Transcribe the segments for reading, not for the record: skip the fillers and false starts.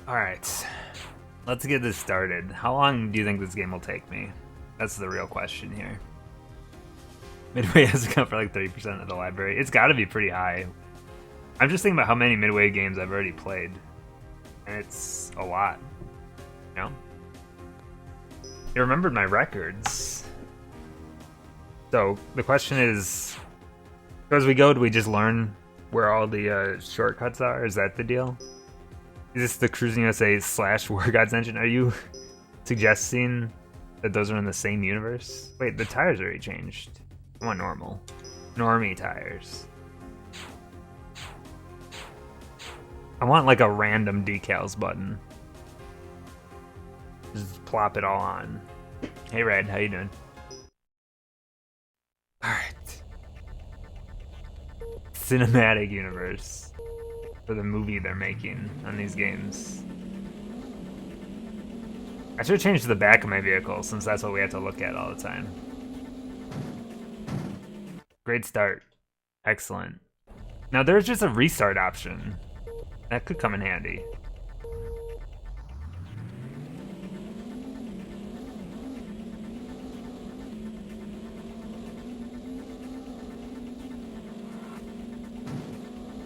Alright, let's get this started. How long do you think this game will take me? That's the real question here. Midway has account for like 30% of the library. It's gotta be pretty high. I'm just thinking about how many Midway games I've already played. And it's a lot. You know? I remembered my records. So, the question is, so as we go, do we just learn where all the shortcuts are? Is that the deal? Is this the Cruising USA / War Gods engine? Are you suggesting that those are in the same universe? Wait, the tires already changed. I want normal. Normie tires. I want like a random decals button. Just plop it all on. Hey Red, how you doing? Alright. Cinematic universe. For the movie they're making on these games. I should change the back of my vehicle since that's what we have to look at all the time. Great start. Excellent. Now there's just a restart option. That could come in handy.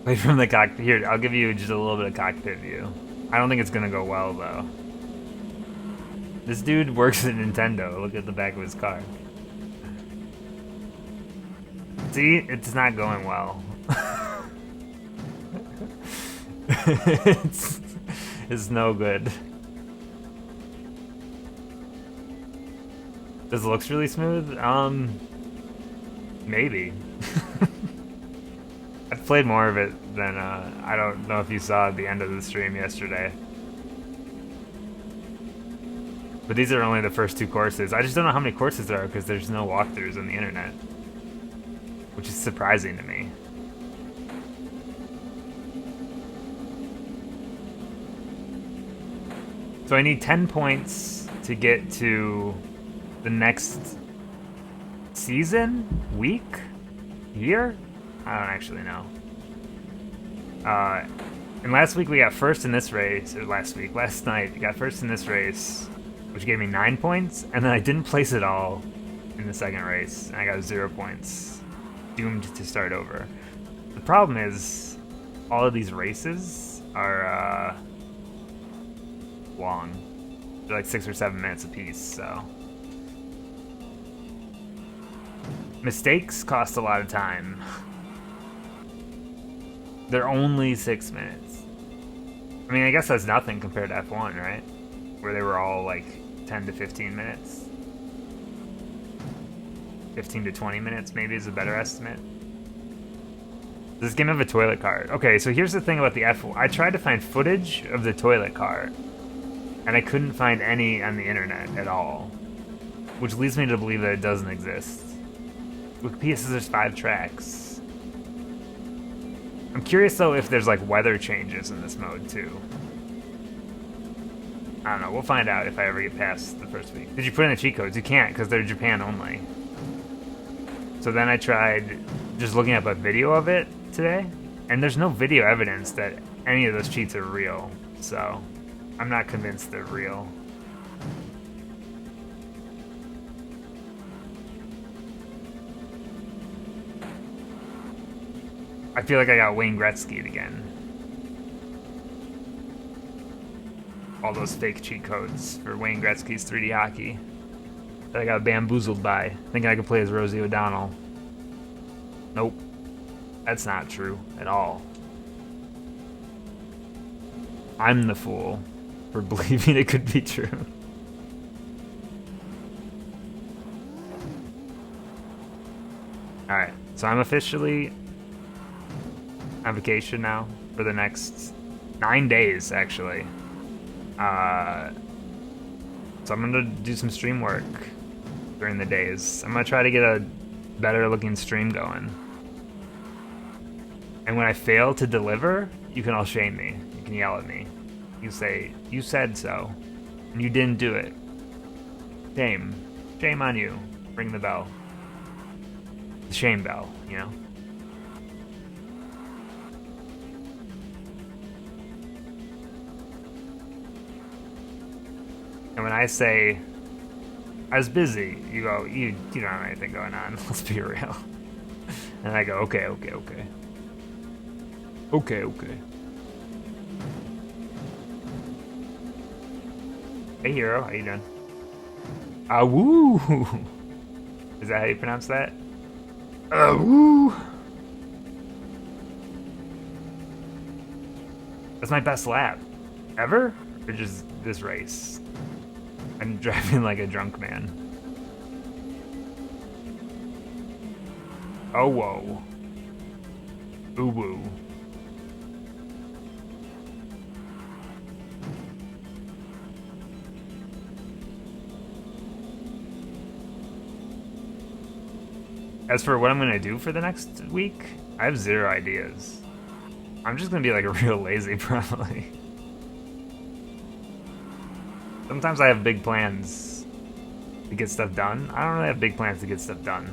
Away from the cockpit. Here, I'll give you just a little bit of cockpit view. I don't think it's gonna go well though. This dude works at Nintendo. Look at the back of his car. See, it's not going well. it's no good. This looks really smooth. Maybe. I've played more of it than I don't know if you saw at the end of the stream yesterday. But these are only the first 2 courses. I just don't know how many courses there are because there's no walkthroughs on the internet, which is surprising to me. So I need 10 points to get to the next season? Week? Year? I don't actually know. And last week we got first in this race, or last night, we got first in this race, which gave me 9 points, and then I didn't place it all in the second race, and I got 0 points. Doomed to start over. The problem is, all of these races are, long. They're like 6 or 7 minutes apiece, so. Mistakes cost a lot of time. They're only 6 minutes. I mean, I guess that's nothing compared to F1, right? Where they were all like 10 to 15 minutes. 15 to 20 minutes maybe is a better estimate. Does this game have a toilet car? Okay, so here's the thing about the F1. I tried to find footage of the toilet car, and I couldn't find any on the internet at all. Which leads me to believe that it doesn't exist. Wikipedia says there's 5 tracks. I'm curious though if there's like weather changes in this mode too. I don't know, we'll find out if I ever get past the first week. Did you put in the cheat codes? You can't because they're Japan only. So then I tried just looking up a video of it today, and there's no video evidence that any of those cheats are real. So I'm not convinced they're real. I feel like I got Wayne Gretzky'd again. All those fake cheat codes for Wayne Gretzky's 3D hockey that I got bamboozled by, thinking I could play as Rosie O'Donnell. Nope. That's not true at all. I'm the fool for believing it could be true. Alright, so I'm officially on vacation now for the next 9 days, actually. So I'm gonna do some stream work during the days. I'm gonna try to get a better looking stream going. And when I fail to deliver, you can all shame me. You can yell at me. You say, you said so, and you didn't do it. Shame. Shame on you. Ring the bell. The shame bell, you know? And when I say I was busy, you go, you don't have anything going on. Let's be real. And I go, okay. Hey, hero, how you doing? Ah, woo! Is that how you pronounce that? Woo! That's my best lap. Ever? Or just this race? I'm driving like a drunk man. Oh, whoa. Ooh, woo. As for what I'm gonna do for the next week, I have zero ideas. I'm just gonna be like a real lazy, probably. Sometimes I have big plans to get stuff done. I don't really have big plans to get stuff done.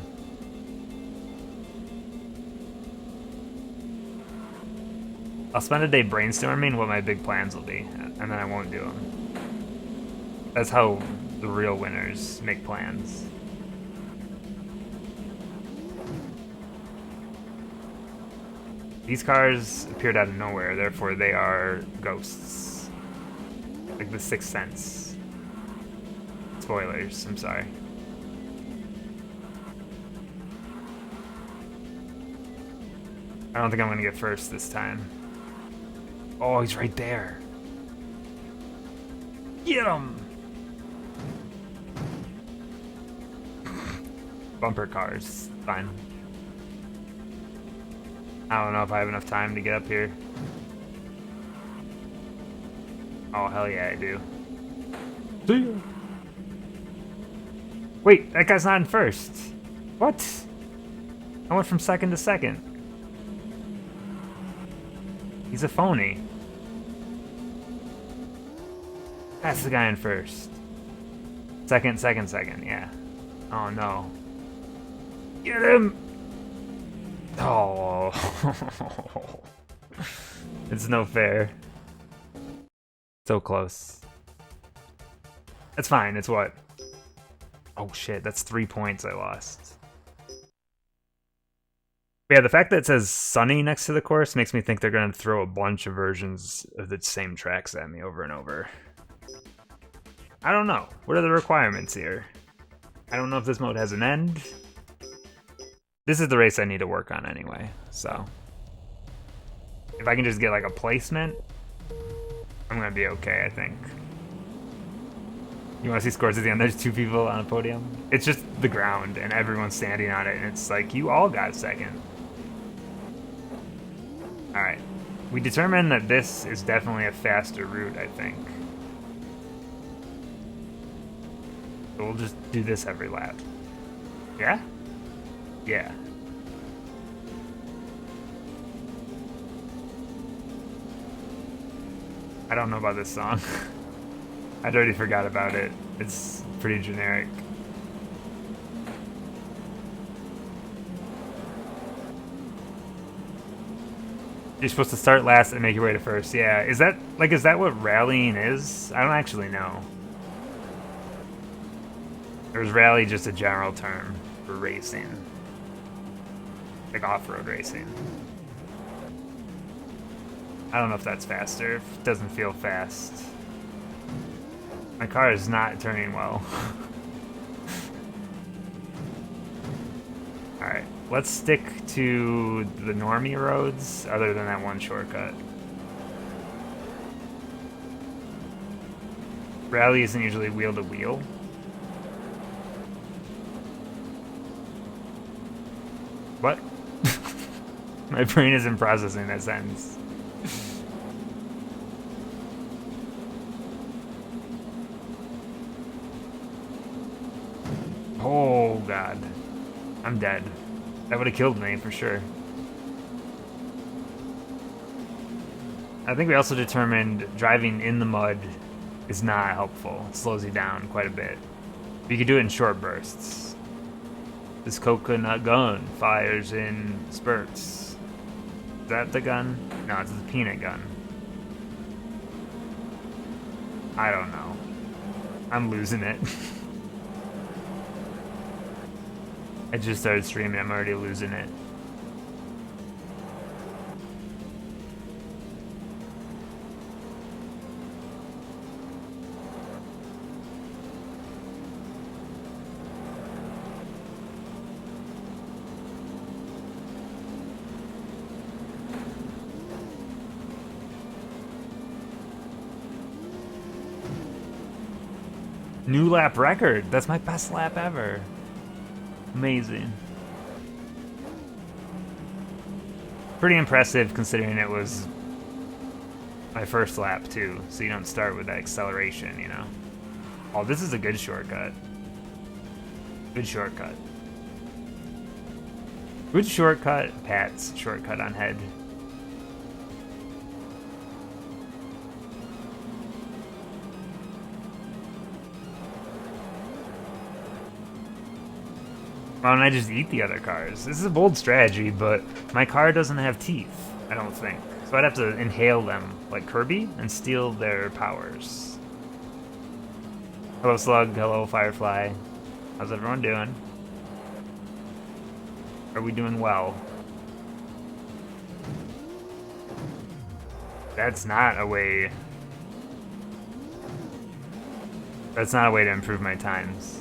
I'll spend a day brainstorming what my big plans will be, and then I won't do them. That's how the real winners make plans. These cars appeared out of nowhere, therefore they are ghosts. Like the Sixth Sense. Spoilers, I'm sorry. I don't think I'm gonna get first this time. Oh, he's right there. Get him! Bumper cars, fine. I don't know if I have enough time to get up here. Oh, hell yeah, I do. See ya. Wait, that guy's not in first. What? I went from second to second. He's a phony. That's the guy in first. Second, yeah. Oh no. Get him! Oh. It's no fair. So close. That's fine, it's what? Oh shit, that's 3 points I lost. Yeah, the fact that it says sunny next to the course makes me think they're gonna throw a bunch of versions of the same tracks at me over and over. I don't know. What are the requirements here? I don't know if this mode has an end. This is the race I need to work on anyway, so. If I can just get like a placement, I'm gonna be okay, I think. You want to see scores at the end? There's 2 people on a podium. It's just the ground, and everyone's standing on it, and it's like, you all got second. Alright. We determined that this is definitely a faster route, I think. So we'll just do this every lap. Yeah? Yeah. I don't know about this song. I'd already forgot about it. It's pretty generic. You're supposed to start last and make your way to first. Yeah, is that what rallying is? I don't actually know. Or is rally just a general term for racing? Like off-road racing. I don't know if that's faster. It doesn't feel fast. My car is not turning well. Alright, let's stick to the normie roads other than that one shortcut. Rally isn't usually wheel to wheel. What? My brain isn't processing that sentence. Oh god. I'm dead. That would have killed me for sure. I think we also determined driving in the mud is not helpful. It slows you down quite a bit. But you can do it in short bursts. This coconut gun fires in spurts. Is that the gun? No, it's the peanut gun. I don't know. I'm losing it. I just started streaming, I'm already losing it. New lap record. That's my best lap ever. Amazing. Pretty impressive considering it was my first lap too. So you don't start with that acceleration, you know. Oh, this is a good shortcut. Good shortcut. Good shortcut. Pat's shortcut on head. Why don't I just eat the other cars? This is a bold strategy, but my car doesn't have teeth, I don't think. So I'd have to inhale them, like Kirby, and steal their powers. Hello, Slug. Hello, Firefly. How's everyone doing? Are we doing well? That's not a way... That's not a way to improve my times.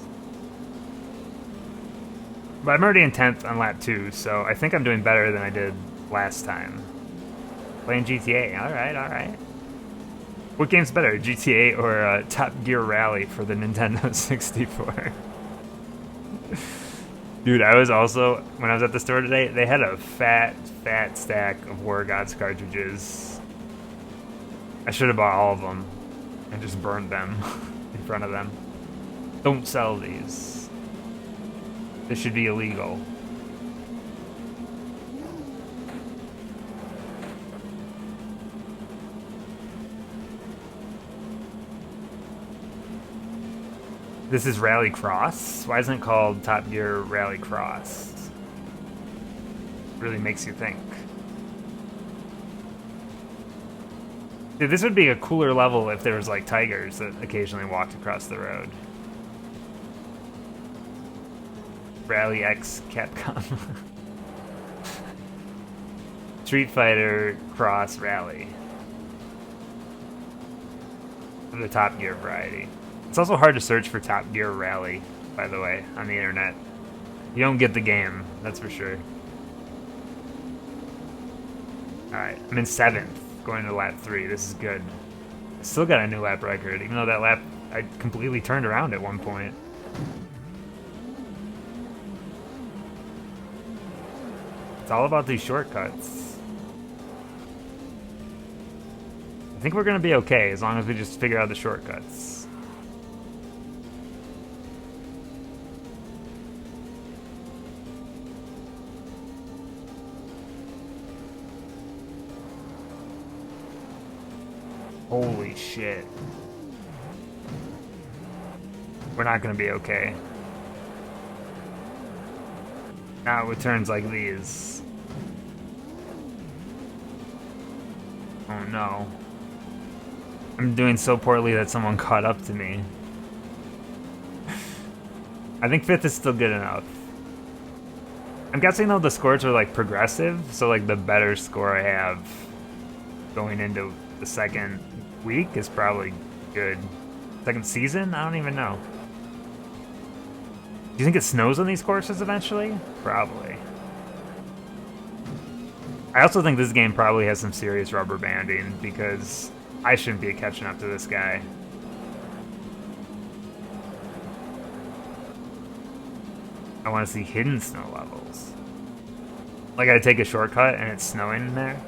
But I'm already in 10th on lap 2, so I think I'm doing better than I did last time. Playing GTA, alright, alright. What game's better, GTA or Top Gear Rally for the Nintendo 64? Dude, I was also, when I was at the store today, they had a fat stack of War Gods cartridges. I should have bought all of them and just burned them in front of them. Don't sell these. This should be illegal. This is Rally Cross? Why isn't it called Top Gear Rally Cross? Really makes you think. Dude, this would be a cooler level if there was like tigers that occasionally walked across the road. Rally X Capcom. Street Fighter Cross Rally. For the Top Gear variety. It's also hard to search for Top Gear Rally, by the way, on the internet. You don't get the game, that's for sure. Alright, I'm in 7th, going to lap 3. This is good. I still got a new lap record, even though that lap I completely turned around at one point. It's all about these shortcuts. I think we're gonna be okay as long as we just figure out the shortcuts. Holy shit. We're not gonna be okay. Not with turns like these. Oh no. I'm doing so poorly that someone caught up to me. I think 5th is still good enough. I'm guessing though the scores are like progressive, so like the better score I have going into the second week is probably good. Second season? I don't even know. Do you think it snows on these courses eventually? Probably. I also think this game probably has some serious rubber banding because I shouldn't be catching up to this guy. I want to see hidden snow levels. Like I take a shortcut and it's snowing in there.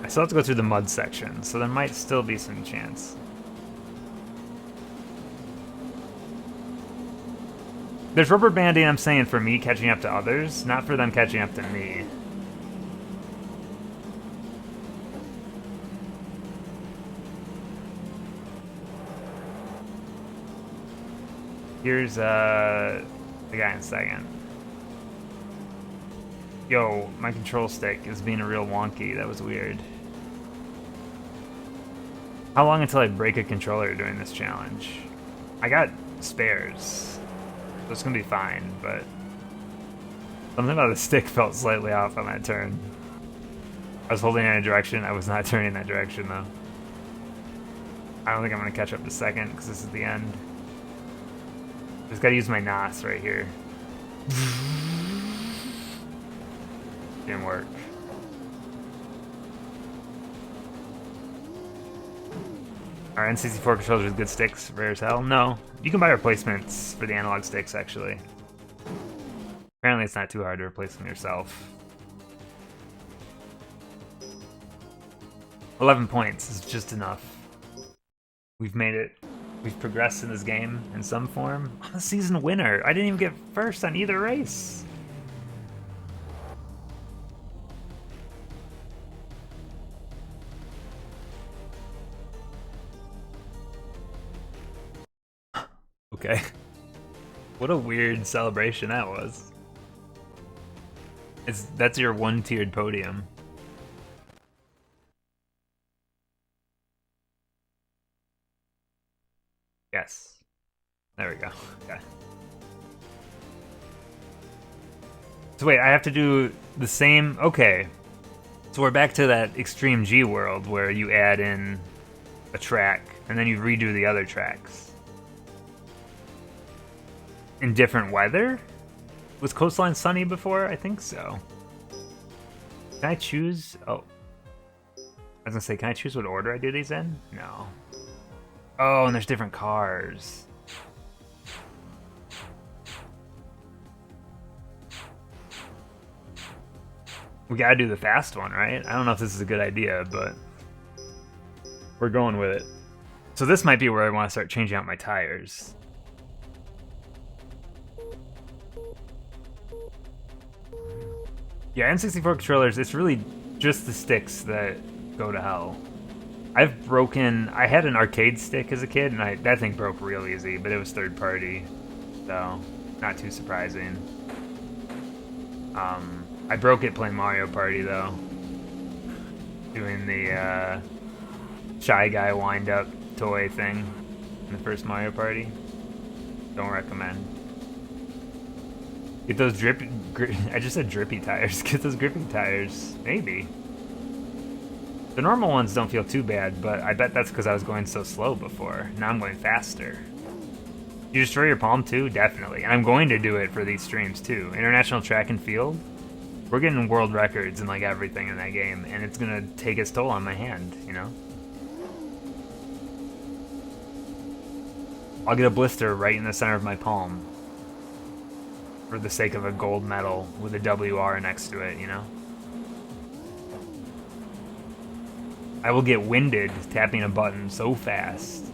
I still have to go through the mud section, so there might still be some chance. There's rubber banding, I'm saying, for me catching up to others, not for them catching up to me. Here's the guy in second. Yo, my control stick is being a real wonky. That was weird. How long until I break a controller doing this challenge? I got spares, so it's gonna be fine, but something about the stick felt slightly off on that turn. I was holding it in a direction, I was not turning in that direction though. I don't think I'm gonna catch up to second, because this is the end. Just gotta use my NOS right here. Didn't work. Are N64 controllers with good sticks rare as hell? No. You can buy replacements for the analog sticks, actually. Apparently it's not too hard to replace them yourself. 11 points is just enough. We've made it. We've progressed in this game in some form. I'm a season winner. I didn't even get first on either race. Okay. What a weird celebration that was. That's your one-tiered podium. Yes. There we go. Okay. So wait, I have to do the same... Okay. So we're back to that Extreme G world where you add in a track and then you redo the other tracks. In different weather? Was Coastline sunny before? I think so. Can I choose? Oh. I was gonna say, can I choose what order I do these in? No. Oh, and there's different cars. We gotta do the fast one, right? I don't know if this is a good idea, but we're going with it. So this might be where I want to start changing out my tires. Yeah, N64 controllers, it's really just the sticks that go to hell. I had an arcade stick as a kid, and that thing broke real easy, but it was third party, so not too surprising. I broke it playing Mario Party, though. Doing the Shy Guy wind-up toy thing in the first Mario Party. Don't recommend. Get those I just said drippy tires. Get those grippy tires. Maybe. The normal ones don't feel too bad, but I bet that's because I was going so slow before. Now I'm going faster. You destroy your palm too? Definitely. And I'm going to do it for these streams too. International Track and Field. We're getting world records and like everything in that game, and it's gonna take its toll on my hand, you know? I'll get a blister right in the center of my palm. For the sake of a gold medal with a WR next to it, you know? I will get winded tapping a button so fast.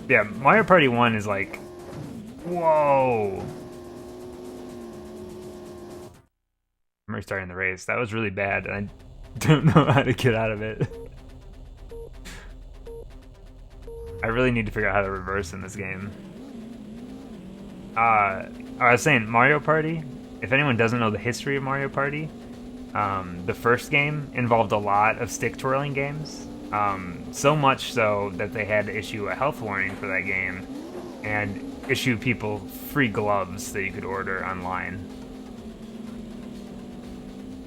Yeah, Mario Party 1 is like, whoa. I'm restarting the race. That was really bad, and I don't know how to get out of it. I really need to figure out how to reverse in this game. I was saying, Mario Party, if anyone doesn't know the history of Mario Party, the first game involved a lot of stick twirling games. So much so that they had to issue a health warning for that game and issue people free gloves that you could order online.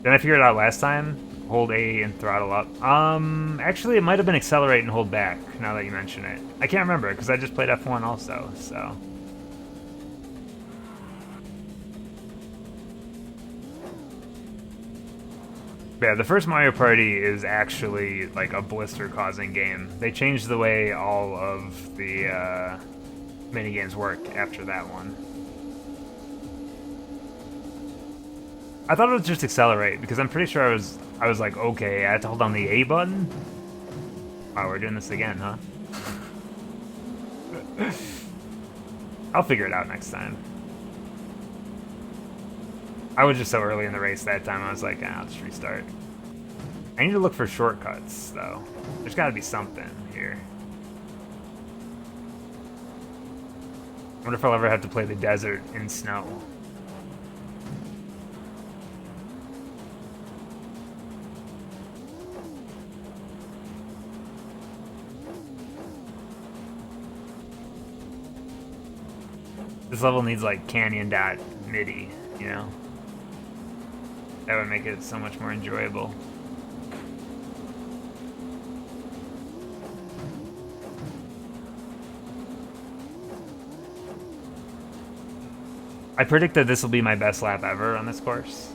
Then I figured it out last time. Hold A and throttle up. Actually, it might have been accelerate and hold back, now that you mention it. I can't remember, because I just played F1 also, so... Yeah, the first Mario Party is actually, like, a blister-causing game. They changed the way all of the, minigames work after that one. I thought it was just accelerate, because I'm pretty sure I was like, okay, I have to hold on the A button? Wow, we're doing this again, huh? I'll figure it out next time. I was just so early in the race that time, I was like, I'll just restart. I need to look for shortcuts, though. There's gotta be something here. I wonder if I'll ever have to play the desert in snow. This level needs like canyon.midi, you know? That would make it so much more enjoyable. I predict that this will be my best lap ever on this course.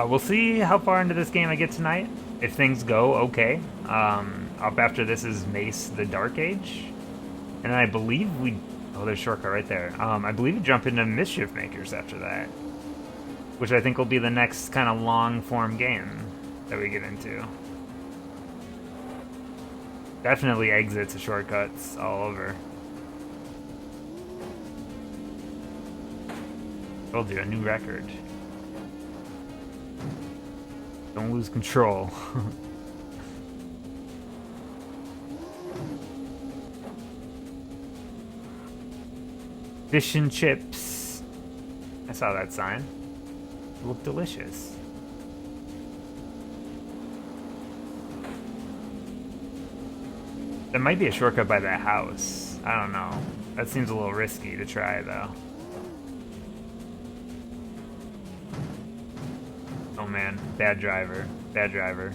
We'll see how far into this game I get tonight. If things go okay. Up after this is Mace the Dark Age. And then I believe we... Oh, there's a shortcut right there. I believe we jump into Mischief Makers after that. Which I think will be the next kind of long-form game that we get into. Definitely exits and shortcuts all over. Told you, a new record. Don't lose control. Fish and chips. I saw that sign. It looked delicious. There might be a shortcut by that house. I don't know. That seems a little risky to try, though. Oh man, bad driver. Bad driver.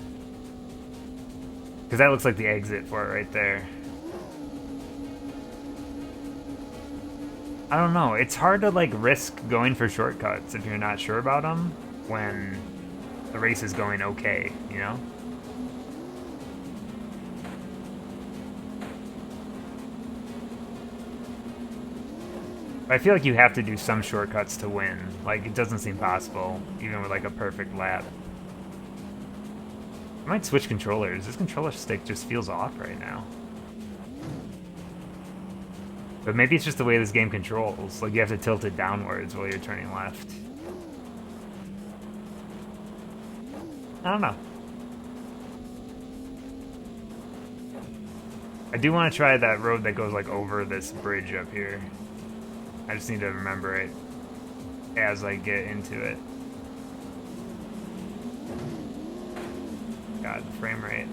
Because that looks like the exit for it right there. I don't know. It's hard to like risk going for shortcuts if you're not sure about them when the race is going okay, you know? I feel like you have to do some shortcuts to win. Like, it doesn't seem possible, even with like a perfect lap. I might switch controllers. This controller stick just feels off right now. But maybe it's just the way this game controls. Like, you have to tilt it downwards while you're turning left. I don't know. I do want to try that road that goes, like, over this bridge up here. I just need to remember it as I get into it. God, the frame rate.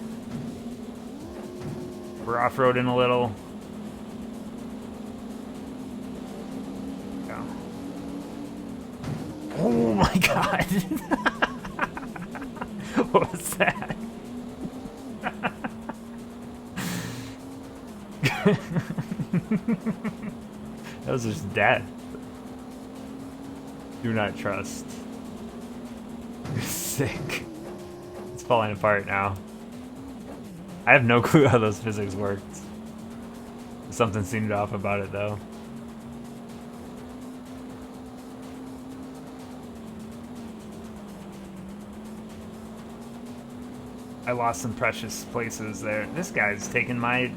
We're off-roading a little. Go. Oh my god! What was that? That was just death. Do not trust. You're sick. It's falling apart now. I have no clue how those physics worked. Something seemed off about it though. I lost some precious places there. This guy's taking my...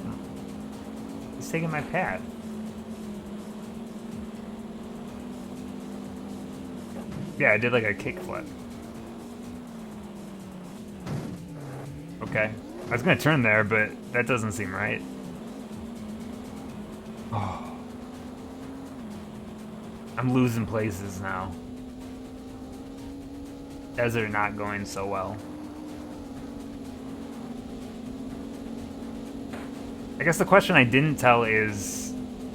He's taking my path. Yeah, I did like a kickflip. Okay. I was gonna turn there, but that doesn't seem right. Oh. I'm losing places now. Desert not going so well. I guess the question I didn't tell is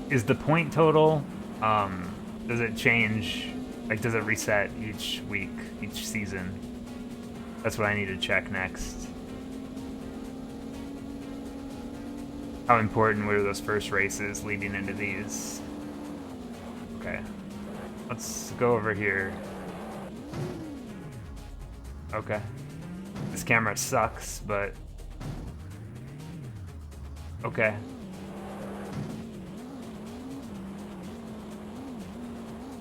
the point total, does it change? Like, does it reset each week, each season? That's what I need to check next. How important were those first races leading into these? Okay. Let's go over here. Okay. This camera sucks, but... Okay.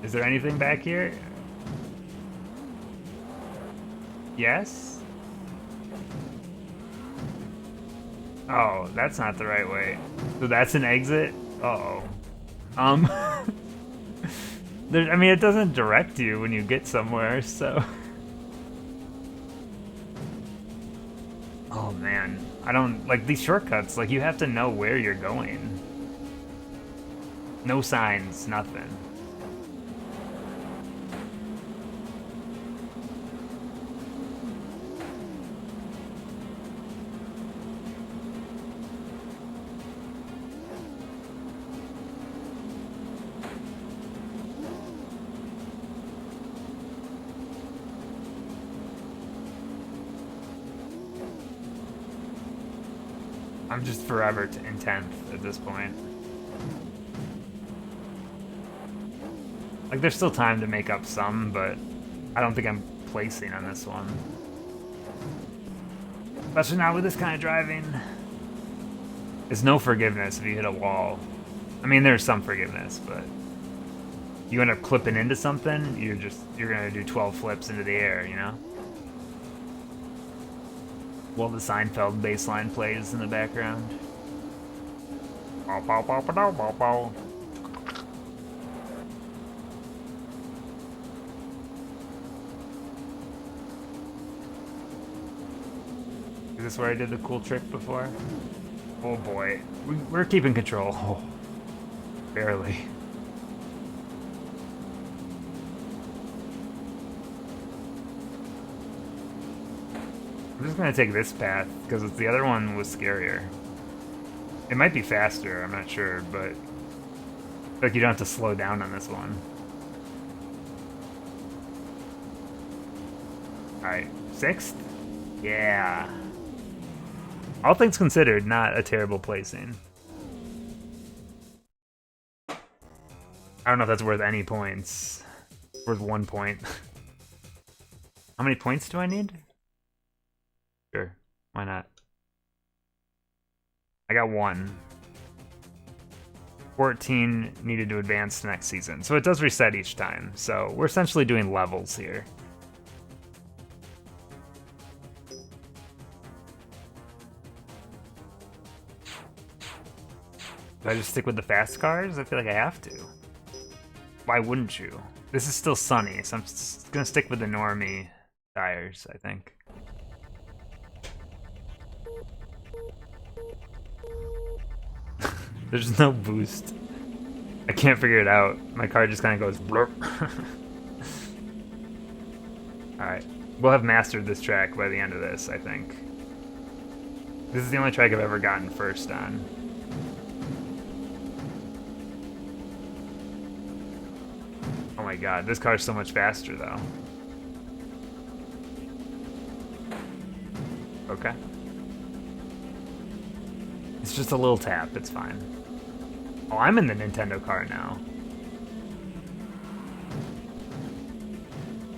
Is there anything back here? Yes? Oh, that's not the right way. So that's an exit? Uh-oh. Um, I mean, it doesn't direct you when you get somewhere, so... Oh, man. I don't... Like, these shortcuts, like, you have to know where you're going. No signs, nothing. I'm just forever in 10th at this point. Like, there's still time to make up some, but I don't think I'm placing on this one. Especially not with this kind of driving. There's no forgiveness if you hit a wall. I mean, there's some forgiveness, but you end up clipping into something, you're gonna do 12 flips into the air, you know? While the Seinfeld bass line plays in the background. Bow, bow, bow, bow, bow, bow. Is this where I did the cool trick before? Oh boy. We're keeping control. Oh, barely. I'm just gonna take this path, because the other one was scarier. It might be faster, I'm not sure, but... like, you don't have to slow down on this one. Alright, 6th? Yeah. All things considered, not a terrible placing. I don't know if that's worth any points. Worth 1 point. How many points do I need? Sure, why not? I got 1. 14 needed to advance to next season. So it does reset each time. So we're essentially doing levels here. Do I just stick with the fast cars? I feel like I have to. Why wouldn't you? This is still sunny, so I'm just gonna stick with the normie tires, I think. There's no boost. I can't figure it out. My car just kind of goes blurp. Alright. We'll have mastered this track by the end of this, I think. This is the only track I've ever gotten first on. Oh my god, this car's so much faster, though. Okay. It's just a little tap, it's fine. Oh, I'm in the Nintendo car now.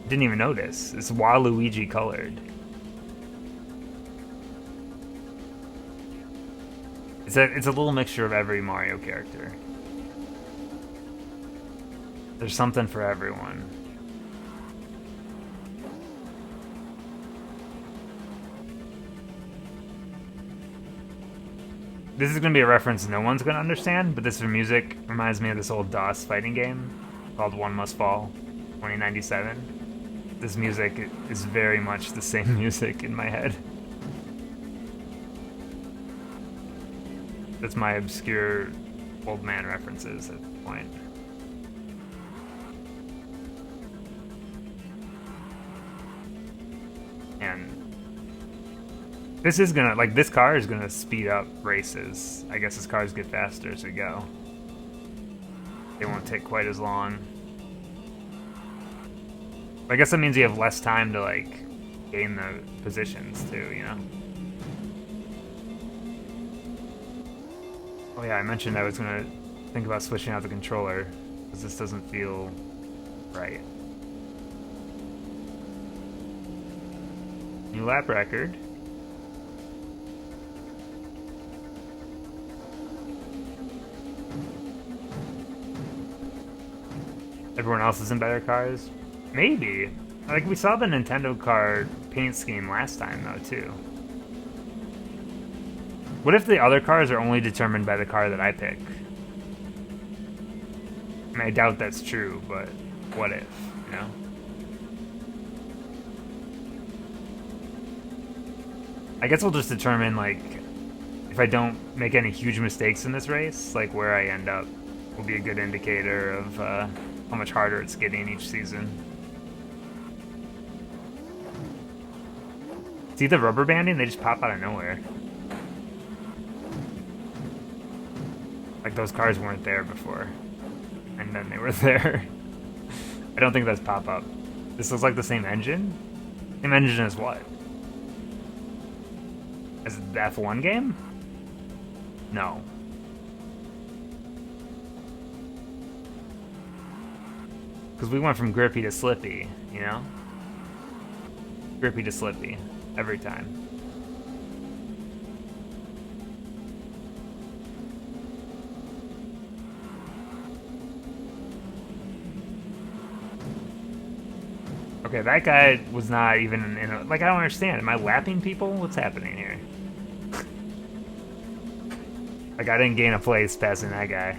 Didn't even notice. It's Waluigi colored. It's a little mixture of every Mario character. There's something for everyone. This is going to be a reference no one's going to understand, but this music reminds me of this old DOS fighting game called One Must Fall, 2097. This music is very much the same music in my head. That's my obscure old man references at the point. And this is gonna, like, this car is gonna speed up races. I guess as cars get faster as we go. They won't take quite as long. I guess that means you have less time to, like, gain the positions too, you know? Oh yeah, I mentioned I was gonna think about switching out the controller, because this doesn't feel right. New lap record. Everyone else is in better cars? Maybe. Like, we saw the Nintendo car paint scheme last time, though, too. What if the other cars are only determined by the car that I pick? I mean, I doubt that's true, but what if, you know? I guess we'll just determine, like, if I don't make any huge mistakes in this race, like, where I end up will be a good indicator of how much harder it's getting each season. See the rubber banding? They just pop out of nowhere. Like, those cars weren't there before. And then they were there. I don't think that's pop-up. This looks like the same engine? Same engine as what? As the F1 game? No. Because we went from grippy to slippy, you know? Grippy to slippy. Every time. Okay, that guy was not even in a... Like, I don't understand. Am I lapping people? What's happening here? Like, I didn't gain a place passing that guy.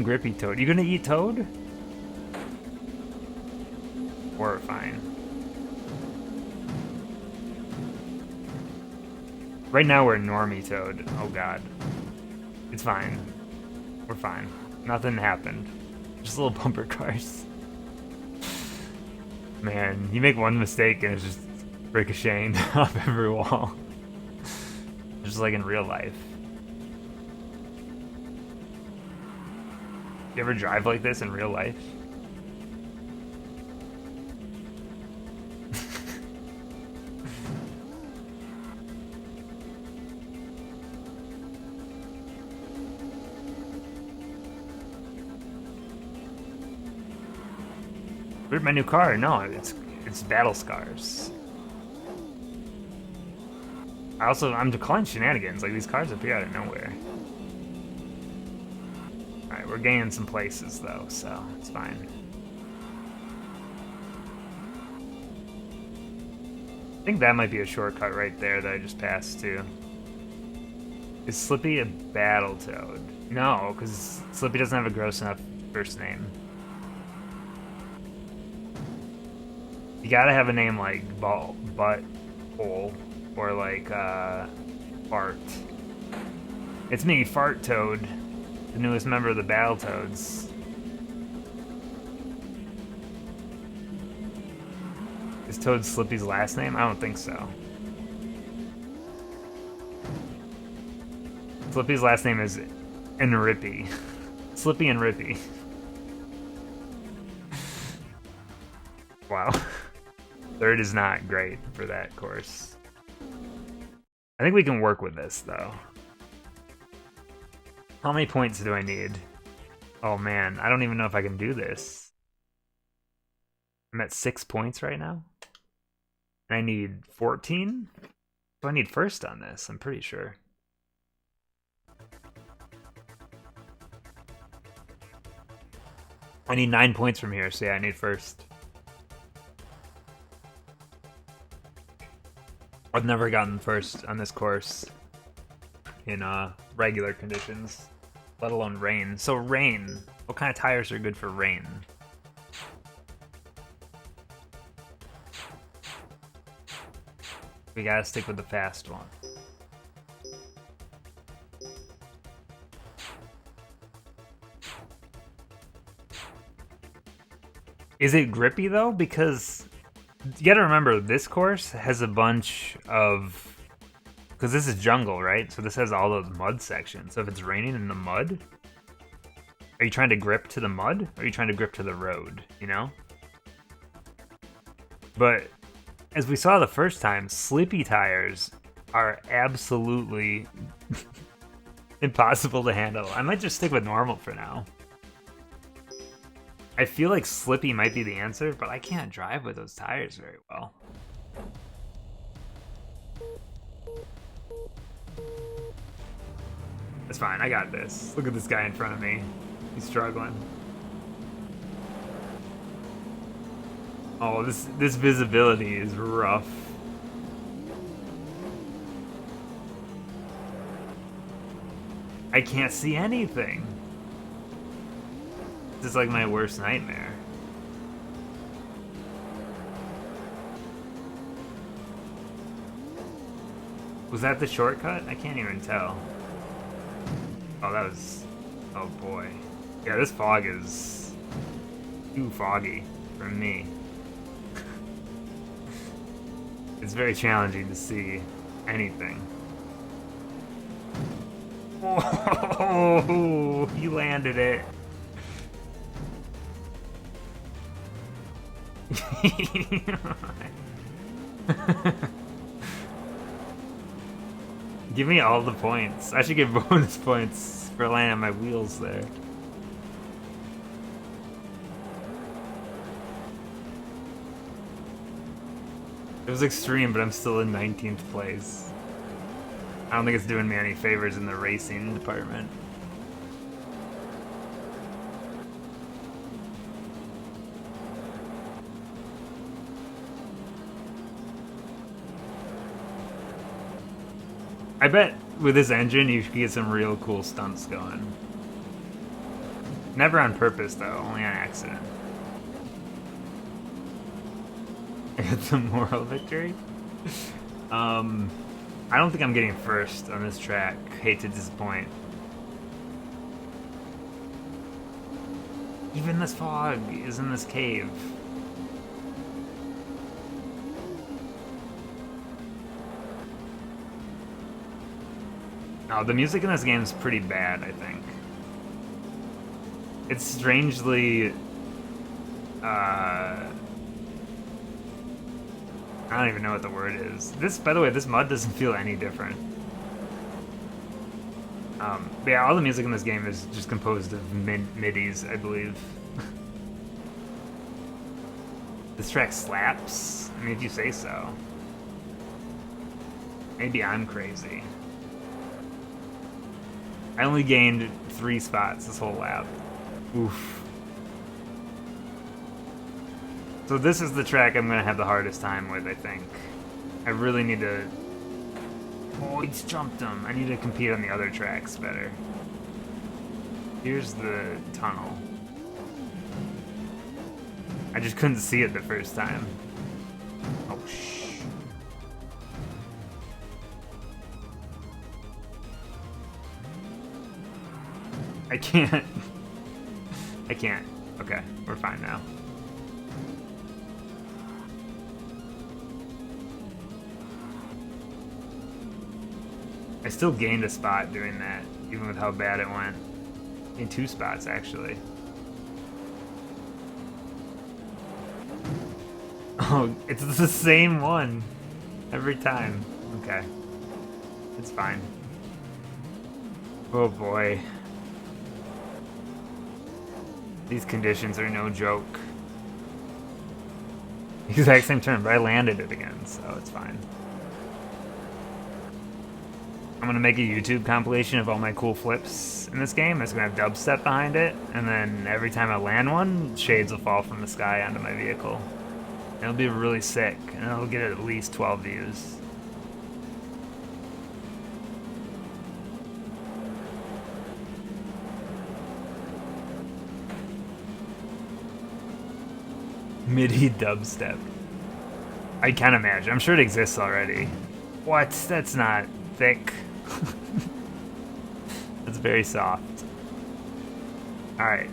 Grippy Toad. You gonna eat Toad? We're fine. Right now we're normie Toad. Oh god. It's fine. We're fine. Nothing happened. Just little bumper cars. Man, you make one mistake and it's just ricocheting off every wall. Just like in real life. You ever drive like this in real life? Where's my new car? No, it's battle scars. I'm calling shenanigans. Like, these cars appear out of nowhere. Alright, we're gaining some places though, so it's fine. I think that might be a shortcut right there that I just passed to. Is Slippy a Battletoad? No, because Slippy doesn't have a gross enough first name. You gotta have a name like Butt Hole or like Fart. It's me, Fart Toad, the newest member of the Battletoads. Is Toad Slippy's last name? I don't think so. Slippy's last name is Enrippy. Slippy and Rippy. Wow. Third is not great for that course. I think we can work with this, though. How many points do I need? Oh man, I don't even know if I can do this. I'm at 6 points right now. And I need 14? So I need first on this, I'm pretty sure. I need 9 points from here, so yeah, I need first. I've never gotten first on this course in regular conditions, let alone rain. So rain, what kind of tires are good for rain? We gotta stick with the fast one. Is it grippy though? Because you gotta remember, this course has a bunch of... Because this is jungle, right? So this has all those mud sections. So if it's raining in the mud, are you trying to grip to the mud? Or are you trying to grip to the road, you know? But as we saw the first time, slippy tires are absolutely impossible to handle. I might just stick with normal for now. I feel like slippy might be the answer, but I can't drive with those tires very well. That's fine, I got this. Look at this guy in front of me. He's struggling. Oh, this visibility is rough. I can't see anything. This is like my worst nightmare. Was that the shortcut? I can't even tell. Oh, that was... Oh boy. Yeah, this fog is too foggy for me. It's very challenging to see anything. Oh, you landed it. Give me all the points. I should get bonus points for landing on my wheels there. It was extreme, but I'm still in 19th place. I don't think it's doing me any favors in the racing department. I bet with this engine you could get some real cool stunts going. Never on purpose though, only on accident. I got the moral victory. I don't think I'm getting first on this track. Hate to disappoint. Even this fog is in this cave. Oh, the music in this game is pretty bad, I think. It's strangely... I don't even know what the word is. This, by the way, this mud doesn't feel any different. But yeah, all the music in this game is just composed of midis, I believe. This track slaps? I mean, if you say so. Maybe I'm crazy. I only gained 3 spots this whole lap. Oof. So this is the track I'm gonna have the hardest time with, I think. I really need to... Oh, he's jumped him. I need to compete on the other tracks better. Here's the tunnel. I just couldn't see it the first time. Oh, shh. I can't. I can't. Okay, we're fine now. I still gained a spot doing that, even with how bad it went. In 2 spots, actually. Oh, it's the same one every time. Okay. It's fine. Oh boy. These conditions are no joke. Exact same turn, but I landed it again, so it's fine. I'm gonna make a YouTube compilation of all my cool flips in this game. It's gonna have dubstep behind it, and then every time I land one, shades will fall from the sky onto my vehicle. And it'll be really sick, and it'll get at least 12 views. MIDI dubstep. I can imagine. I'm sure it exists already. What? That's not thick. That's very soft. Alright.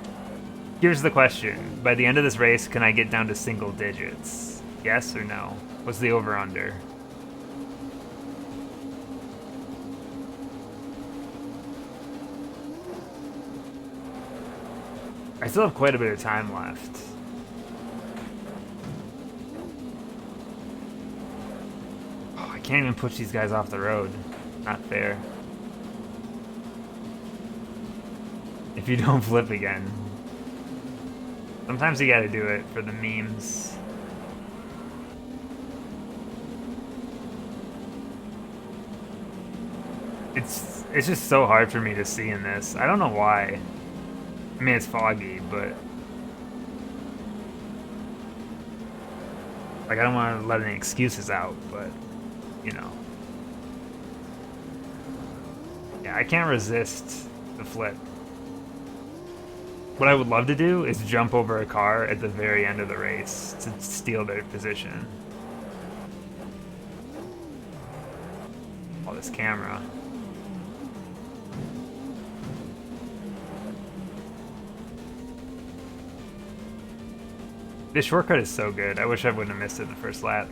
Here's the question. By the end of this race, can I get down to single digits? Yes or no? What's the over-under? I still have quite a bit of time left. Oh, I can't even push these guys off the road. Not fair. If you don't flip again. Sometimes you gotta do it for the memes. It's just so hard for me to see in this. I don't know why. I mean, it's foggy, but... Like, I don't want to let any excuses out, but, you know. Yeah, I can't resist the flip. What I would love to do is jump over a car at the very end of the race to steal their position. Oh, this camera. This shortcut is so good. I wish I wouldn't have missed it in the first lap.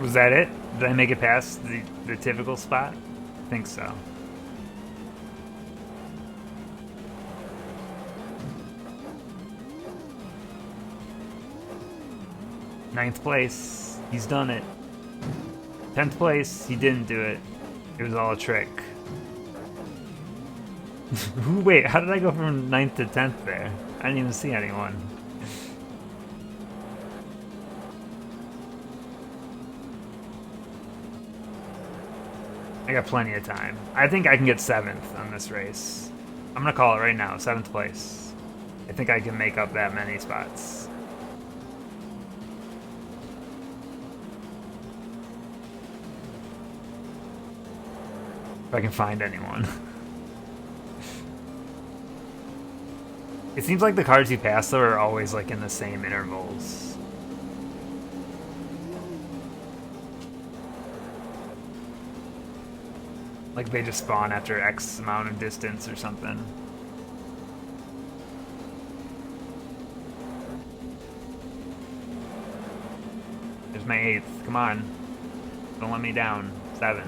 Was that it? Did I make it past the typical spot? I think so. Ninth place. He's done it. 10th place. He didn't do it. It was all a trick. Wait, how did I go from 9th to 10th there? I didn't even see anyone. I got plenty of time. I think I can get 7th on this race. I'm gonna call it right now, 7th place. I think I can make up that many spots. If I can find anyone. It seems like the cars you pass though are always like in the same intervals. Like they just spawn after X amount of distance or something. There's my 8th. Come on. Don't let me down. 7th.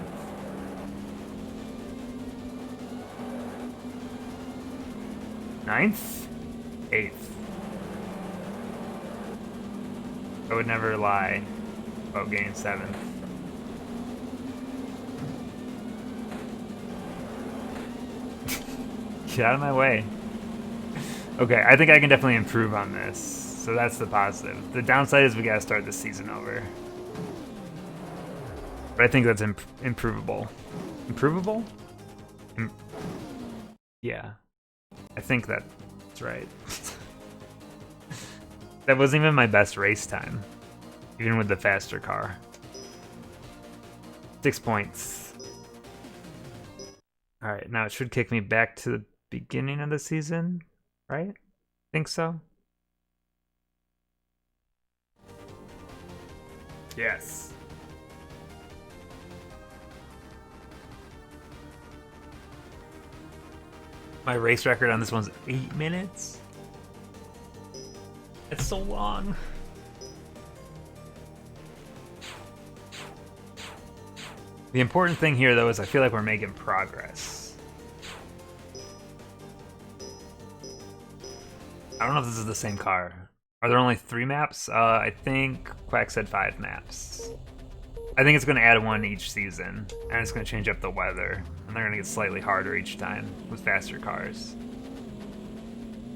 Ninth? 8th. I would never lie about getting 7th. Get out of my way. Okay, I think I can definitely improve on this. So that's the positive. The downside is we gotta start the season over. But I think that's improvable. Improvable? Yeah. I think that's right. That wasn't even my best race time. Even with the faster car. 6 points. Alright, now it should kick me back to the beginning of the season, right? Think so? Yes. My race record on this one's 8 minutes? It's so long. The important thing here, though, is I feel like we're making progress. I don't know if this is the same car. Are there only 3 maps? I think Quack said 5 maps. I think it's going to add one each season, and it's going to change up the weather, and they're going to get slightly harder each time with faster cars.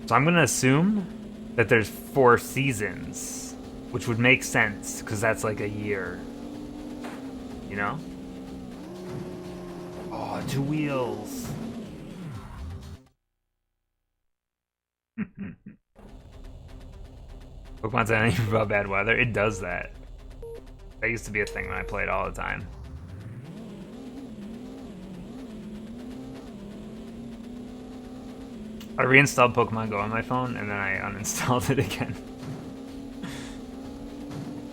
So I'm going to assume that there's 4 seasons, which would make sense, because that's like a year. You know? Oh, 2 wheels. Pokemon said anything about bad weather? It does that. That used to be a thing when I played all the time. I reinstalled Pokemon Go on my phone and then I uninstalled it again.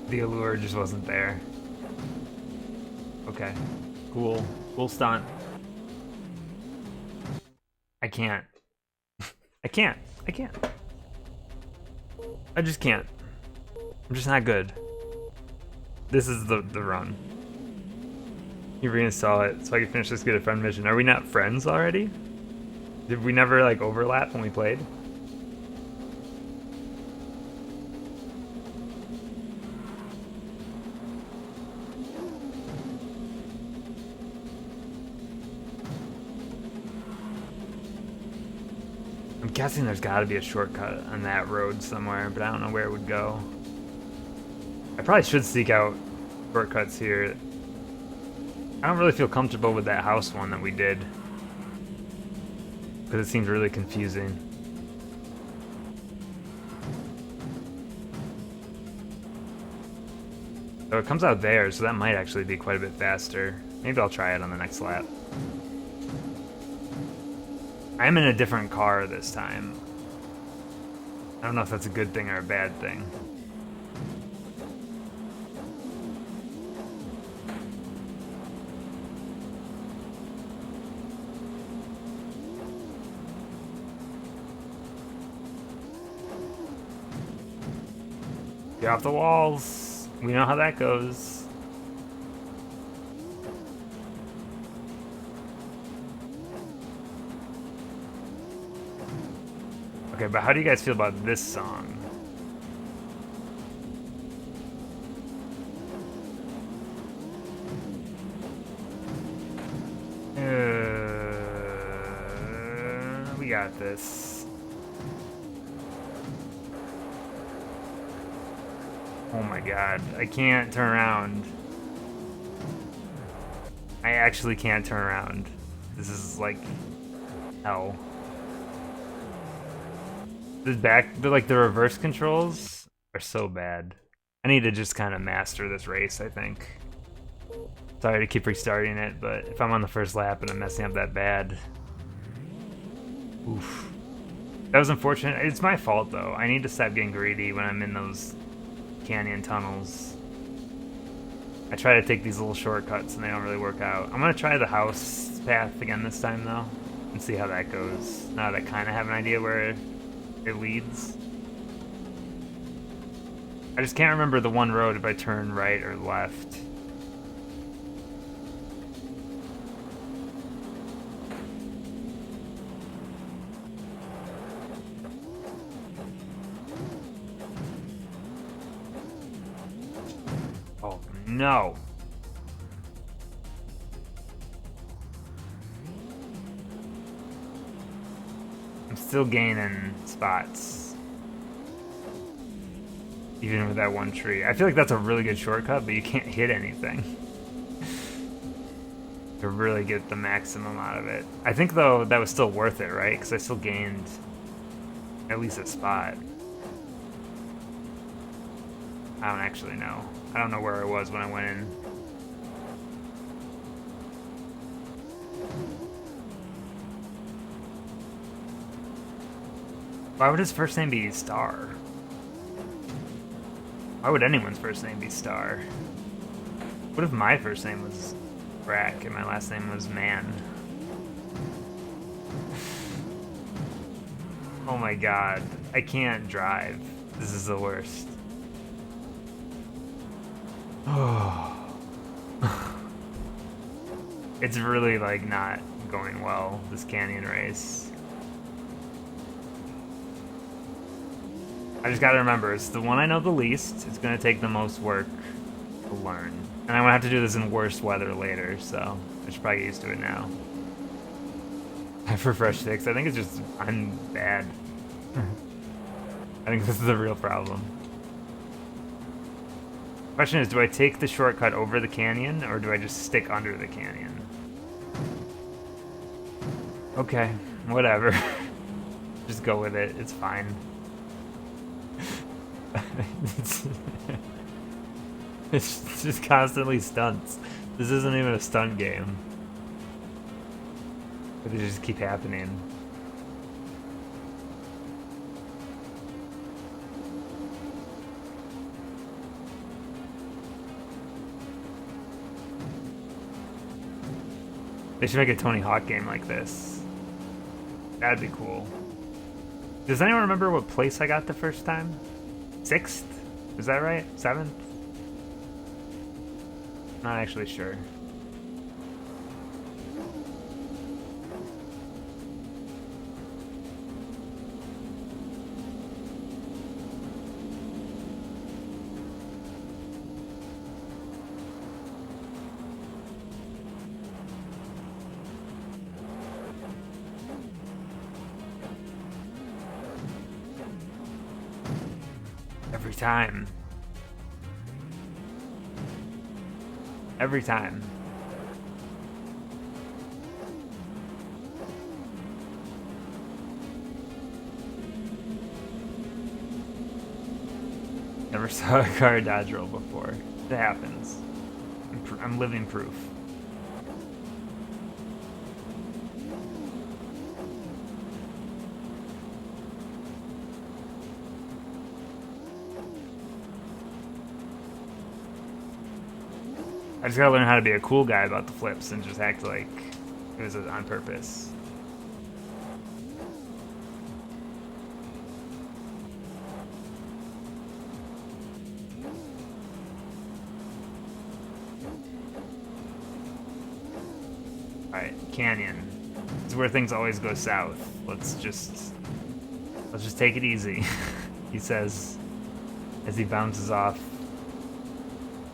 The allure just wasn't there. Okay. Cool. Cool stunt. I can't. I can't. I can't. I just can't. I'm just not good. This is the run. You reinstall it so I can finish this get a friend mission. Are we not friends already? Did we never like overlap when we played? I'm guessing there's gotta be a shortcut on that road somewhere, but I don't know where it would go. I probably should seek out shortcuts here I don't really feel comfortable with that house one that we did, because it seemed really confusing. So it comes out there, so that might actually be quite a bit faster. Maybe I'll try it on the next lap. I'm in a different car this time. I don't know if that's a good thing or a bad thing. Get off the walls. We know how that goes. Okay, but how do you guys feel about this song? We got this. Oh my god, I can't turn around. I actually can't turn around. This is like hell. The reverse controls are so bad. I need to just kind of master this race, I think. Sorry to keep restarting it, but if I'm on the first lap and I'm messing up that bad... Oof. That was unfortunate. It's my fault, though. I need to stop getting greedy when I'm in those canyon tunnels. I try to take these little shortcuts and they don't really work out. I'm gonna try the house path again this time, though, and see how that goes. Now that I kind of have an idea where it leads. I just can't remember the one road if I turn right or left. Oh no. I'm still gaining spots. Even with that one tree. I feel like that's a really good shortcut, but you can't hit anything. To really get the maximum out of it. I think, though, that was still worth it, right? Because I still gained at least a spot. I don't actually know. I don't know where I was when I went in. Why would his first name be Star? Why would anyone's first name be Star? What if my first name was Brack and my last name was Man? Oh my god. I can't drive. This is the worst. Oh. It's really, like, not going well, this canyon race. I just gotta remember, it's the one I know the least. It's gonna take the most work to learn. And I'm gonna have to do this in worse weather later, so I should probably get used to it now. I've refreshed 6. I think it's just, I'm bad. I think this is a real problem. Question is, do I take the shortcut over the canyon, or do I just stick under the canyon? Okay, whatever. Just go with it, it's fine. It's just constantly stunts. This isn't even a stunt game. But they just keep happening. They should make a Tony Hawk game like this. That'd be cool. Does anyone remember what place I got the first time? 6th? Is that right? 7th? Not actually sure. Every time. Every time. never saw a car dodge roll before. It happens. I'm living proof. I just gotta learn how to be a cool guy about the flips and just act like it was on purpose. Alright, canyon. This is where things always go south. Let's just take it easy, he says as he bounces off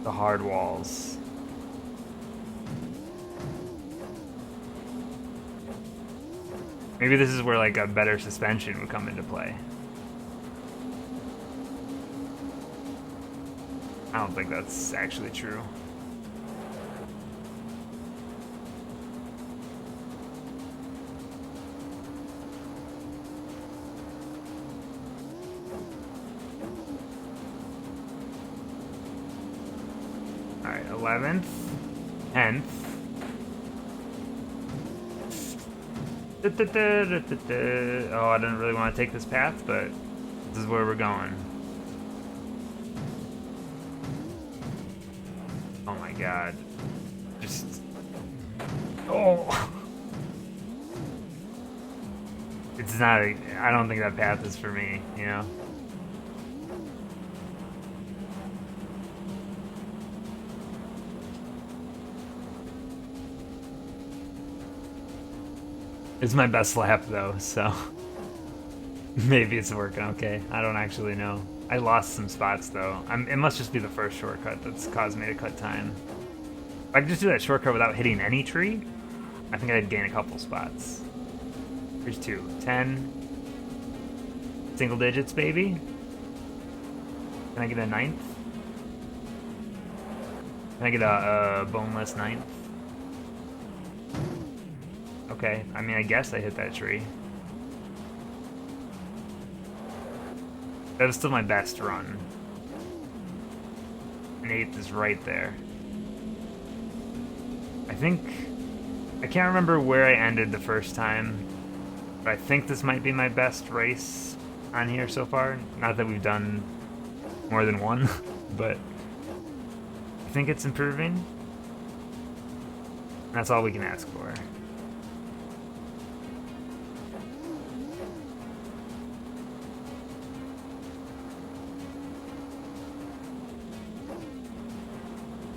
the hard walls. Maybe this is where like a better suspension would come into play. I don't think that's actually true. Alright, 11th, 10th. Oh, I didn't really want to take this path, but this is where we're going. Oh my god. Just... Oh! It's not a... I don't think that path is for me, you know? It's my best lap though, so maybe it's working okay. I don't actually know. I lost some spots though. It must just be the first shortcut that's caused me to cut time. If I could just do that shortcut without hitting any tree, I think I'd gain a couple spots. Here's 2. 10. Single digits, baby. Can I get a 9th? Can I get a boneless 9th? Okay, I mean, I guess I hit that tree. That was still my best run. An 8th is right there. I can't remember where I ended the first time, but I think this might be my best race on here so far. Not that we've done more than one, but I think it's improving. That's all we can ask for.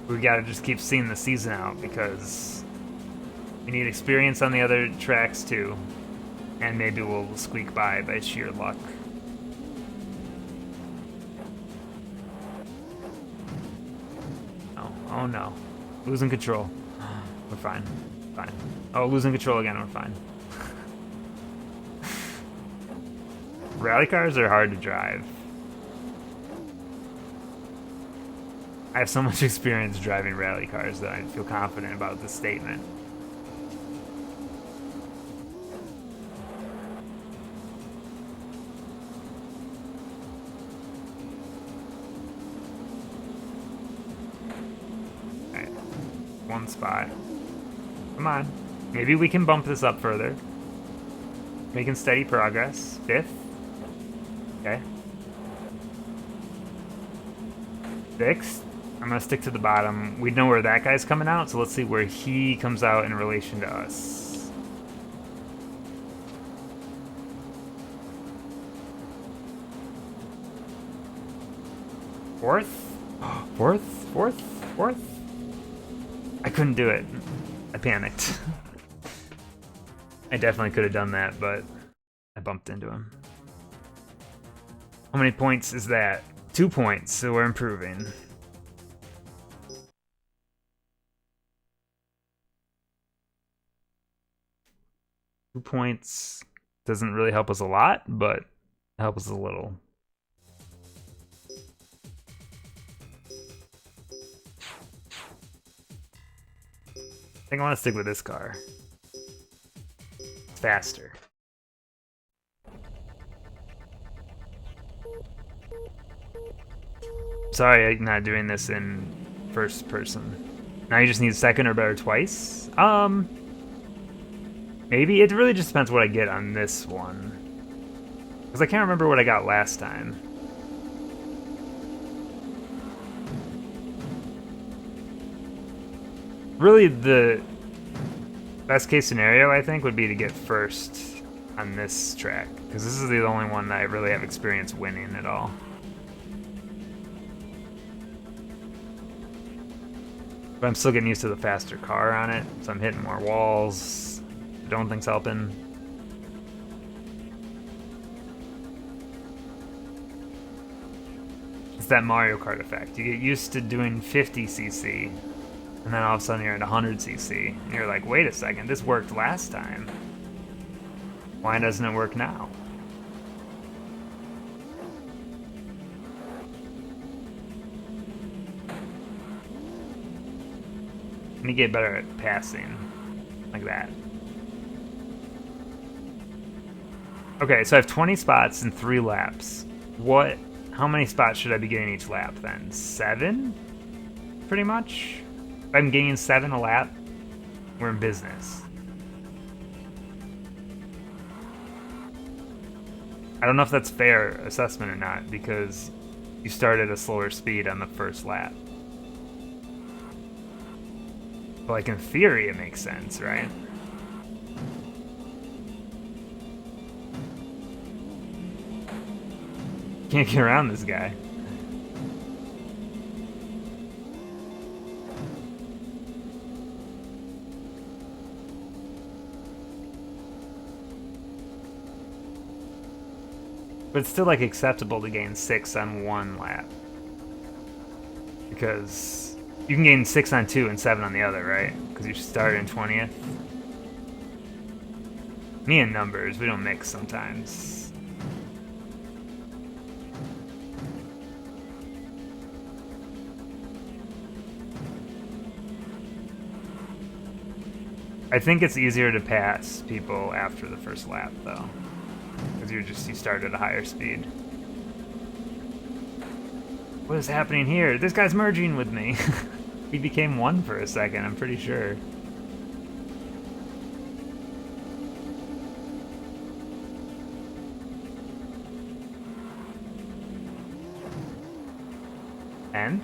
We gotta just keep seeing the season out because we need experience on the other tracks too. And maybe we'll squeak by sheer luck. Oh no. Losing control. We're fine. Fine. Oh, losing control again, we're fine. Rally cars are hard to drive. I have so much experience driving rally cars that I feel confident about this statement. Alright, 1 spot. Come on. Maybe we can bump this up further. Making steady progress. 5th. Okay. 6th. I'm gonna stick to the bottom. We know where that guy's coming out, so let's see where he comes out in relation to us. Fourth? Fourth? I couldn't do it. I panicked. I definitely could have done that, but I bumped into him. How many points is that? 2 points, so we're improving. Points doesn't really help us a lot, but helps us a little. I think I want to stick with this car. It's faster. Sorry, I'm not doing this in first person. Now you just need second or better twice? Maybe. It really just depends what I get on this one. Because I can't remember what I got last time. Really, the best case scenario, I think, would be to get first on this track. Because this is the only one that I really have experience winning at all. But I'm still getting used to the faster car on it, so I'm hitting more walls. Don't think's helping. It's that Mario Kart effect. You get used to doing 50cc, and then all of a sudden you're at 100cc, and you're like, wait a second, this worked last time. Why doesn't it work now? I need to get better at passing. Like that. Okay, so I have 20 spots in 3 laps. How many spots should I be getting each lap then? 7? Pretty much? If I'm getting 7 a lap, we're in business. I don't know if that's fair assessment or not, because you start at a slower speed on the first lap. But like in theory it makes sense, right? Can't get around this guy. But it's still like acceptable to gain 6 on 1 lap. Because you can gain 6 on 2 and 7 on the other, right? Because you start in 20th. Me and numbers, we don't mix sometimes. I think it's easier to pass people after the first lap, though. Because you start at a higher speed. What is happening here? This guy's merging with me. He became 1 for a second, I'm pretty sure. Nth?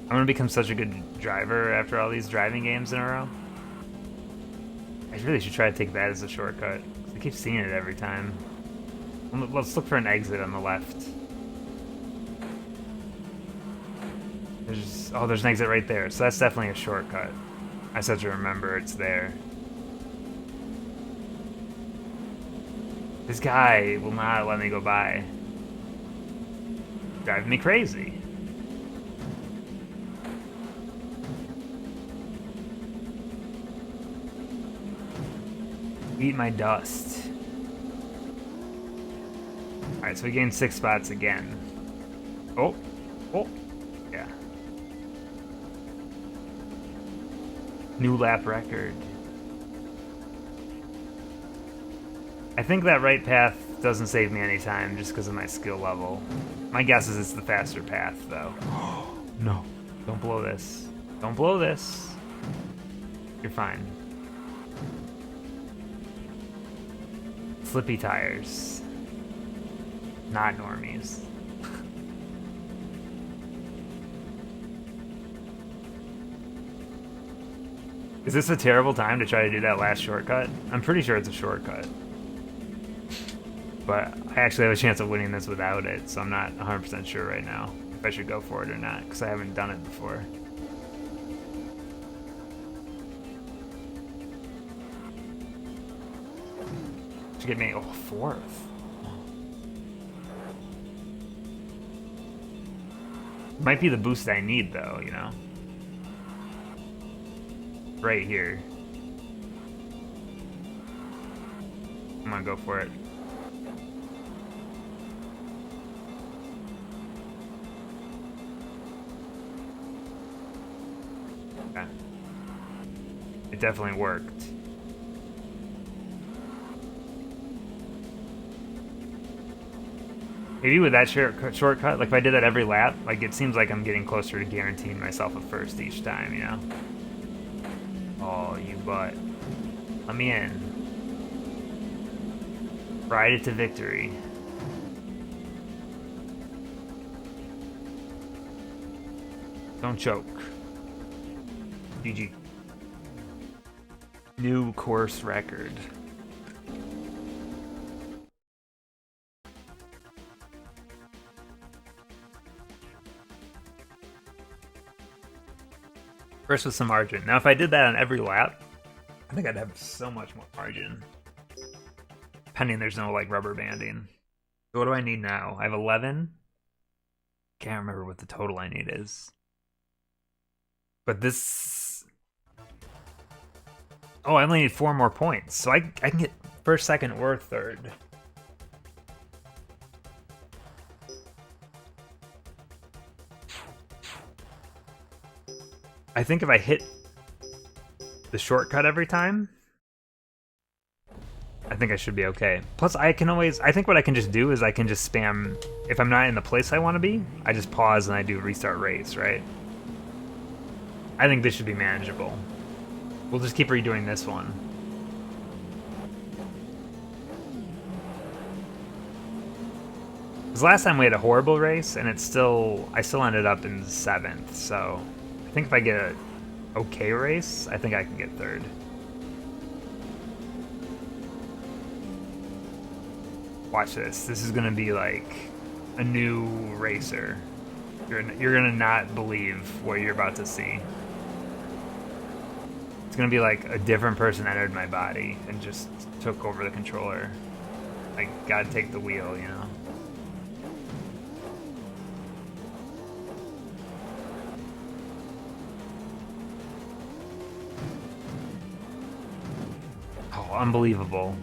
I'm gonna become such a good driver after all these driving games in a row. I really should try to take that as a shortcut. I keep seeing it every time. Let's look for an exit on the left. There's an exit right there, so that's definitely a shortcut. I just have to remember it's there. This guy will not let me go by. Driving me crazy. Eat my dust. Alright, so we gained 6 spots again. Oh. Yeah. New lap record. I think that right path doesn't save me any time just because of my skill level. My guess is it's the faster path, though. No. Don't blow this. Don't blow this. You're fine. Slippy tires. Not normies. Is this a terrible time to try to do that last shortcut? I'm pretty sure it's a shortcut. But I actually have a chance of winning this without it, so I'm not 100% sure right now if I should go for it or not, because I haven't done it before. To get me 4th. Might be the boost I need, though, you know? Right here. I'm gonna go for it. Okay. It definitely worked. Maybe with that shortcut, like if I did that every lap, like it seems like I'm getting closer to guaranteeing myself a first each time, you know? Oh, you butt. Let me in. Ride it to victory. Don't choke. GG. New course record. First with some margin. Now if I did that on every lap, I think I'd have so much more margin. Pending there's no like rubber banding. So what do I need now? I have 11. Can't remember what the total I need is. But this... Oh, I only need 4 more points. So I can get first, second, or third. I think if I hit the shortcut every time, I think I should be okay. Plus, I think what I can just do is I can just spam, if I'm not in the place I want to be, I just pause and I do restart race, right? I think this should be manageable. We'll just keep redoing this one. Because last time we had a horrible race, and I still ended up in 7th, so I think if I get an okay race, I think I can get 3rd. Watch this. This is gonna be like a new racer. You're gonna not believe what you're about to see. It's gonna be like a different person entered my body and just took over the controller. Like, gotta take the wheel, you know? Oh, unbelievable.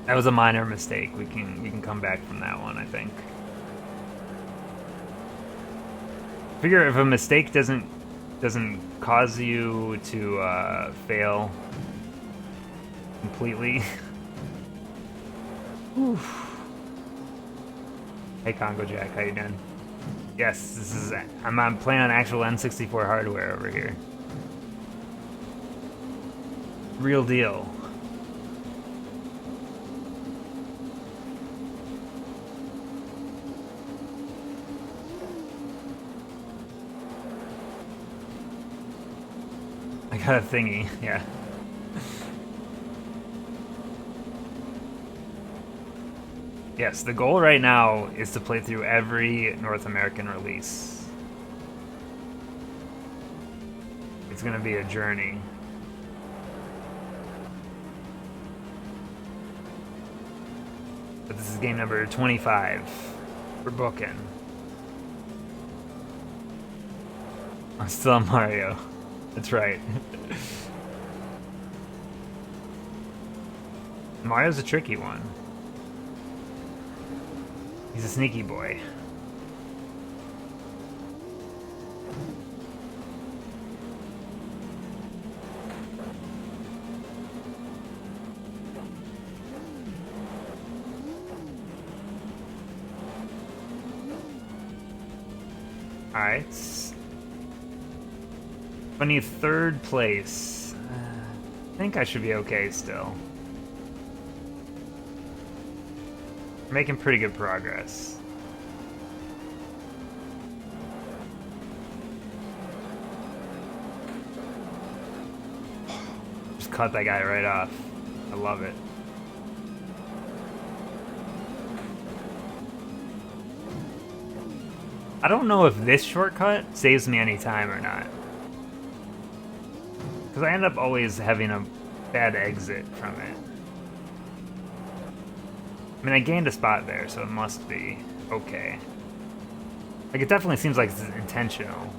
That was a minor mistake. We can come back from that one, I think. Figure if a mistake doesn't cause you to fail completely. Oof. Hey Congo Jack, how you doing? Yes, this is I'm playing on actual N64 hardware over here. Real deal. I got a thingy, yeah. Yes, the goal right now is to play through every North American release. It's gonna be a journey. But this is game number 25. We're booking. I'm still on Mario. That's right. Mario's a tricky one. He's a sneaky boy. Alright. I need 3rd place. I think I should be okay still. We're making pretty good progress. Just cut that guy right off. I love it. I don't know if this shortcut saves me any time or not. Because I end up always having a bad exit from it. I mean, I gained a spot there, so it must be okay. Like, it definitely seems like it's intentional.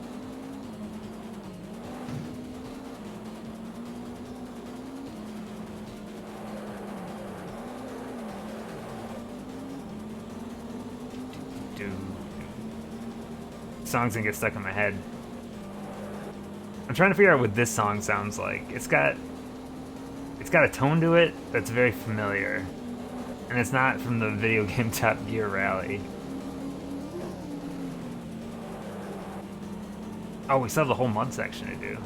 Song's gonna get stuck in my head. I'm trying to figure out what this song sounds like. It's got It's got a tone to it that's very familiar. And it's not from the video game Top Gear Rally. Oh, we still have the whole mud section to do.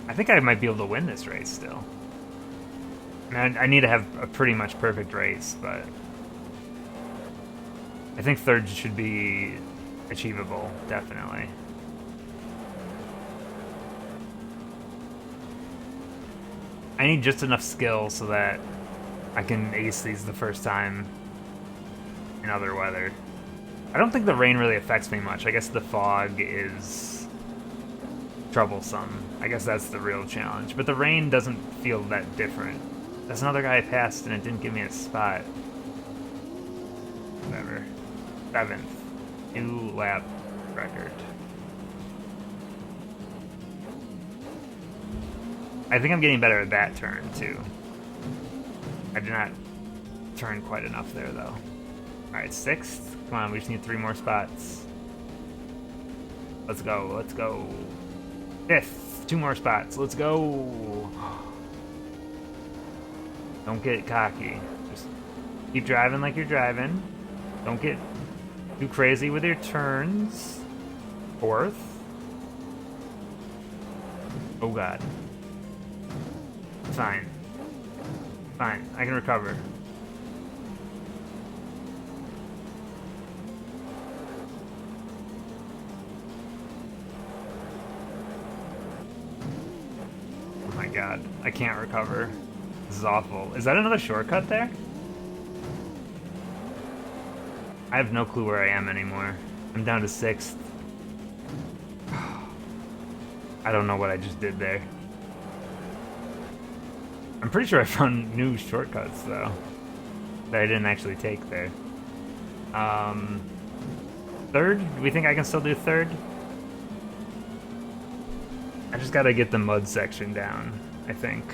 I think I might be able to win this race still. I need to have a pretty much perfect race, but I think third should be achievable, definitely. I need just enough skill so that I can ace these the first time in other weather. I don't think the rain really affects me much. I guess the fog is troublesome. I guess that's the real challenge. But the rain doesn't feel that different. That's another guy I passed and it didn't give me a spot. Whatever. 7th. New lap record. I think I'm getting better at that turn, too. I did not turn quite enough there, though. Alright, 6th. Come on, we just need 3 more spots. Let's go, let's go. 5th. 2 more spots. Let's go. Don't get cocky. Just keep driving like you're driving. Don't get too crazy with your turns. 4th. Oh, God. Fine. Fine. I can recover. Oh my god. I can't recover. This is awful. Is that another shortcut there? I have no clue where I am anymore. I'm down to 6th. I don't know what I just did there. I'm pretty sure I found new shortcuts, though, that I didn't actually take there. 3rd? Do we think I can still do 3rd? I just gotta get the mud section down, I think.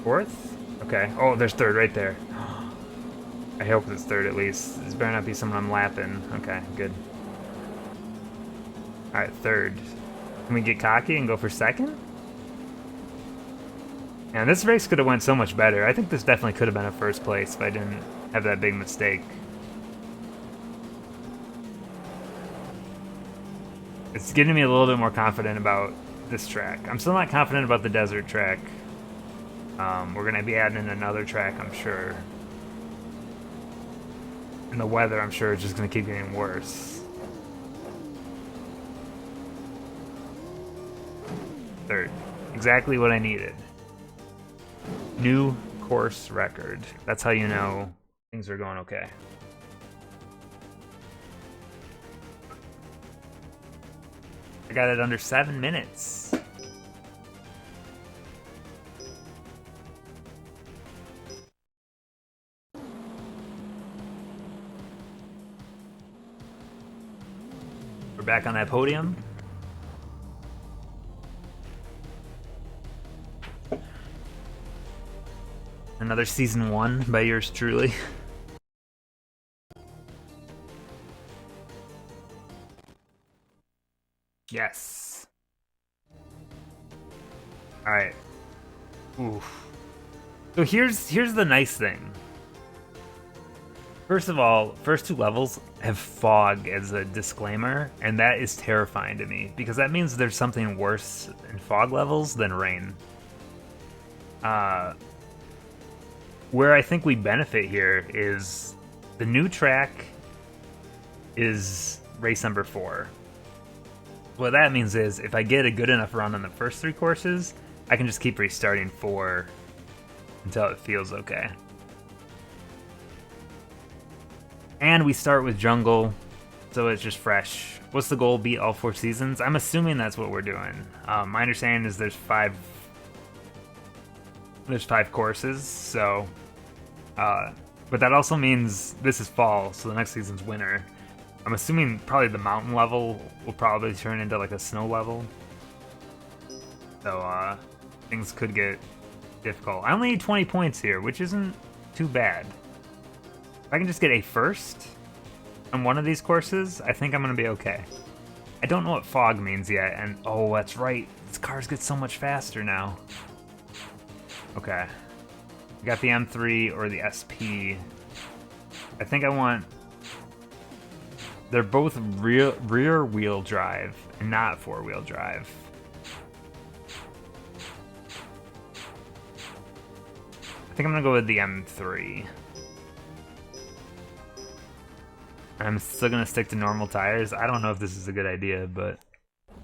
Fourth? Okay. Oh, there's 3rd right there. I hope it's 3rd at least. This better not be someone I'm lapping. Okay, good. Alright, 3rd. Can we get cocky and go for 2nd? And this race could have went so much better. I think this definitely could have been a 1st place if I didn't have that big mistake. It's getting me a little bit more confident about this track. I'm still not confident about the desert track. We're going to be adding in another track, I'm sure. And the weather, I'm sure, is just going to keep getting worse. 3rd. Exactly what I needed. New course record. That's how you know things are going okay. I got it under 7 minutes. We're back on that podium. Another season 1 by yours truly. Yes. All right. Oof. So here's the nice thing. First of all, first 2 levels have fog as a disclaimer, and that is terrifying to me because that means there's something worse in fog levels than rain. Where I think we benefit here is the new track is race number 4. What that means is if I get a good enough run on the first 3 courses, I can just keep restarting 4 until it feels okay. And we start with jungle, so it's just fresh. What's the goal? Beat all 4 seasons? I'm assuming that's what we're doing. My understanding is there's 5 courses, so but that also means this is fall, so the next season's winter. I'm assuming probably the mountain level will probably turn into like a snow level. So, things could get difficult. I only need 20 points here, which isn't too bad. If I can just get a first on one of these courses, I think I'm gonna be okay. I don't know what fog means yet, and oh, that's right. These cars get so much faster now. Okay. We got the M3 or the SP. I think I want... They're both rear wheel drive and not four-wheel drive. I think I'm gonna go with the M3. I'm still gonna stick to normal tires. I don't know if this is a good idea, but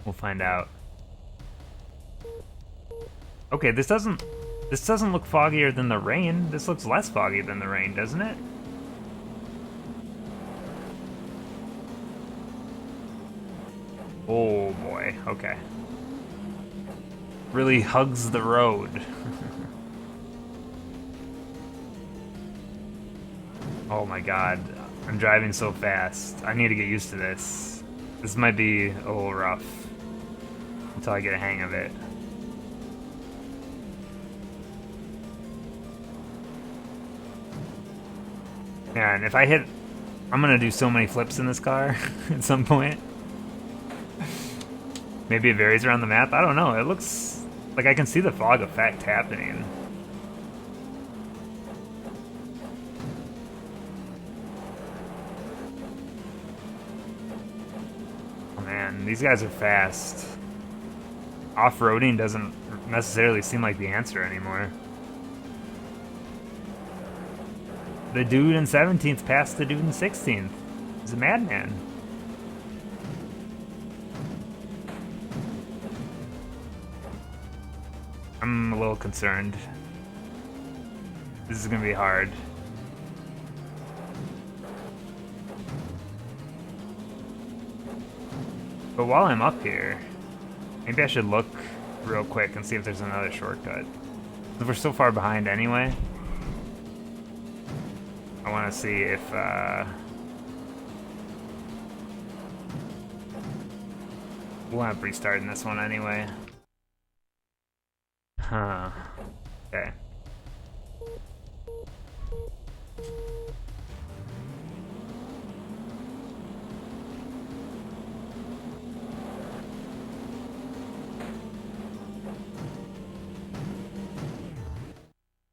we'll find out. Okay, this doesn't look foggier than the rain. This looks less foggy than the rain, doesn't it? Oh boy, okay. Really hugs the road. Oh my god, I'm driving so fast. I need to get used to this. This might be a little rough until I get a hang of it. Man, if I hit... I'm gonna do so many flips in this car at some point. Maybe it varies around the map. I don't know. It looks like I can see the fog effect happening. Oh man, these guys are fast. Off-roading doesn't necessarily seem like the answer anymore. The dude in 17th passed the dude in 16th. He's a madman. I'm a little concerned. This is gonna be hard. But while I'm up here, maybe I should look real quick and see if there's another shortcut. Because we're so far behind anyway. I want to see if, we'll end up restarting this one anyway. Huh. Okay.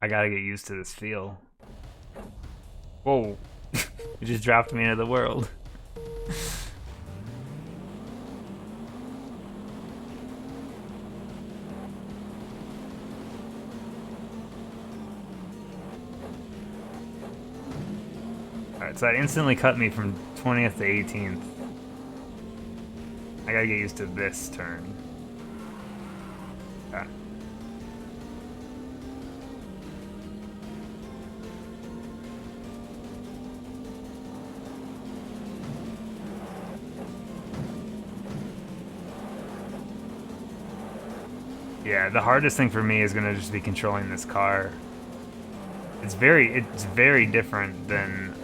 I gotta get used to this feel. Whoa. It just dropped me into the world. Alright, so that instantly cut me from 20th to 18th. I gotta get used to this turn. Okay. Yeah, the hardest thing for me is gonna just be controlling this car. It's very different than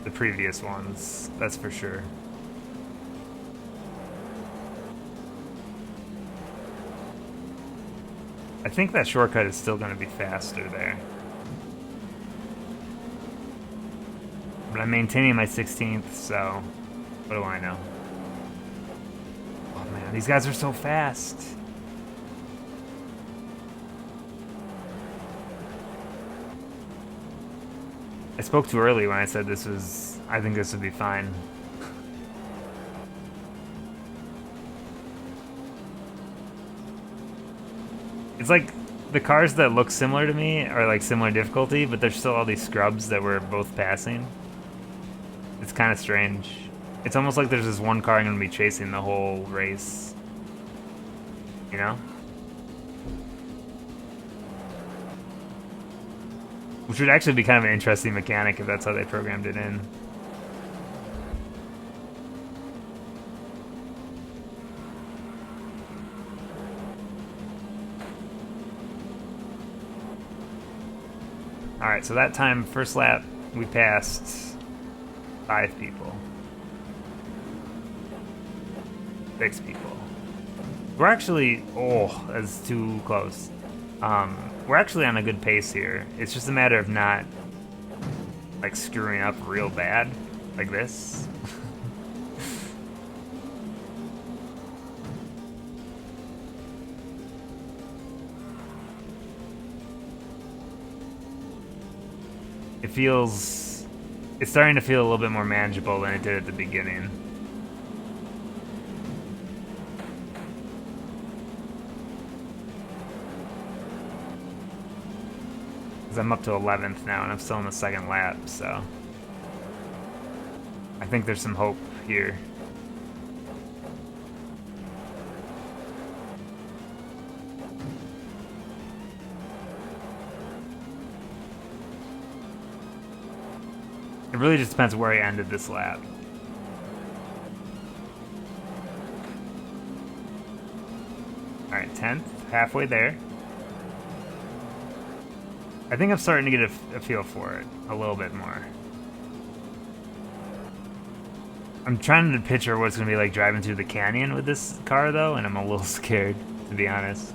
the previous ones, that's for sure. I think that shortcut is still gonna be faster there. But I'm maintaining my 16th, so what do I know? Oh man, these guys are so fast. I spoke too early when I said this was... I think this would be fine. It's like the cars that look similar to me are like similar difficulty, but there's still all these scrubs that we're both passing. It's kind of strange. It's almost like there's this one car I'm going to be chasing the whole race. You know? Which would actually be kind of an interesting mechanic if that's how they programmed it in. Alright, so that time, first lap, we passed 5 people. 6 people. We're actually, oh, that's too close. We're actually on a good pace here. It's just a matter of not, like, screwing up real bad, like this. It's starting to feel a little bit more manageable than it did at the beginning. Because I'm up to 11th now and I'm still in the second lap, so I think there's some hope here. It really just depends where I ended this lap. Alright, 10th, halfway there. I think I'm starting to get a feel for it a little bit more. I'm trying to picture what it's going to be like driving through the canyon with this car, though, and I'm a little scared, to be honest.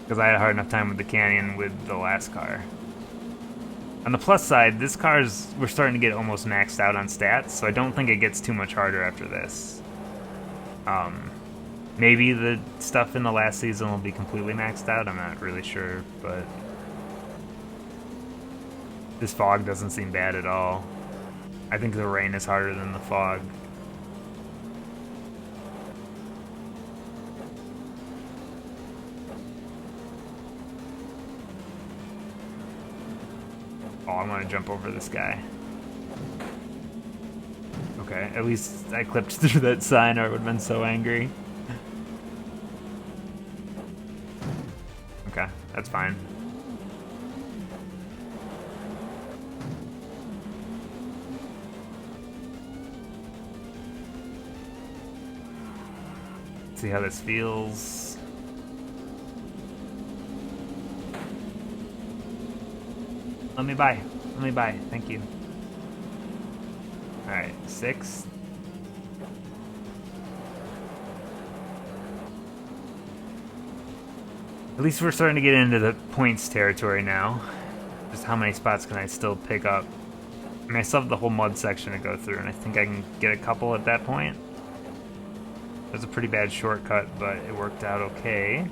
Because I had a hard enough time with the canyon with the last car. On the plus side, this car's, we're starting to get almost maxed out on stats, so I don't think it gets too much harder after this. Maybe the stuff in the last season will be completely maxed out, I'm not really sure, but this fog doesn't seem bad at all. I think the rain is harder than the fog. Oh, I want to jump over this guy. Okay, at least I clipped through that sign or I would have been so angry. Okay, that's fine. Let's see how this feels. Let me by. Let me by. Thank you. Alright, 6. At least we're starting to get into the points territory now. Just how many spots can I still pick up? I mean, I still have the whole mud section to go through, and I think I can get a couple at that point. It was a pretty bad shortcut, but it worked out okay.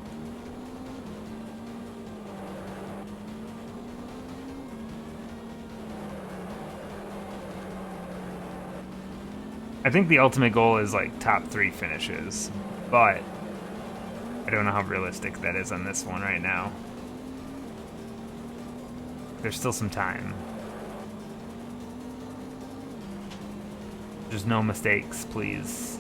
I think the ultimate goal is like top 3 finishes, but I don't know how realistic that is on this one right now. There's still some time. Just no mistakes, please.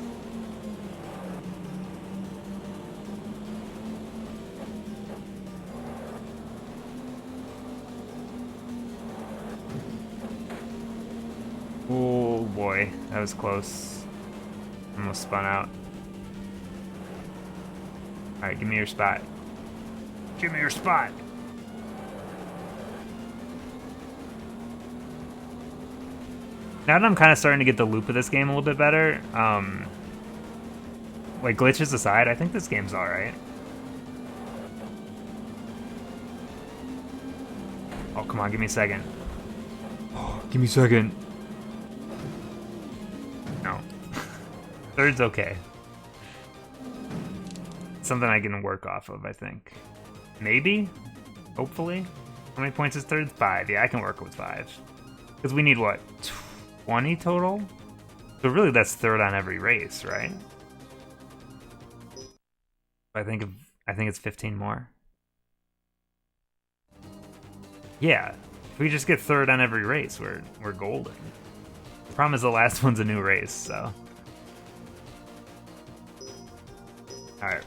Oh boy, that was close. Almost spun out. Alright, give me your spot. Give me your spot! Now that I'm kind of starting to get the loop of this game a little bit better, like glitches aside, I think this game's alright. Oh, come on, give me a second. Oh, give me a second. No. Third's okay. Something I can work off of, I think. Maybe? Hopefully? How many points is third? 5. Yeah, I can work with 5. Because we need, what, 20 total? So really that's third on every race, right? I think it's 15 more. Yeah. If we just get third on every race, we're golden. The problem is the last one's a new race, so. Alright.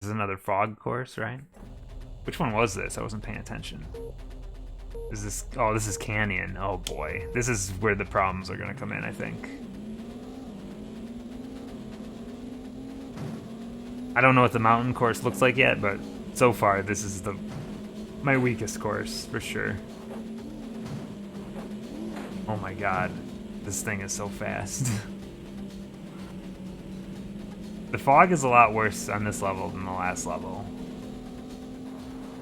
This is another fog course, right? Which one was this? I wasn't paying attention. Is this... Oh, this is Canyon. Oh boy. This is where the problems are gonna come in, I think. I don't know what the mountain course looks like yet, but so far this is my weakest course, for sure. Oh my god. This thing is so fast. The fog is a lot worse on this level than the last level.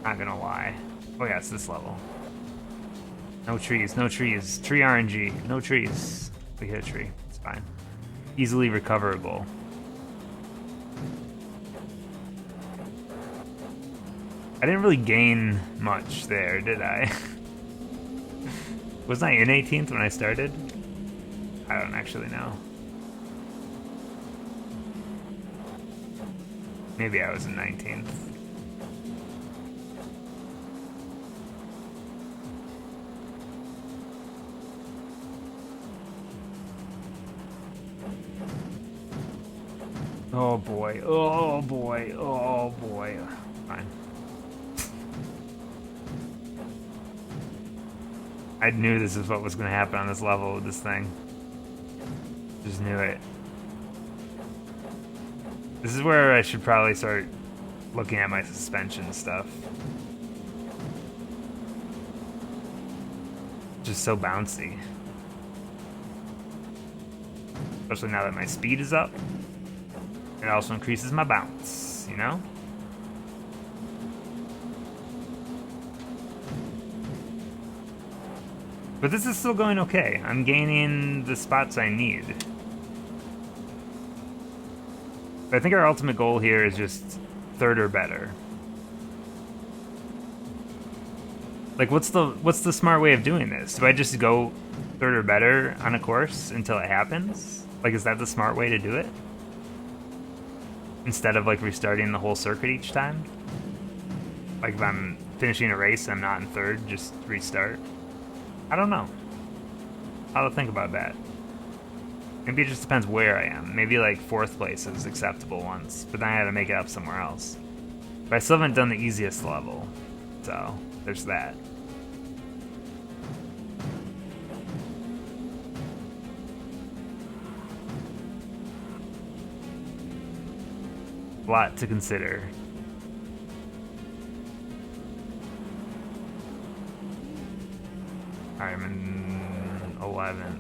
Not gonna lie. Oh yeah, it's this level. No trees, no trees. Tree RNG, no trees. We hit a tree, it's fine. Easily recoverable. I didn't really gain much there, did I? Wasn't I in 18th when I started? I don't actually know. Maybe I was in 19th. Oh boy, oh boy, oh boy. Fine. I knew this is what was going to happen on this level with this thing. Just knew it. This is where I should probably start looking at my suspension stuff. Just so bouncy. Especially now that my speed is up. It also increases my bounce, you know? But this is still going okay. I'm gaining the spots I need. But I think our ultimate goal here is just third or better. Like, what's the smart way of doing this? Do I just go third or better on a course until it happens? Like, is that the smart way to do it? Instead of, like, restarting the whole circuit each time? Like, if I'm finishing a race and I'm not in third, just restart? I don't know how to think about that. Maybe it just depends where I am. Maybe, like, fourth place is acceptable once, but then I had to make it up somewhere else. But I still haven't done the easiest level, so there's that. A lot to consider. I'm in 11th.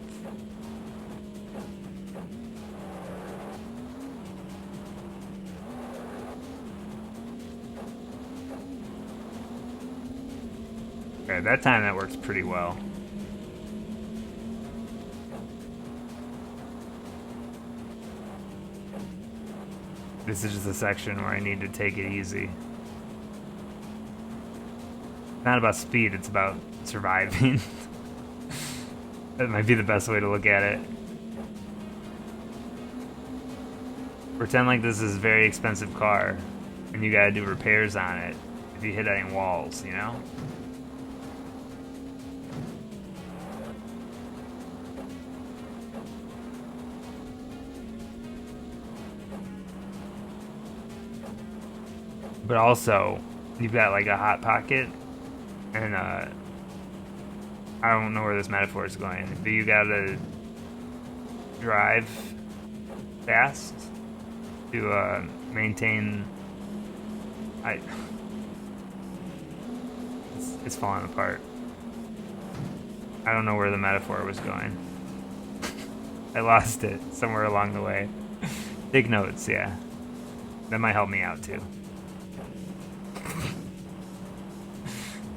Okay, that time that works pretty well. This is just a section where I need to take it easy. It's not about speed, it's about surviving. That might be the best way to look at it. Pretend like this is a very expensive car, and you gotta do repairs on it if you hit any walls, you know? But also, you've got like a hot pocket, and I don't know where this metaphor is going, but you gotta drive fast to maintain. It's falling apart. I don't know where the metaphor was going. I lost it somewhere along the way. Take notes, yeah. That might help me out too.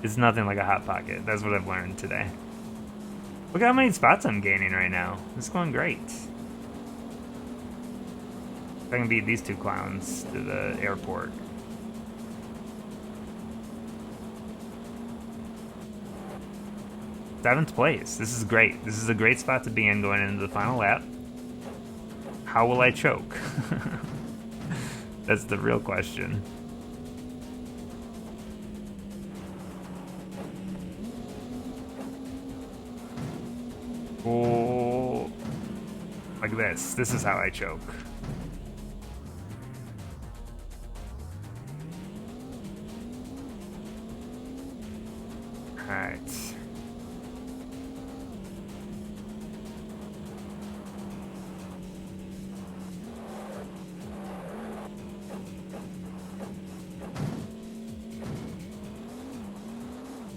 It's nothing like a hot pocket. That's what I've learned today. Look at how many spots I'm gaining right now. It's going great. If I can beat these two clowns to the airport. Seventh place. This is great. This is a great spot to be in going into the final lap. How will I choke? That's the real question. Oh, like this. This is how I choke. Alright.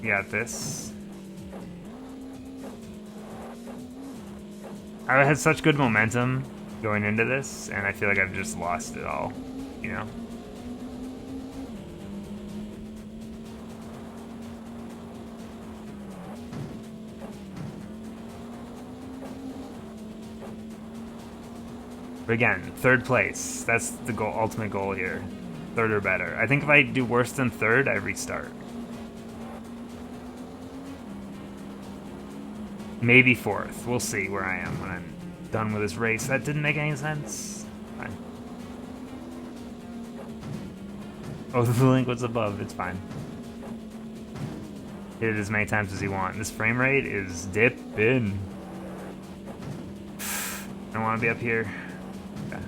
You got this. I had such good momentum going into this, and I feel like I've just lost it all, you know? But again, third place. That's the goal, ultimate goal here. Third or better. I think if I do worse than third, I restart. Maybe fourth. We'll see where I am when I'm done with this race. That didn't make any sense. Fine. Oh, the link was above. It's fine. Hit it as many times as you want. This frame rate is dipping. I don't want to be up here. Okay.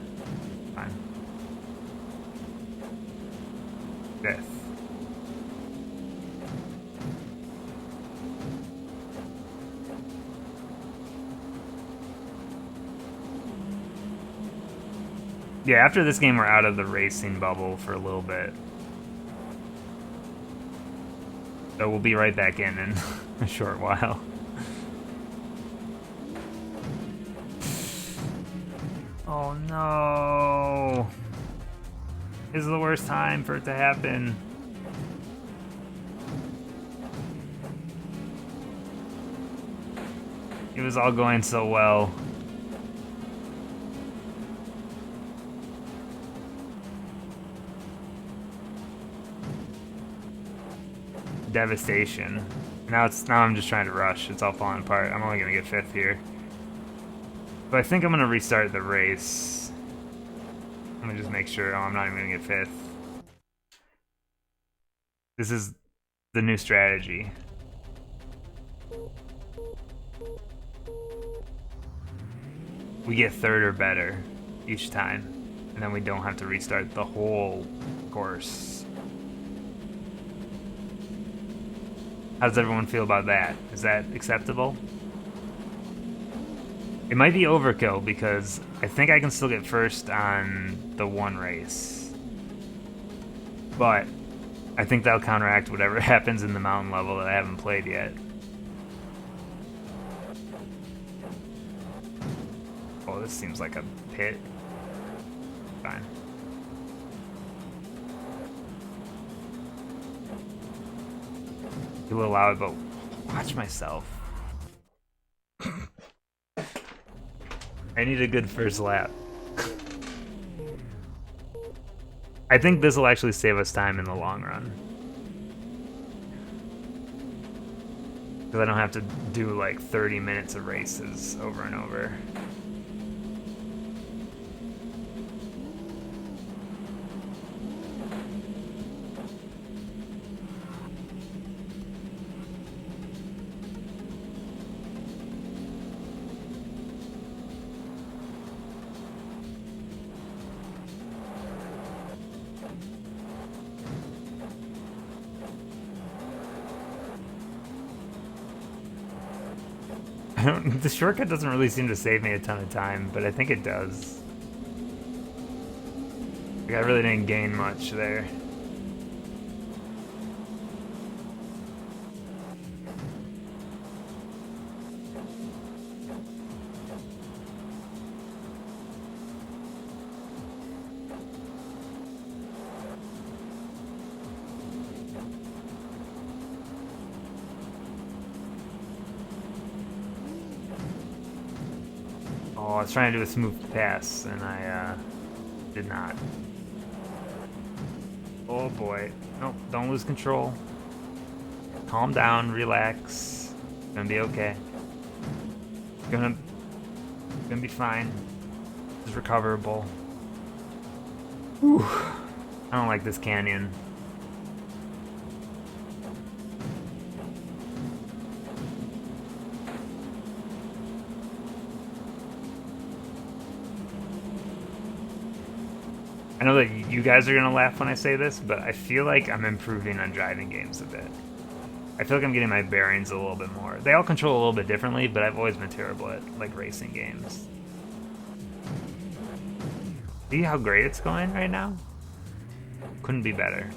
Fine. Fifth. Yeah, after this game, we're out of the racing bubble for a little bit. So we'll be right back in a short while. Oh no! This is the worst time for it to happen. It was all going so well. Devastation. Now I'm just trying to rush. It's all falling apart. I'm only gonna get fifth here. But I think I'm gonna restart the race. I'm gonna just make sure. Oh, I'm not even gonna get fifth. This is the new strategy. We get third or better each time, and then we don't have to restart the whole course. How does everyone feel about that? Is that acceptable? It might be overkill because I think I can still get first on the one race. But I think that'll counteract whatever happens in the mountain level that I haven't played yet. Oh, this seems like a pit. Fine. A little loud, but watch myself. I need a good first lap. I think this will actually save us time in the long run. Because I don't have to do like 30 minutes of races over and over. The shortcut doesn't really seem to save me a ton of time, but I think it does. Like, I really didn't gain much there. Oh, I was trying to do a smooth pass, and I did not. Oh boy. Nope, don't lose control. Calm down, relax. Gonna be okay. Gonna be fine. It's recoverable. Whew. I don't like this canyon. I know that you guys are gonna laugh when I say this, but I feel like I'm improving on driving games a bit. I feel like I'm getting my bearings a little bit more. They all control a little bit differently, but I've always been terrible at like racing games. See how great it's going right now? Couldn't be better.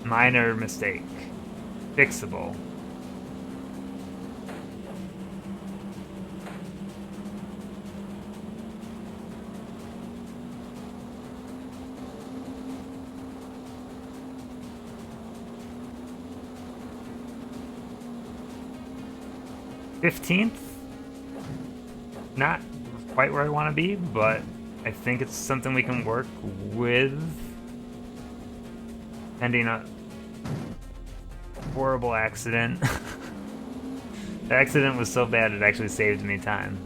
Minor mistake. Fixable. 15th? Not quite where I want to be, but I think it's something we can work with. Ending a horrible accident. The accident was so bad it actually saved me time.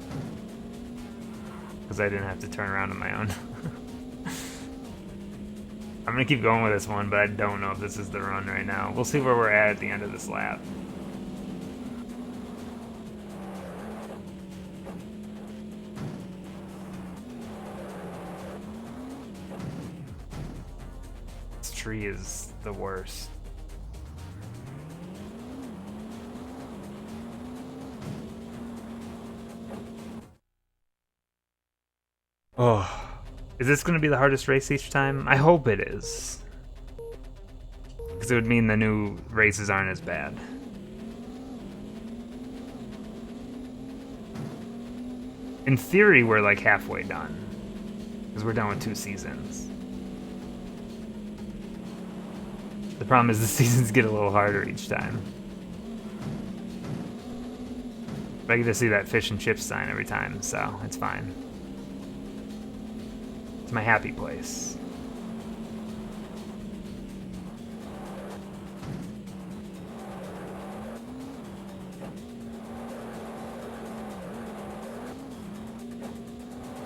Because I didn't have to turn around on my own. I'm gonna keep going with this one, but I don't know if this is the run right now. We'll see where we're at the end of this lap. This tree is the worst. Oh. Is this going to be the hardest race each time? I hope it is. Because it would mean the new races aren't as bad. In theory, we're like halfway done. Because we're done with 2 seasons. The problem is the seasons get a little harder each time. But I get to see that fish and chips sign every time, so it's fine. It's my happy place.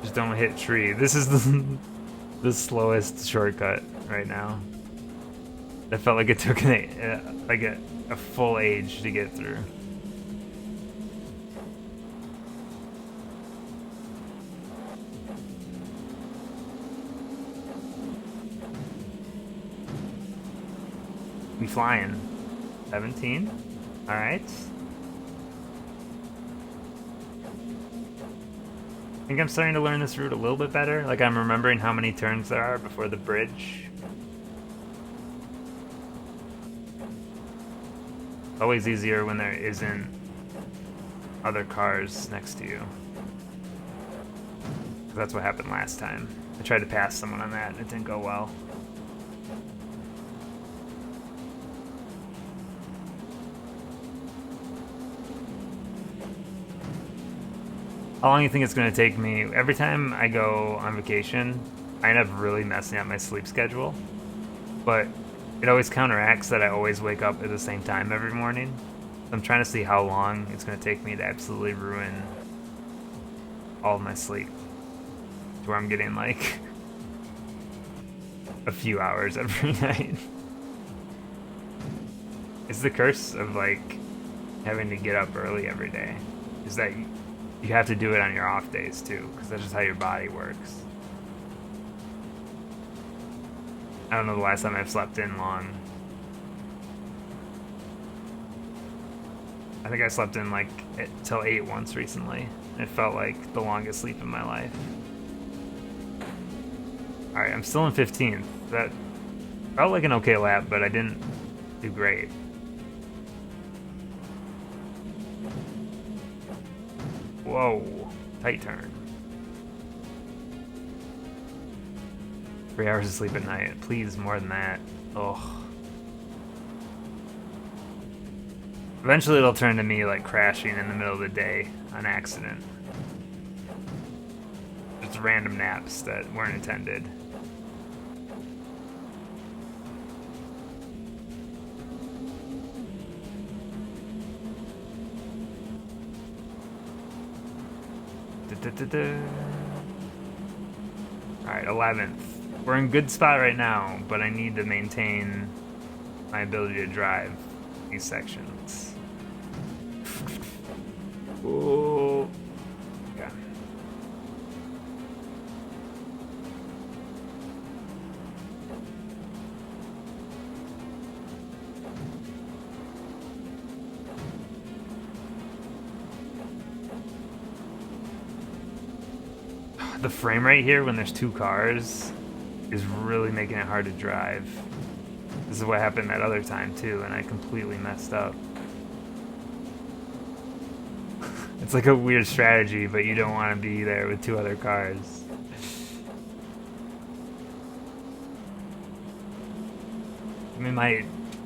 Just don't hit tree. This is the slowest shortcut right now. I felt like it took a full age to get through. We flying. 17. All right. I think I'm starting to learn this route a little bit better. Like I'm remembering how many turns there are before the bridge. Always easier when there isn't other cars next to you. That's what happened last time. I tried to pass someone on that and it didn't go well. How long do you think it's going to take me? Every time I go on vacation, I end up really messing up my sleep schedule. But it always counteracts that I always wake up at the same time every morning. I'm trying to see how long it's going to take me to absolutely ruin all of my sleep. To where I'm getting like a few hours every night. It's the curse of like having to get up early every day. Is that you have to do it on your off days too, because that's just how your body works. I don't know the last time I've slept in long. I think I slept in like till 8 once recently. It felt like the longest sleep in my life. Alright, I'm still in 15th. That felt like an okay lap, but I didn't do great. Whoa, tight turn. 3 hours of sleep at night. Please, more than that. Ugh. Eventually it'll turn to me like crashing in the middle of the day on accident. Just random naps that weren't intended. Alright, 11th. We're in good spot right now, but I need to maintain my ability to drive these sections. Ooh. Okay. The frame rate here when there's 2 cars is really making it hard to drive. This is what happened that other time too, and I completely messed up. It's like a weird strategy, but you don't want to be there with 2 other cars.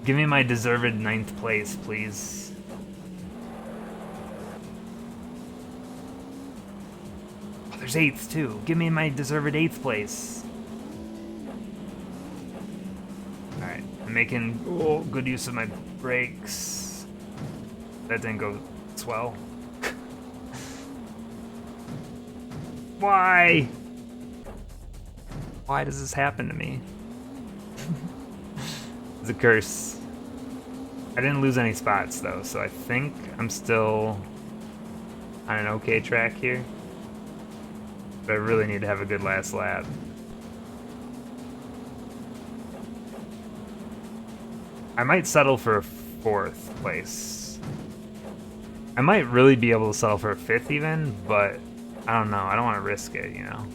Give me my deserved 9th place, please. There's 8th too. Give me my deserved 8th place. Alright, I'm making good use of my brakes. That didn't go swell. Why? Why does this happen to me? It's a curse. I didn't lose any spots though, so I think I'm still on an okay track here. But I really need to have a good last lap. I might settle for a 4th place. I might really be able to settle for a 5th even, but I don't know. I don't want to risk it, you know?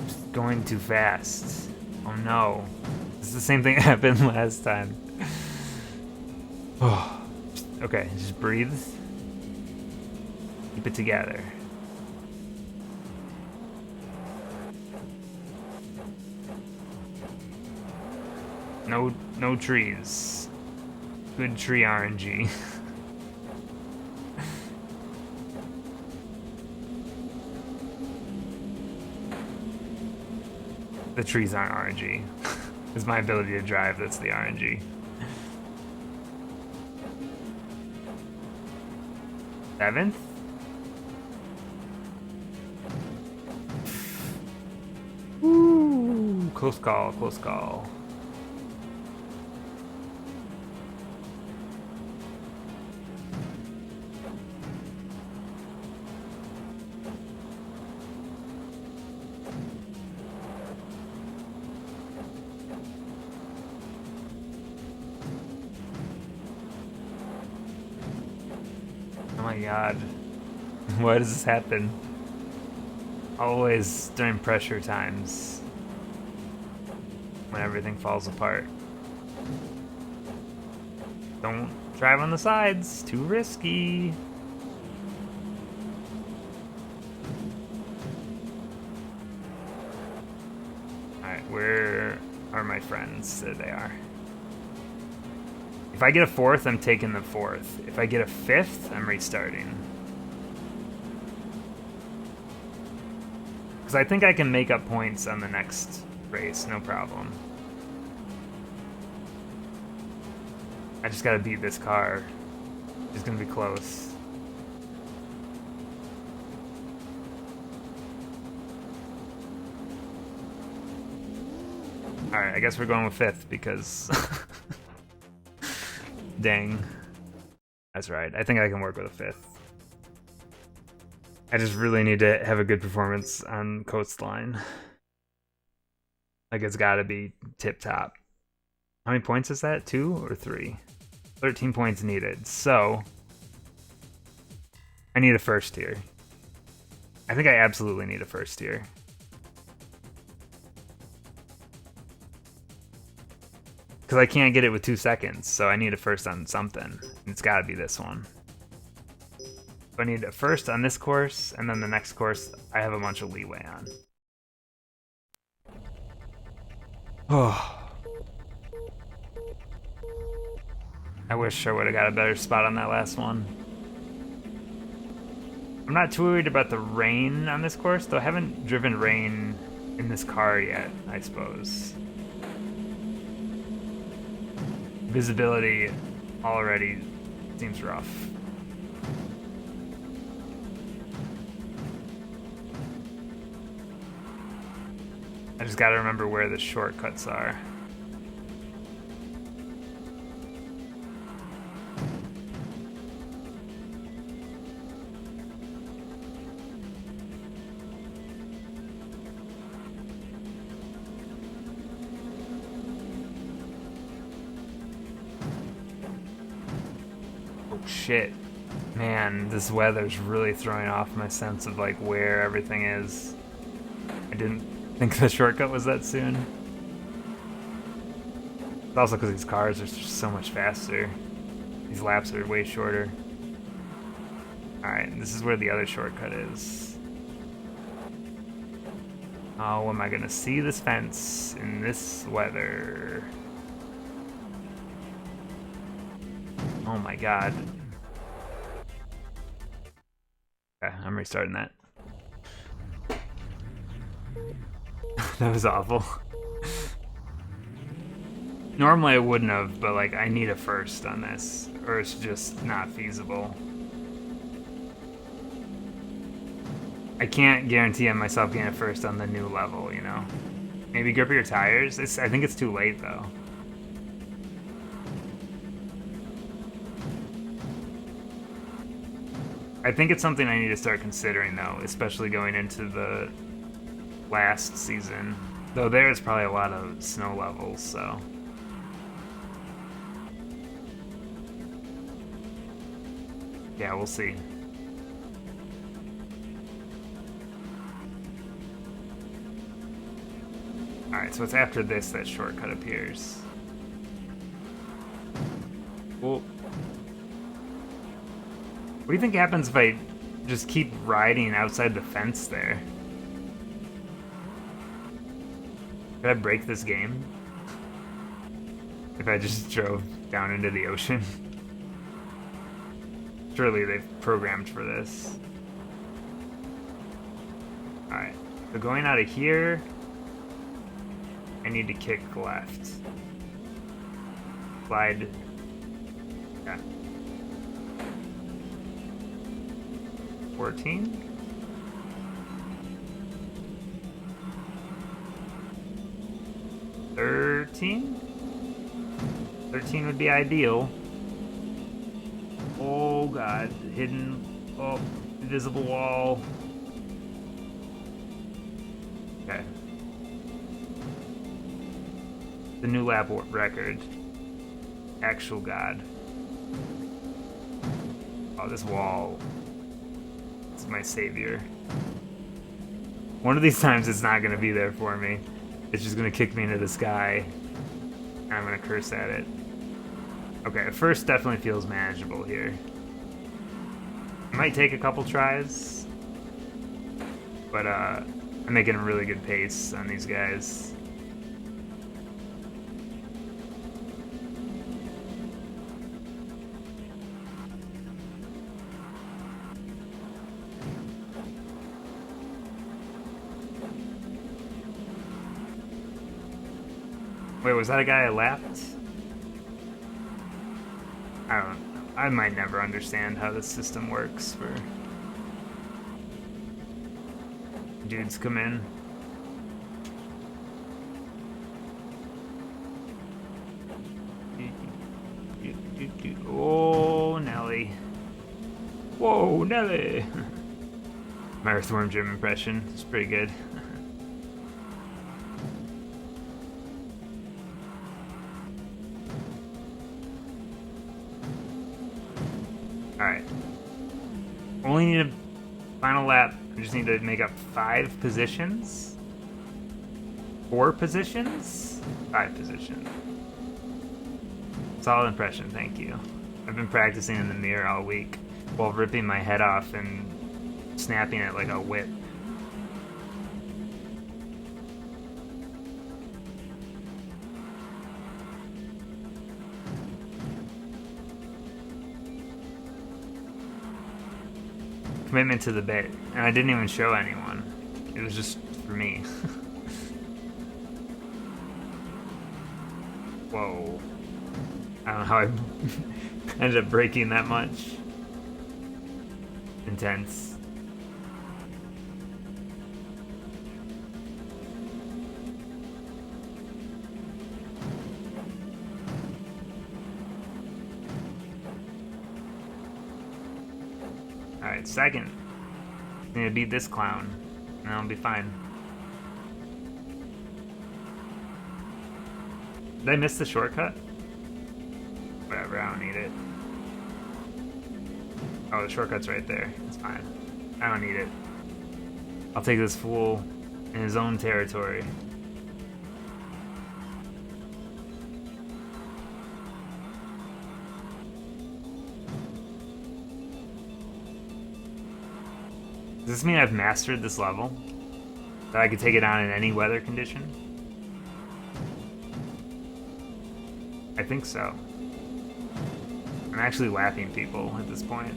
Just going too fast. Oh no. It's the same thing that happened last time. Okay, just breathe. Keep it together. No trees. Good tree RNG. The trees aren't RNG. It's my ability to drive that's the RNG. 7th? Ooh, close call, close call. Oh my god. Why does this happen? Always during pressure times. When everything falls apart. Don't drive on the sides. Too risky. Alright, where are my friends? There they are. If I get a 4th, I'm taking the 4th. If I get a 5th, I'm restarting. Because I think I can make up points on the next race, no problem. I just gotta beat this car. It's gonna be close. Alright, I guess we're going with 5th because... Dang. That's right. I think I can work with a 5th. I just really need to have a good performance on Coastline. Like, it's gotta be tip-top. How many points is that? 2 or 3? 13 points needed. So, I need a 1st here. I think I absolutely need a 1st here. Because I can't get it with 2 seconds, so I need a 1st on something. It's gotta be this one. So I need a 1st on this course, and then the next course I have a bunch of leeway on. Oh. I wish I would have got a better spot on that last one. I'm not too worried about the rain on this course, though I haven't driven rain in this car yet, I suppose. Visibility already seems rough. I just gotta remember where the shortcuts are. Shit. Man, this weather's really throwing off my sense of like where everything is. I didn't think the shortcut was that soon. It's also because these cars are just so much faster. These laps are way shorter. Alright, this is where the other shortcut is. Oh, am I gonna see this fence in this weather? Oh my god. Okay, I'm restarting that. That was awful. Normally I wouldn't have, but like I need a first on this, or it's just not feasible. I can't guarantee myself getting a first on the new level, you know? Maybe grip your tires? I think it's too late though. I think it's something I need to start considering though, especially going into the last season. Though there's probably a lot of snow levels, so. Yeah, we'll see. Alright, so it's after this that shortcut appears. Well, what do you think happens if I just keep riding outside the fence there? Could I break this game? If I just drove down into the ocean? Surely they've programmed for this. Alright, so going out of here, I need to kick left. Slide. Yeah. 14? $13? 13 would be ideal. Oh god, hidden, oh, invisible wall. Okay. The new lap record. Actual god. Oh, this wall is my savior. One of these times it's not gonna be there for me. It's just gonna kick me into the sky. And I'm gonna curse at it. Okay, first definitely feels manageable here. It might take a couple tries, but I'm making a really good pace on these guys. Wait, was that a guy I lapped? I don't know. I might never understand how this system works for dudes come in. Oh, Nelly. Whoa, Nelly. My Earthworm Jim impression is pretty good. Alright. Only need a final lap. I just need to make up 5 positions. 4 positions? 5 positions. Solid impression, thank you. I've been practicing in the mirror all week while ripping my head off and snapping it like a whip. Commitment to the bit, and I didn't even show anyone. It was just for me. Whoa. I don't know how I ended up breaking that much. Intense. Alright, second. Need to beat this clown, and I'll be fine. Did I miss the shortcut? Whatever, I don't need it. Oh, the shortcut's right there. It's fine. I don't need it. I'll take this fool in his own territory. Does this mean I've mastered this level? That I could take it on in any weather condition? I think so. I'm actually lapping people at this point.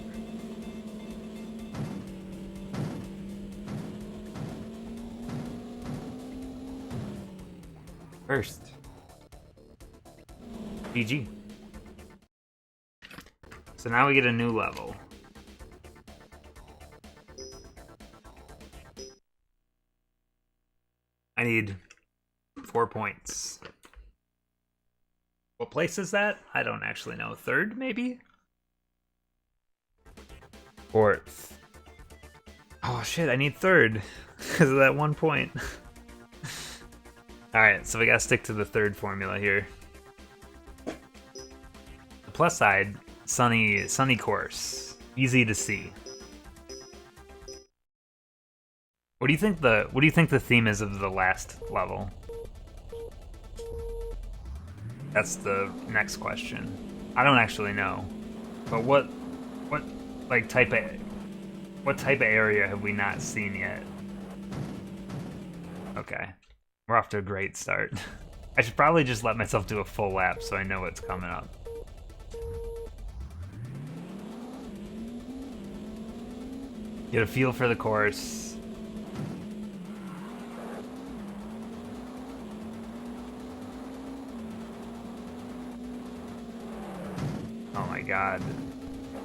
First. GG. So now we get a new level. I need 4 points. What place is that? I don't actually know. Third, maybe? Fourth. Oh shit, I need third because of that 1 point. Alright, so we gotta stick to the third formula here. The plus side, sunny course. Easy to see. What do you think the theme is of the last level? That's the next question. I don't actually know. But what type of area have we not seen yet? Okay. We're off to a great start. I should probably just let myself do a full lap so I know what's coming up. Get a feel for the course. Oh my god.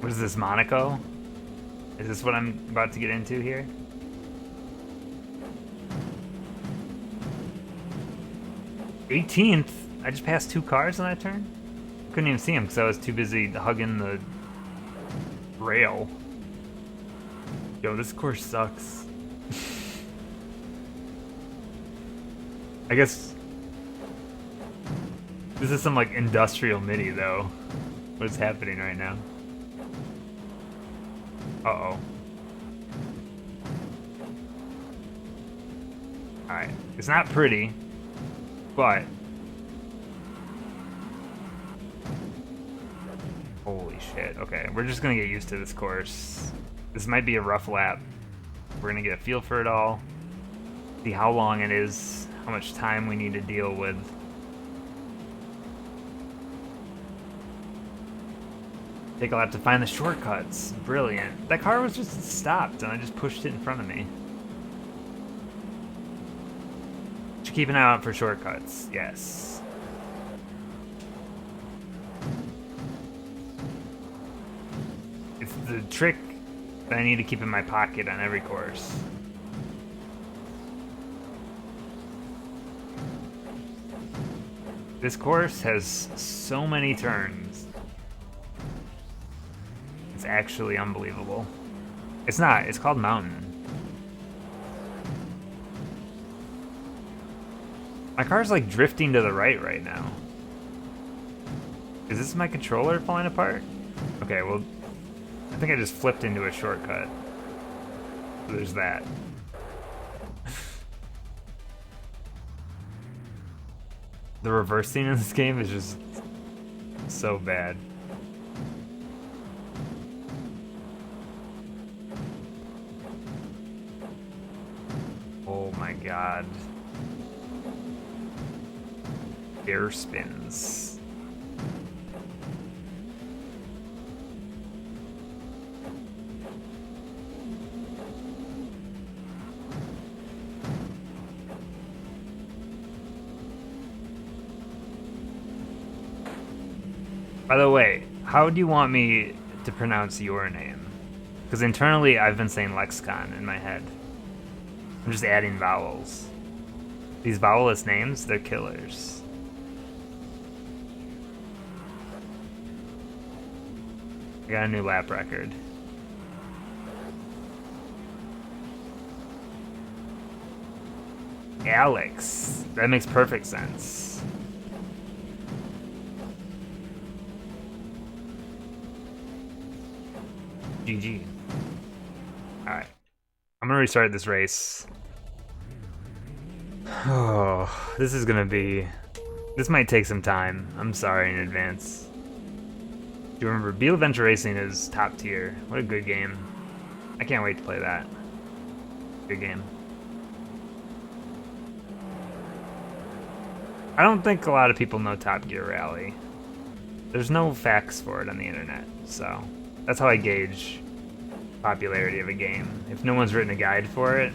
What is this, Monaco? Is this what I'm about to get into here? '18th? I just passed 2 cars on that turn? Couldn't even see them because I was too busy hugging the rail. Yo, this course sucks. I guess this is some like industrial mini though. What's happening right now? Uh-oh. Alright. It's not pretty, but holy shit. Okay, we're just gonna get used to this course. This might be a rough lap. We're gonna get a feel for it all. See how long it is, how much time we need to deal with. Take a lap to find the shortcuts. Brilliant. That car was just stopped and I just pushed it in front of me. Should keep an eye out for shortcuts. Yes. It's the trick that I need to keep in my pocket on every course. This course has so many turns. It's actually unbelievable. It's not, it's called Mountain. My car's like drifting to the right now. Is this my controller falling apart? Okay, well, I think I just flipped into a shortcut. So there's that. The reversing in this game is just so bad. Oh my god. Air spins. By the way, how do you want me to pronounce your name? Because internally I've been saying Lexicon in my head. I'm just adding vowels. These vowelless names, they're killers. I got a new lap record. Alex. That makes perfect sense. GG. Alright. I'm gonna restart this race. Oh, this is gonna be... This might take some time. I'm sorry in advance. Do you remember, Beal Adventure Racing is top tier. What a good game. I can't wait to play that. Good game. I don't think a lot of people know Top Gear Rally. There's no facts for it on the internet, so that's how I gauge popularity of a game. If no one's written a guide for it,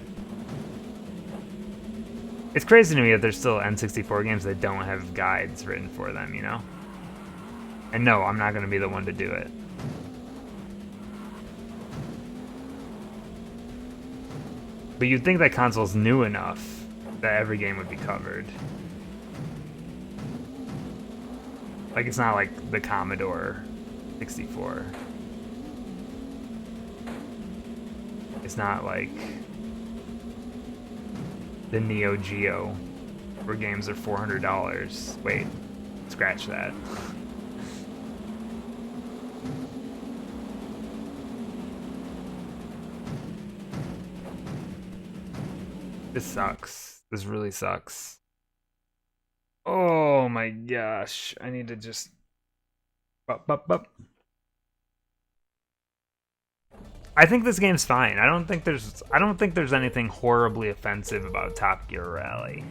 It's crazy to me that there's still N64 games that don't have guides written for them, you know? And no, I'm not going to be the one to do it. But you'd think that console's new enough that every game would be covered. Like, it's not like the Commodore 64. It's not like the Neo Geo, where games are $400. Wait, scratch that. This sucks. This really sucks. Oh my gosh. I need to just... I think this game's fine. I don't think there's anything horribly offensive about Top Gear Rally.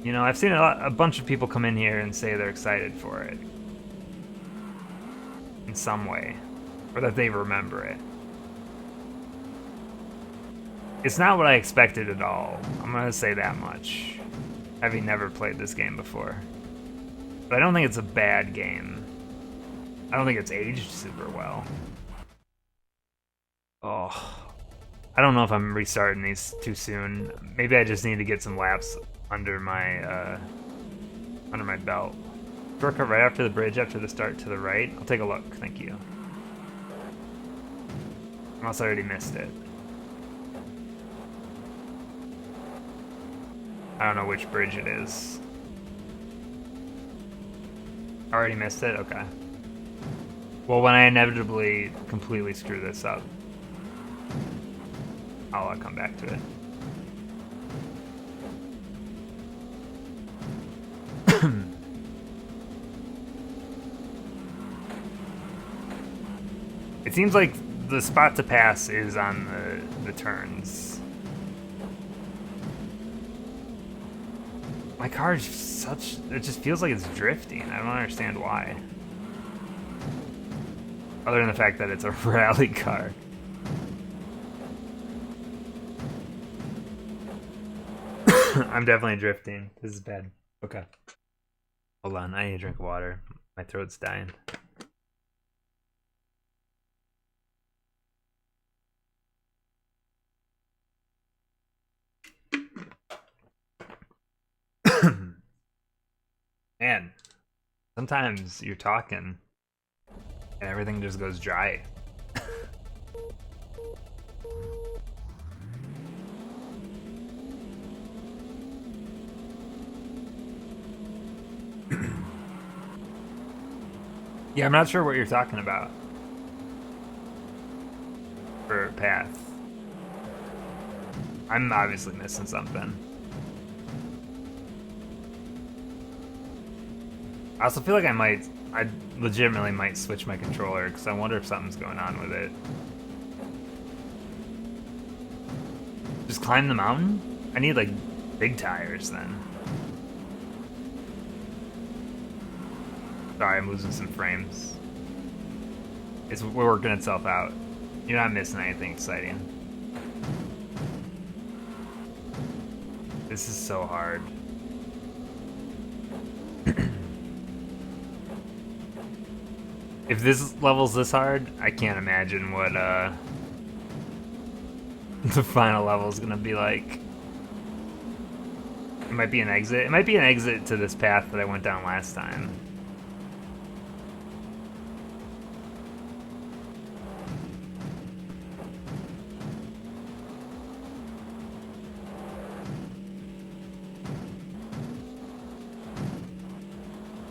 You know, I've seen a bunch of people come in here and say they're excited for it. In some way. Or that they remember it. It's not what I expected at all. I'm gonna say that much. Having never played this game before. But I don't think it's a bad game. I don't think it's aged super well. Oh. I don't know if I'm restarting these too soon. Maybe I just need to get some laps under my belt. Shortcut right after the bridge, after the start to the right. I'll take a look, thank you. Unless I already missed it. I don't know which bridge it is. I already missed it? Okay. Well, when I inevitably completely screw this up, I'll come back to it. It seems like the spot to pass is on the turns. My car is it just feels like it's drifting. I don't understand why. Other than the fact that it's a rally car. I'm definitely drifting. This is bad. Okay. Hold on, I need a drink of water. My throat's dying. Man, sometimes you're talking and everything just goes dry. Yeah, I'm not sure what you're talking about. For path. I'm obviously missing something. I also feel like I legitimately might switch my controller because I wonder if something's going on with it. Just climb the mountain? I need like big tires then. Sorry, I'm losing some frames. We're working itself out. You're not missing anything exciting. This is so hard. If this level's this hard, I can't imagine what the final level is gonna be like. It might be an exit. It might be an exit to this path that I went down last time.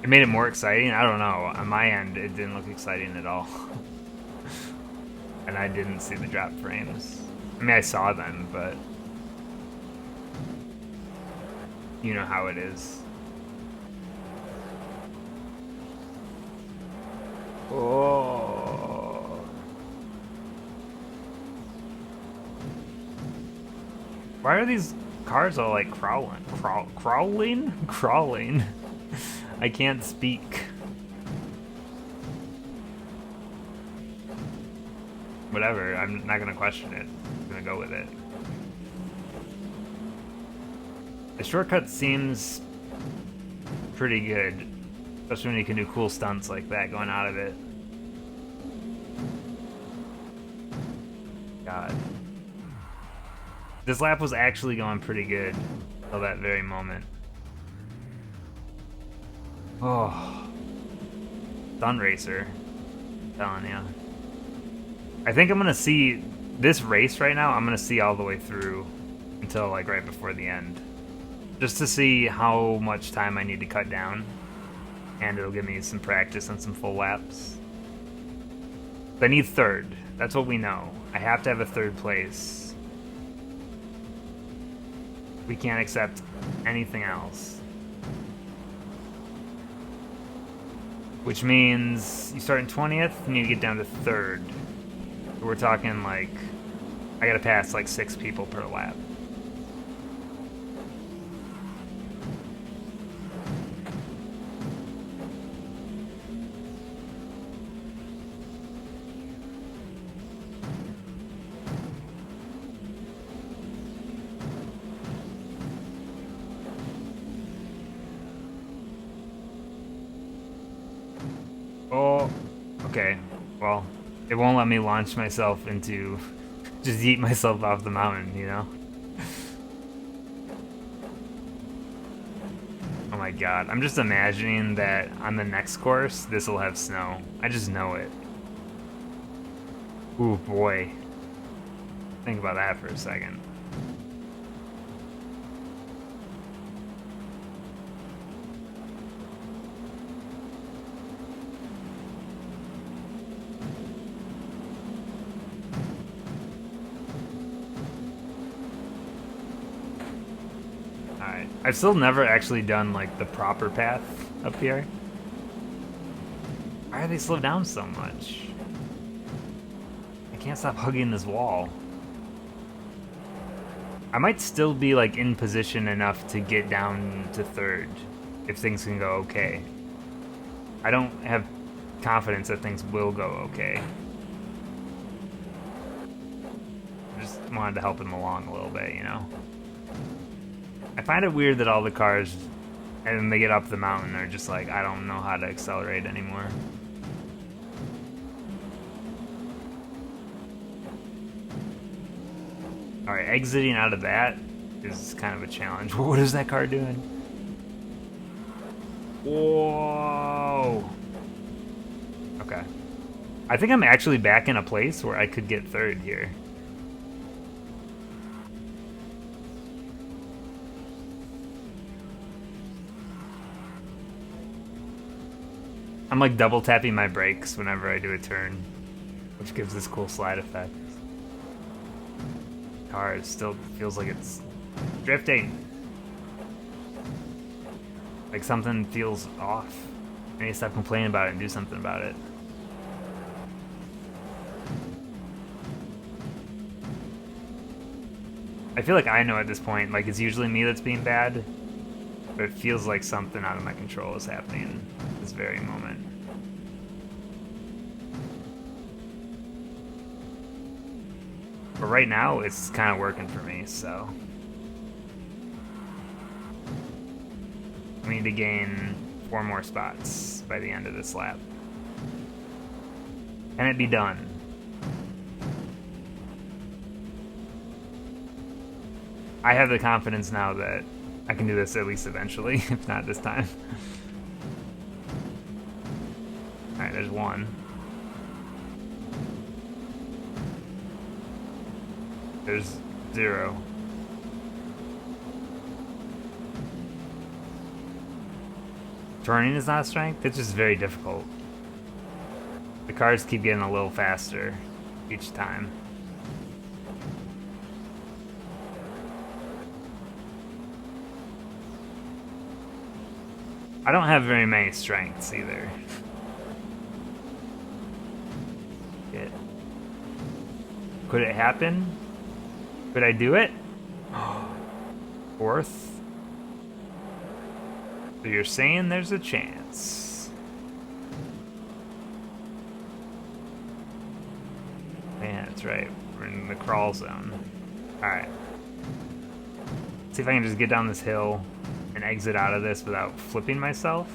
It made it more exciting? I don't know. On my end, it didn't look exciting at all. And I didn't see the drop frames. I mean, I saw them, but... you know how it is. Oh. Why are these cars all like crawling? Crawling? I can't speak. Whatever, I'm not gonna question it. I'm gonna go with it. The shortcut seems pretty good, especially when you can do cool stunts like that going out of it. God. This lap was actually going pretty good until that very moment. Oh. Stunt racer. I'm telling you. I think I'm gonna see this race right now. I'm gonna see all the way through until like right before the end, just to see how much time I need to cut down, and it'll give me some practice and some full laps. But I need third. That's what we know. I have to have a third place. We can't accept anything else. Which means you start in 20th, you need to get down to third. So we're talking like, I gotta pass like 6 people per lap. Oh, okay. Well, it won't let me launch myself into, just yeet myself off the mountain, you know? Oh my god. I'm just imagining that on the next course, this will have snow. I just know it. Ooh, boy. Think about that for a second. Alright. I've still never actually done, like, the proper path up here. Why are they slowed down so much? I can't stop hugging this wall. I might still be, like, in position enough to get down to third, if things can go okay. I don't have confidence that things will go okay. I just wanted to help him along a little bit, you know? I find it weird that all the cars, and they get up the mountain, are just like, I don't know how to accelerate anymore. Alright, exiting out of that is kind of a challenge. What is that car doing? Whoa! Okay. I think I'm actually back in a place where I could get third here. I'm like double tapping my brakes whenever I do a turn, which gives this cool slide effect. Car still feels like it's drifting. Like something feels off. I need to stop complaining about it and do something about it. I feel like I know at this point, like it's usually me that's being bad, but it feels like something out of my control is happening at this very moment. But right now, it's kind of working for me, so. We need to gain 4 more spots by the end of this lap. Can it be done? I have the confidence now that I can do this at least eventually, if not this time. Alright, there's 1. There's 0. Turning is not strength, it's just very difficult. The cars keep getting a little faster each time. I don't have very many strengths either. Shit. Could it happen? Could I do it? 4th? So you're saying there's a chance. Man, that's right. We're in the crawl zone. Alright. See if I can just get down this hill and exit out of this without flipping myself.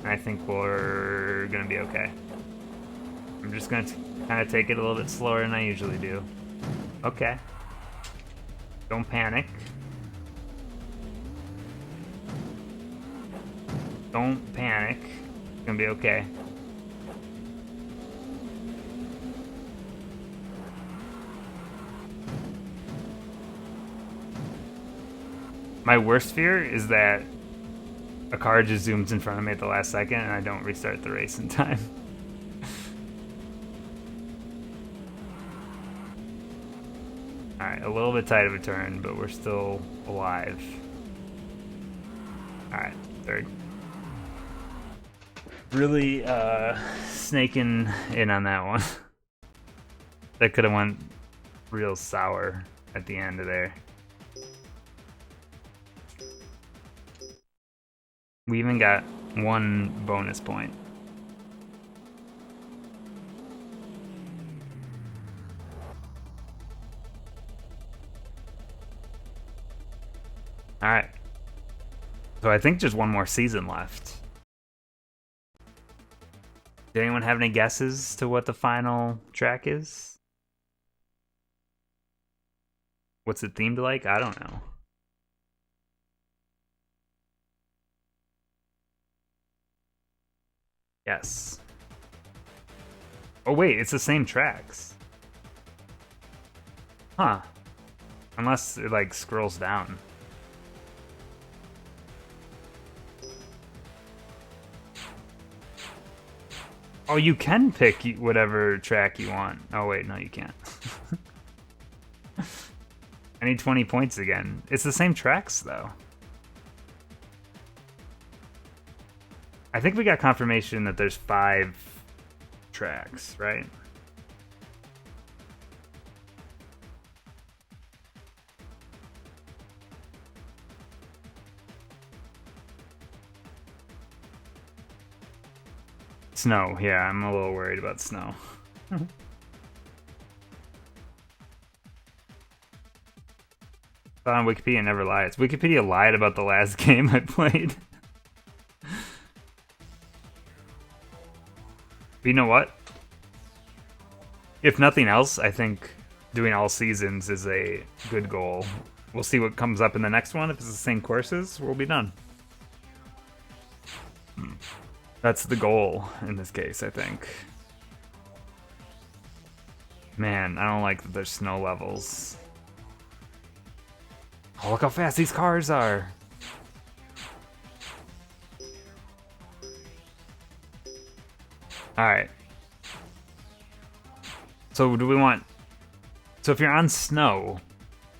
And I think we're gonna be okay. I'm just gonna kind of take it a little bit slower than I usually do. Okay. Don't panic. Don't panic. It's gonna be okay. My worst fear is that a car just zooms in front of me at the last second and I don't restart the race in time. Alright, a little bit tight of a turn, but we're still alive. Alright, third. Really snaking in on that one. That could have went real sour at the end of there. We even got one bonus point. Alright. So I think just one more season left. Did anyone have any guesses to what the final track is? What's it themed like? I don't know. Yes. Oh wait, it's the same tracks. Huh. Unless it like scrolls down. Oh, you can pick whatever track you want. Oh wait, no you can't. I need 20 points again. It's the same tracks though. I think we got confirmation that there's 5 tracks, right? Snow, yeah, I'm a little worried about snow. On Wikipedia never lies. Wikipedia lied about the last game I played. But you know what? If nothing else, I think doing all seasons is a good goal. We'll see what comes up in the next one. If it's the same courses, we'll be done. That's the goal in this case, I think. Man, I don't like that there's snow levels. Oh, look how fast these cars are. Alright. So do we want... So if you're on snow,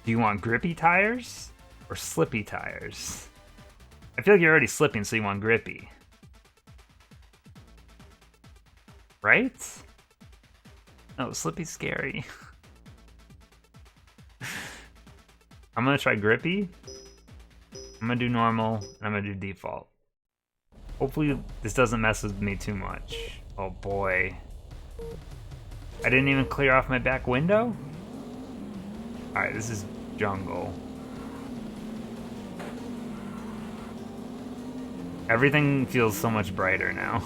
do you want grippy tires or slippy tires? I feel like you're already slipping, so you want grippy. Right? No, slippy's scary. I'm gonna try grippy. I'm gonna do normal, and I'm gonna do default. Hopefully this doesn't mess with me too much. Oh boy. I didn't even clear off my back window? Alright, this is jungle. Everything feels so much brighter now.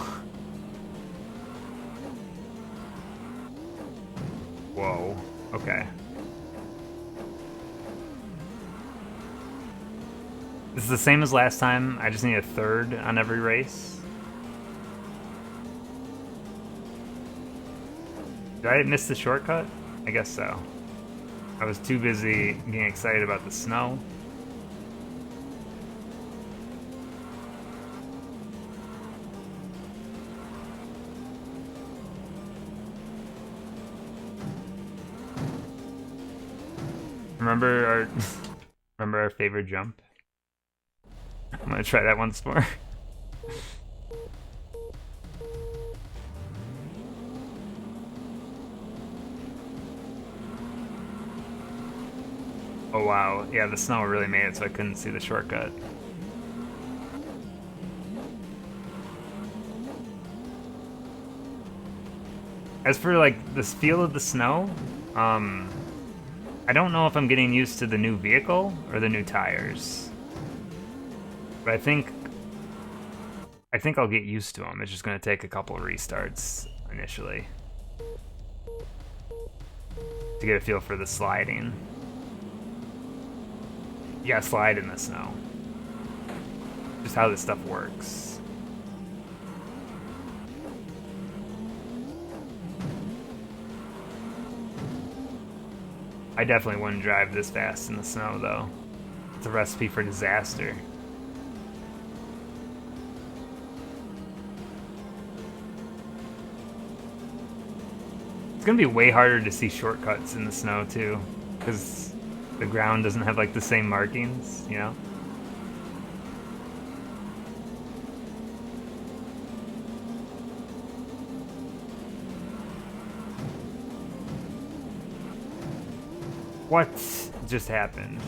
Whoa, okay. This is the same as last time, I just need a third on every race. Did I miss the shortcut? I guess so. I was too busy getting excited about the snow. Remember our favorite jump? I'm gonna try that once more. Oh wow, yeah, the snow really made it so I couldn't see the shortcut. As for like the feel of the snow, I don't know if I'm getting used to the new vehicle or the new tires. But I think I'll get used to them. It's just going to take a couple of restarts initially to get a feel for the sliding. You gotta slide in the snow. Just how this stuff works. I definitely wouldn't drive this fast in the snow, though. It's a recipe for disaster. It's gonna be way harder to see shortcuts in the snow, too, because the ground doesn't have, like, the same markings, you know? What just happened?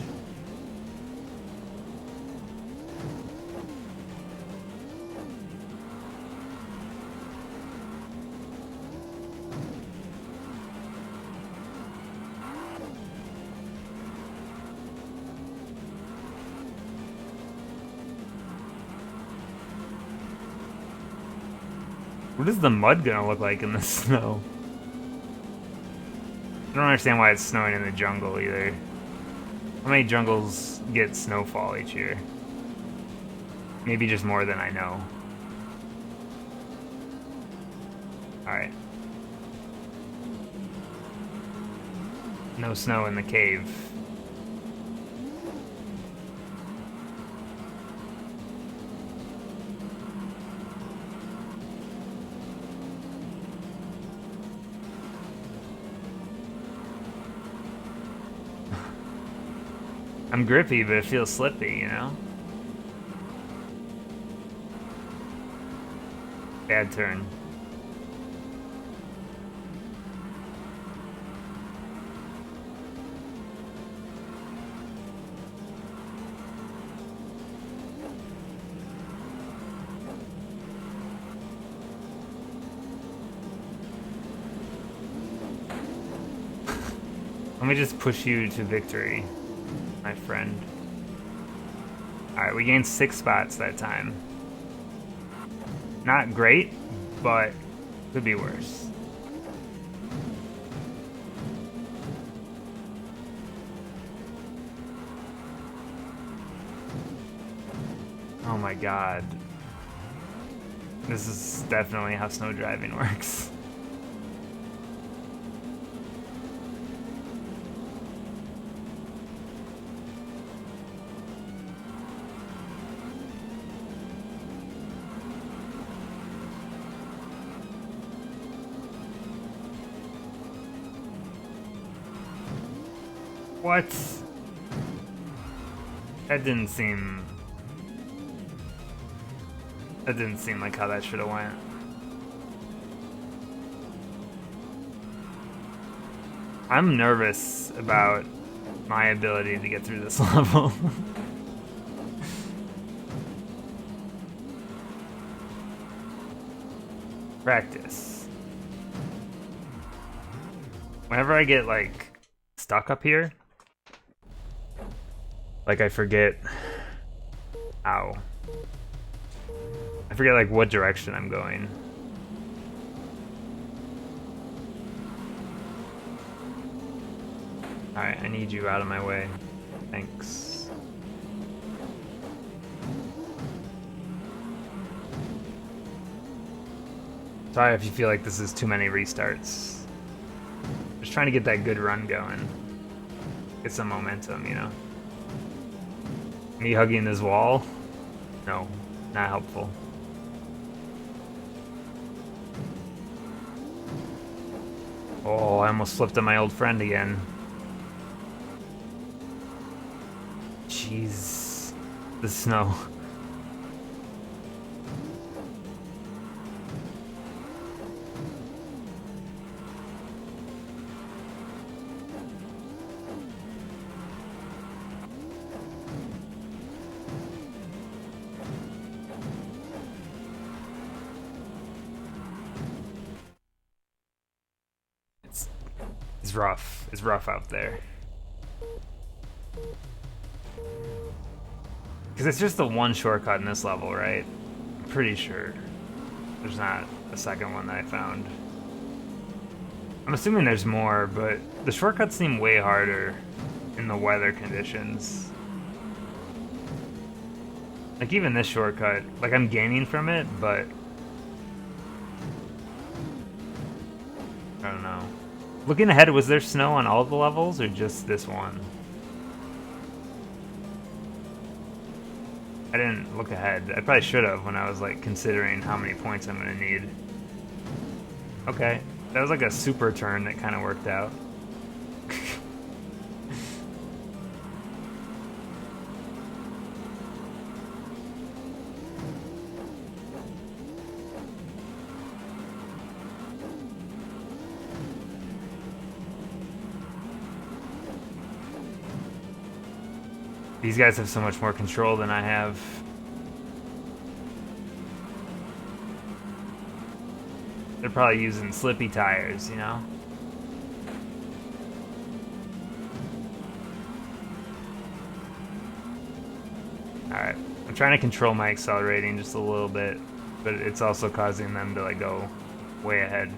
What is the mud gonna look like in the snow? I don't understand why it's snowing in the jungle either. How many jungles get snowfall each year? Maybe just more than I know. Alright. No snow in the cave. I'm grippy, but it feels slippy, you know? Bad turn. Let me just push you to victory, my friend. Alright, we gained 6 spots that time. Not great, but could be worse. Oh my god. This is definitely how snow driving works. What? That didn't seem like how that should have went. I'm nervous about my ability to get through this level. Practice. Whenever I get like stuck up here, like I forget. Ow. I forget like what direction I'm going. Alright, I need you out of my way. Thanks. Sorry if you feel like this is too many restarts. Just trying to get that good run going. Get some momentum, you know? Me hugging this wall? No, not helpful. Oh, I almost flipped on my old friend again. Jeez. The snow. It's rough. It's rough out there. Because it's just the one shortcut in this level, right? I'm pretty sure. There's not a second one that I found. I'm assuming there's more, but the shortcuts seem way harder in the weather conditions. Like even this shortcut, like I'm gaining from it, but I don't know. Looking ahead, was there snow on all the levels or just this one? I didn't look ahead. I probably should have when I was like considering how many points I'm gonna need. Okay, that was like a super turn that kind of worked out. These guys have so much more control than I have. They're probably using slippy tires, you know? Alright, I'm trying to control my accelerating just a little bit, but it's also causing them to like go way ahead.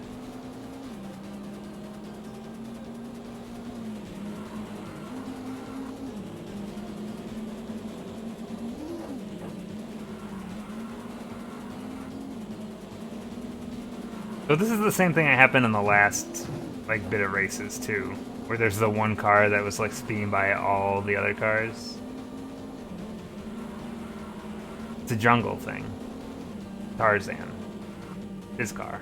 So this is the same thing that happened in the last like bit of races too, where there's the one car that was like speeding by all the other cars. It's a jungle thing. Tarzan. His car.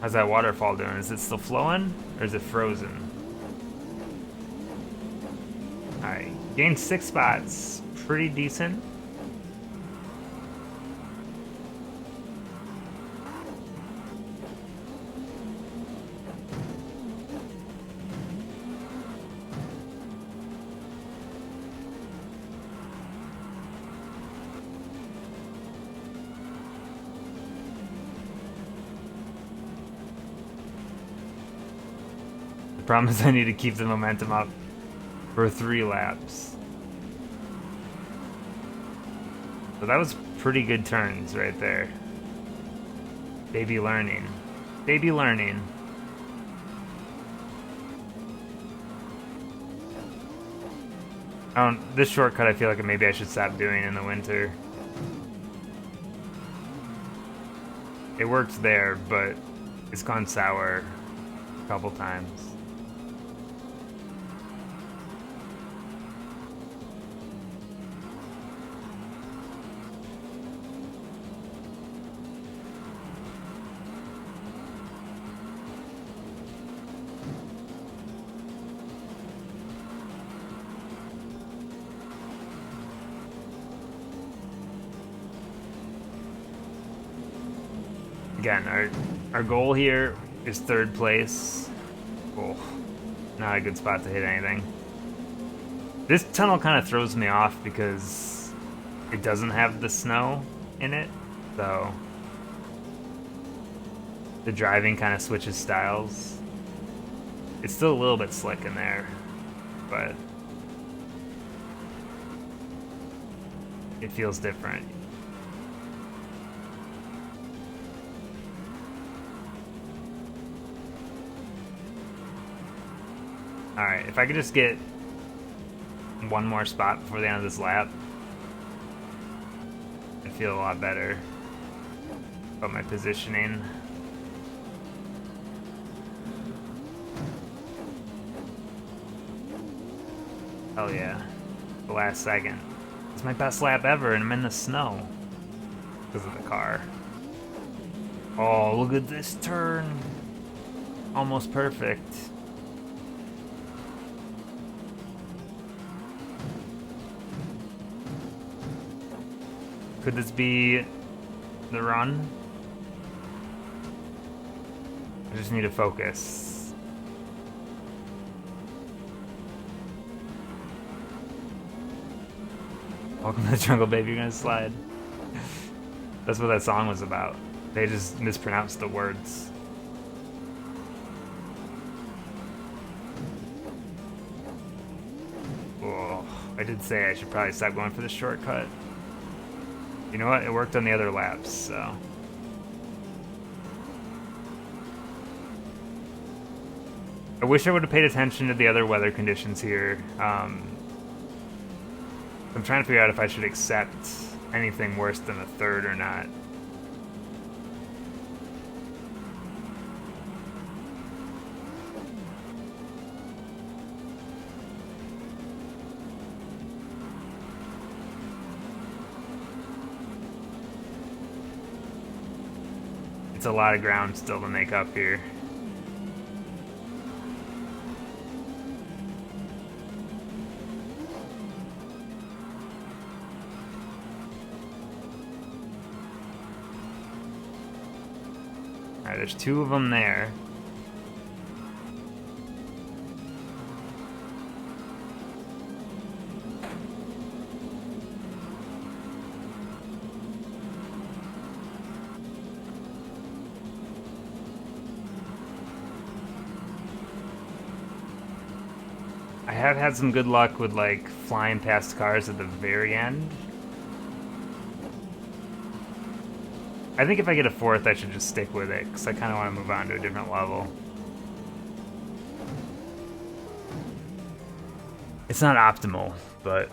How's that waterfall doing? Is it still flowing or is it frozen? Alright, gained 6 spots. Pretty decent. The problem is I need to keep the momentum up for 3 laps. So that was pretty good turns right there. Baby learning. Baby learning. This shortcut I feel like maybe I should stop doing in the winter. It works there, but it's gone sour a couple times. Again, our goal here is 3rd place. Oh, not a good spot to hit anything. This tunnel kind of throws me off because it doesn't have the snow in it, so the driving kind of switches styles. It's still a little bit slick in there, but it feels different. Alright, if I could just get one more spot before the end of this lap, I feel a lot better about my positioning. Hell yeah. The last second. It's my best lap ever and I'm in the snow because of the car. Oh, look at this turn. Almost perfect. Could this be the run? I just need to focus. Welcome to the jungle, baby, you're gonna slide. That's what that song was about. They just mispronounced the words. Oh, I did say I should probably stop going for the shortcut. You know what? It worked on the other laps, so. I wish I would have paid attention to the other weather conditions here. I'm trying to figure out if I should accept anything worse than a third or not. It's a lot of ground still to make up here. Alright, there's 2 of them there. I have had some good luck with like flying past cars at the very end. I think if I get a 4th, I should just stick with it, because I kind of want to move on to a different level. It's not optimal, but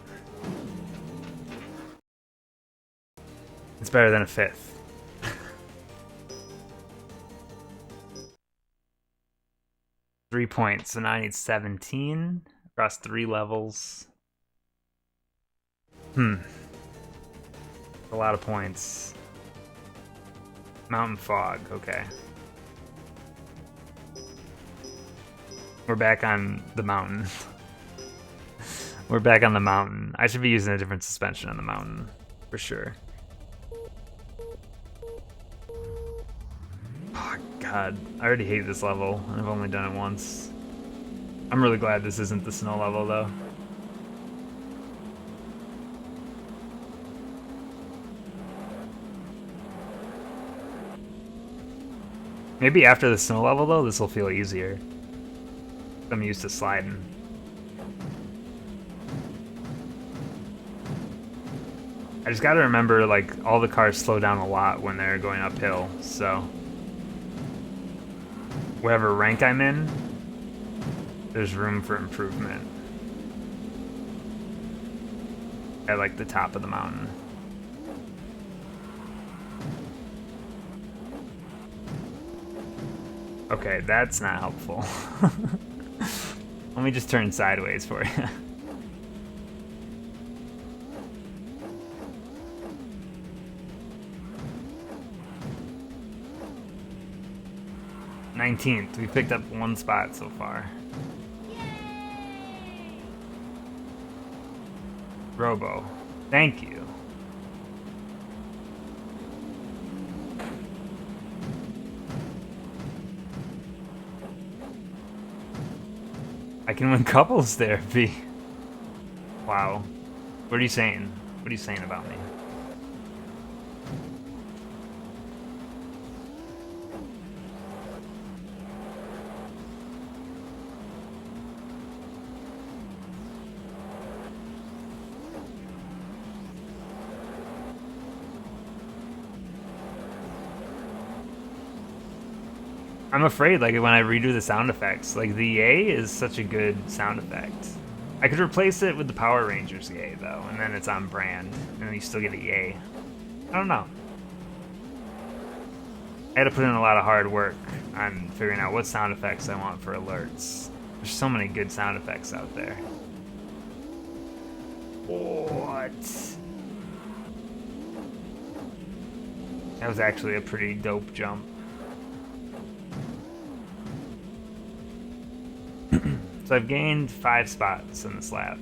it's better than a 5th. Three points, so now I need 17 across 3 levels. A lot of points. Mountain fog, okay. We're back on the mountain. We're back on the mountain. I should be using a different suspension on the mountain, for sure. Oh, God. I already hate this level, and I've only done it once. I'm really glad this isn't the snow level, though. Maybe after the snow level, though, this will feel easier. I'm used to sliding. I just gotta remember, like, all the cars slow down a lot when they're going uphill, so whatever rank I'm in, there's room for improvement at, like, the top of the mountain. Okay, that's not helpful. Let me just turn sideways for you. $19th. We picked up 1 spot so far. Yay! Robo, thank you. I can win couples there, V. Wow. What are you saying? What are you saying about me? I'm afraid, like, when I redo the sound effects, like, the yay is such a good sound effect. I could replace it with the Power Rangers yay, though, and then it's on brand, and then you still get a yay. I don't know. I had to put in a lot of hard work on figuring out what sound effects I want for alerts. There's so many good sound effects out there. What? That was actually a pretty dope jump. So I've gained 5 spots in this lap.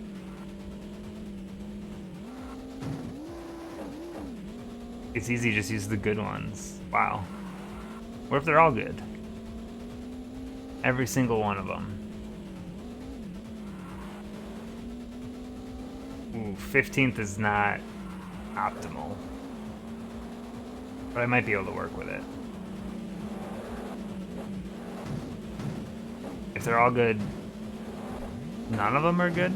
It's easy, just use the good ones. Wow. What if they're all good? Every single one of them. Ooh. Ooh, 15th is not optimal. But I might be able to work with it. If they're all good, none of them are good?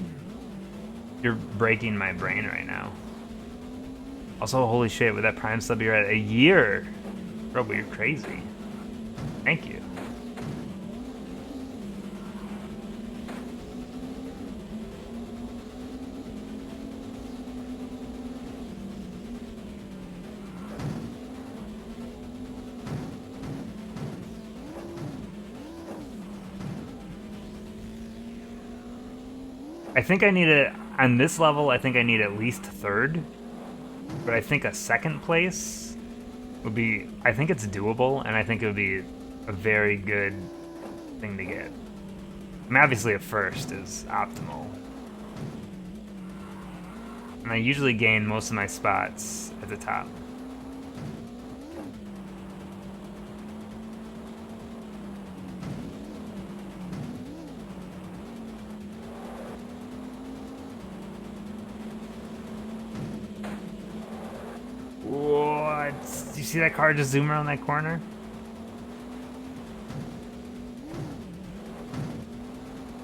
You're breaking my brain right now. Also, holy shit, with that Prime sub, you're at a year. Bro, but you're crazy. Thank you. I think I need on this level, I think I need at least third. But I think a second place would be, I think it's doable, and I think it would be a very good thing to get. I mean, obviously a first is optimal. And I usually gain most of my spots at the top. What? Do you see that car just zoom around that corner?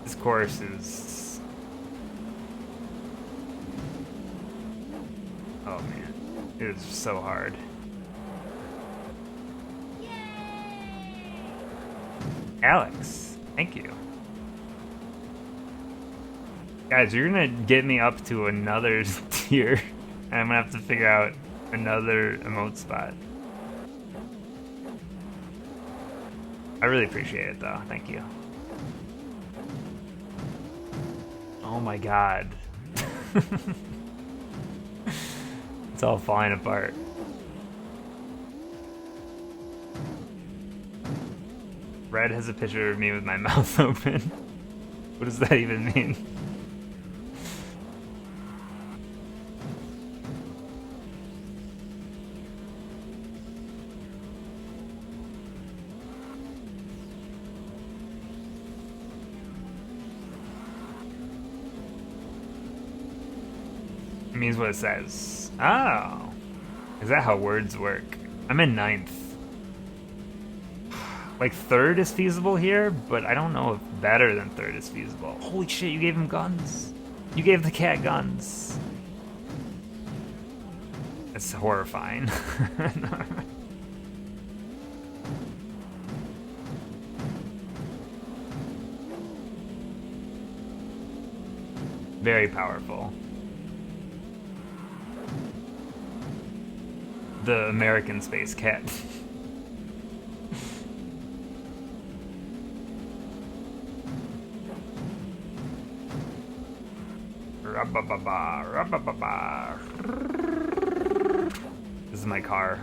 This course is... Oh man, it is so hard. Alex, thank you. Guys, you're gonna get me up to another tier, and I'm gonna have to figure out another emote spot. I really appreciate it though, thank you. Oh my god. It's all falling apart. Red has a picture of me with my mouth open. What does that even mean? It means what it says. Oh. Is that how words work? I'm in 9th. Like, 3rd is feasible here, but I don't know if better than 3rd is feasible. Holy shit, you gave him guns. You gave the cat guns. That's horrifying. Very powerful. The American space cat. This is my car.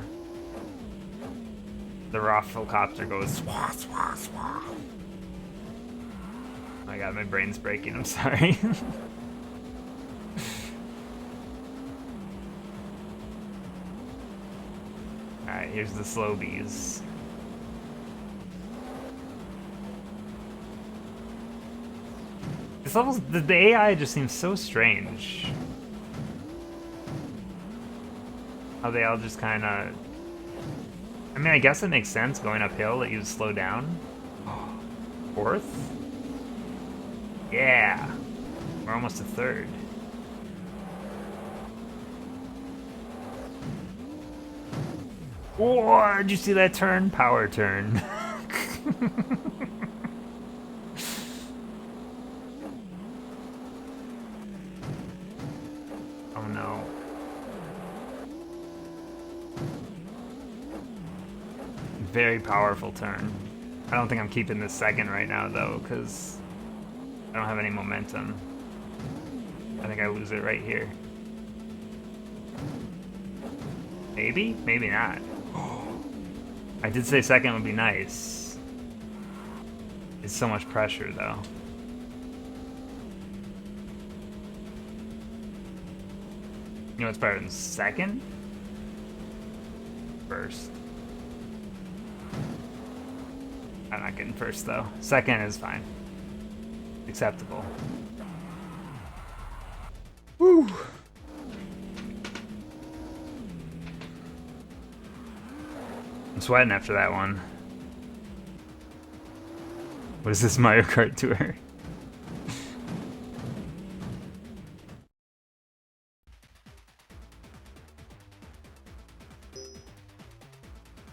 The Rafflecopter goes swah, swah, swah. Oh my god, my brain's breaking, I'm sorry. Alright, here's the slow bees. This level's, the AI just seems so strange. How they all just kind of... I mean, I guess it makes sense going uphill that you would slow down. 4th? Yeah. We're almost a 3rd. Whoa, did you see that turn? Power turn. Oh no. Very powerful turn. I don't think I'm keeping this second right now though, because I don't have any momentum. I think I lose it right here. Maybe? Maybe not. I did say second would be nice. It's so much pressure, though. You know what's better than second? First. I'm not getting first, though. Second is fine. Acceptable. Woo! I'm sweating after that one. What is this, Mario Kart Tour?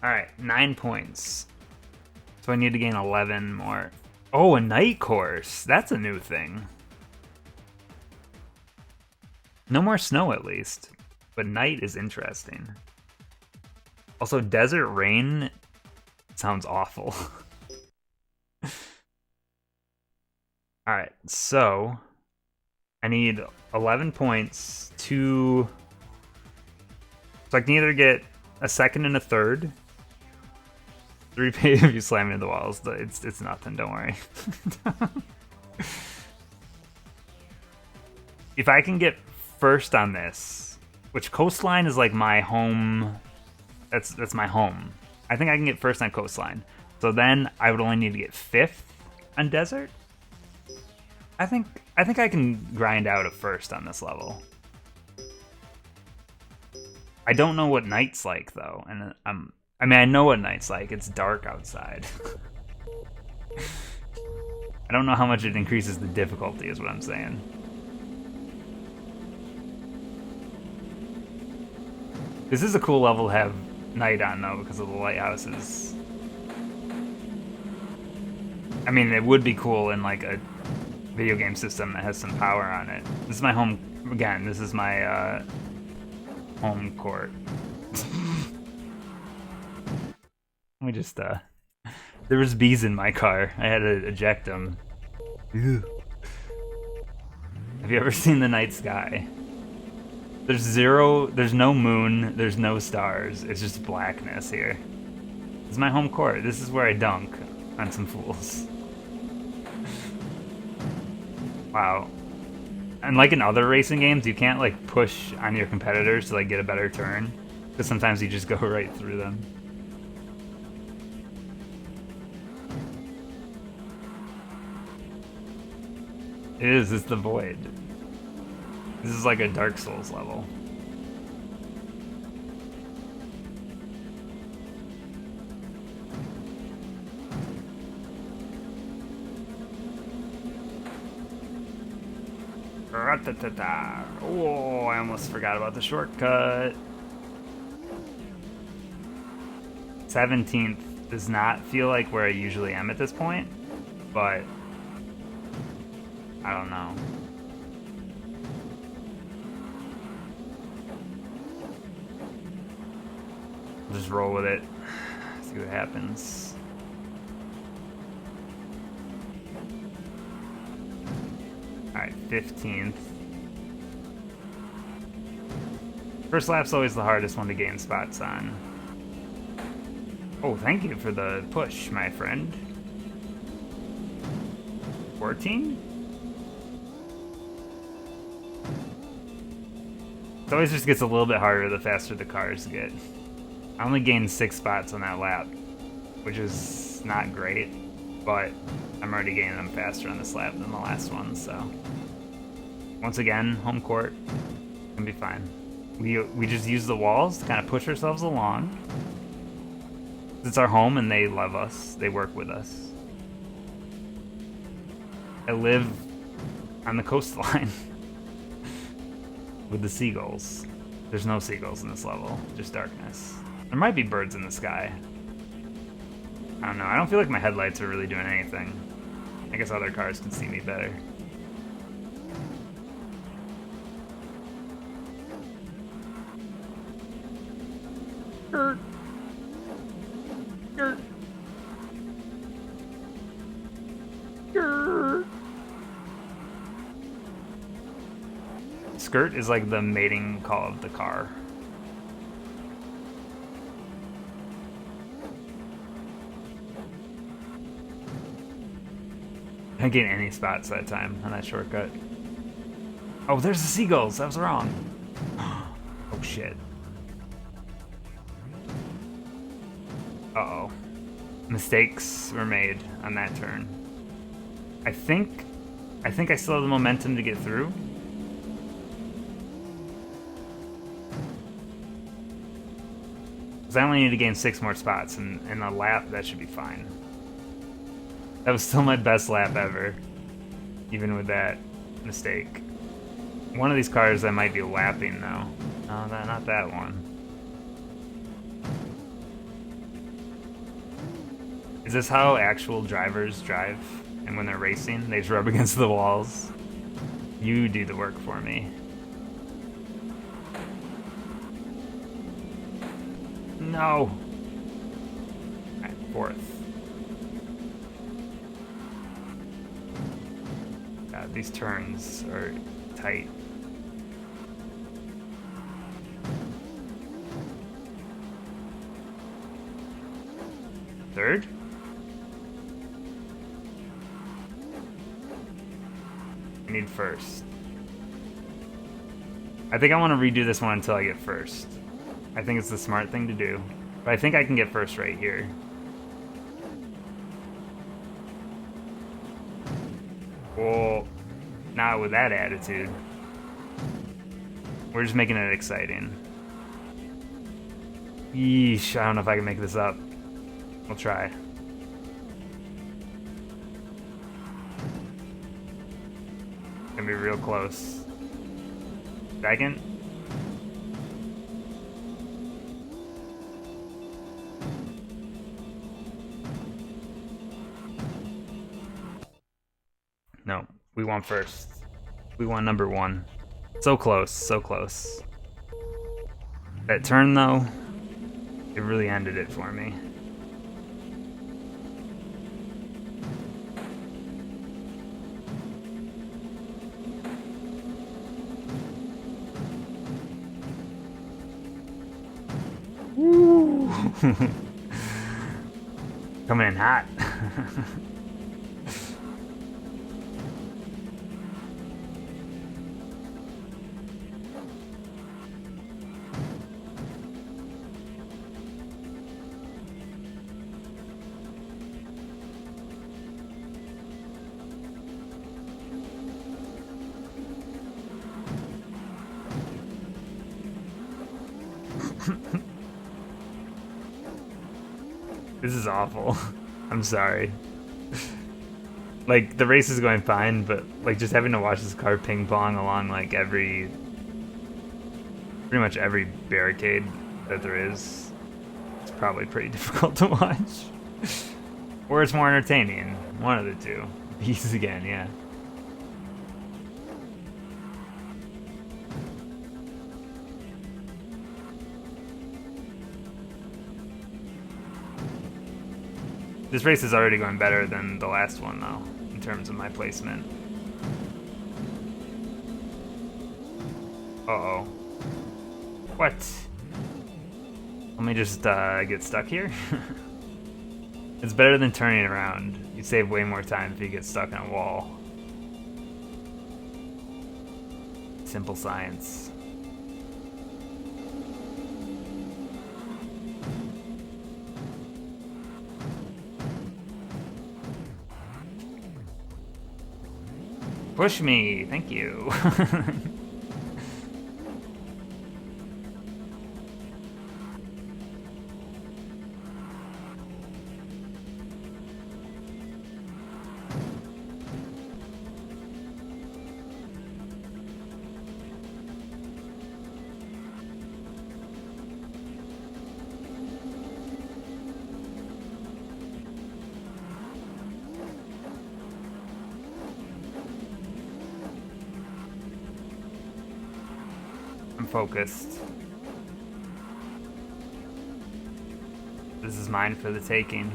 Alright, 9 points. So I need to gain 11 more. Oh, a night course. That's a new thing. No more snow, at least. But night is interesting. Also, desert rain sounds awful. Alright, so I need 11 points to... So I can either get a second and a third. 3 pay if you slam into the walls. It's nothing, don't worry. If I can get first on this, which Coastline is like my home, that's my home. I think I can get first on Coastline. So then I would only need to get 5th on Desert. I think I can grind out a first on this level. I don't know what night's like though, and I mean I know what night's like. It's dark outside. I don't know how much it increases the difficulty, is what I'm saying. This is a cool level to have night on though, because of the lighthouses. I mean, it would be cool in like a video game system that has some power on it. This is my home, again, this is my home court. Let me just, there was bees in my car. I had to eject them. Ew. Have you ever seen the night sky? There's no moon, there's no stars. It's just blackness here. This is my home court. This is where I dunk on some fools. Wow. And like in other racing games, you can't like push on your competitors to like get a better turn, because sometimes you just go right through them. It's the void. This is like a Dark Souls level. Oh, I almost forgot about the shortcut. 17th does not feel like where I usually am at this point, but I don't know. Just roll with it. See what happens. Alright, 15th. First lap's always the hardest one to gain spots on. Oh, thank you for the push, my friend. 14? It always just gets a little bit harder the faster the cars get. I only gained 6 spots on that lap, which is not great, but I'm already gaining them faster on this lap than the last one, so. Once again, home court, gonna be fine. We just use the walls to kind of push ourselves along. It's our home and they love us, they work with us. I live on the coastline with the seagulls. There's no seagulls in this level, just darkness. There might be birds in the sky. I don't know, I don't feel like my headlights are really doing anything. I guess other cars can see me better. Skirt is like the mating call of the car. I didn't get any spots that time on that shortcut. Oh, there's the seagulls. I was wrong. Oh shit. Uh-oh. Mistakes were made on that turn. I think I still have the momentum to get through. Because I only need to gain 6 more spots, and in a lap, that should be fine. That was still my best lap ever, even with that mistake. One of these cars I might be lapping, though. No, not that one. Is this how actual drivers drive? And when they're racing, they just rub against the walls? You do the work for me. No! Alright, 4th. God, these turns are tight. Third? I need first. I think I want to redo this one until I get first. I think it's the smart thing to do. But I think I can get first right here. Well, not with that attitude. We're just making it exciting. Yeesh, I don't know if I can make this up. We'll try. Gonna be real close. Second. No, we won first. We won number 1. So close, so close. That turn, though, it really ended it for me. Woo! Coming in hot. This is awful. I'm sorry. Like, the race is going fine, but, like, just having to watch this car ping-pong along, like, pretty much every barricade that there is, it's probably pretty difficult to watch. Or it's more entertaining. One of the two. Bees again, yeah. This race is already going better than the last one, though, in terms of my placement. Uh-oh. What? Let me just get stuck here. It's better than turning around. You save way more time if you get stuck in a wall. Simple science. Push me, thank you. I'm focused. This is mine for the taking.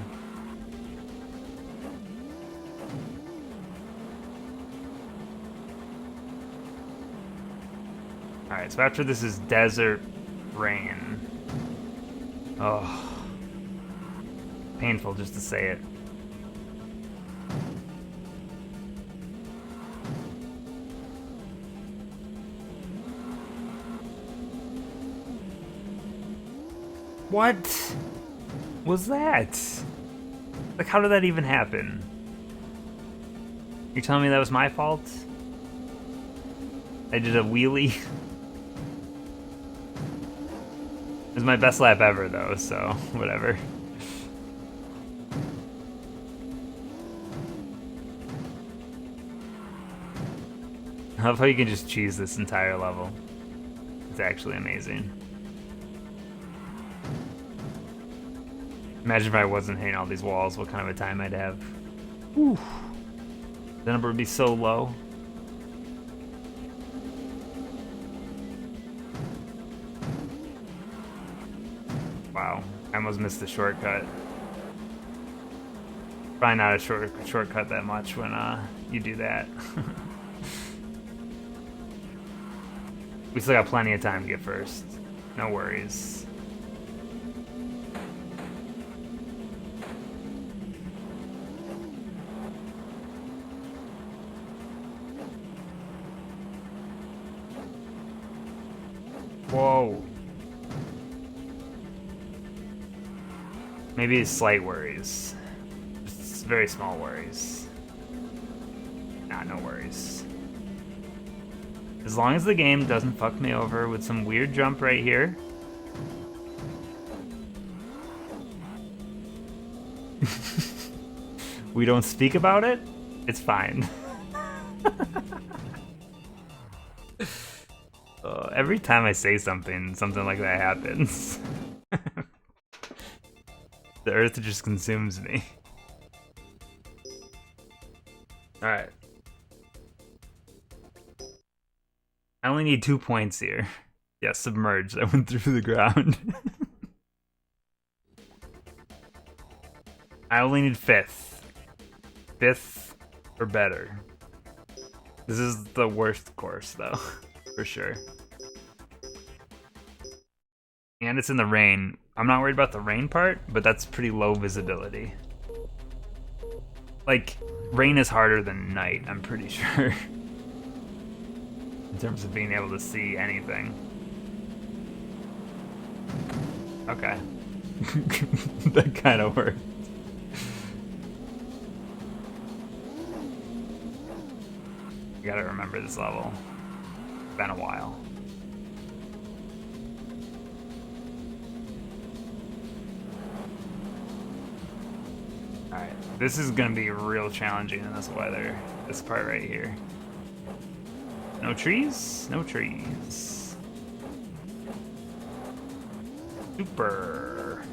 Alright, so after this is desert rain. Oh. Painful just to say it. What was that? Like, how did that even happen? You're telling me that was my fault? I did a wheelie? was my best lap ever, though, so whatever. I love how you can just cheese this entire level. It's actually amazing. Imagine if I wasn't hitting all these walls, what kind of a time I'd have. Whew. The number would be so low. Wow, I almost missed the shortcut. Probably not a shortcut that much when you do that. We still got plenty of time to get first. No worries. Whoa. Maybe slight worries. Just very small worries. Nah, no worries. As long as the game doesn't fuck me over with some weird jump right here. We don't speak about it, it's fine. Every time I say something like that happens. The earth just consumes me. Alright. I only need 2 points here. Yeah, submerged. I went through the ground. I only need 5th. 5th or better. This is the worst course, though. For sure. And it's in the rain. I'm not worried about the rain part, but that's pretty low visibility. Like, rain is harder than night, I'm pretty sure. In terms of being able to see anything. Okay. That kind of worked. You gotta remember this level. It's been a while. Alright, this is gonna be real challenging in this weather. This part right here. No trees? No trees. Super.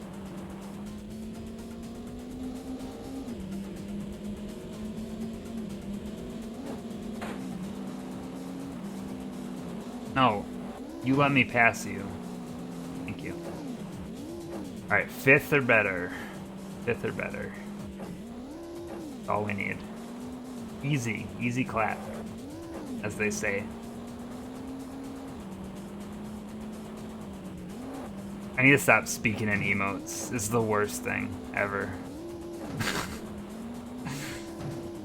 No, you let me pass you. Thank you. Alright, 5th or better. 5th or better. That's all we need. Easy, easy clap, as they say. I need to stop speaking in emotes. This is the worst thing ever.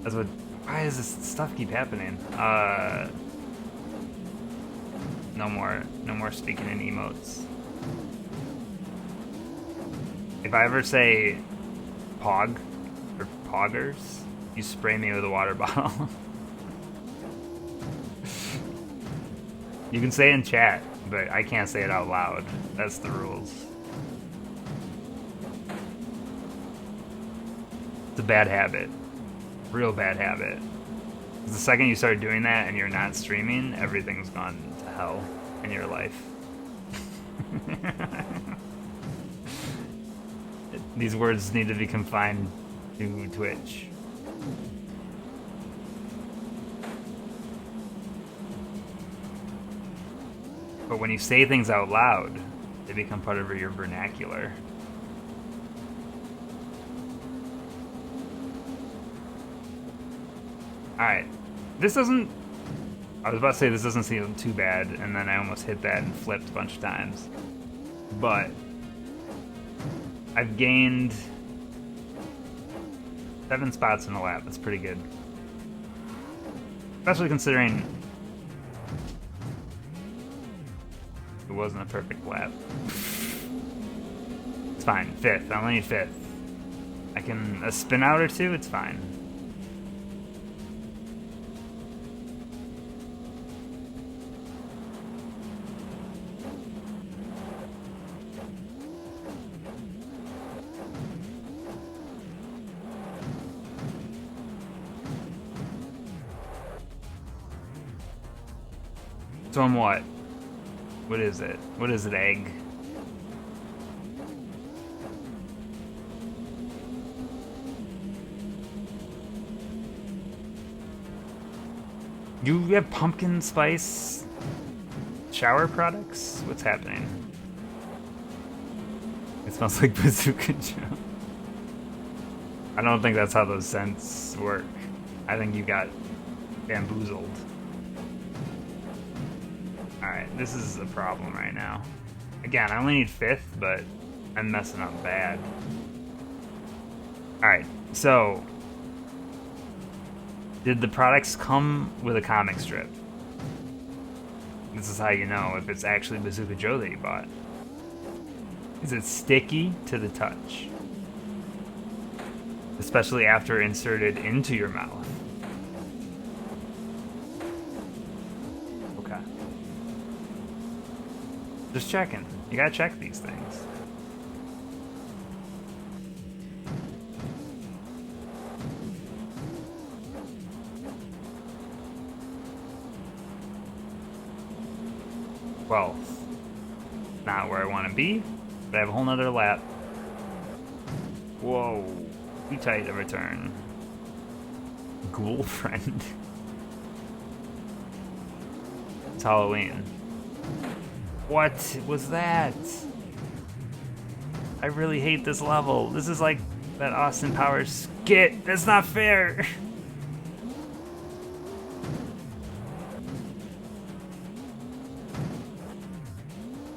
That's what. Why does this stuff keep happening? No more speaking in emotes. If I ever say pog or poggers, you spray me with a water bottle. You can say it in chat, but I can't say it out loud. That's the rules. It's a bad habit. Real bad habit. The second you start doing that and you're not streaming, everything's gone to hell in your life. These words need to be confined to Twitch. But when you say things out loud, they become part of your vernacular. Alright, this doesn't... I was about to say this doesn't seem too bad, and then I almost hit that and flipped a bunch of times. But I've gained 7 spots in a lap. That's pretty good. Especially considering it wasn't a perfect lap. It's fine. 5th. I only need 5th. I can... a spin out or two, it's fine. So I'm what? What is it? What is it, egg? You have pumpkin spice shower products? What's happening? It smells like Bazooka Joe. I don't think that's how those scents work. I think you got bamboozled. Alright, this is a problem right now. Again, I only need 5th, but I'm messing up bad. Alright, so did the products come with a comic strip? This is how you know if it's actually Bazooka Joe that you bought. Is it sticky to the touch? Especially after inserted into your mouth. Okay. Just checking. You gotta check these things. Well, not where I want to be, but I have a whole nother lap. Whoa, too tight a return. Ghoul friend. It's Halloween. What was that? I really hate this level. This is like that Austin Powers skit. That's not fair.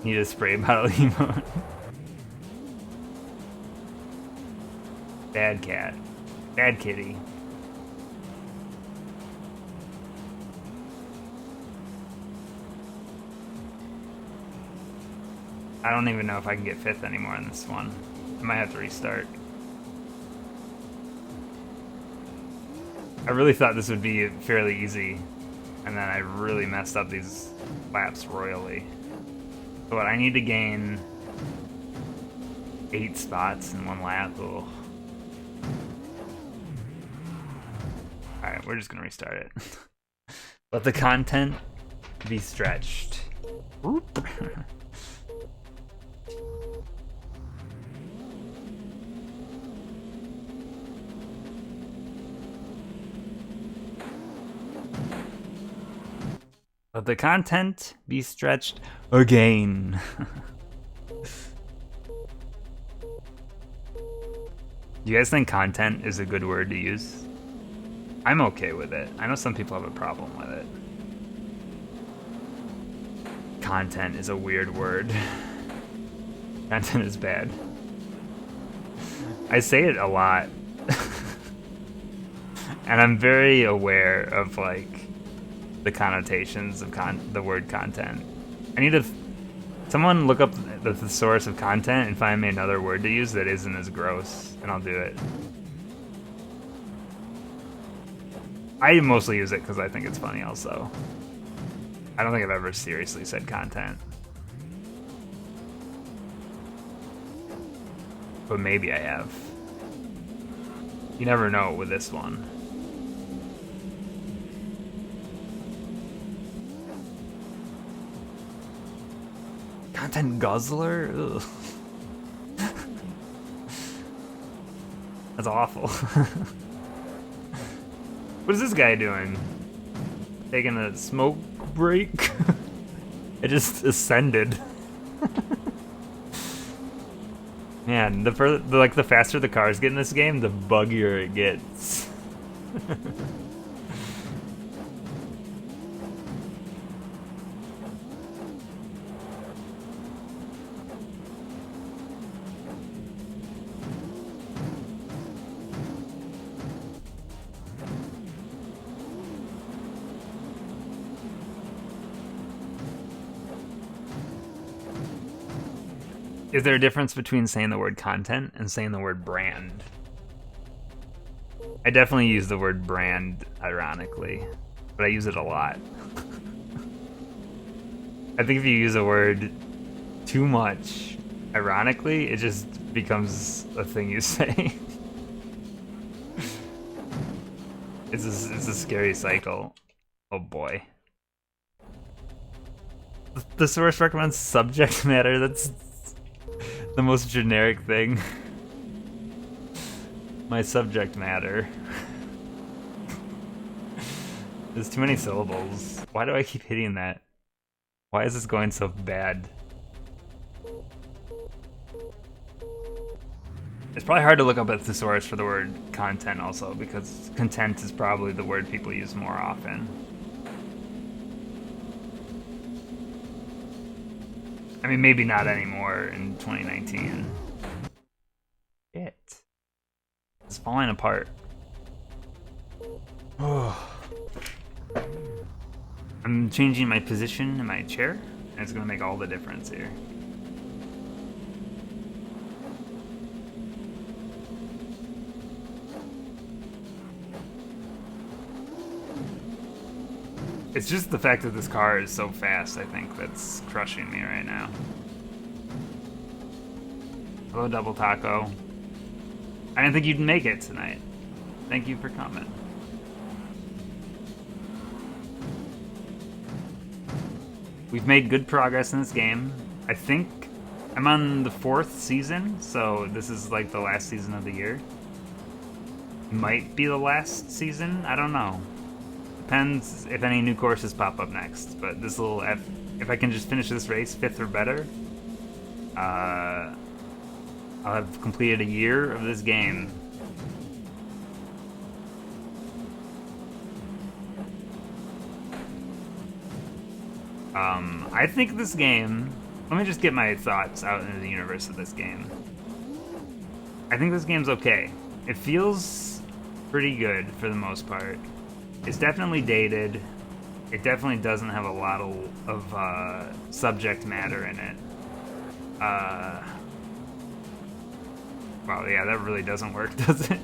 Need a spray bottle emote. Bad cat. Bad kitty. I don't even know if I can get 5th anymore in this one. I might have to restart. I really thought this would be fairly easy, and then I really messed up these laps royally. So what, I need to gain 8 spots in one lap. Ugh. Alright, we're just gonna restart it. Let the content be stretched. Oop. Let the content be stretched again. Do you guys think content is a good word to use? I'm okay with it. I know some people have a problem with it. Content is a weird word. Content is bad. I say it a lot. And I'm very aware of like the connotations of the word content. I need to someone look up the source of content and find me another word to use that isn't as gross, and I'll do it. I mostly use it because I think it's funny also. I don't think I've ever seriously said content. But maybe I have. You never know with this one. Content guzzler? Ugh. That's awful. What is this guy doing? Taking a smoke break? It just ascended. Man, the faster the cars get in this game, the buggier it gets. Is there a difference between saying the word content and saying the word brand? I definitely use the word brand ironically, but I use it a lot. I think if you use a word too much ironically, it just becomes a thing you say. It's a scary cycle. Oh boy. The source recommends subject matter. That's the most generic thing. My subject matter. There's too many syllables. Why do I keep hitting that? Why is this going so bad? It's probably hard to look up a thesaurus for the word content also, because content is probably the word people use more often. I mean, maybe not anymore in 2019. Shit. It's falling apart. I'm changing my position in my chair, and it's gonna make all the difference here. It's just the fact that this car is so fast, I think, that's crushing me right now. Hello, Double Taco. I didn't think you'd make it tonight. Thank you for coming. We've made good progress in this game. I think I'm on the 4th season, so this is like the last season of the year. Might be the last season, I don't know. Depends if any new courses pop up next, but this will, if I can just finish this race 5th or better, I'll have completed a year of this game. I think this game, let me just get my thoughts out into the universe of this game. I think this game's okay. It feels pretty good for the most part. It's definitely dated. It definitely doesn't have a lot of subject matter in it. Wow, yeah, that really doesn't work, does it?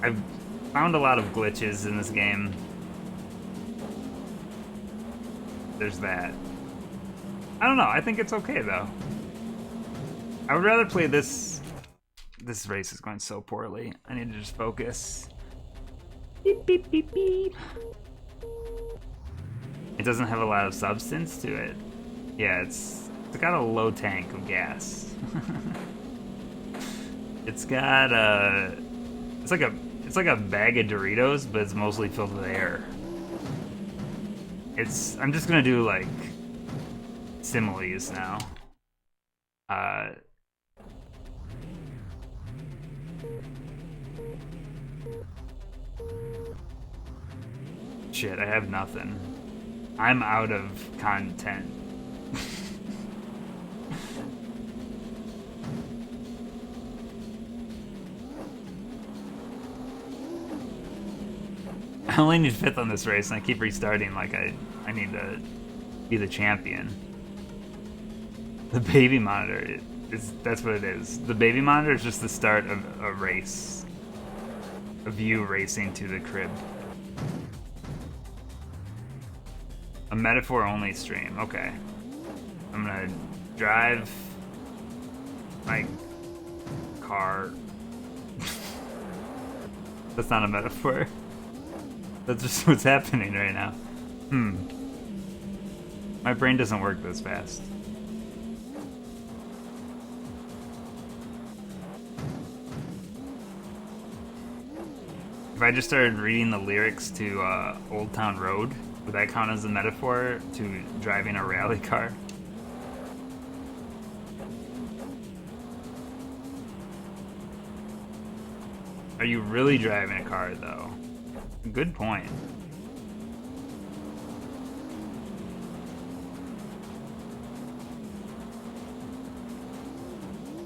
I've found a lot of glitches in this game. There's that. I don't know, I think it's okay though. I would rather play this. This race is going so poorly. I need to just focus. Beep, beep, beep, beep. It doesn't have a lot of substance to it. Yeah, it's got a low tank of gas. It's got it's like a bag of Doritos, but it's mostly filled with air. I'm just gonna do like similes now. Shit, I have nothing. I'm out of content. I only need 5th on this race, and I keep restarting like I need to be the champion. The baby monitor, that's what it is. The baby monitor is just the start of a race. Of you racing to the crib. A metaphor-only stream, okay. I'm gonna drive my car. That's not a metaphor. That's just what's happening right now. My brain doesn't work this fast. If I just started reading the lyrics to Old Town Road, would that count as a metaphor to driving a rally car? Are you really driving a car, though? Good point.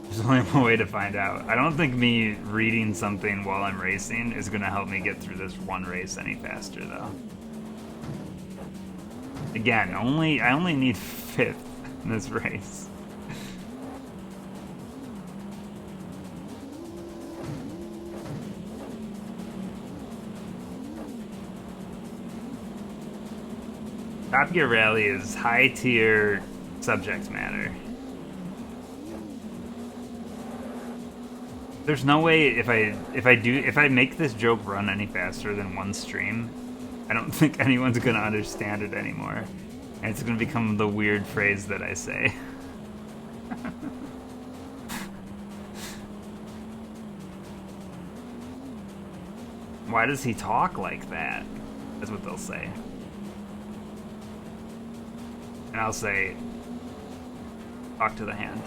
There's only one way to find out. I don't think me reading something while I'm racing is going to help me get through this one race any faster, though. Again, I only need 5th in this race. Top Gear Rally is high tier subject matter. There's no way if I make this joke run any faster than one stream, I don't think anyone's gonna understand it anymore. And it's gonna become the weird phrase that I say. Why does he talk like that? That's what they'll say. And I'll say, talk to the hand.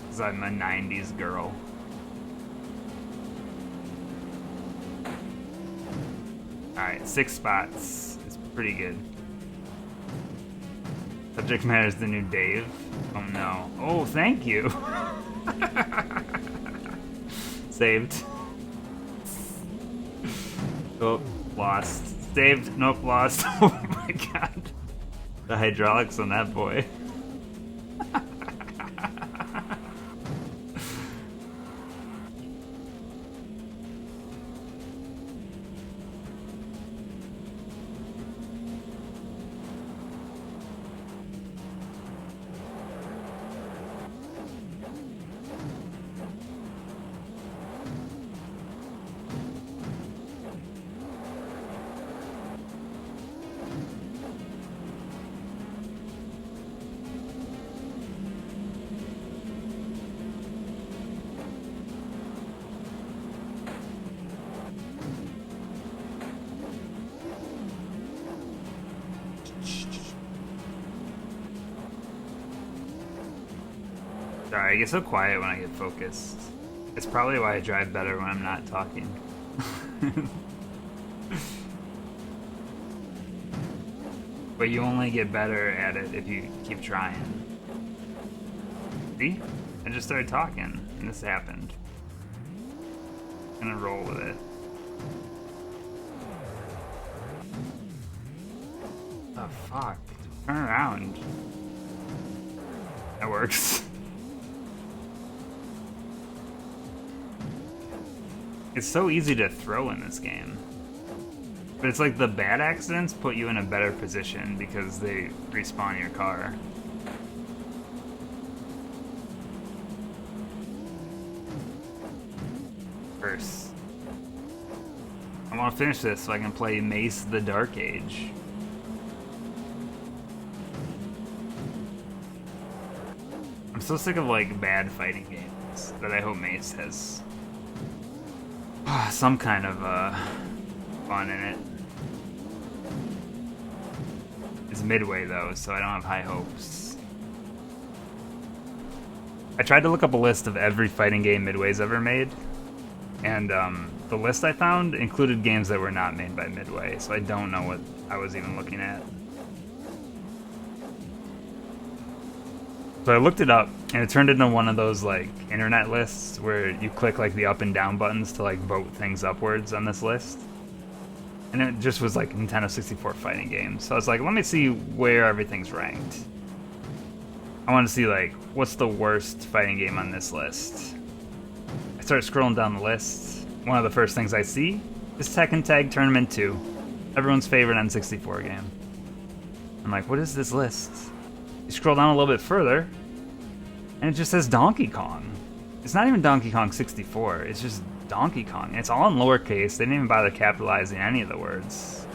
Because I'm a 90s girl. Alright, 6 spots. It's pretty good. Subject matter is the new Dave. Oh no. Oh, thank you. Saved. Oh, lost. Saved. Nope, lost. Oh my god. The hydraulics on that boy. Sorry, I get so quiet when I get focused. It's probably why I drive better when I'm not talking. But you only get better at it if you keep trying. See? I just started talking, and this happened. I'm gonna roll with it. Oh, fuck. Turn around. That works. It's so easy to throw in this game. But it's like the bad accidents put you in a better position because they respawn your car. First. I want to finish this so I can play Mace the Dark Age. I'm so sick of like bad fighting games that I hope Mace has some kind of fun in it. It's Midway though, so I don't have high hopes. I tried to look up a list of every fighting game Midway's ever made, and the list I found included games that were not made by Midway, so I don't know what I was even looking at. So I looked it up, and it turned into one of those like internet lists where you click like the up and down buttons to like vote things upwards on this list. And it just was like Nintendo 64 fighting games. So I was like, let me see where everything's ranked. I want to see like, what's the worst fighting game on this list? I started scrolling down the list. One of the first things I see is Tekken Tag Tournament 2. Everyone's favorite N64 game. I'm like, what is this list? You scroll down a little bit further, and it just says Donkey Kong. It's not even Donkey Kong 64, it's just Donkey Kong. And it's all in lowercase, they didn't even bother capitalizing any of the words.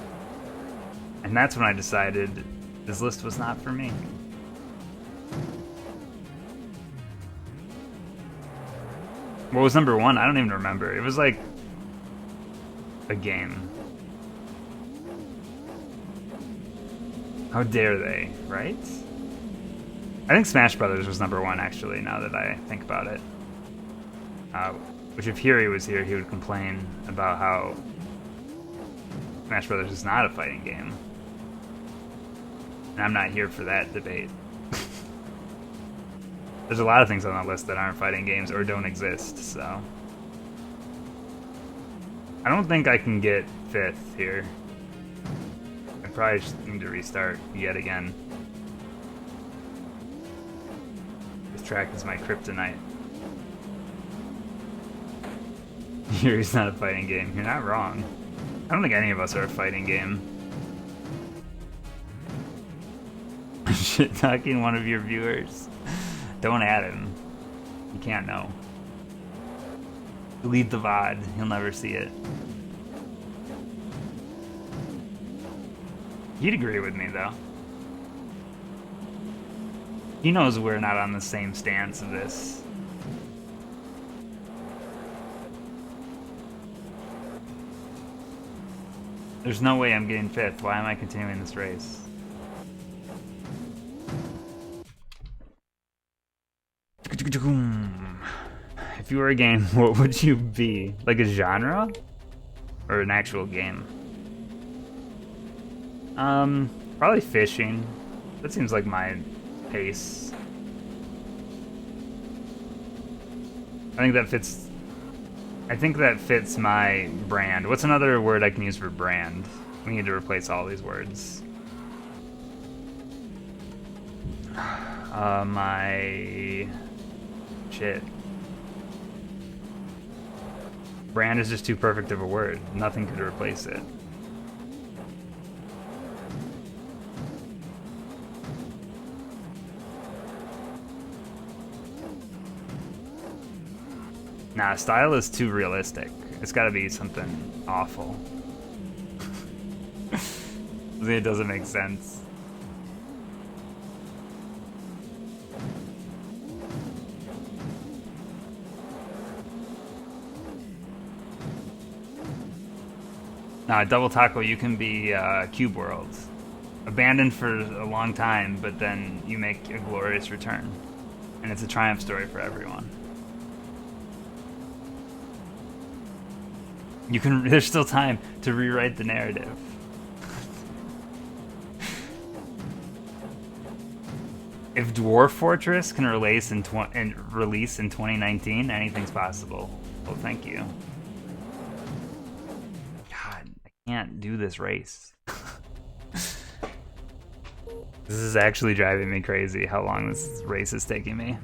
And that's when I decided this list was not for me. What was number one? I don't even remember. It was like a game. How dare they, right? I think Smash Brothers was number one, actually, now that I think about it. Which if Hiri was here, he would complain about how Smash Brothers is not a fighting game. And I'm not here for that debate. There's a lot of things on that list that aren't fighting games or don't exist, so... I don't think I can get 5th here. I probably just need to restart yet again. This track is my kryptonite. Yuri's not a fighting game. You're not wrong. I don't think any of us are a fighting game. Shit-talking one of your viewers. Don't add him. You can't know. Delete the VOD. He'll never see it. He'd agree with me, though. He knows we're not on the same stance of this. There's no way I'm getting 5th. Why am I continuing this race? If you were a game, what would you be? Like a genre? Or an actual game? Probably fishing. That seems like my pace. I think that fits my brand. What's another word I can use for brand? We need to replace all these words. My shit. Brand is just too perfect of a word. Nothing could replace it. Nah, style is too realistic. It's gotta be something awful. It doesn't make sense. Nah, Double Taco, you can be Cube World. Abandoned for a long time, but then you make a glorious return. And it's a triumph story for everyone. There's still time to rewrite the narrative. If Dwarf Fortress can release in 2019, anything's possible. Well, thank you. God, I can't do this race. This is actually driving me crazy how long this race is taking me.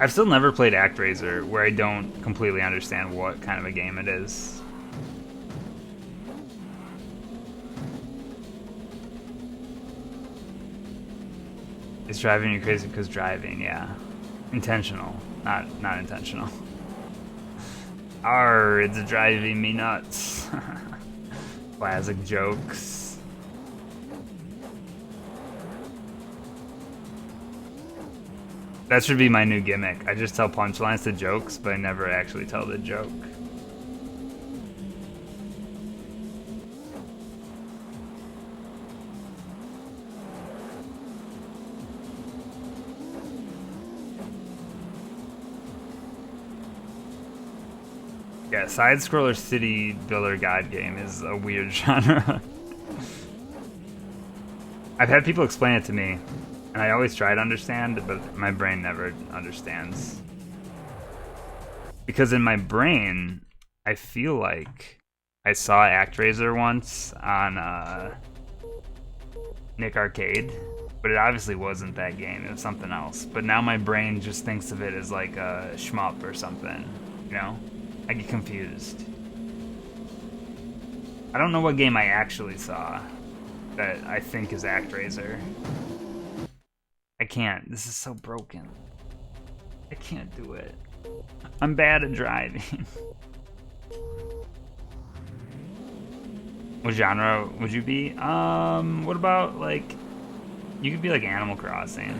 I've still never played ActRaiser, where I don't completely understand what kind of a game it is. It's driving you crazy because driving, yeah. Intentional, not intentional. Arr, it's driving me nuts. Classic jokes. That should be my new gimmick. I just tell punchlines to jokes, but I never actually tell the joke. Yeah, side-scroller city builder god game is a weird genre. I've had people explain it to me, and I always try to understand, but my brain never understands. Because in my brain, I feel like I saw ActRaiser once on Nick Arcade, but it obviously wasn't that game, it was something else. But now my brain just thinks of it as like a shmup or something, you know? I get confused. I don't know what game I actually saw that I think is ActRaiser. I can't. This is so broken. I can't do it. I'm bad at driving. What genre would you be? What about, like, you could be like Animal Crossing.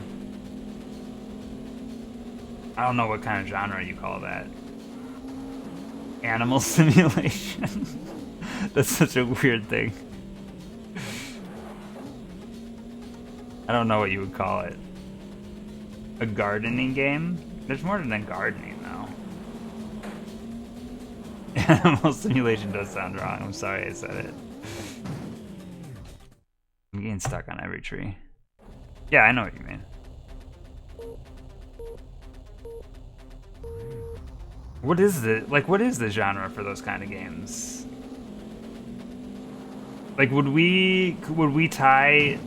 I don't know what kind of genre you call that. Animal simulation. That's such a weird thing. I don't know what you would call it. A gardening game? There's more than gardening, though. Animal simulation does sound wrong. I'm sorry I said it. I'm getting stuck on every tree. Yeah, I know what you mean. What is the genre for those kind of games? Like, would we tie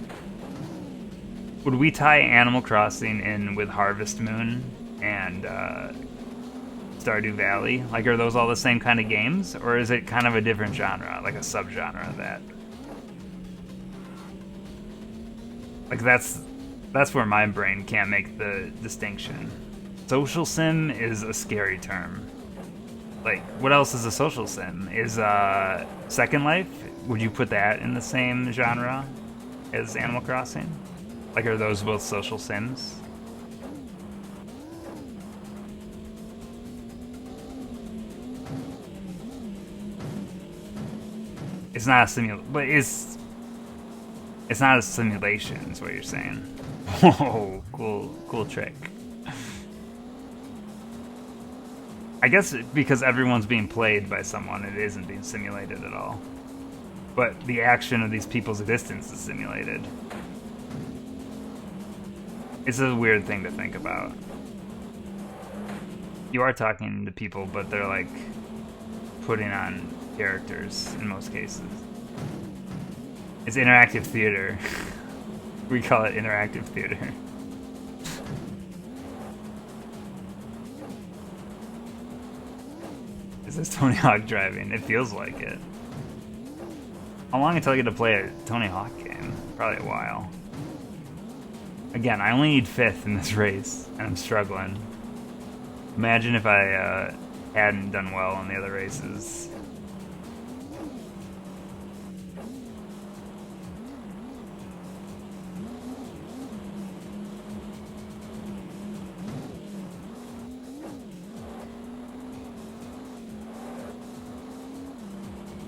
Animal Crossing in with Harvest Moon and Stardew Valley? Like, are those all the same kind of games, or is it kind of a different genre, like a subgenre of that? Like that's where my brain can't make the distinction. Social sim is a scary term. Like, what else is a social sim? Is Second Life? Would you put that in the same genre as Animal Crossing? Like, are those both social sims? It's not a but it's not a simulation, is what you're saying. Whoa, cool trick. I guess because everyone's being played by someone, it isn't being simulated at all. But the action of these people's existence is simulated. It's a weird thing to think about. You are talking to people, but they're like putting on characters in most cases. It's interactive theater. We call it interactive theater. Is this Tony Hawk driving? It feels like it. How long until I get to play a Tony Hawk game? Probably a while. Again, I only need 5th in this race, and I'm struggling. Imagine if I hadn't done well in the other races.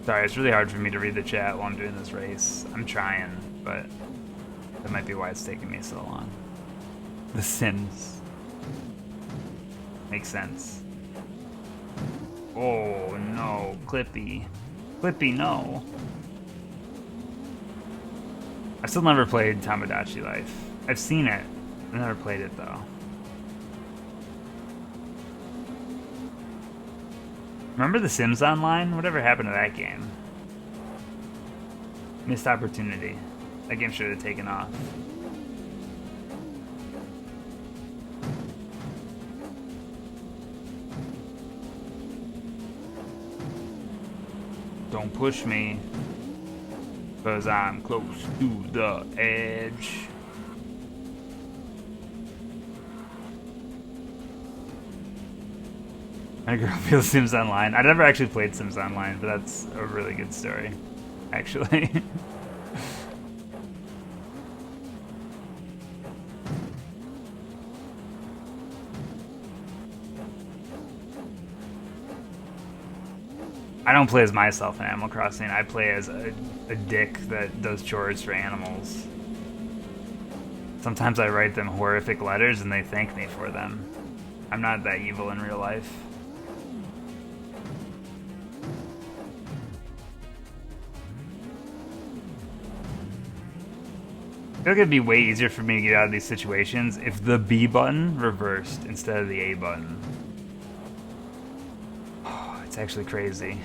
Sorry, it's really hard for me to read the chat while I'm doing this race. I'm trying, but that might be why it's taking me so long. The Sims. Makes sense. Oh, no. Clippy. Clippy, no. I've still never played Tamagotchi Life. I've seen it. I've never played it, though. Remember The Sims Online? Whatever happened to that game? Missed opportunity. That game should have taken off. Don't push me, 'cause I'm close to the edge. My girl feels Sims Online. I never actually played Sims Online, but that's a really good story, actually. I don't play as myself in Animal Crossing. I play as a dick that does chores for animals. Sometimes I write them horrific letters and they thank me for them. I'm not that evil in real life. I feel like it'd be way easier for me to get out of these situations if the B button reversed instead of the A button. Oh, it's actually crazy.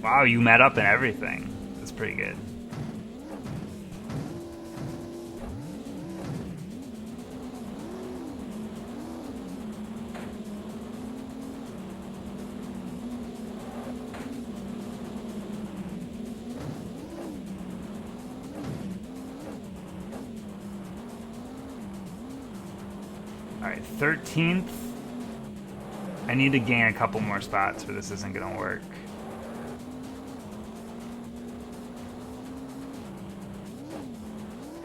Wow, you met up and everything. That's pretty good. Alright, 13th. I need to gain a couple more spots or this isn't gonna work.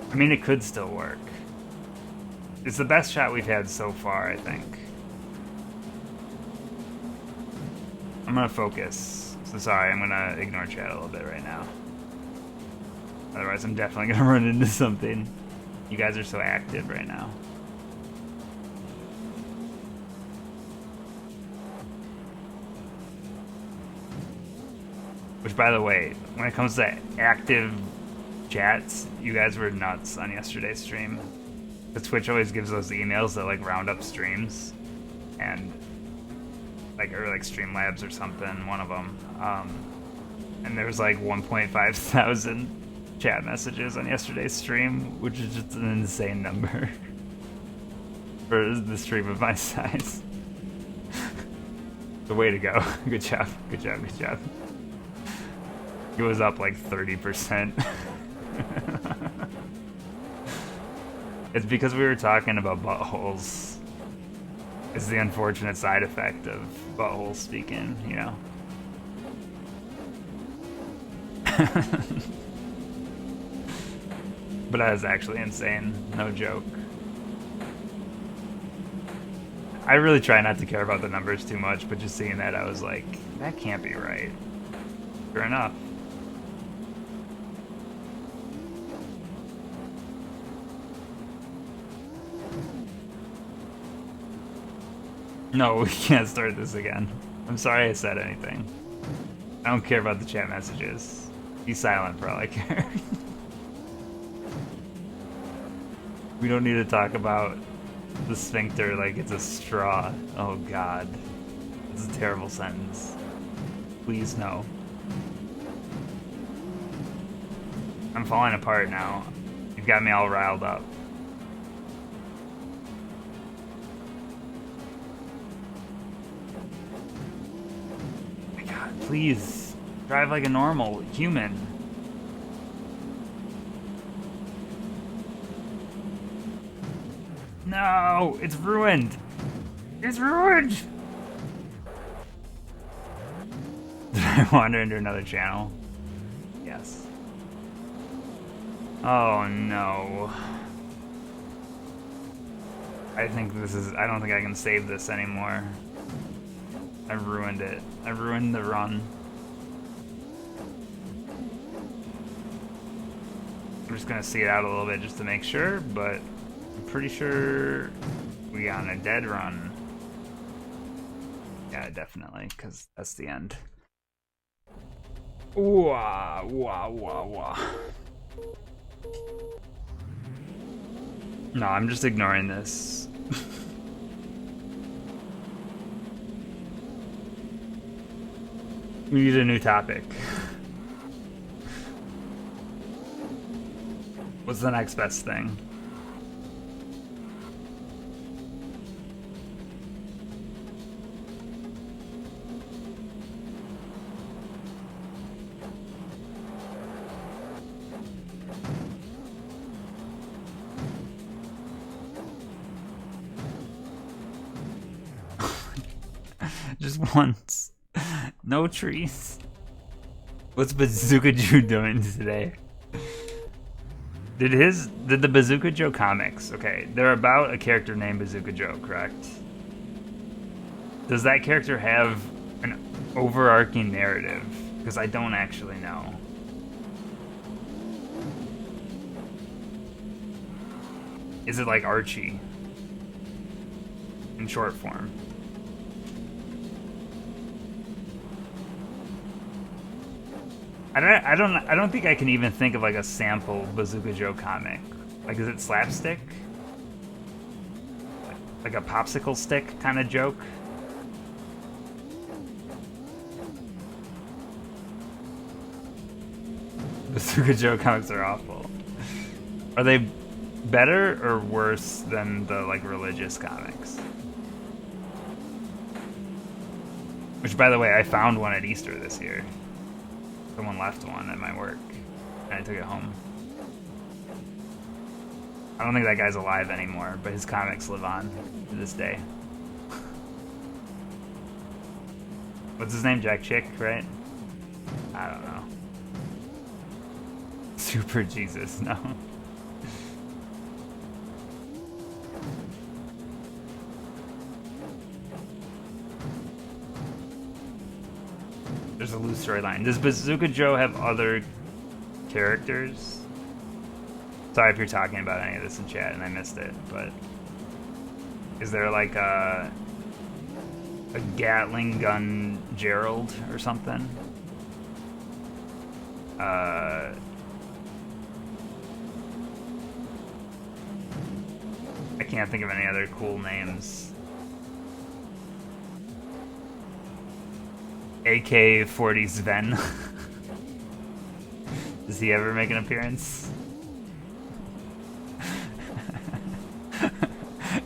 I mean, it could still work. It's the best shot we've had so far, I think. I'm gonna focus. So sorry, I'm gonna ignore chat a little bit right now. Otherwise, I'm definitely gonna run into something. You guys are so active right now. Which, by the way, when it comes to active chats, you guys were nuts on yesterday's stream. The Twitch always gives those emails that like round up streams, and like or like Streamlabs or something, one of them. And there was like 1.5 thousand chat messages on yesterday's stream, which is just an insane number for the stream of my size. The way to go. Good job, good job, good job. It was up like 30%. It's because we were talking about buttholes. It's the unfortunate side effect of butthole speaking, you know? But that is actually insane, no joke. I really try not to care about the numbers too much, but just seeing that I was like, that can't be right. Sure enough. No, we can't start this again. I'm sorry I said anything. I don't care about the chat messages. Be silent for all I care. We don't need to talk about the sphincter like it's a straw. Oh god. This is a terrible sentence. Please no. I'm falling apart now. You've got me all riled up. My god, please. Drive like a normal human. No, it's ruined. It's ruined. Did I wander into another channel? Yes. Oh no. I think this is, I don't think I can save this anymore. I ruined it. I ruined the run. I'm just gonna see it out a little bit just to make sure, but I'm pretty sure we got on a dead run. Yeah, definitely, because that's the end. Wah, wah, wah, wah. No, I'm just ignoring this. We need a new topic. What's the next best thing? Just once. No trees. What's Bazooka Joe doing today? Did the Bazooka Joe comics, okay, they're about a character named Bazooka Joe, correct? Does that character have an overarching narrative? Because I don't actually know. Is it like Archie? In short form? I don't think I can even think of like a sample Bazooka Joe comic. Like, is it slapstick? Like a popsicle stick kind of joke? Bazooka Joe comics are awful. Are they better or worse than the like religious comics? Which, by the way, I found one at Easter this year. Someone left one at my work, and I took it home. I don't think that guy's alive anymore, but his comics live on to this day. What's his name? Jack Chick, right? I don't know. Super Jesus, no. There's a loose storyline. Does Bazooka Joe have other characters? Sorry if you're talking about any of this in chat and I missed it, but is there like a Gatling gun Gerald or something? I can't think of any other cool names. AK-40 Sven. Does he ever make an appearance?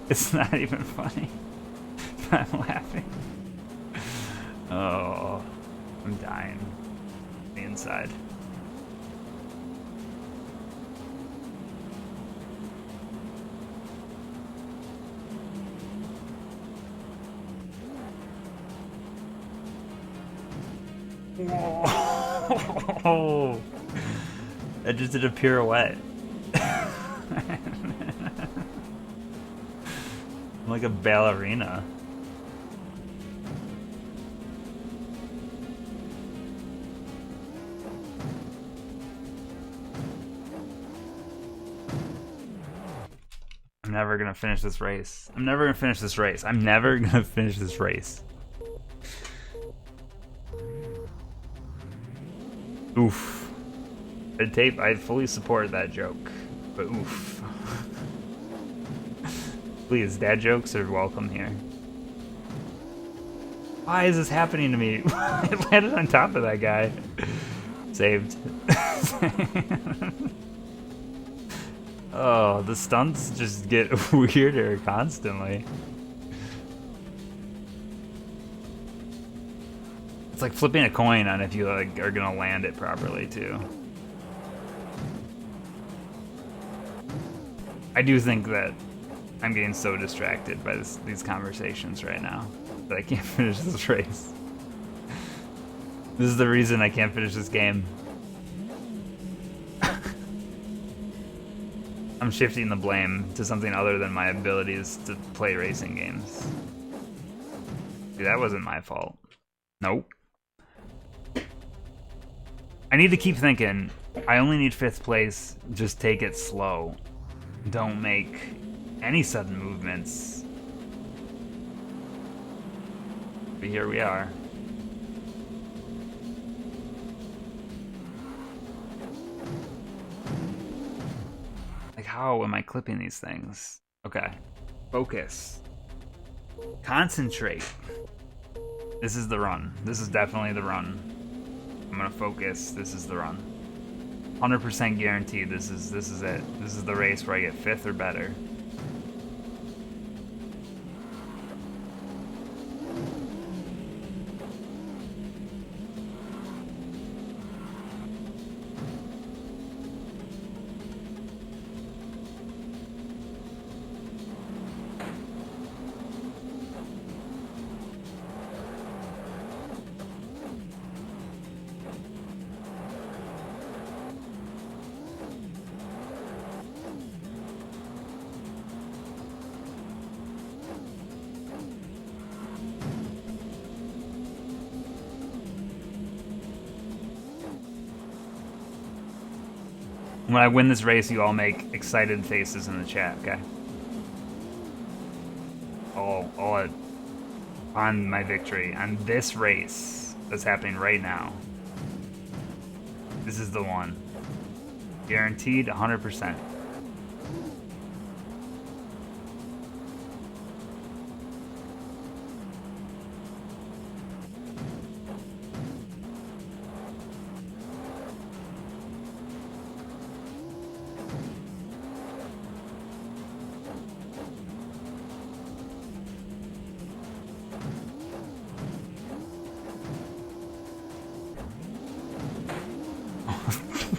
It's not even funny. I'm laughing. Oh, I'm dying. The inside. Whoa! I just did a pirouette. I'm like a ballerina. I'm never gonna finish this race. I'm never gonna finish this race. I'm never gonna finish this race. Oof. Red tape, I fully support that joke. But oof. Please, dad jokes are welcome here. Why is this happening to me? I landed on top of that guy. Saved. Oh, the stunts just get weirder constantly. It's like flipping a coin on if you like are gonna land it properly too. I do think that I'm getting so distracted by these conversations right now that I can't finish this race. This is the reason I can't finish this game. I'm shifting the blame to something other than my abilities to play racing games. Dude, that wasn't my fault. Nope. I need to keep thinking, I only need 5th place, just take it slow. Don't make any sudden movements. But here we are. Like, how am I clipping these things? Okay. Focus. Concentrate. This is the run. This is definitely the run. I'm gonna focus. This is the run. 100% guaranteed. This is it. This is the race where I get 5th or better. When I win this race, you all make excited faces in the chat, okay? All on my victory, on this race that's happening right now. This is the one. Guaranteed 100%.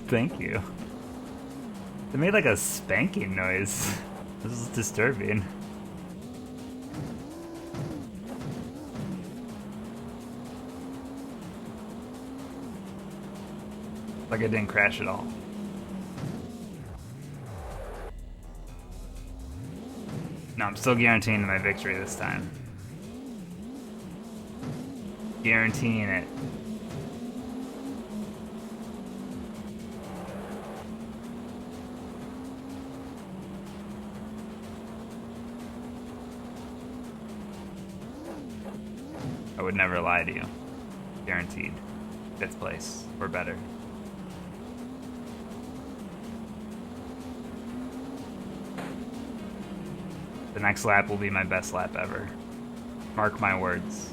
Thank you. It made like a spanking noise. This is disturbing. Like I didn't crash at all. No, I'm still guaranteeing my victory this time. Guaranteeing it. I would never lie to you. Guaranteed. 5th place or better. The next lap will be my best lap ever. Mark my words.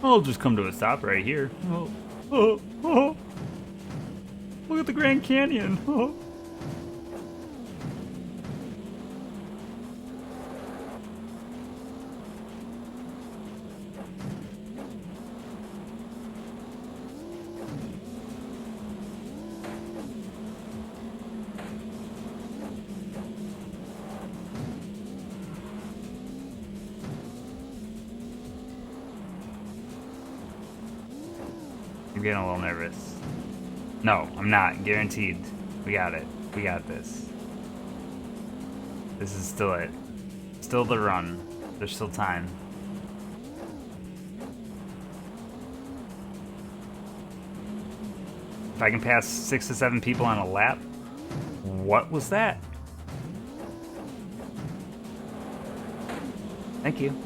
I'll just come to a stop right here. Oh, oh, oh. Look at the Grand Canyon. Oh. I'm getting a little nervous. No, I'm not. Guaranteed. We got it. We got this. This is still it. Still the run. There's still time. If I can pass 6 to 7 people on a lap, what was that? Thank you.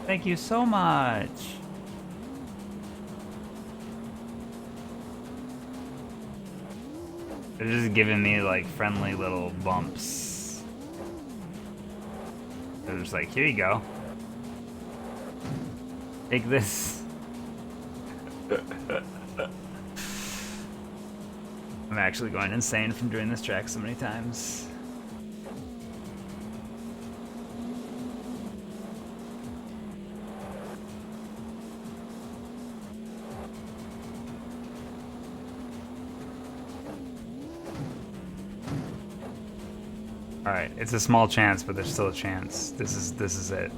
Thank you so much. They're just giving me like friendly little bumps. They're just like, here you go. Take this. I'm actually going insane from doing this track so many times. Alright, it's a small chance, but there's still a chance. This is it.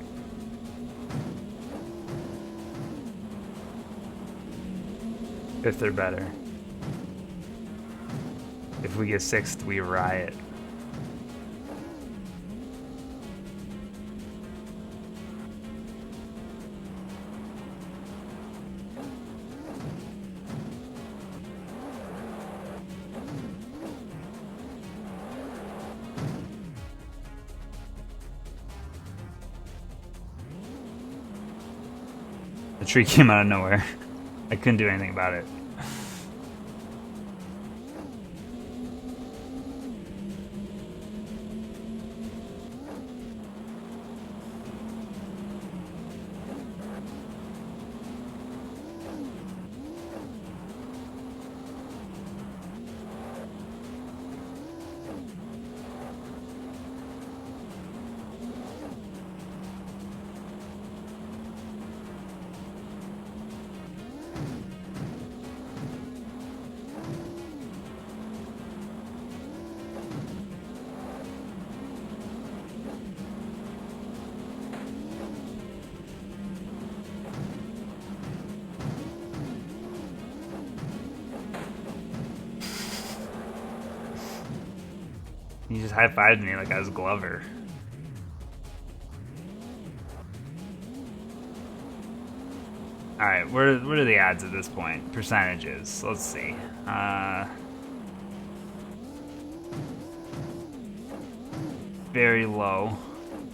If they're better. If we get 6th, we riot. The tree came out of nowhere. I couldn't do anything about it. He just high-fived me like I was Glover. Alright, what are the odds at this point? Percentages. Let's see. Very low.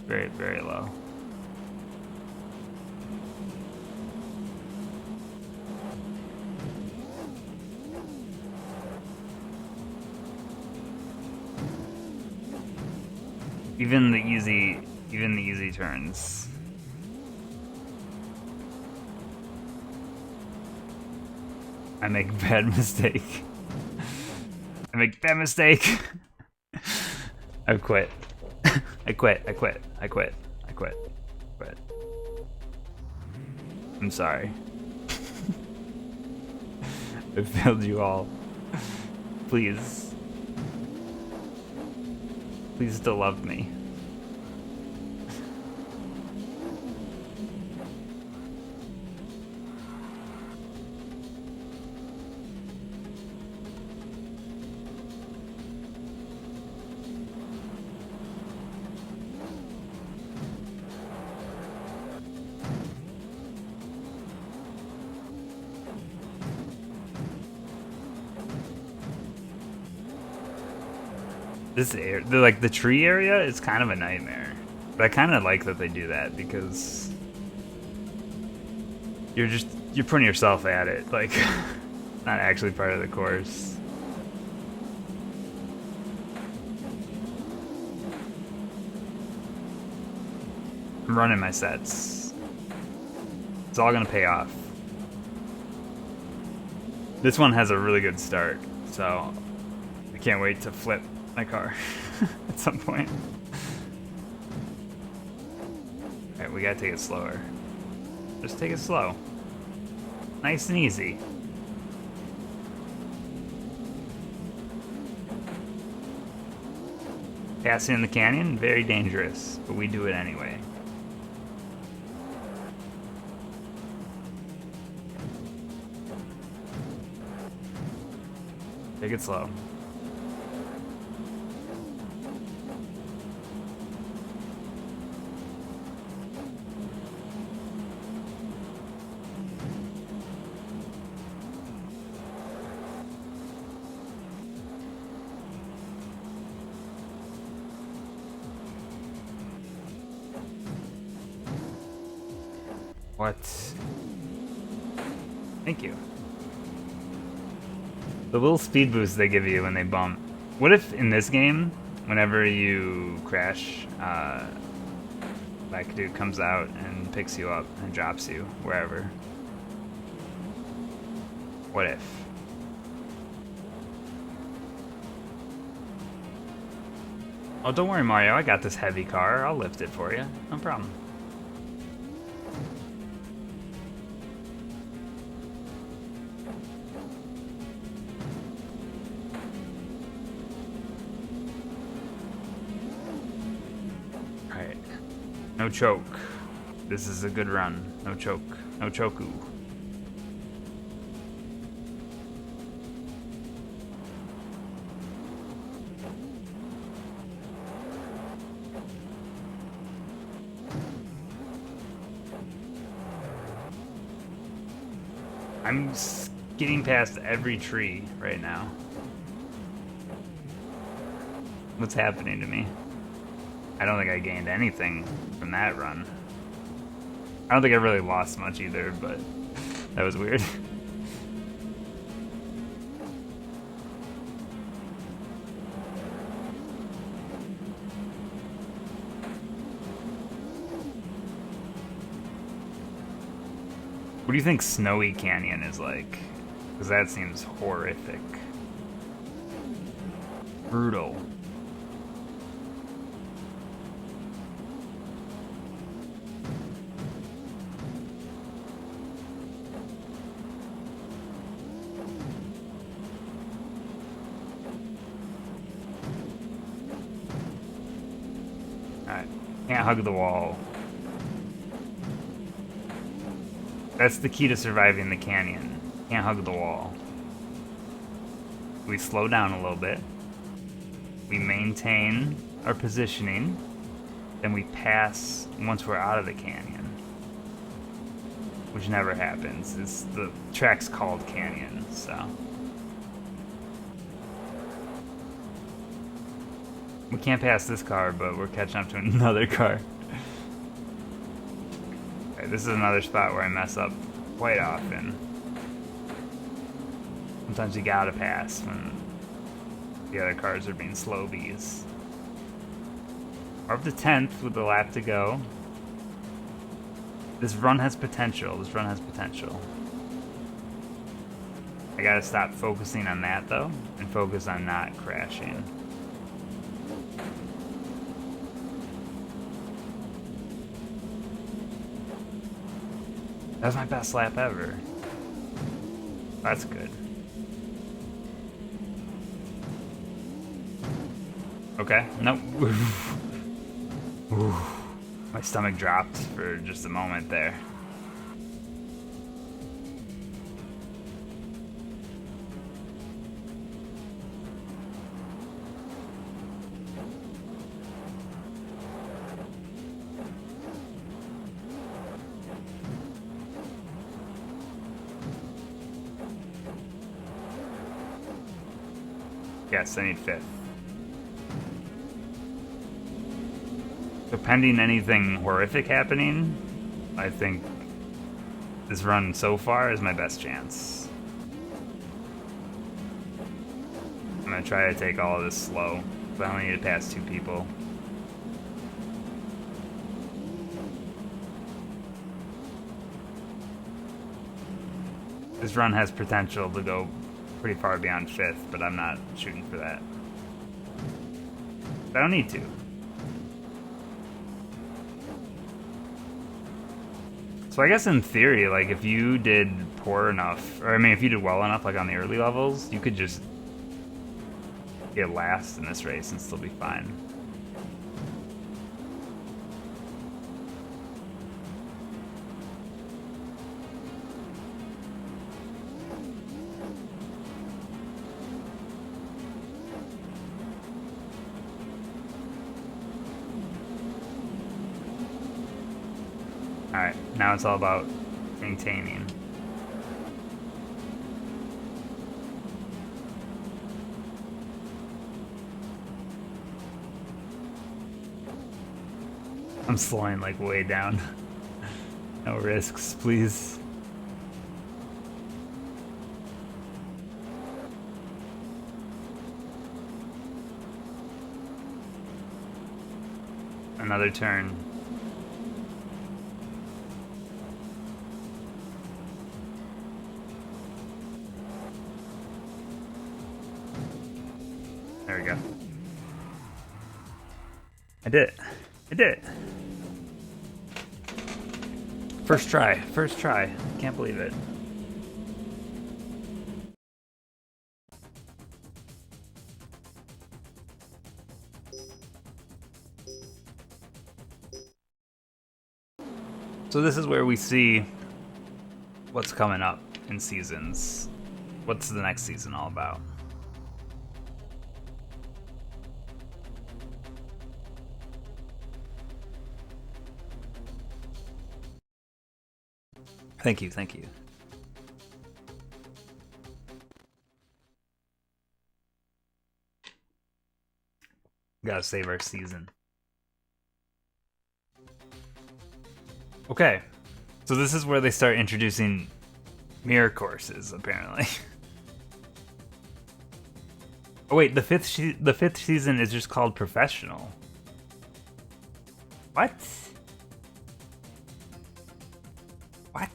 Very, very low. Even the easy turns. I make a bad mistake. I make a bad mistake. I quit. I quit. I'm sorry. I failed you all. Please. Please still love me. This area, like the tree area, is kind of a nightmare. But I kind of like that they do that because you're putting yourself at it, like not actually part of the course. I'm running my sets. It's all gonna pay off. This one has a really good start, so I can't wait to flip my car at some point. Alright, we gotta take it slower. Just take it slow. Nice and easy. Passing in the canyon, very dangerous, but we do it anyway. Take it slow. What? Thank you. The little speed boost they give you when they bump. What if in this game, whenever you crash, that dude comes out and picks you up and drops you wherever? What if? Oh, don't worry, Mario. I got this heavy car. I'll lift it for you. No problem. No choke. This is a good run. No choke. No choku. I'm getting past every tree right now. What's happening to me? I don't think I gained anything from that run. I don't think I really lost much either, but that was weird. What do you think Snowy Canyon is like? Because that seems horrific. Brutal. Can't hug the wall. That's the key to surviving the canyon. Can't hug the wall. We slow down a little bit. We maintain our positioning. Then we pass once we're out of the canyon. Which never happens. The track's called Canyon, so. We can't pass this car, but we're catching up to another car. Okay, this is another spot where I mess up quite often. Sometimes you gotta pass when the other cars are being slow bees. We're up to 10th with a lap to go. This run has potential. This run has potential. I gotta stop focusing on that, though, and focus on not crashing. That was my best lap ever. That's good. Okay, nope. Ooh. My stomach dropped for just a moment there. Yes, I need 5th. So pending anything horrific happening, I think this run so far is my best chance. I'm gonna try to take all of this slow, but I only need to pass 2 people. This run has potential to go pretty far beyond 5th, but I'm not shooting for that. I don't need to. So I guess in theory, like, if you did poor enough, or I mean, if you did well enough, like on the early levels, you could just get last in this race and still be fine. Alright, now it's all about maintaining. I'm slowing like way down. No risks, please. Another turn. There we go. I did it. I did it. First try. First try. Can't believe it. So this is where we see what's coming up in seasons. What's the next season all about? Thank you, thank you. Gotta save our season. Okay, so this is where they start introducing mirror courses, apparently. Oh wait, the fifth season is just called Professional. What? What?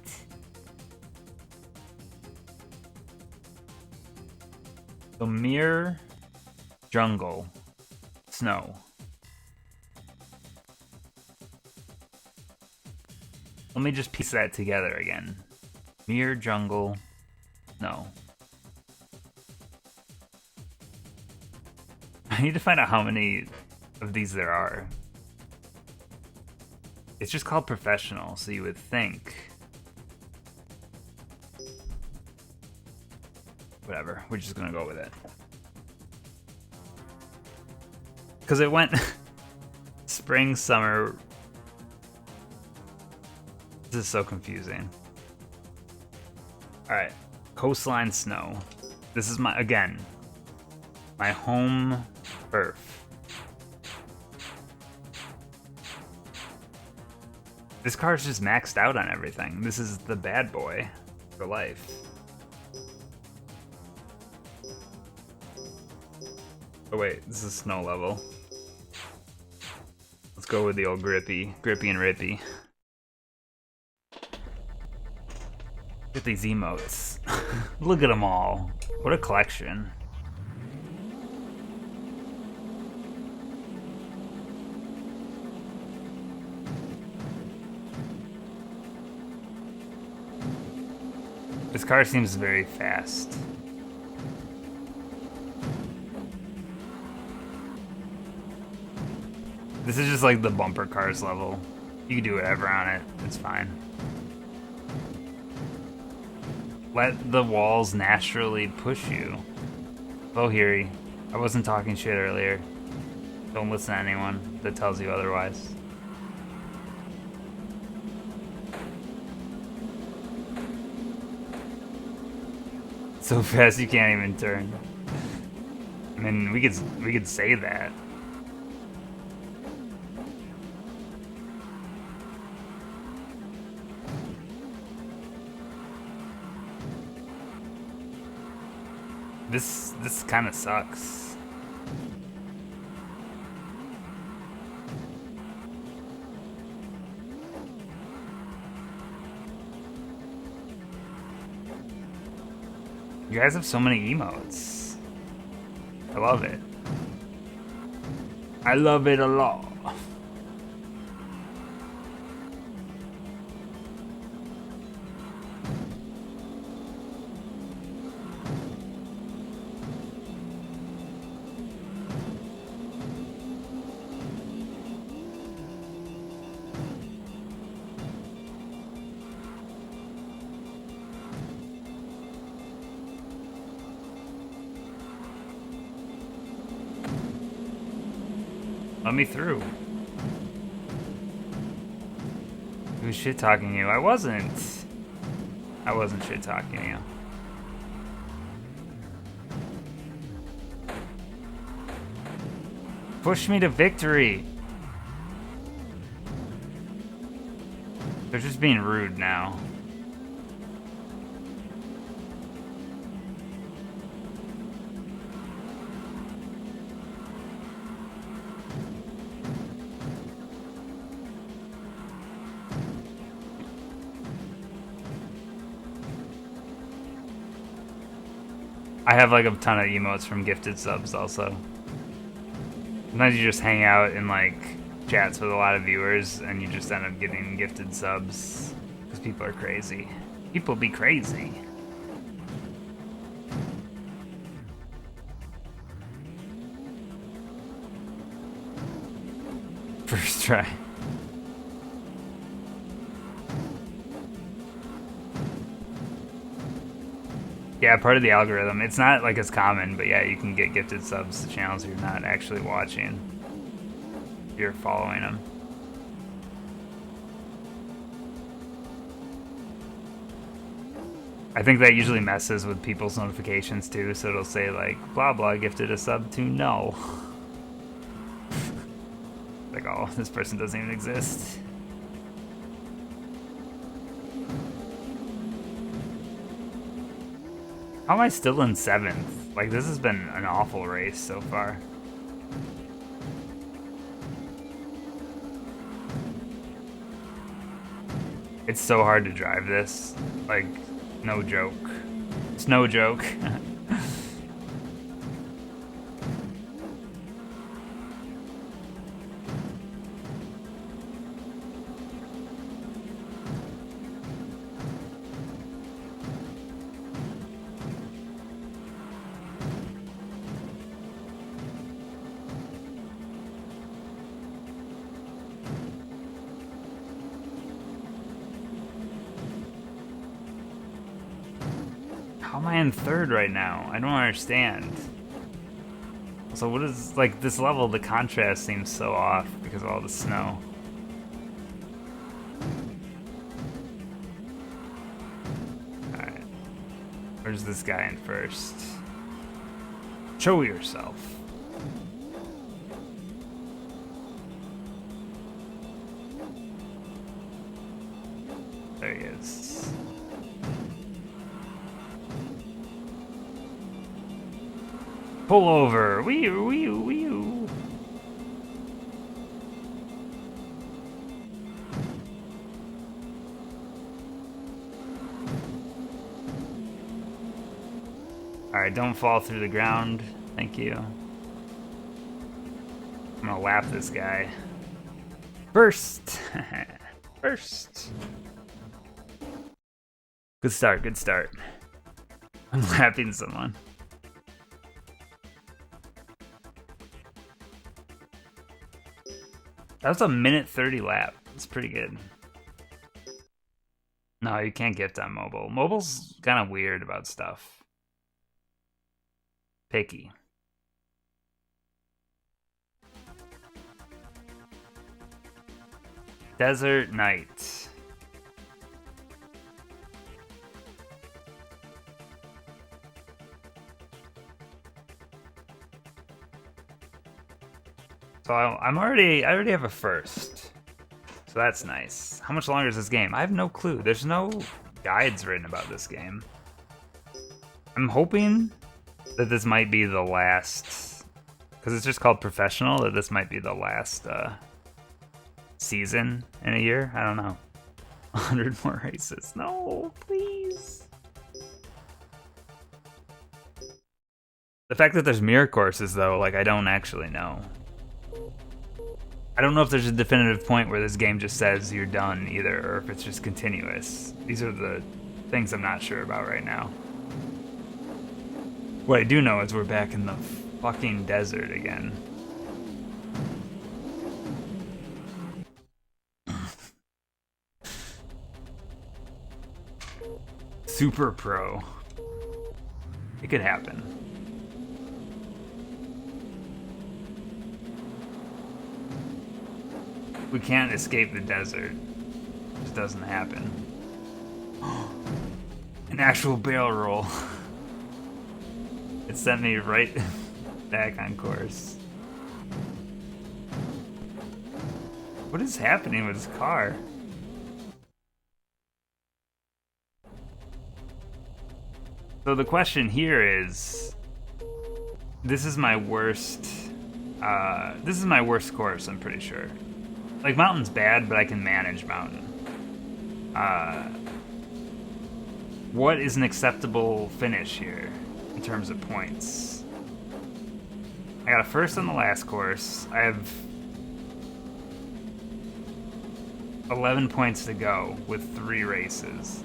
So mirror, jungle, snow. Let me just piece that together again. Mirror, jungle, no. I need to find out how many of these there are. It's just called Professional, so you would think. Whatever, we're just gonna go with it. Because it went spring, summer. This is so confusing. Alright, coastline snow. This is my, again, my home turf. This car's just maxed out on everything. This is the bad boy for life. Oh wait, this is snow level. Let's go with the old grippy and rippy. Look at these emotes. Look at them all. What a collection. This car seems very fast. This is just like the bumper cars level. You can do whatever on it, it's fine. Let the walls naturally push you. Oh, Hiri, I wasn't talking shit earlier. Don't listen to anyone that tells you otherwise. So fast you can't even turn. I mean, we could say that. This kind of sucks. You guys have so many emotes. I love it. I love it a lot. Let me through. Who's shit talking you? I wasn't shit talking you. Push me to victory. They're just being rude now. I have like a ton of emotes from gifted subs also. Sometimes you just hang out in like chats with a lot of viewers and you just end up getting gifted subs because people are crazy. People be crazy. First try. Yeah, part of the algorithm. It's not like as common, but yeah, you can get gifted subs to channels you're not actually watching. You're following them. I think that usually messes with people's notifications too, so it'll say like, blah blah gifted a sub to no. Like, oh, this person doesn't even exist. How am I still in 7th? Like, this has been an awful race so far. It's so hard to drive this. Like, no joke. It's no joke. How am I in 3rd right now? I don't understand. So what is, like, this level, the contrast seems so off because of all the snow. Alright. Where's this guy in 1st? Show yourself. There he is. Pull over. Wee wee wee. Alright, don't fall through the ground. Thank you. I'm gonna lap this guy. First! First! Good start, good start. I'm lapping someone. That was a 1:30 lap. It's pretty good. No, you can't gift on mobile. Mobile's kind of weird about stuff. Picky. Desert Night. So I already have a 1st. So that's nice. How much longer is this game? I have no clue. There's no guides written about this game. I'm hoping that this might be the last, because it's just called Professional, that this might be the last season in a year. I don't know. 100 more races. No, please. The fact that there's mirror courses, though, like, I don't actually know. I don't know if there's a definitive point where this game just says you're done, either, or if it's just continuous. These are the things I'm not sure about right now. What I do know is we're back in the fucking desert again. Super Pro. It could happen. We can't escape the desert. It just doesn't happen. An actual barrel roll. It sent me right back on course. What is happening with this car? So the question here is, this is my worst course, I'm pretty sure. Like, mountain's bad, but I can manage mountain. What is an acceptable finish here in terms of points? I got a first on the last course. I have 11 points to go with 3 races.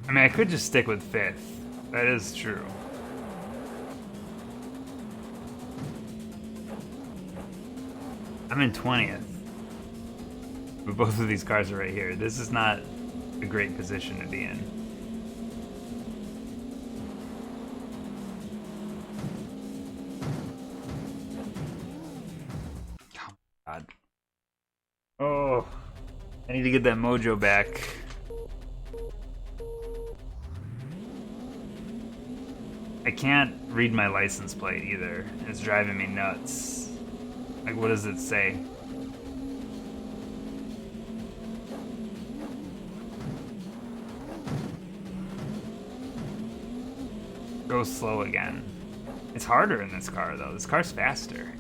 I mean, I could just stick with 5th. That is true. I'm in 20th. But both of these cars are right here. This is not a great position to be in. Oh, God. Oh, I need to get that mojo back. I can't read my license plate either. It's driving me nuts. Like, what does it say? Go slow again. It's harder in this car, though. This car's faster.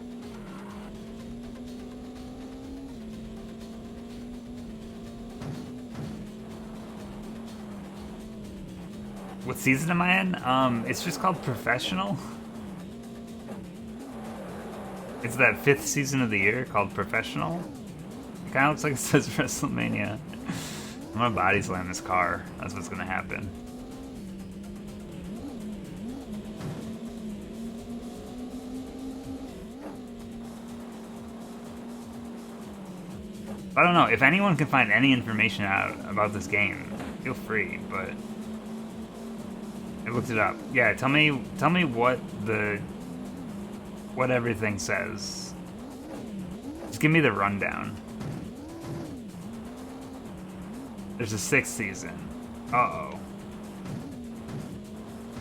What season am I in? It's just called Professional. It's that 5th season of the year called Professional. It kind of looks like it says WrestleMania. I'm gonna body slam this car. That's what's gonna happen. I don't know. If anyone can find any information out about this game, feel free, but I looked it up. Yeah, tell me what everything says. Just give me the rundown. There's a 6th season. Uh-oh.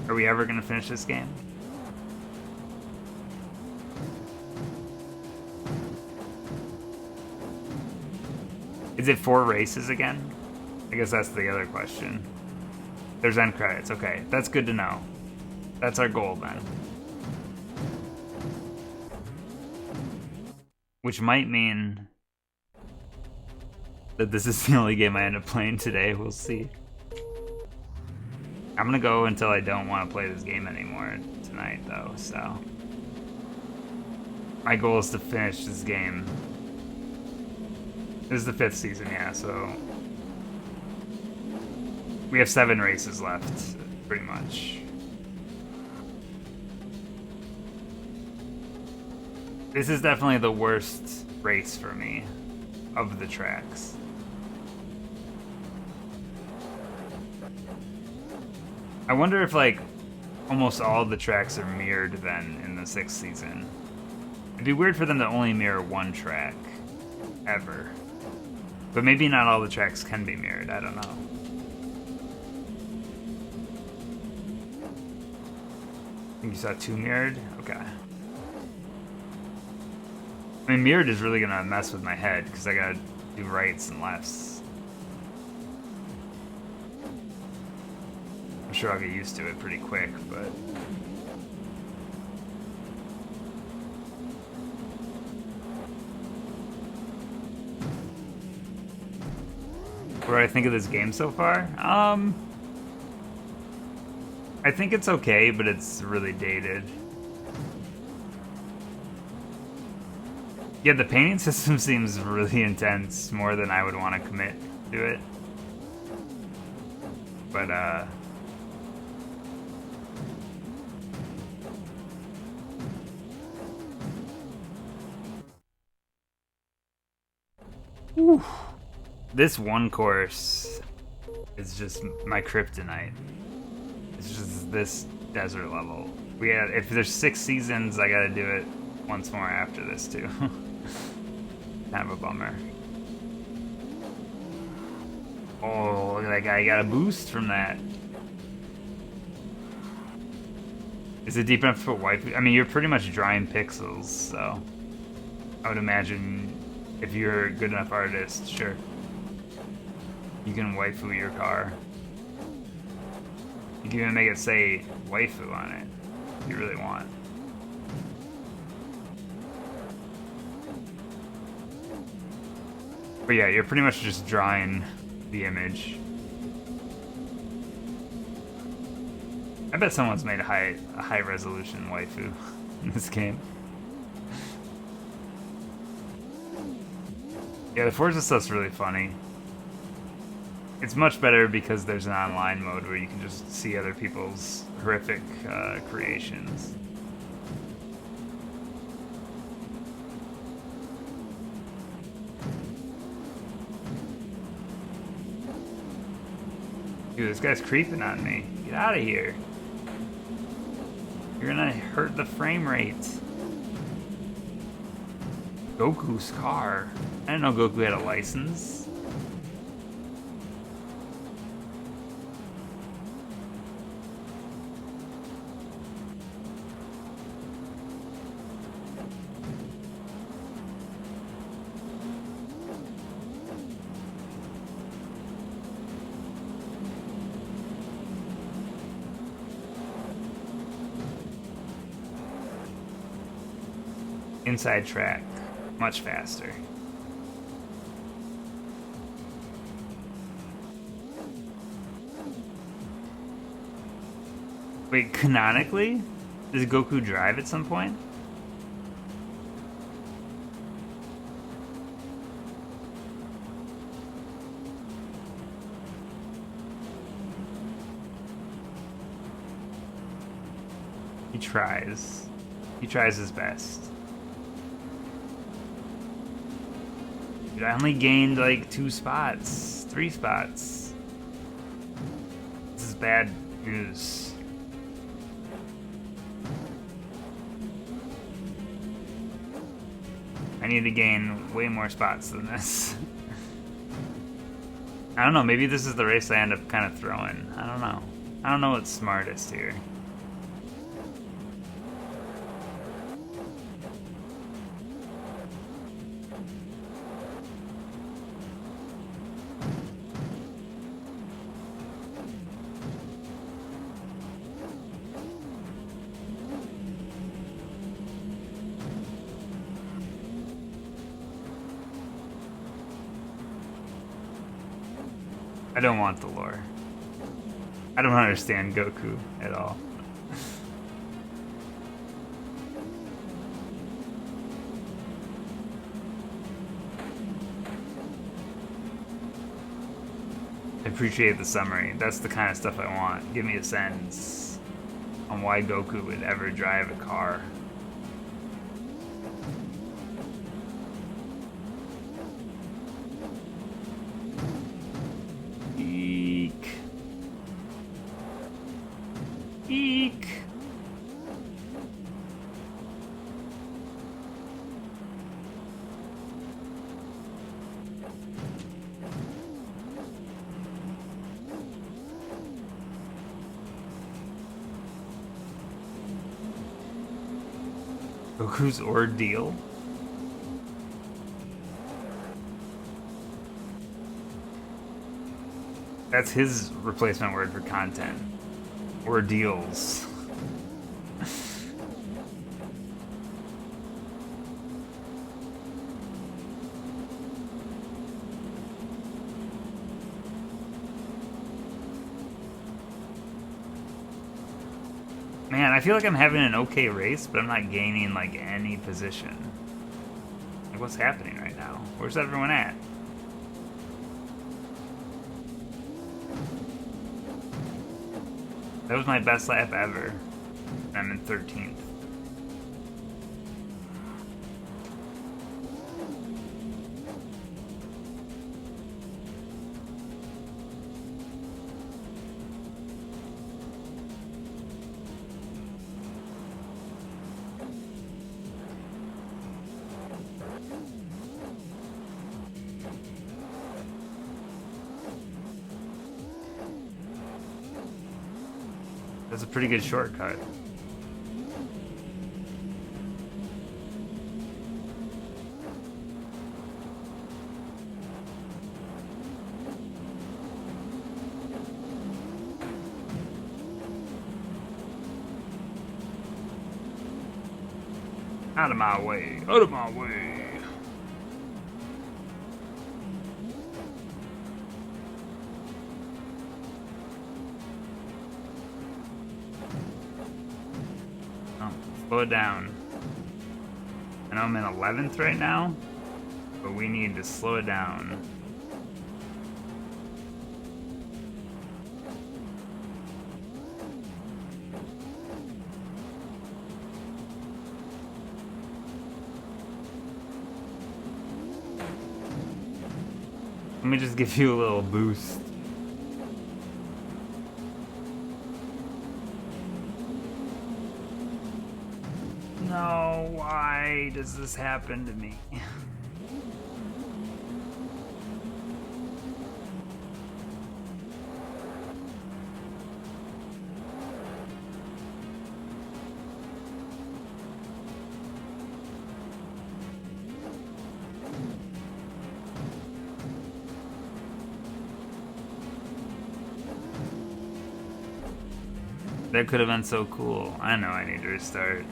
Are we ever gonna finish this game? Is it 4 races again? I guess that's the other question. There's end credits. Okay, that's good to know. That's our goal then. Which might mean that this is the only game I end up playing today. We'll see. I'm gonna go until I don't want to play this game anymore tonight, though, so. My goal is to finish this game. This is the 5th season, yeah, so. We have 7 races left, pretty much. This is definitely the worst race for me of the tracks. I wonder if, like, almost all of the tracks are mirrored then in the 6th season. It'd be weird for them to only mirror one track, ever. But maybe not all the tracks can be mirrored, I don't know. I think you saw 2 mirrored? Okay. I mean, mirrored is really gonna mess with my head, because I gotta do rights and lefts. I'm sure I'll get used to it pretty quick, but... What do I think of this game so far? I think it's okay, but it's really dated. Yeah, the painting system seems really intense, more than I would want to commit to it. But, whew. This one course is just my kryptonite. It's just this desert level. If there's 6 seasons, I gotta do it once more after this too. Kind of a bummer. Oh, look at that guy. He got a boost from that. Is it deep enough to put waifu? I mean, you're pretty much drawing pixels, so I would imagine if you're a good enough artist, sure, you can waifu your car. You can even make it say waifu on it if you really want. But yeah, you're pretty much just drawing the image. I bet someone's made a high resolution waifu in this game. Yeah, the Forza stuff's really funny. It's much better because there's an online mode where you can just see other people's horrific creations. Dude, this guy's creeping on me. Get out of here. You're gonna hurt the frame rate. Goku's car. I didn't know Goku had a license. Inside track, much faster. Wait, canonically? Does Goku drive at some point? He tries. He tries his best. Dude, I only gained like 2 spots, 3 spots. This is bad news. I need to gain way more spots than this. I don't know, maybe this is the race I end up kind of throwing. I don't know. I don't know what's smartest here. I don't want the lore. I don't understand Goku at all. I appreciate the summary. That's the kind of stuff I want. Give me a sentence on why Goku would ever drive a car. Eek. Goku's ordeal? That's his replacement word for content. Ordeals. And I feel like I'm having an okay race, but I'm not gaining, like, any position. Like, what's happening right now? Where's everyone at? That was my best lap ever. I'm in 13th. That's a pretty good shortcut. Out of my way. Out of my way. Slow it down. I know I'm in 11th right now, but we need to slow it down. Let me just give you a little boost. No, why does this happen to me? That could have been so cool. I know I need to restart.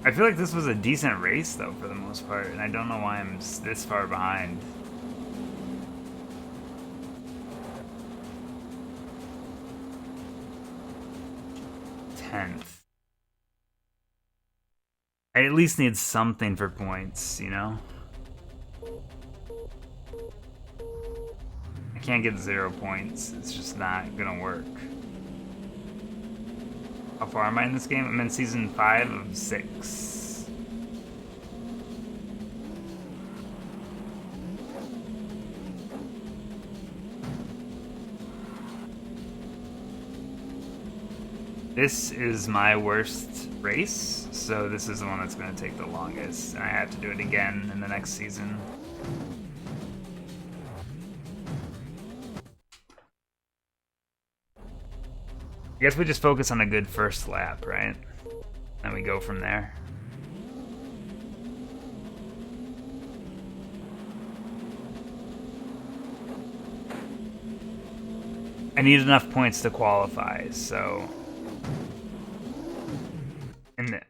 I feel like this was a decent race, though, for the most part, and I don't know why I'm this far behind. Tenth. I at least need something for points, you know? I can't get 0 points. It's just not gonna work. How far am I in this game? I'm in season 5 of 6. This is my worst race, so this is the one that's going to take the longest, and I have to do it again in the next season. I guess we just focus on a good first lap, right? And we go from there. I need enough points to qualify, so...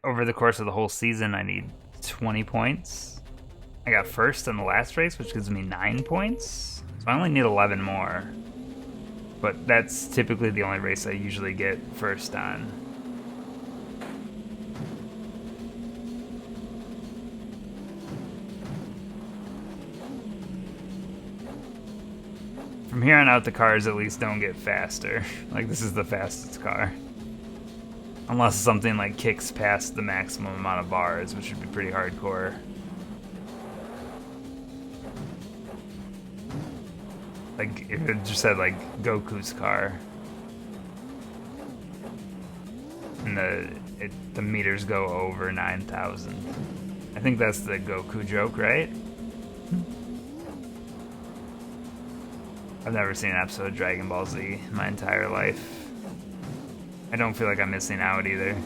over the course of the whole season, I need 20 points. I got first in the last race, which gives me 9 points. So I only need 11 more. But that's typically the only race I usually get first on. From here on out, the cars at least don't get faster. Like, this is the fastest car. Unless something like kicks past the maximum amount of bars, which would be pretty hardcore. Like, if it just said, like, Goku's car. And the meters go over 9,000. I think that's the Goku joke, right? I've never seen an episode of Dragon Ball Z in my entire life. I don't feel like I'm missing out either.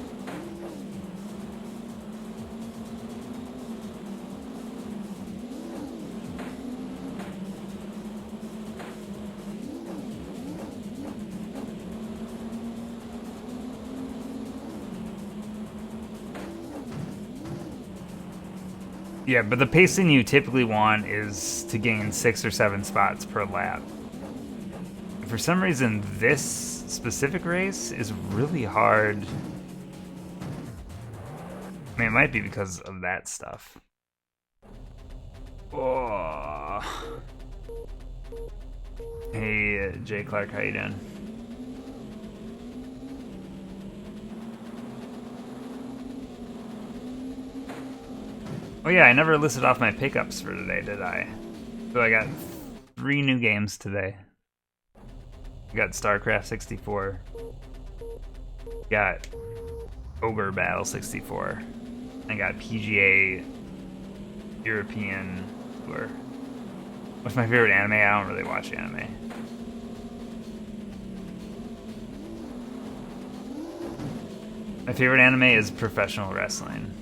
Yeah, but the pacing you typically want is to gain 6 or 7 spots per lap. For some reason, this specific race is really hard. I mean, it might be because of that stuff. Oh. Hey, Jay Clark, how you doing? Oh yeah, I never listed off my pickups for today, did I? So I got 3 new games today. Got StarCraft 64. Got Ogre Battle 64. And got PGA European Tour. What's my favorite anime? I don't really watch anime. My favorite anime is professional wrestling.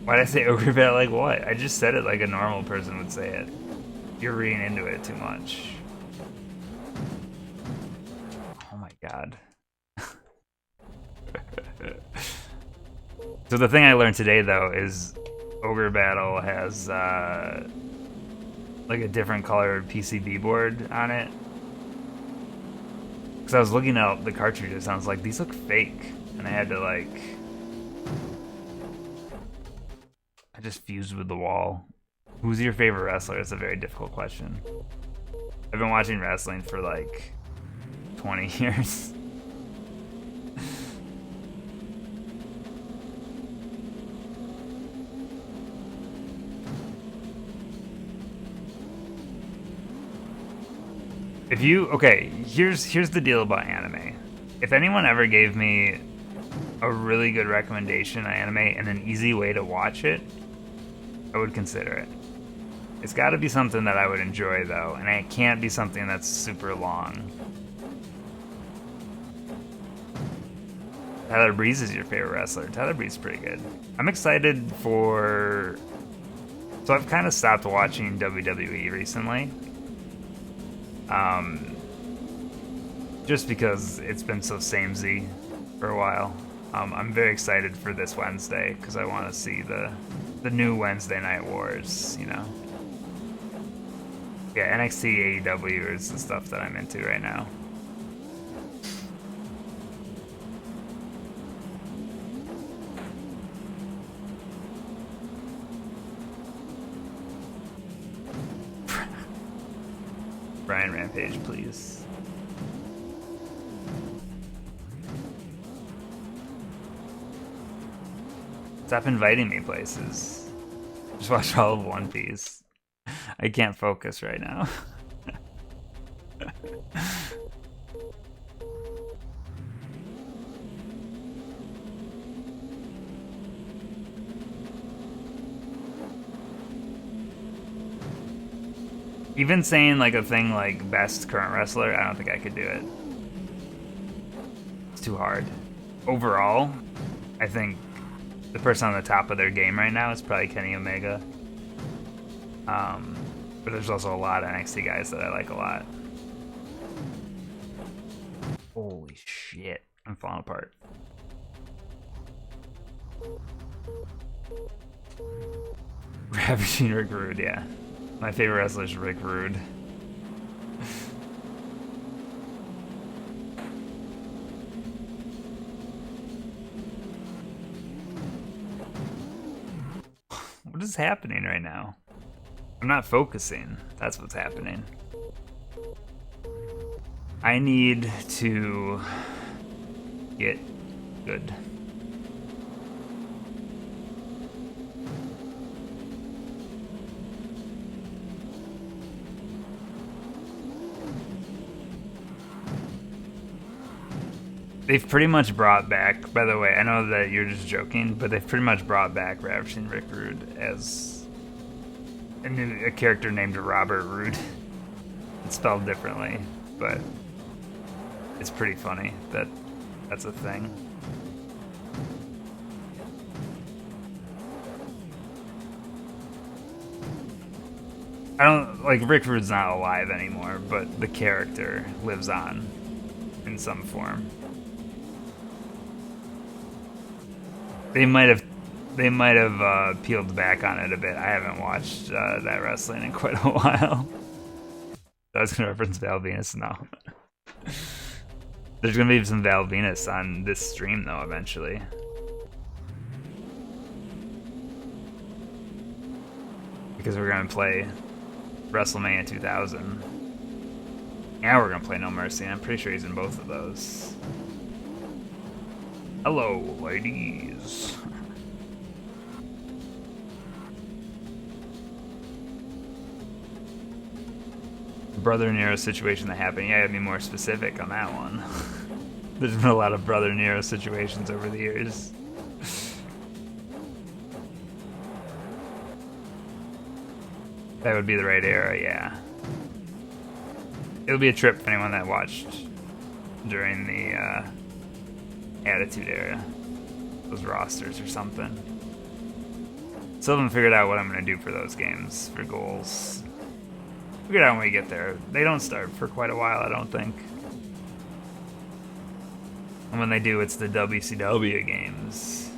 Why did I say Ogre Battle like what? I just said it like a normal person would say it. You're reading into it too much. Oh my god. So the thing I learned today though is Ogre Battle has like a different colored PCB board on it. Because I was looking at the cartridges and I was like, these look fake. And I had to like... I just fused with the wall. Who's your favorite wrestler? It's a very difficult question. I've been watching wrestling for like 20 years. If you, okay, here's the deal about anime. If anyone ever gave me a really good recommendation on anime and an easy way to watch it, I would consider it. It's got to be something that I would enjoy though, and it can't be something that's super long. Tyler Breeze is your favorite wrestler. Tyler Breeze is pretty good. I'm excited for... So I've kind of stopped watching WWE recently. Just because it's been so samey for a while. I'm very excited for this Wednesday because I want to see the new Wednesday Night Wars, you know. Yeah, NXT, AEW is the stuff that I'm into right now. Brian Rampage, please. Stop inviting me places. Just watch all of One Piece. I can't focus right now. Even saying like a thing like best current wrestler, I don't think I could do it. It's too hard. Overall, I think the person on the top of their game right now is probably Kenny Omega. But there's also a lot of NXT guys that I like a lot. Holy shit, I'm falling apart. Ravishing Rick Rude, yeah. My favorite wrestler is Rick Rude. What is happening right now? I'm not focusing. That's what's happening. I need to get good. They've pretty much brought back, by the way, I know that you're just joking, but they've pretty much brought back Ravishing Rick Rude as a character named Robert Roode. It's spelled differently, but it's pretty funny that that's a thing. I don't, like, Rick Rude's not alive anymore, but the character lives on in some form. They might have They might have peeled back on it a bit. I haven't watched that wrestling in quite a while. I was gonna reference Val Venus. No. There's gonna be some Val Venus on this stream though eventually. Because we're gonna play WrestleMania 2000. And we're gonna play No Mercy. I'm pretty sure he's in both of those. Hello, ladies. Brother Nero situation that happened. Yeah, I'd be more specific on that one. There's been a lot of Brother Nero situations over the years. That would be the right era, yeah. It'll be a trip for anyone that watched during the Attitude Era. Those rosters or something. Still haven't figured out what I'm going to do for those games, for goals. Figure it out when we get there. They don't start for quite a while, I don't think. And when they do, it's the WCW games,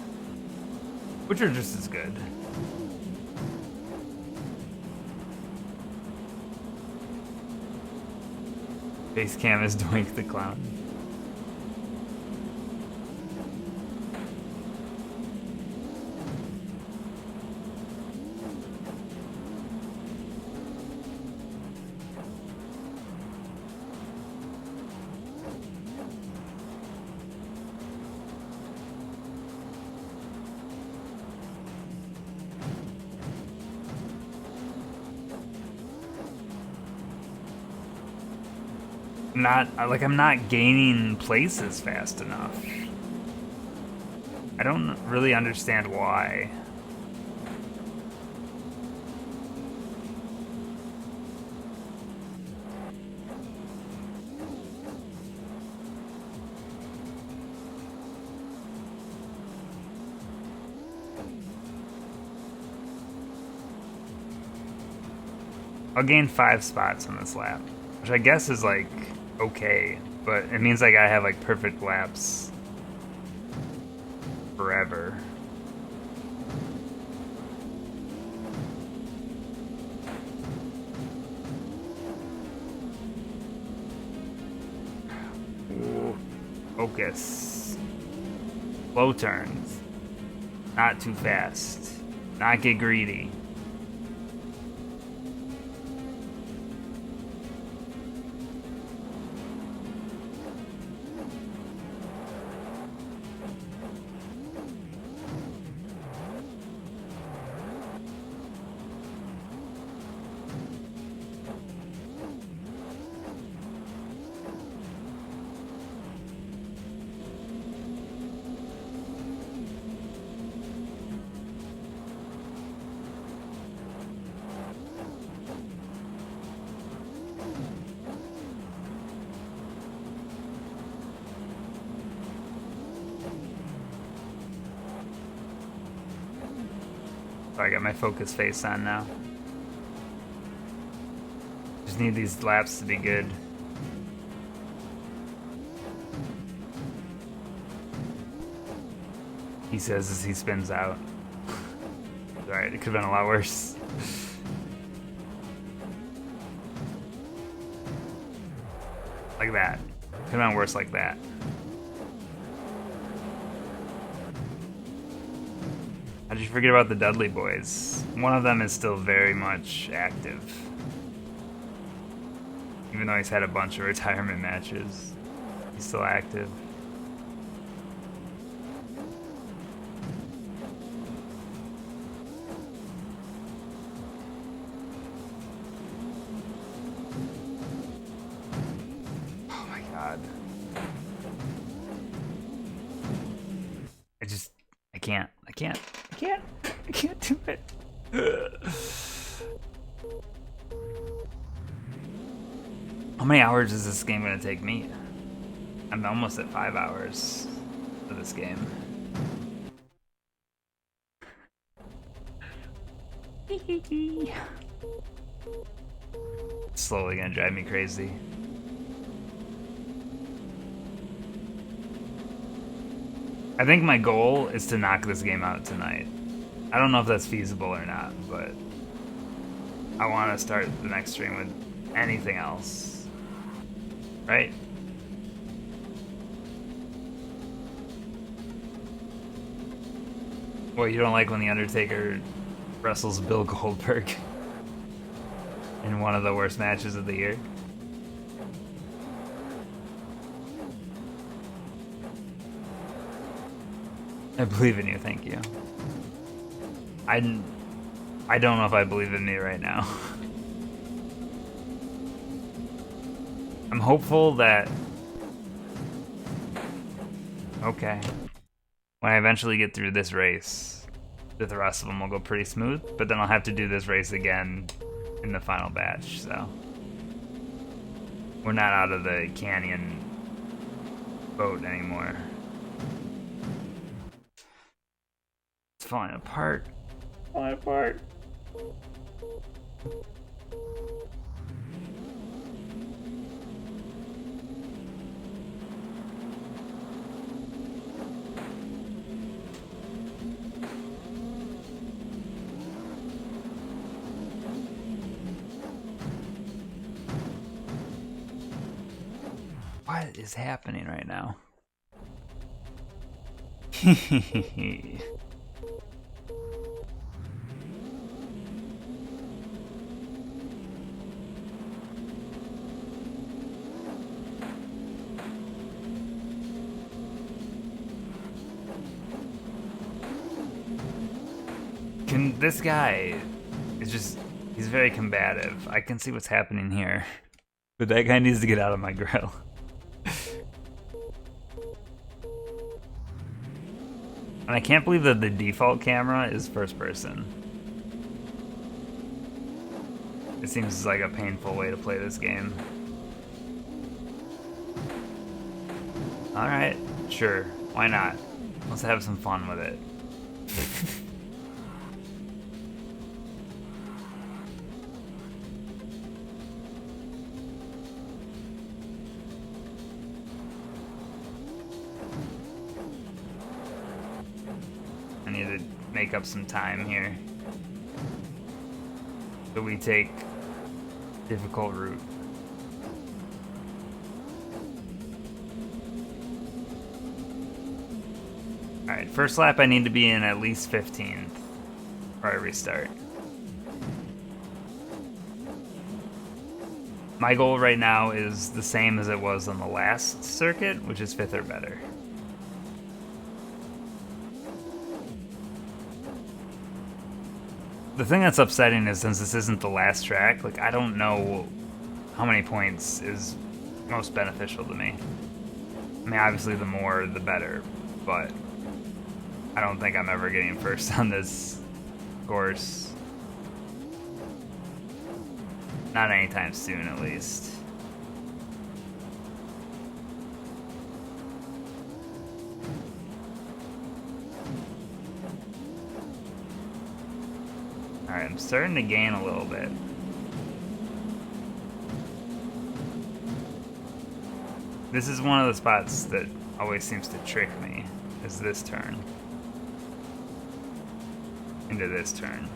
which are just as good. Base cam is Doink the Clown. I'm not gaining places fast enough. I don't really understand why. I'll gain 5 spots on this lap, which I guess is like okay, but it means like I have like perfect laps forever. Ooh, focus. Slow turns. Not too fast. Not get greedy. I got my focus face on now. Just need these laps to be good. He says as he spins out. Alright, it could have been a lot worse. Like that. Could have been worse like that. How did you forget about the Dudley Boys? One of them is still very much active. Even though he's had a bunch of retirement matches, he's still active. Oh my god. I can't do it. How many hours is this game gonna take me? I'm almost at 5 hours for this game. It's slowly gonna drive me crazy. I think my goal is to knock this game out tonight. I don't know if that's feasible or not, but I want to start the next stream with anything else. Right? Well, you don't like when The Undertaker wrestles Bill Goldberg in one of the worst matches of the year? I believe in you, thank you. I don't know if I believe in me right now. I'm hopeful that... Okay. When I eventually get through this race, the rest of them will go pretty smooth, but then I'll have to do this race again in the final batch, so... We're not out of the canyon boat anymore. It's falling apart. Falling apart. What is happening right now? This guy is just, he's very combative. I can see what's happening here. But that guy needs to get out of my grill. And I can't believe that the default camera is first person. It seems like a painful way to play this game. Alright, sure, why not? Let's have some fun with it. I need to make up some time here. So we take difficult route. Alright, first lap I need to be in at least 15th before I restart. My goal right now is the same as it was on the last circuit, which is 5th or better. The thing that's upsetting is since this isn't the last track, like I don't know how many points is most beneficial to me. I mean, obviously the more the better, but I don't think I'm ever getting first on this course. Not anytime soon, at least. Alright, I'm starting to gain a little bit. This is one of the spots that always seems to trick me, is this turn. Into this turn.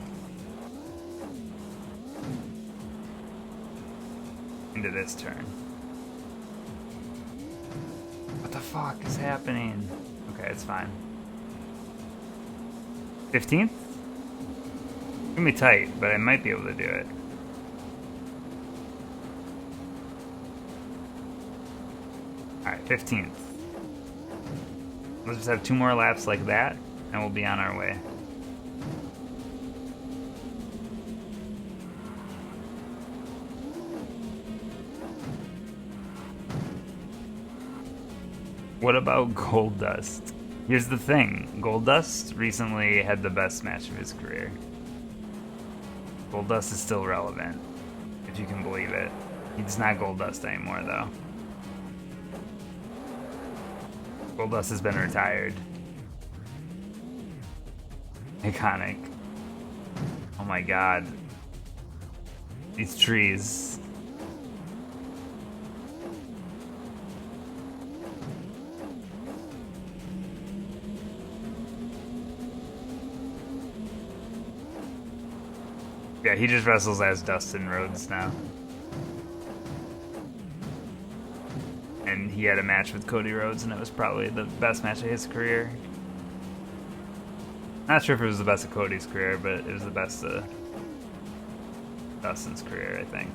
Into this turn. What the fuck is happening? Okay, it's fine. 15th? It's gonna be tight, but I might be able to do it. Alright, 15th. Let's just have 2 more laps like that, and we'll be on our way. What about Goldust? Here's the thing, Goldust recently had the best match of his career. Goldust is still relevant, if you can believe it. He's not Goldust anymore, though. Goldust has been retired. Iconic. Oh my god. These trees. Yeah, he just wrestles as Dustin Rhodes now. And he had a match with Cody Rhodes, and it was probably the best match of his career. Not sure if it was the best of Cody's career, but it was the best of Dustin's career, I think.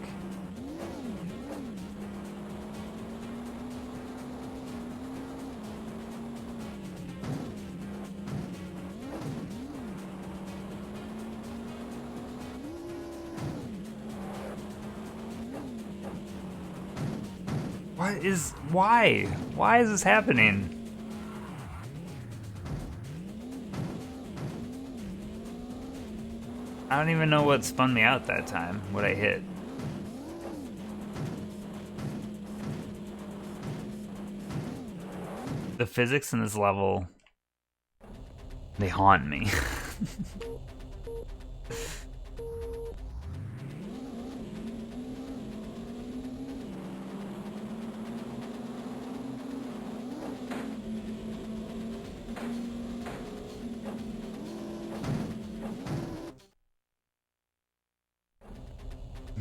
Why? Why is this happening? I don't even know what spun me out that time, what I hit. The physics in this level, they haunt me.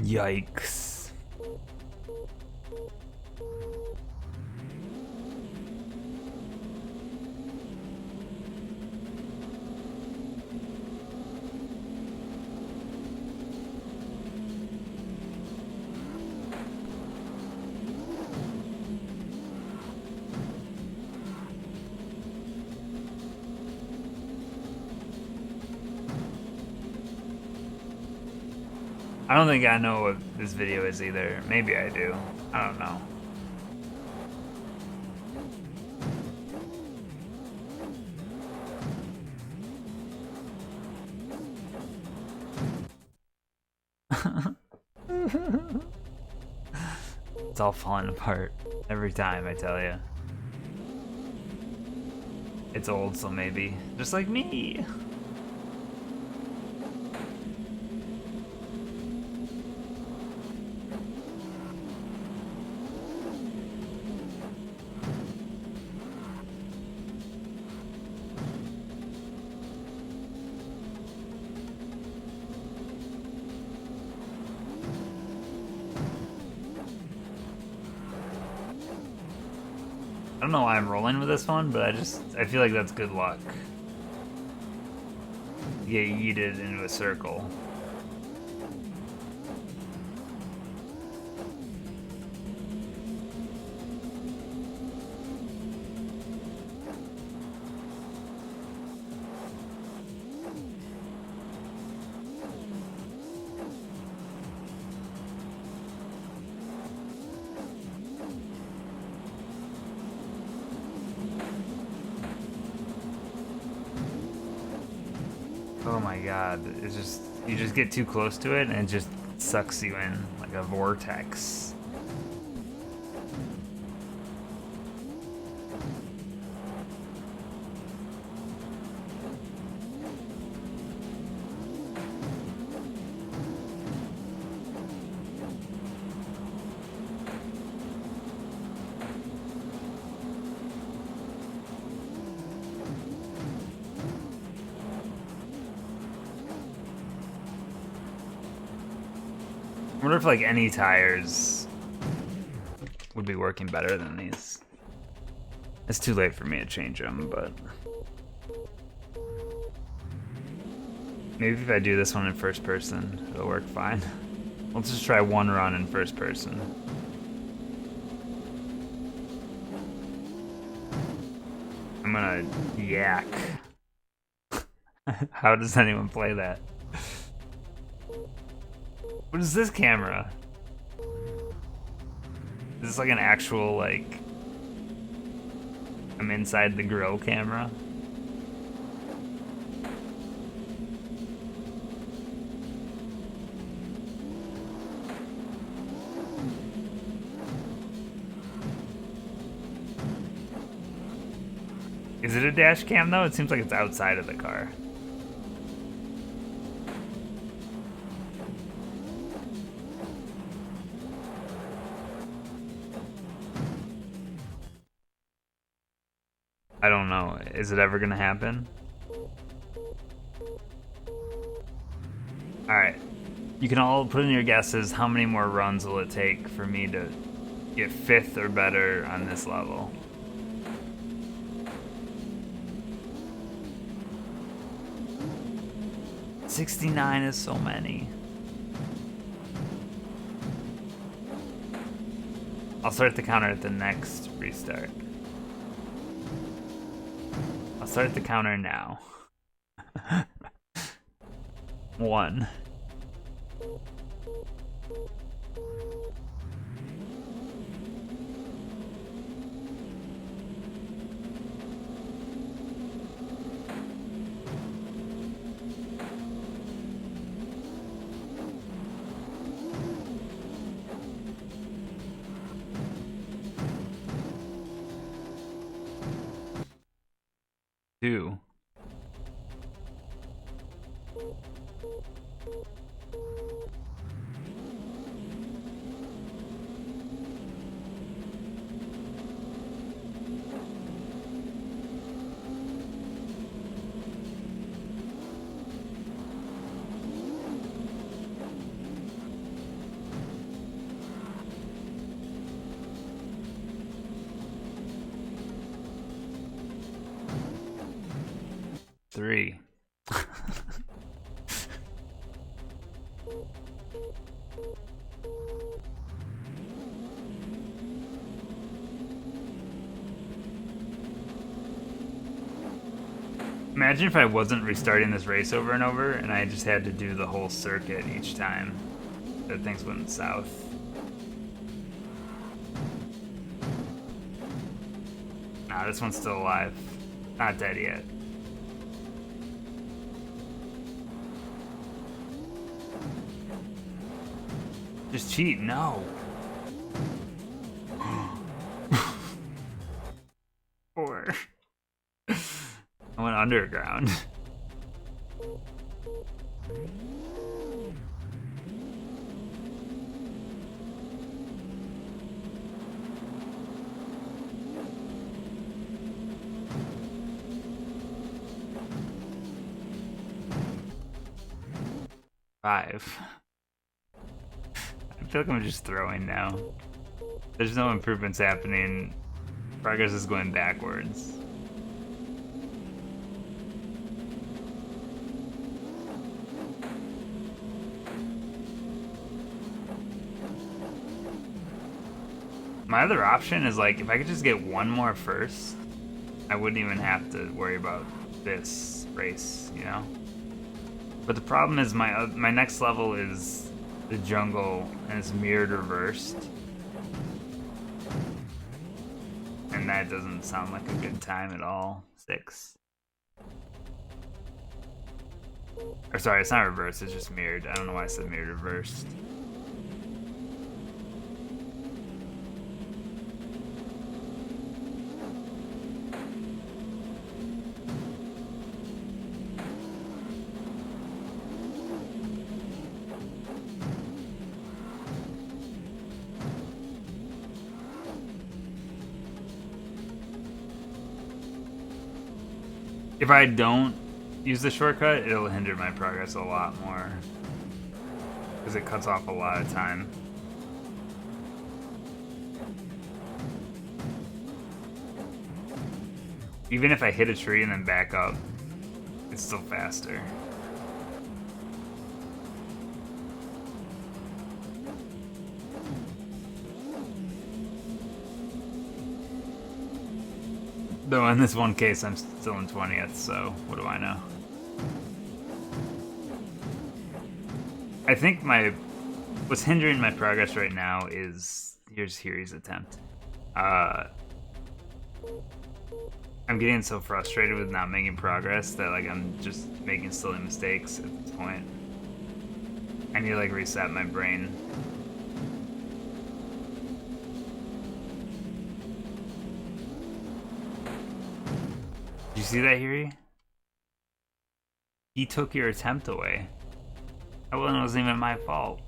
Yikes. I don't think I know what this video is either. Maybe I do. I don't know. It's all falling apart every time, I tell you. It's old, so maybe. Just like me. I don't know why I'm rolling with this one, but I feel like that's good luck. You get yeeted into a circle. Oh my god, it's just, you just get too close to it and it just sucks you in like a vortex. I wonder if like any tires would be working better than these. It's too late for me to change them, but maybe if I do this one in first person, it'll work fine. Let's just try one run in first person. I'm gonna yak. How does anyone play that? What is this camera? Is this like an actual, like, I'm inside the grill camera? Is it a dash cam though? It seems like it's outside of the car. I don't know. Is it ever gonna happen? Alright. You can all put in your guesses. How many more runs will it take for me to get 5th or better on this level? $69 is so many. I'll start the counter at the next restart. I'll start the counter now. 1. 2. 3. Imagine if I wasn't restarting this race over and over and I just had to do the whole circuit each time that things went south. Nah, this one's still alive. Not dead yet. Just cheat, no. Or I went underground. Five. I feel like I'm just throwing now. There's no improvements happening. Progress is going backwards. My other option is like, if I could just get one more first, I wouldn't even have to worry about this race, you know? But the problem is my next level is the jungle, and it's mirrored reversed. And that doesn't sound like a good time at all. 6. Or sorry, it's not reversed, it's just mirrored. I don't know why I said mirrored reversed. If I don't use the shortcut, it'll hinder my progress a lot more. Because it cuts off a lot of time. Even if I hit a tree and then back up, it's still faster. Though in this one case, I'm still in 20th, so what do I know? I think what's hindering my progress right now is here's Hiri's attempt. I'm getting so frustrated with not making progress that like I'm just making silly mistakes at this point. I need to like reset my brain. Did you see that, Hiri? He took your attempt away. That wasn't even my fault.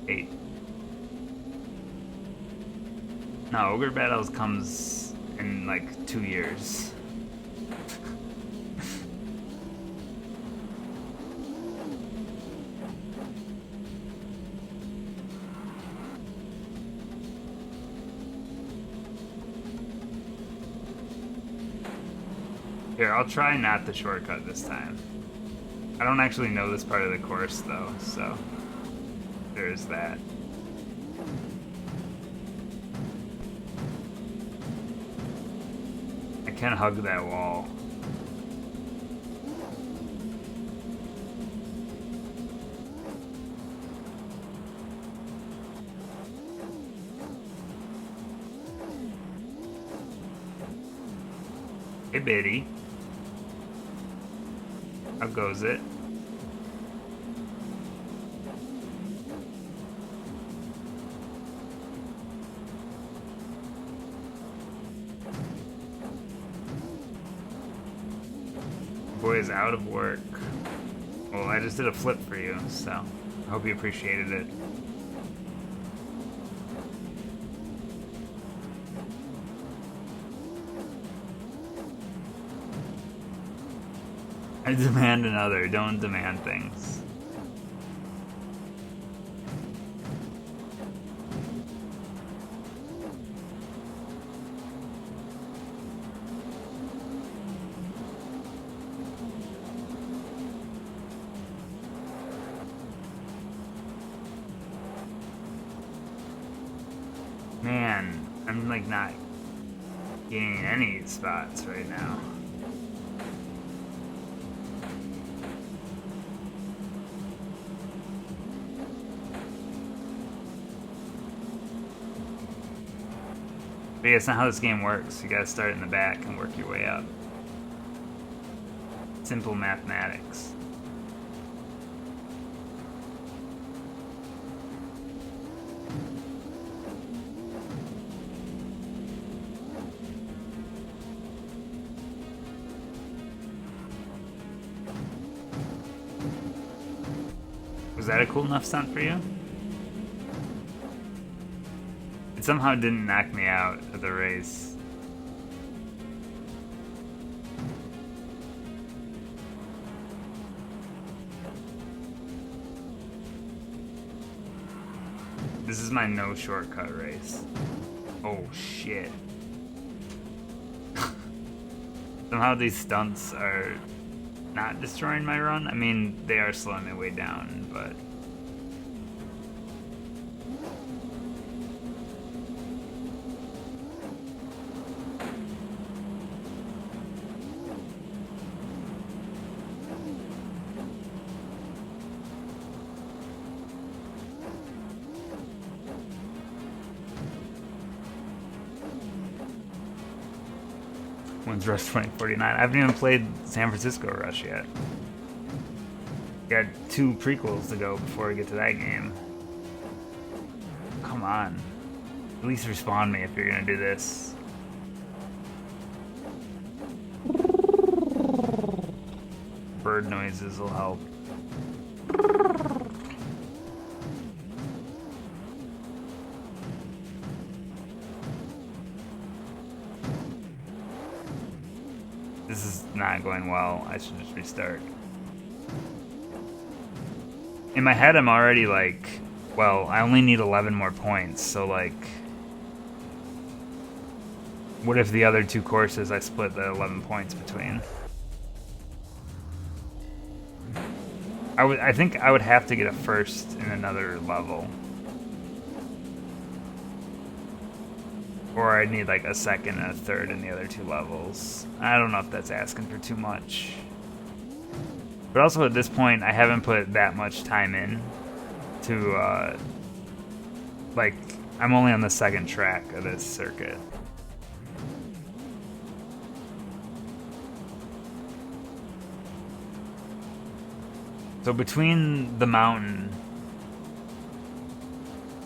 8. No, Ogre Battles comes in like 2 years. Here, I'll try not the shortcut this time. I don't actually know this part of the course, though, so there's that. I can hug that wall. Hey, Biddy. How goes it? Boy is out of work. Well, I just did a flip for you, so I hope you appreciated it. I demand another. Don't demand things. Man, I'm like not gaining any spots right now. But yeah, it's not how this game works. You gotta start in the back and work your way up. Simple mathematics. Was that a cool enough stunt for you? It somehow didn't knock me out of the race. This is my no shortcut race. Oh shit. Somehow these stunts are not destroying my run. I mean, they are slowing me way down, but... When's Rush 2049? I haven't even played San Francisco Rush yet. Got 2 prequels to go before we get to that game. Come on. At least respawn me if you're gonna do this. Bird noises will help. This is not going well. I should just restart. In my head, I'm already like, well, I only need 11 more points, so like, what if the other 2 courses I split the 11 points between? I think I would have to get a first in another level. Or I'd need like a second and a third in the other 2 levels. I don't know if that's asking for too much. But also at this point, I haven't put that much time in to, like, I'm only on the 2nd track of this circuit. So between the mountain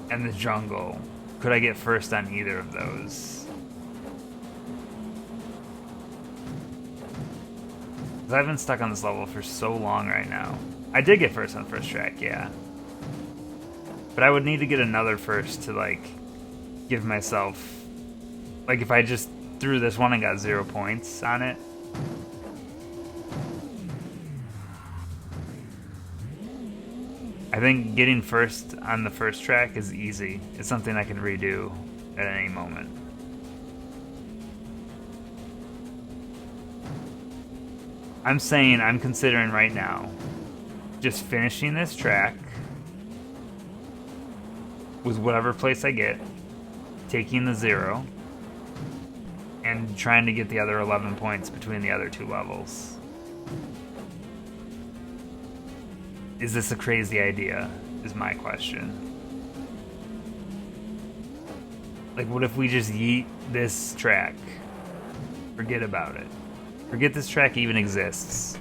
and the jungle, could I get first on either of those? Because I've been stuck on this level for so long right now. I did get first on first track, yeah. But I would need to get another first to, like, give myself... Like, if I just threw this one and got 0 points on it... I think getting first on the first track is easy. It's something I can redo at any moment. I'm saying I'm considering right now just finishing this track with whatever place I get, taking the 0, and trying to get the other 11 points between the other 2 levels. Is this a crazy idea, is my question. Like, what if we just yeet this track? Forget about it. Forget this track even exists.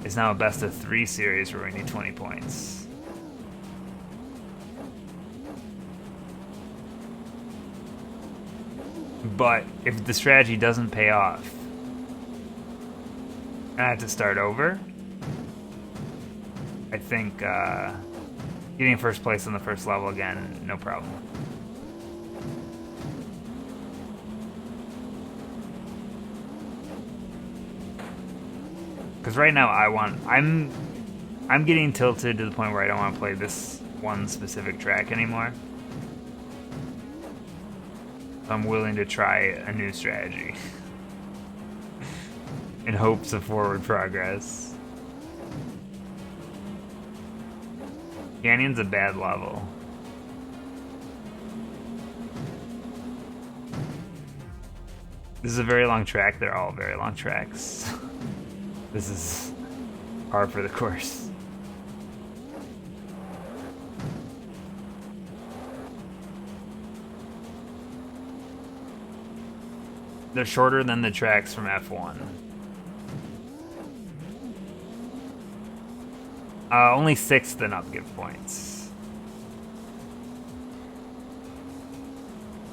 It's now a best of 3 series where we need 20 points. But if the strategy doesn't pay off, and I have to start over, I think getting first place on the first level again, no problem. Because right now I'm getting tilted to the point where I don't want to play this one specific track anymore. I'm willing to try a new strategy in hopes of forward progress. Canyon's a bad level. This is a very long track. They're all very long tracks. This is par for the course. They're shorter than the tracks from F1. Only 6th and up give points.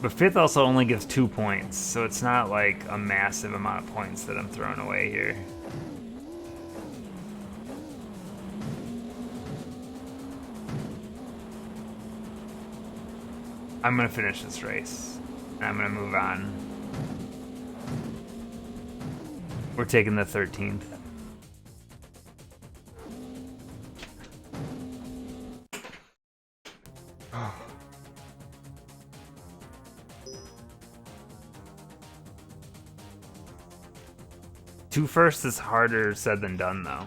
But 5th also only gives 2 points, so it's not like a massive amount of points that I'm throwing away here. I'm gonna finish this race, and I'm gonna move on. We're taking the 13th. Two firsts is harder said than done, though.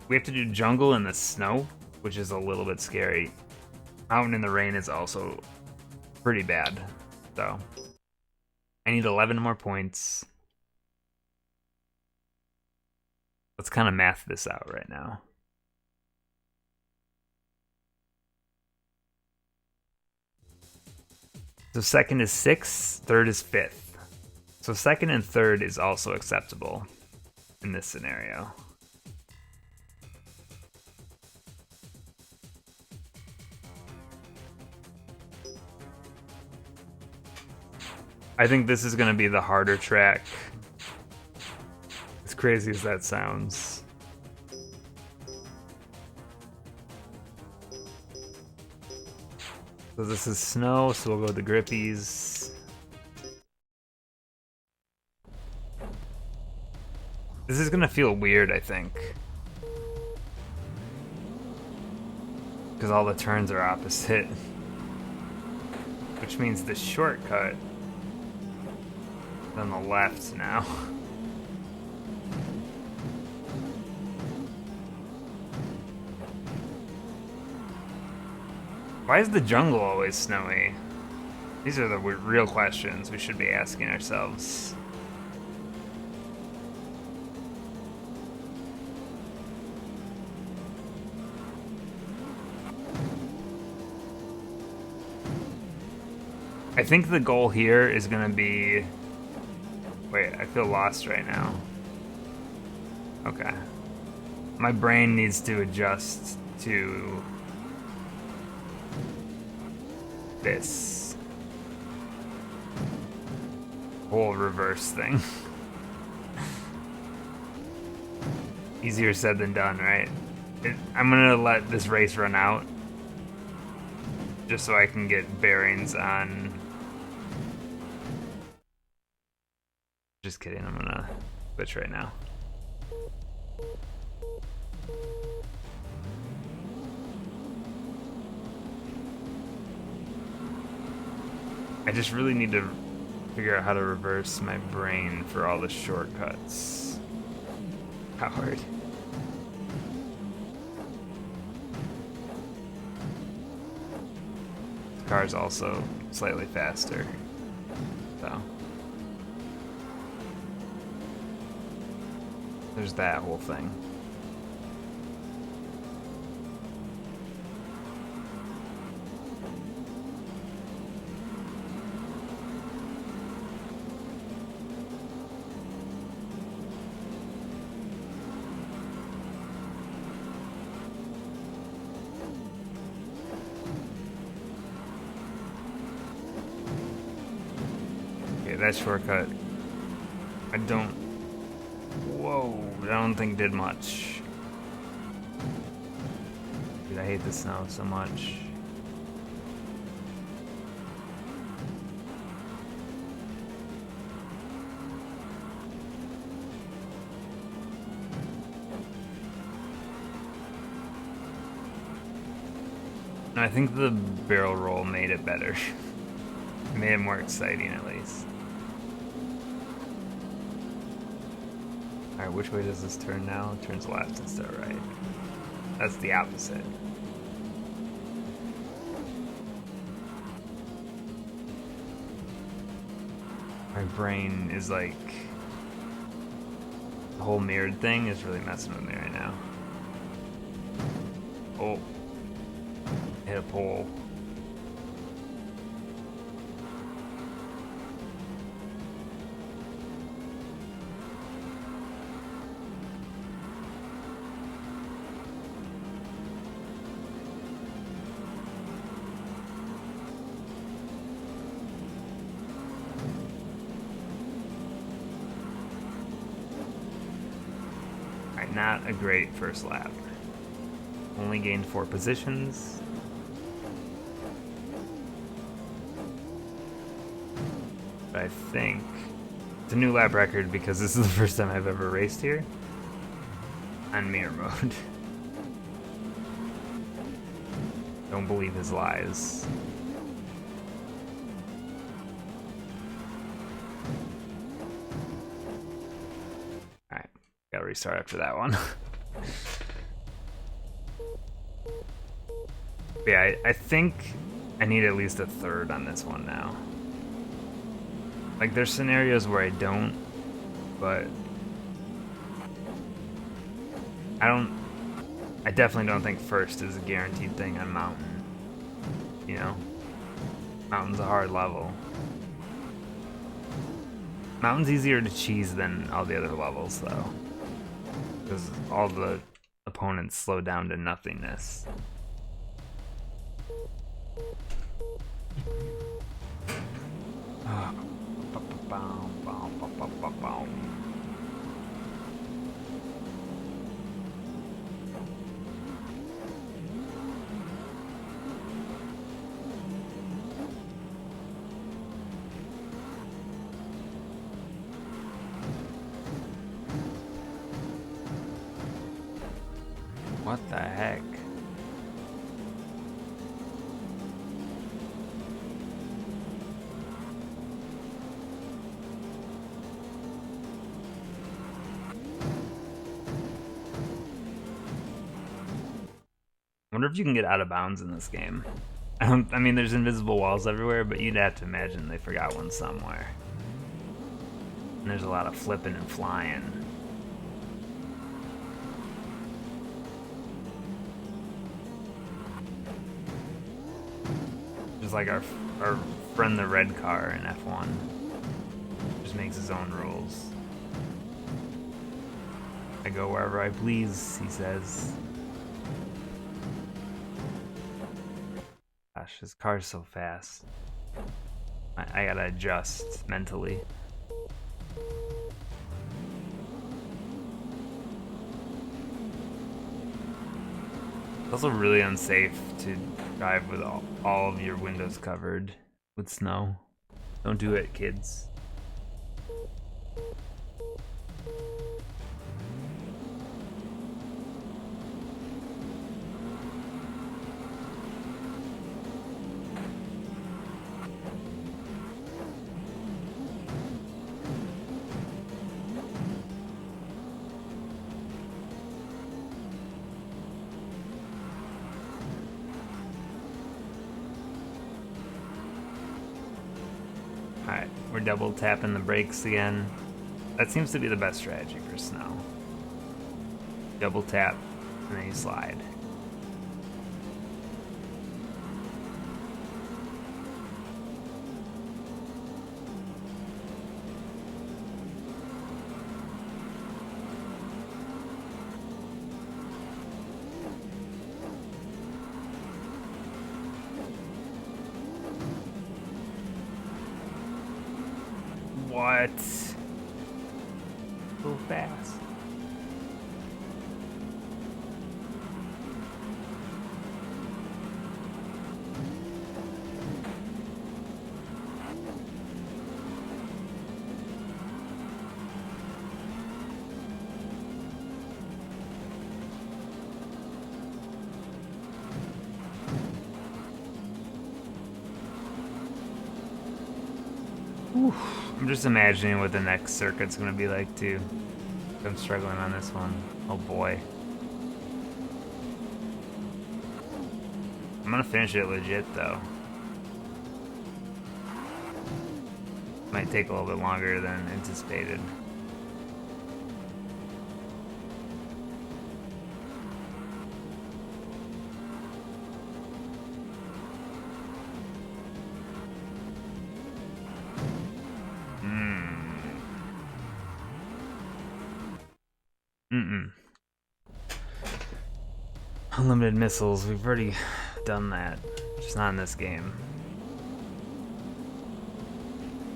We have to do jungle in the snow, which is a little bit scary. Mountain in the rain is also pretty bad, so I need 11 more points. Let's kind of math this out right now. So second is 6th, third is 5th. So second and third is also acceptable in this scenario. I think this is going to be the harder track. As crazy as that sounds. So this is snow, so we'll go with the grippies. This is gonna feel weird, I think. Because all the turns are opposite. Which means the shortcut is on the left now. Why is the jungle always snowy? These are the real questions we should be asking ourselves. I think the goal here is going to be... Wait, I feel lost right now. Okay. My brain needs to adjust to this whole reverse thing. Easier said than done, right? I'm going to let this race run out just so I can get bearings on... Just kidding, I'm gonna switch right now. I just really need to figure out how to reverse my brain for all the shortcuts. Howard. This car's also slightly faster, so there's that whole thing. That shortcut, I don't think did much. Dude, I hate the snow so much. I think the barrel roll made it better. It made it more exciting at least. Alright, which way does this turn now? It turns left instead of right. That's the opposite. My brain is like... The whole mirrored thing is really messing with me right now. Oh. Hit a pole. Not a great first lap. Only gained 4 positions. But I think it's a new lap record because this is the first time I've ever raced here on mirror mode. Don't believe his lies. Gotta restart after that one. Yeah, I think I need at least a third on this one now. Like, there's scenarios where I don't, but I definitely don't think first is a guaranteed thing on Mountain. You know? Mountain's a hard level. Mountain's easier to cheese than all the other levels, though. Because all the opponents slow down to nothingness. What the heck? I wonder if you can get out of bounds in this game. I mean, there's invisible walls everywhere, but you'd have to imagine they forgot one somewhere. And there's a lot of flipping and flying. Just like our friend the red car in F1. Just makes his own rules. I go wherever I please, he says. Gosh, this car's so fast. I gotta adjust mentally. It's also really unsafe to drive with all of your windows covered with snow. Don't do it, kids. Alright, we're double tapping the brakes again. That seems to be the best strategy for snow. Double tap, and then you slide. What? So fast. I'm just imagining what the next circuit's gonna be like too. I'm struggling on this one. Oh boy. I'm gonna finish it legit though. Might take a little bit longer than anticipated. Unlimited missiles, we've already done that. Just not in this game.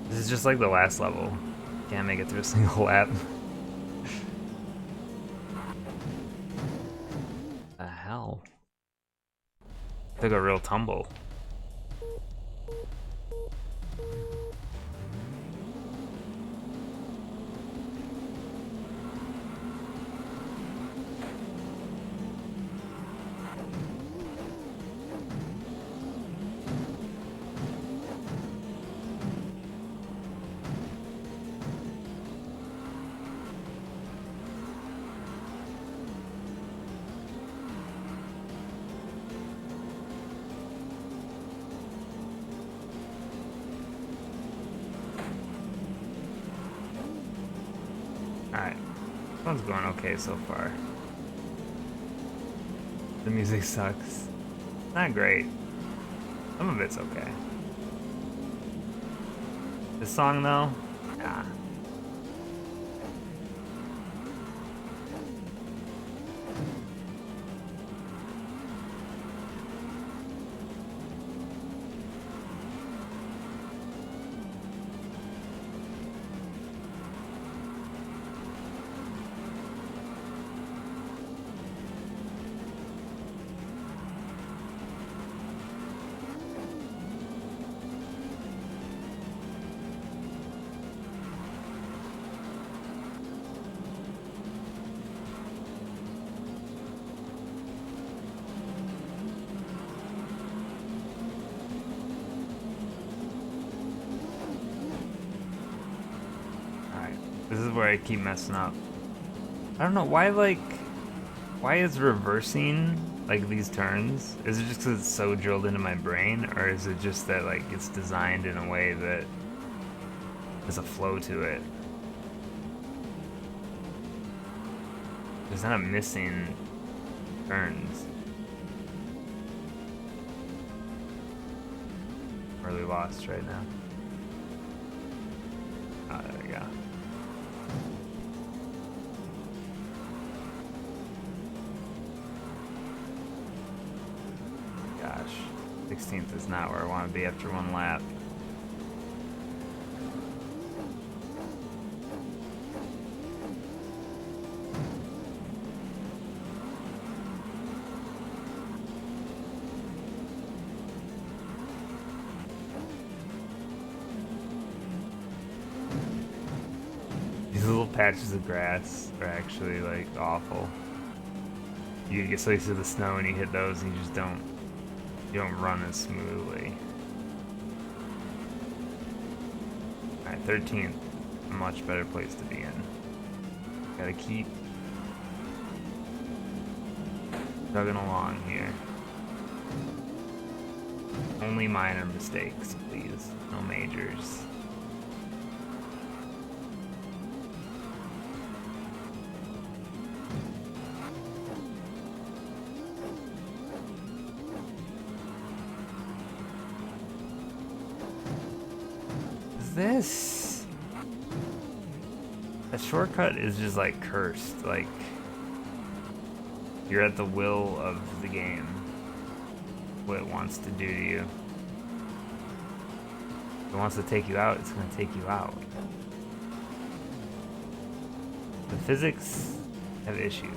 This is just like the last level. Can't make it through a single lap. The hell? Took a real tumble. Alright, this one's going okay so far. The music sucks. Not great. Some of it's okay. This song though? Nah. This is where I keep messing up. I don't know, why is reversing, like, these turns? Is it just because it's so drilled into my brain, or is it just that, like, it's designed in a way that there's a flow to it? There's not a missing turns. I'm really lost right now. Oh, there we go. Gosh, 16th is not where I want to be after one lap. These little patches of grass are actually like awful. You get so used to the snow and you hit those and you just don't run as smoothly. Alright, 13th, a much better place to be in. Gotta keep chugging along here. Only minor mistakes, please. No majors. this? A shortcut is just like cursed. Like, you're at the will of the game. What it wants to do to you. If it wants to take you out, it's going to take you out. The physics have issues.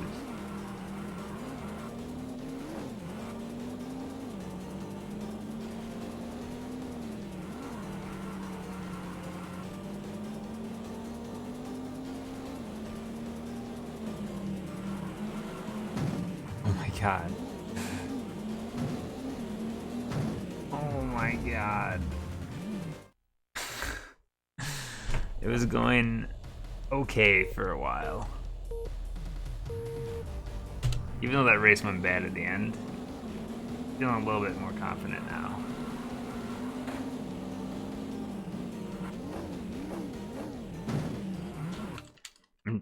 Oh my god. Oh my god. It was going okay for a while. Even though that race went bad at the end, feeling a little bit more confident now.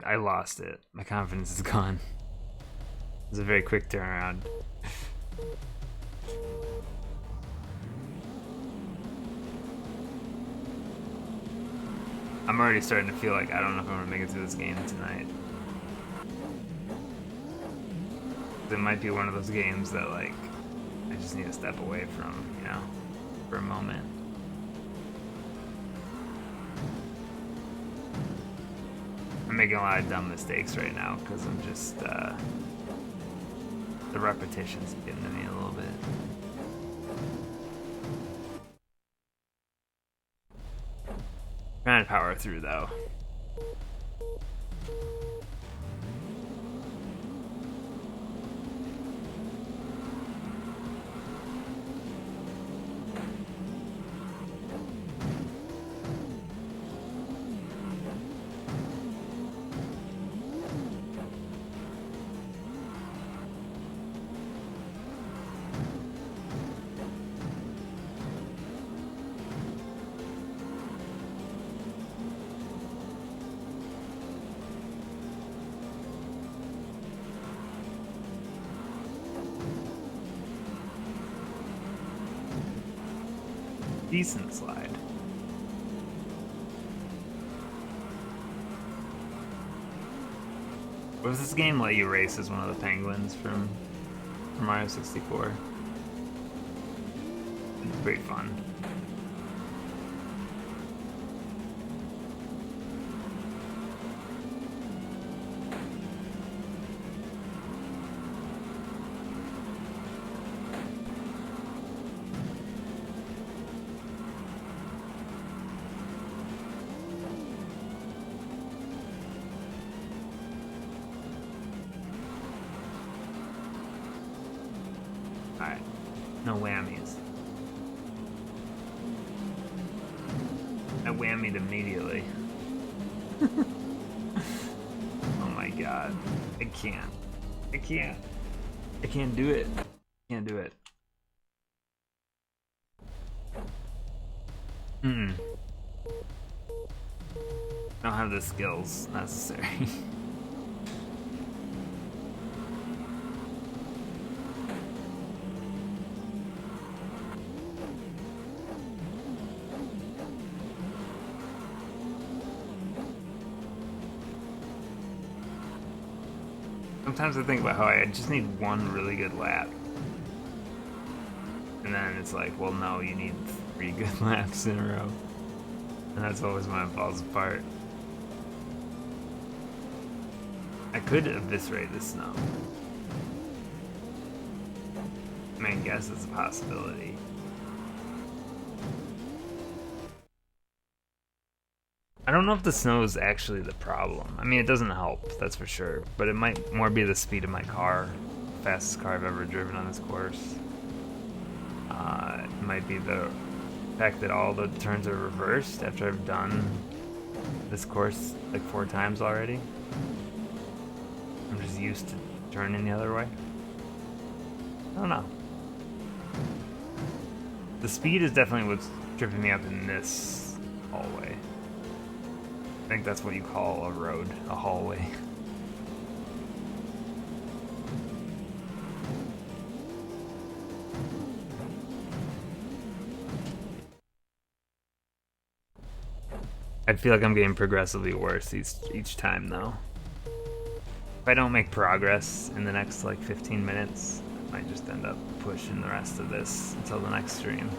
I lost it. My confidence is gone. It was a very quick turnaround. I'm already starting to feel like I don't know if I'm gonna make it through this game tonight. It might be one of those games that, like, I just need to step away from, you know, for a moment. I'm making a lot of dumb mistakes right now because I'm just, the repetition's getting to me a little bit. Trying to power through though. Decent slide. What does this game let you race as one of the penguins from Mario 64? It's pretty fun. Alright, no whammies. I whammied immediately. Oh my god. I can't. I can't. I can't do it. I can't do it. I don't have the skills necessary. Sometimes I think about how I just need one really good lap. And then it's like, well, no, you need 3 good laps in a row. And that's always when it falls apart. I could eviscerate the snow. I mean, I guess it's a possibility. I don't know if the snow is actually the problem. I mean, it doesn't help, that's for sure. But it might more be the speed of my car. Fastest car I've ever driven on this course. It might be the fact that all the turns are reversed after I've done this course like 4 times already. I'm just used to turning the other way. I don't know. The speed is definitely what's tripping me up in this hallway. I think that's what you call a road, a hallway. I feel like I'm getting progressively worse each time though. If I don't make progress in the next like 15 minutes, I might just end up pushing the rest of this until the next stream.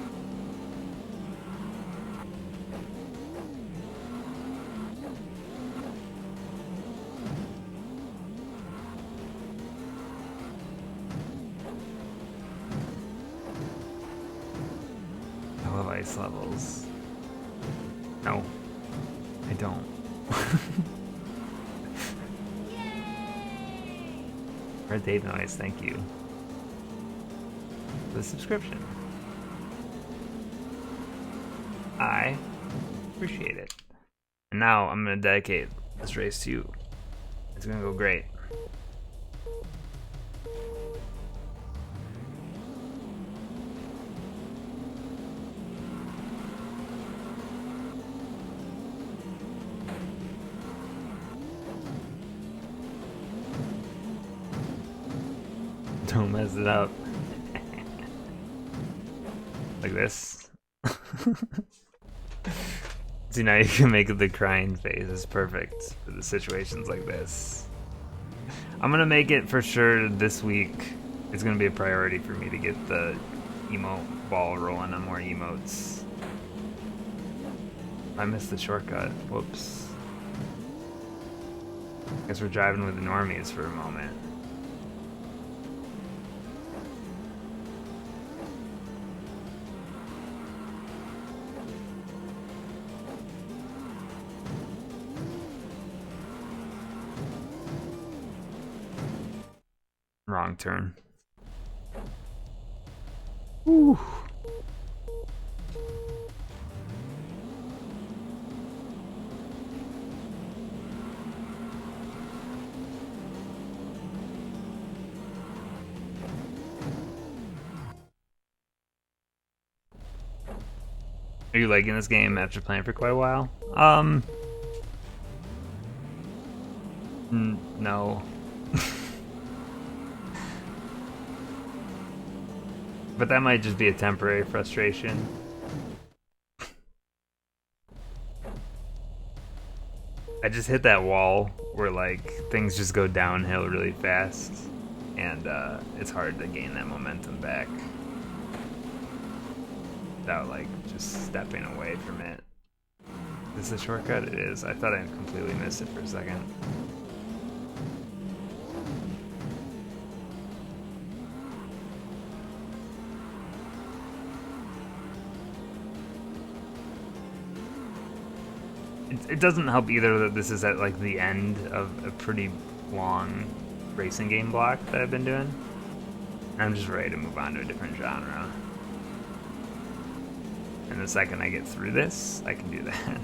I love ice levels. No, I don't. Red Date Noise, thank you for the subscription. I appreciate it. And now I'm gonna dedicate this race to you. It's gonna go great. Don't mess it up. Like this. See, now you can make the crying face. It's perfect for the situations like this. I'm gonna make it for sure this week. It's gonna be a priority for me to get the emote ball rolling on more emotes. I missed the shortcut. Whoops. Guess we're driving with the normies for a moment. Wrong turn. Whew. Are you liking this game after playing for quite a while? No. But that might just be a temporary frustration. I just hit that wall where like things just go downhill really fast, and it's hard to gain that momentum back without like just stepping away from it. Is this a shortcut? It is. I thought I completely missed it for a second. It doesn't help either that this is at like the end of a pretty long racing game block that I've been doing. I'm just ready to move on to a different genre. And the second I get through this, I can do that.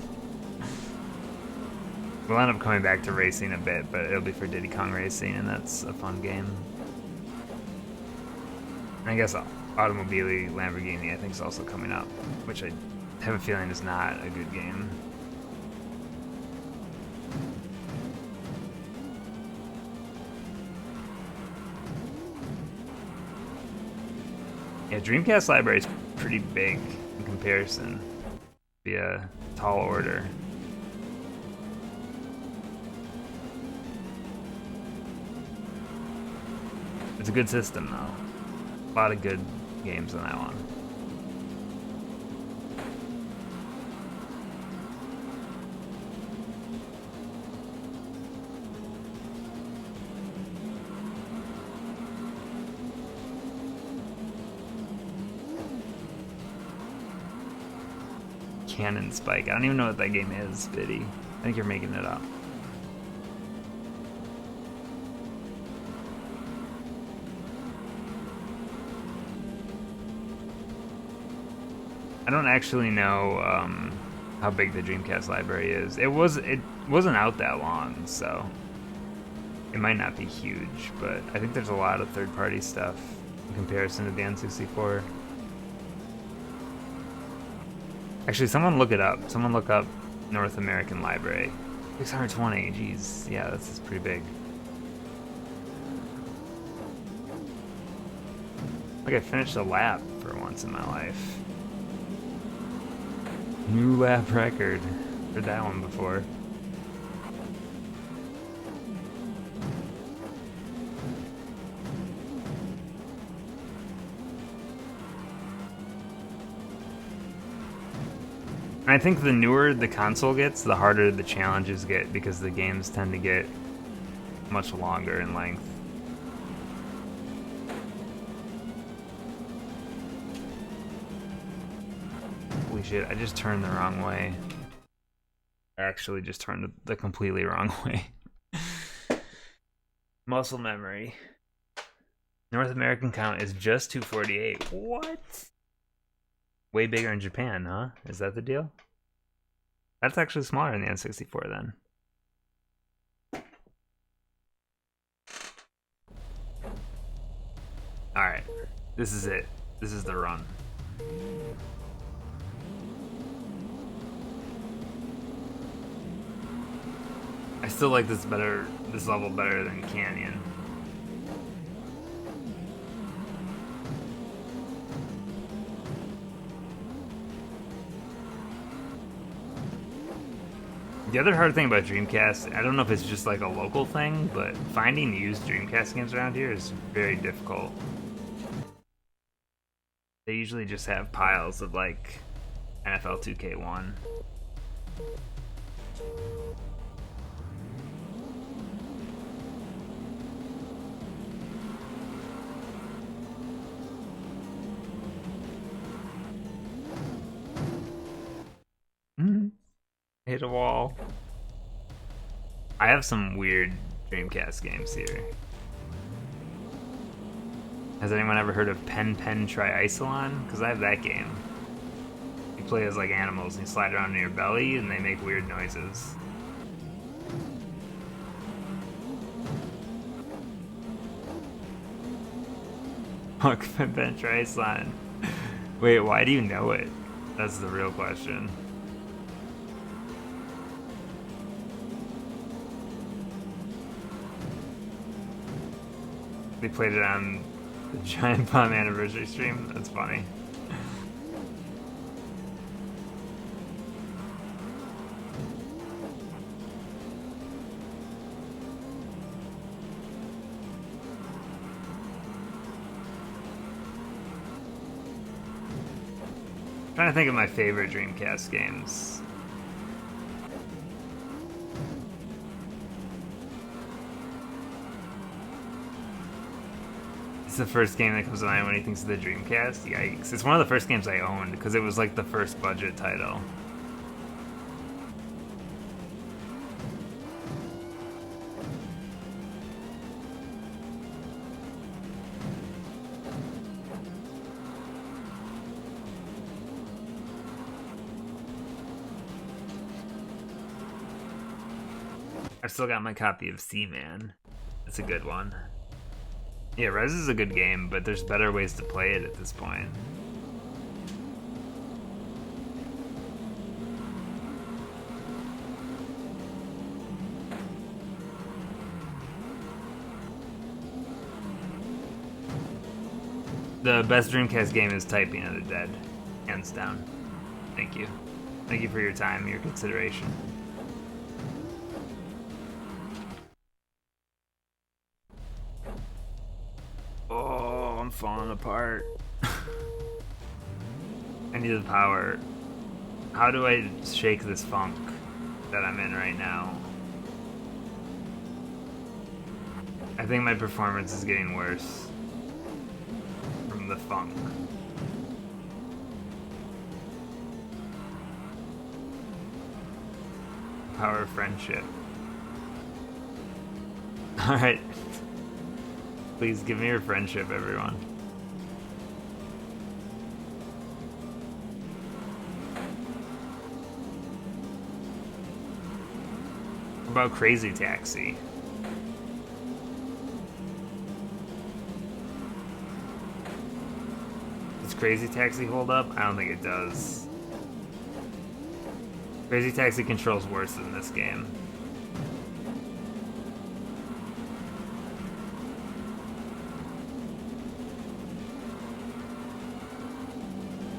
We'll end up coming back to racing a bit, but it'll be for Diddy Kong Racing, and that's a fun game. And I guess Automobile Lamborghini I think is also coming up, which I have a feeling is not a good game. Yeah, Dreamcast library is pretty big in comparison. Be a tall order. It's a good system though. A lot of good games on that one. Cannon Spike. I don't even know what that game is, Biddy. I think you're making it up. I don't actually know how big the Dreamcast library is. It wasn't out that long, so it might not be huge, but I think there's a lot of third-party stuff in comparison to the N64. Actually, someone look it up. Someone look up North American Library. 620, jeez. Yeah, that's pretty big. Like I finished a lap for once in my life. New lap record. Heard that one before. I think the newer the console gets, the harder the challenges get because the games tend to get much longer in length. Holy shit, I just turned the wrong way. I actually just turned the completely wrong way. Muscle memory. North American count is just 248. What? Way bigger in Japan, huh? Is that the deal? That's actually smaller than the N64 then. Alright, this is it. This is the run. I still like this level better than Canyon. The other hard thing about Dreamcast, I don't know if it's just like a local thing, but finding used Dreamcast games around here is very difficult. They usually just have piles of like NFL 2K1. Hit a wall. I have some weird Dreamcast games here. Has anyone ever heard of Pen Tri-Isolon? Because I have that game. You play as like animals and you slide around in your belly and they make weird noises. Fuck Pen Tri-Isolon. Wait, why do you know it? That's the real question. They played it on the Giant Bomb anniversary stream. That's funny. I'm trying to think of my favorite Dreamcast games. It's the first game that comes to mind when he thinks of the Dreamcast. Yikes. It's one of the first games I owned because it was like the first budget title. I've still got my copy of Seaman. That's a good one. Yeah, Rez is a good game, but there's better ways to play it at this point. The best Dreamcast game is Typing of the Dead. Hands down. Thank you. Thank you for your time, your consideration. Falling apart. I need the power. How do I shake this funk that I'm in right now? I think my performance is getting worse from the funk. Power of friendship. Alright. Please give me your friendship, everyone. What about Crazy Taxi? Does Crazy Taxi hold up? I don't think it does. Crazy Taxi controls worse than this game.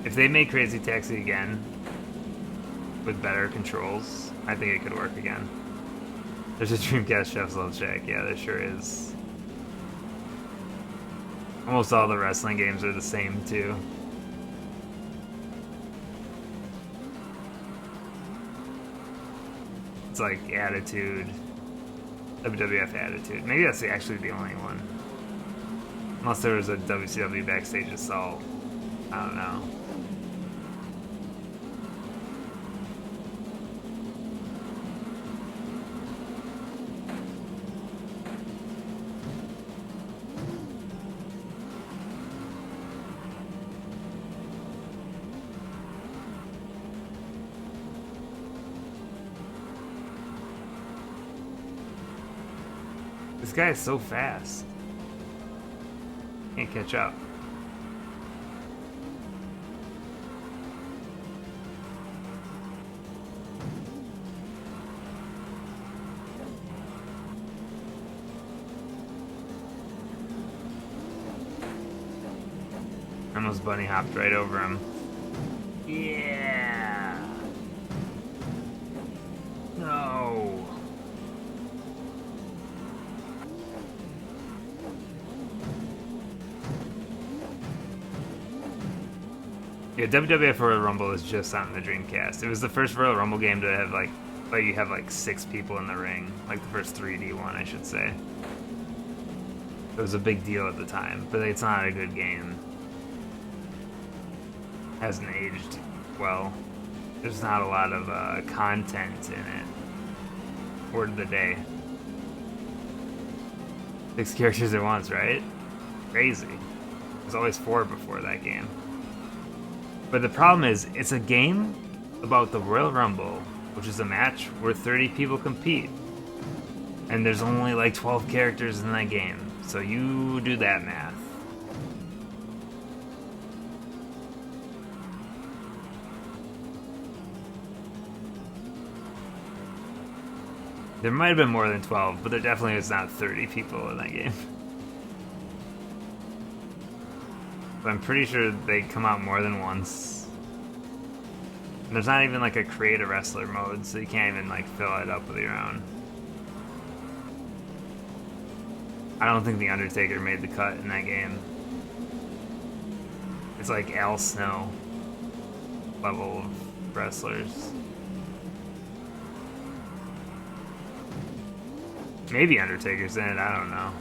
If they make Crazy Taxi again, with better controls, I think it could work again. There's a Dreamcast Chef's Love Shack. Yeah, there sure is. Almost all the wrestling games are the same, too. It's like Attitude, WWF Attitude. Maybe that's actually the only one. Unless there was a WCW Backstage Assault. I don't know. This guy is so fast. Can't catch up. Almost bunny hopped right over him. Yeah. No. Yeah, WWF Royal Rumble is just on the Dreamcast. It was the first Royal Rumble game to have like you have like 6 people in the ring, like the first 3D one, I should say. It was a big deal at the time, but it's not a good game. Hasn't aged well. There's not a lot of content in it. Word of the day. 6 characters at once, right? Crazy. There's always 4 before that game. But the problem is, it's a game about the Royal Rumble, which is a match where 30 people compete. And there's only like 12 characters in that game. So you do that math. There might have been more than 12, but there definitely is not 30 people in that game. But I'm pretty sure they come out more than once. And there's not even like a create a wrestler mode, so you can't even like fill it up with your own. I don't think The Undertaker made the cut in that game. It's like Al Snow level of wrestlers. Maybe Undertaker's in it, I don't know.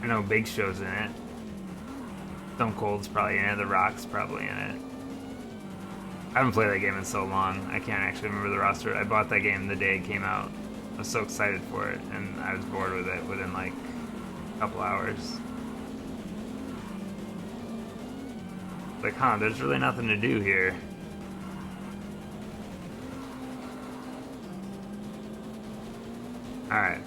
I know Big Show's in it. Stone Cold's probably in it. The Rock's probably in it. I haven't played that game in so long. I can't actually remember the roster. I bought that game the day it came out. I was so excited for it, and I was bored with it within like a couple hours. Like, huh, there's really nothing to do here. Alright.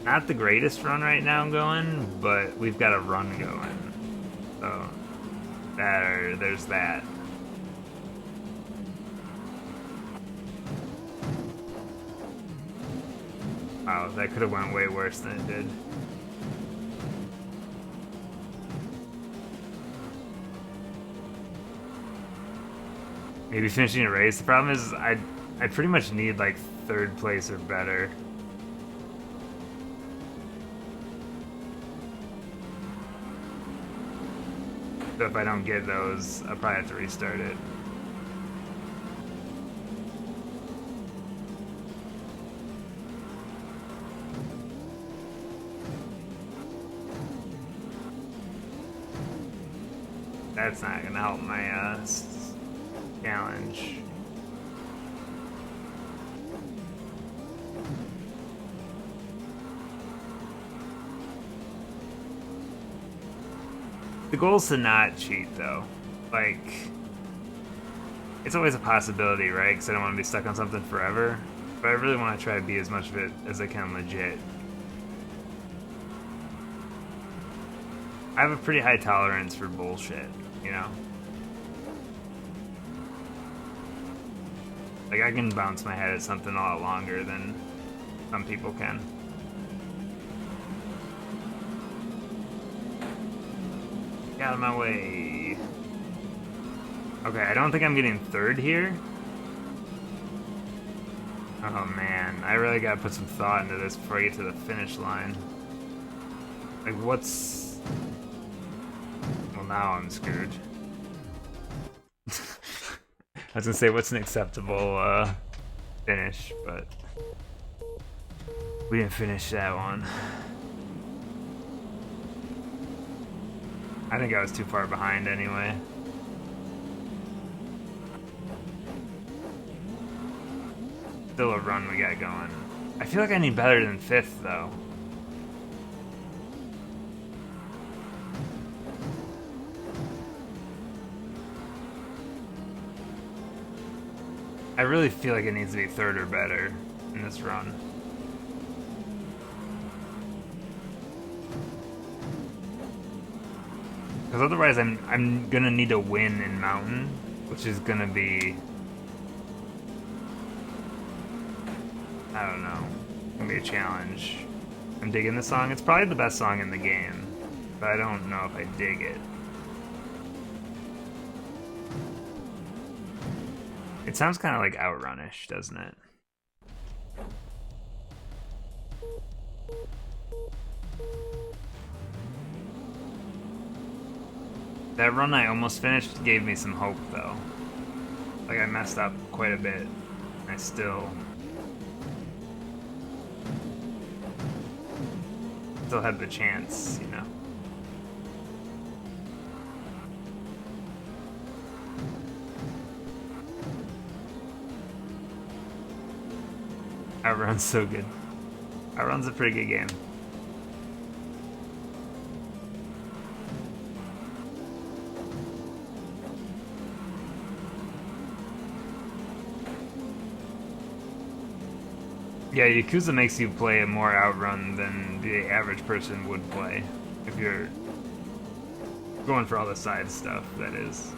Not the greatest run right now going, but we've got a run going. So, there's that. Wow, that could have went way worse than it did. Maybe finishing a race. The problem is I pretty much need like 3rd place or better. So if I don't get those, I'll probably have to restart it. That's not gonna help my challenge. The goal is to not cheat, though. Like, it's always a possibility, right? Because I don't want to be stuck on something forever. But I really want to try to be as much of it as I can legit. I have a pretty high tolerance for bullshit, you know? Like, I can bounce my head at something a lot longer than some people can. Get out of my way. Okay, I don't think I'm getting third here. Oh man, I really gotta put some thought into this before I get to the finish line. Like, what's... Well, now I'm screwed. I was gonna say, what's an acceptable finish, but we didn't finish that one. I think I was too far behind anyway. Still a run we got going. I feel like I need better than 5th though. I really feel like it needs to be 3rd or better in this run. Because otherwise I'm gonna need a win in Mountain, which is gonna be... I don't know. It's gonna be a challenge. I'm digging the song. It's probably the best song in the game, but I don't know if I dig it. It sounds kind of like Outrun-ish, doesn't it? That run I almost finished gave me some hope, though. Like, I messed up quite a bit. I still had the chance, you know. Outrun's so good. Outrun's a pretty good game. Yeah, Yakuza makes you play a more Outrun than the average person would play. If you're going for all the side stuff, that is.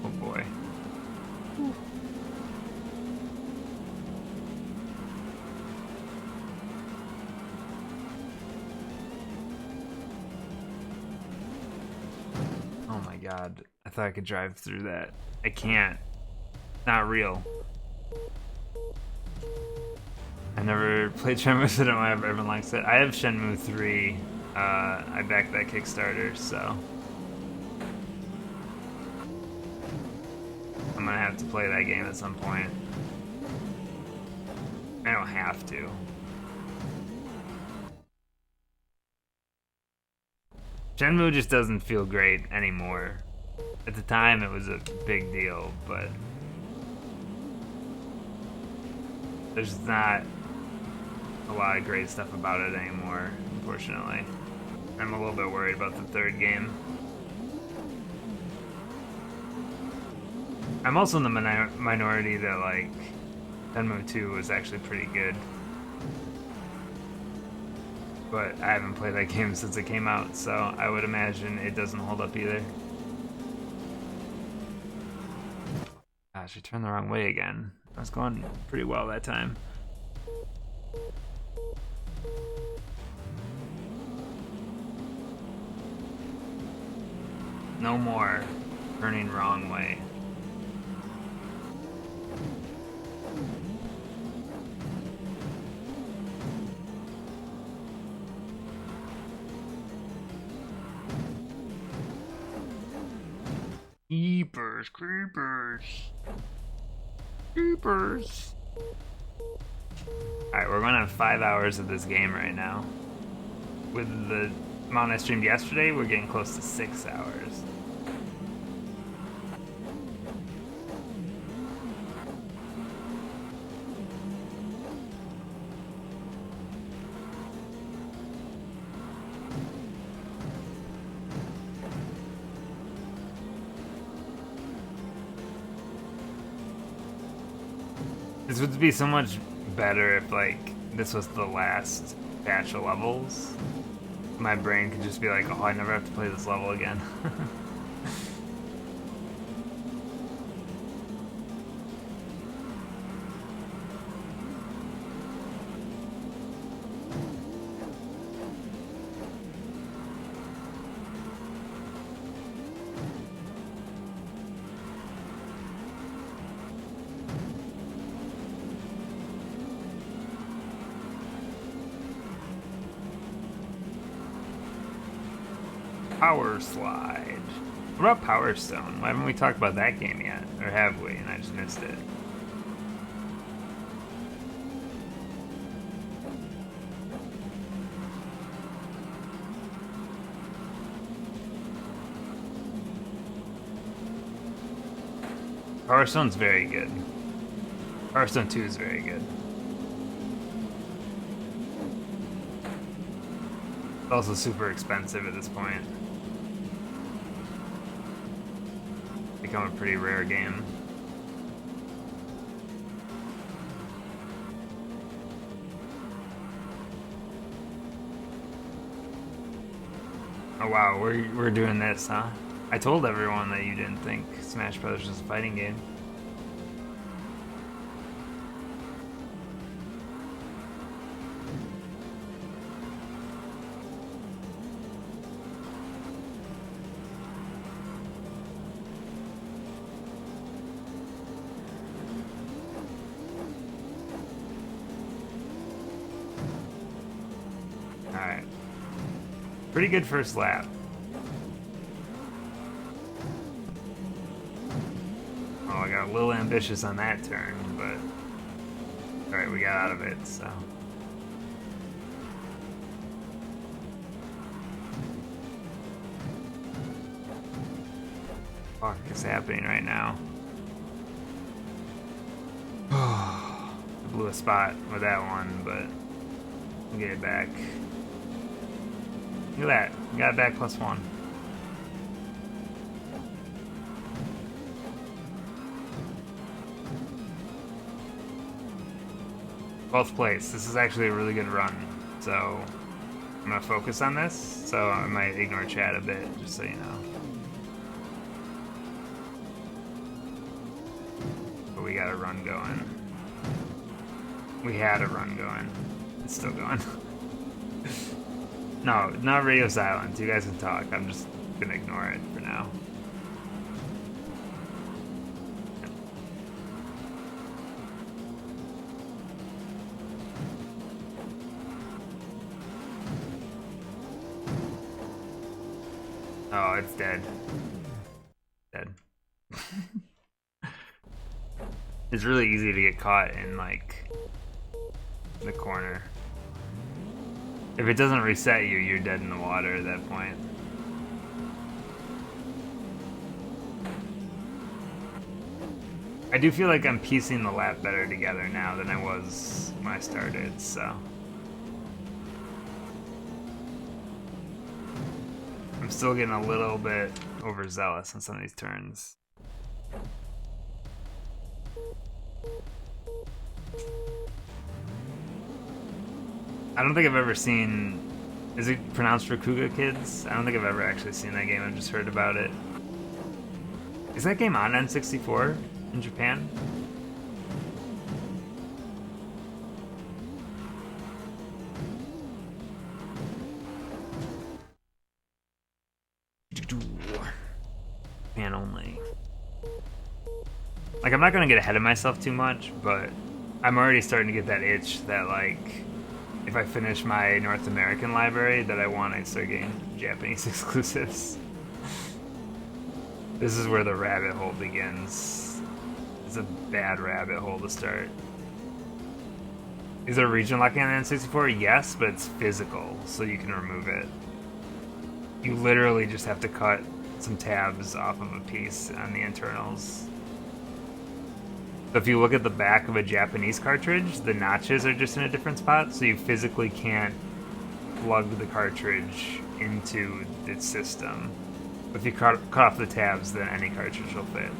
Oh boy. Oh my god, I thought I could drive through that. I can't. Not real. I never played Shenmue, so I don't know why everyone likes it. I have Shenmue 3. I backed that Kickstarter, so I'm gonna have to play that game at some point. I don't have to. Shenmue just doesn't feel great anymore. At the time, it was a big deal, but there's not a lot of great stuff about it anymore, unfortunately. I'm a little bit worried about the 3rd game. I'm also in the minority that, like, Shenmue 2 was actually pretty good. But I haven't played that game since it came out, so I would imagine it doesn't hold up either. Gosh, I turned the wrong way again. I was going pretty well that time. No more turning wrong way. Creepers, creepers, creepers. Alright, we're going to have 5 hours of this game right now. With the amount I streamed yesterday, we're getting close to 6 hours. This would be so much better if, like, this was the last batch of levels. my brain could just be like, oh, I never have to play this level again. Power Slide. What about Power Stone? Why haven't we talked about that game yet? Or have we? And I just missed it. Power Stone's very good. Power Stone 2 is very good. It's also super expensive at this point. Become a pretty rare game. Oh wow, we're doing this, huh? I told everyone that you didn't think Smash Brothers was a fighting game. Alright. Pretty good first lap. Oh, I got a little ambitious on that turn, but... Alright, we got out of it, so... Fuck is happening right now? I blew a spot with that one, but... We'll get it back. Look at that. We got it back +1. Both place. This is actually a really good run. So I'm gonna focus on this. So I might ignore chat a bit, just so you know. But we got a run going. We had a run going. It's still going. No, not radio silence. You guys can talk. I'm just gonna ignore it for now. Oh, it's dead. Dead. It's really easy to get caught in, like, the corner. If it doesn't reset you, you're dead in the water at that point. I do feel like I'm piecing the lap better together now than I was when I started, so... I'm still getting a little bit overzealous on some of these turns. I don't think I've ever seen... Is it pronounced Rakuga Kids? I don't think I've ever actually seen that game. I've just heard about it. Is that game on N64 in Japan? Japan only. Like, I'm not gonna get ahead of myself too much, but I'm already starting to get that itch that, like, if I finish my North American library, that I want to start getting Japanese exclusives. This is where the rabbit hole begins. It's a bad rabbit hole to start. Is there region locking on the N64? Yes, but it's physical, so you can remove it. You literally just have to cut some tabs off of a piece on the internals. So if you look at the back of a Japanese cartridge, the notches are just in a different spot, so you physically can't plug the cartridge into its system. If you cut off the tabs, then any cartridge will fit.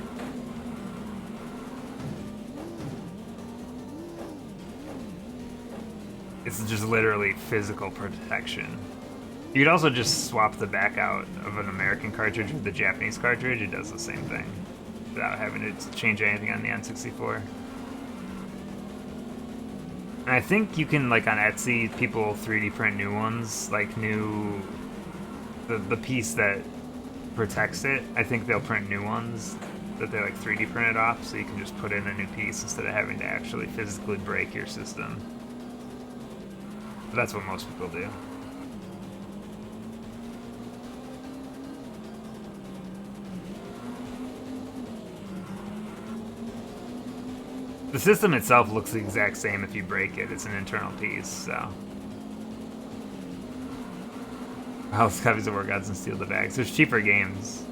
It's just literally physical protection. You could also just swap the back out of an American cartridge with the Japanese cartridge. It does the same thing without having to change anything on the N64. And I think you can, like on Etsy, people 3D print new ones, like the piece that protects it. I think they'll print new ones that they like 3D printed off, so you can just put in a new piece instead of having to actually physically break your system. But that's what most people do. The system itself looks the exact same if you break it. It's an internal piece, so. House copies of War Gods and steal the bags. There's cheaper games.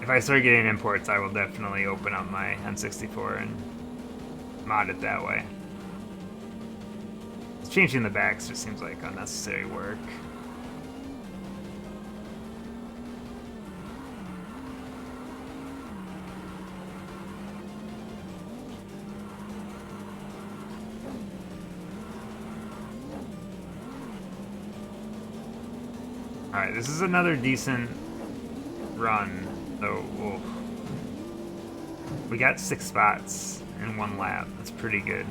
If I start getting imports, I will definitely open up my N64 and mod it that way. Changing the backs just seems like unnecessary work. Alright, this is another decent run, though. Oof. We got 6 spots in 1 lap. That's pretty good.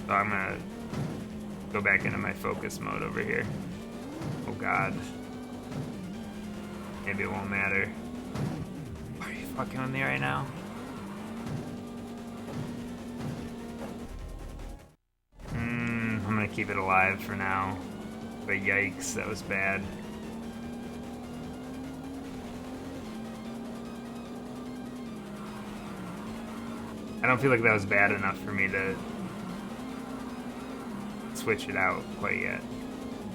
So I'm gonna go back into my focus mode over here. Oh god. Maybe it won't matter. Are you fucking with me right now? I'm gonna keep it alive for now. But yikes, that was bad. I don't feel like that was bad enough for me to switch it out quite yet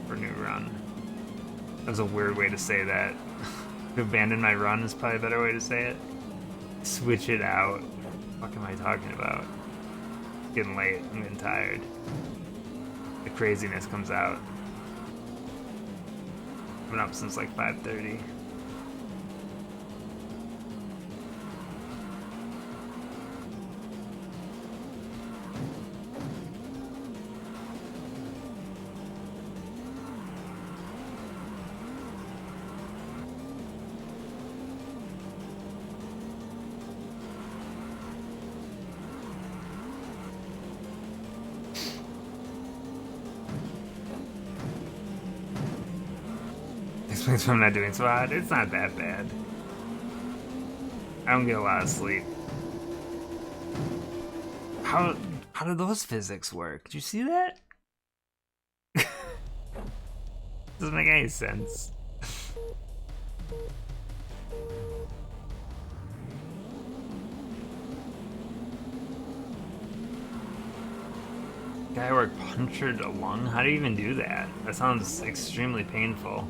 for new run. That was a weird way to say that. To abandon my run is probably a better way to say it. Switch it out. What the fuck am I talking about? It's getting late. I'm getting tired. The craziness comes out. I've been up since like 5:30. Explains why I'm not doing so hot. It's not that bad. I don't get a lot of sleep. How do those physics work? Did you see that? Doesn't make any sense. Guy work punctured a lung? How do you even do that? That sounds extremely painful.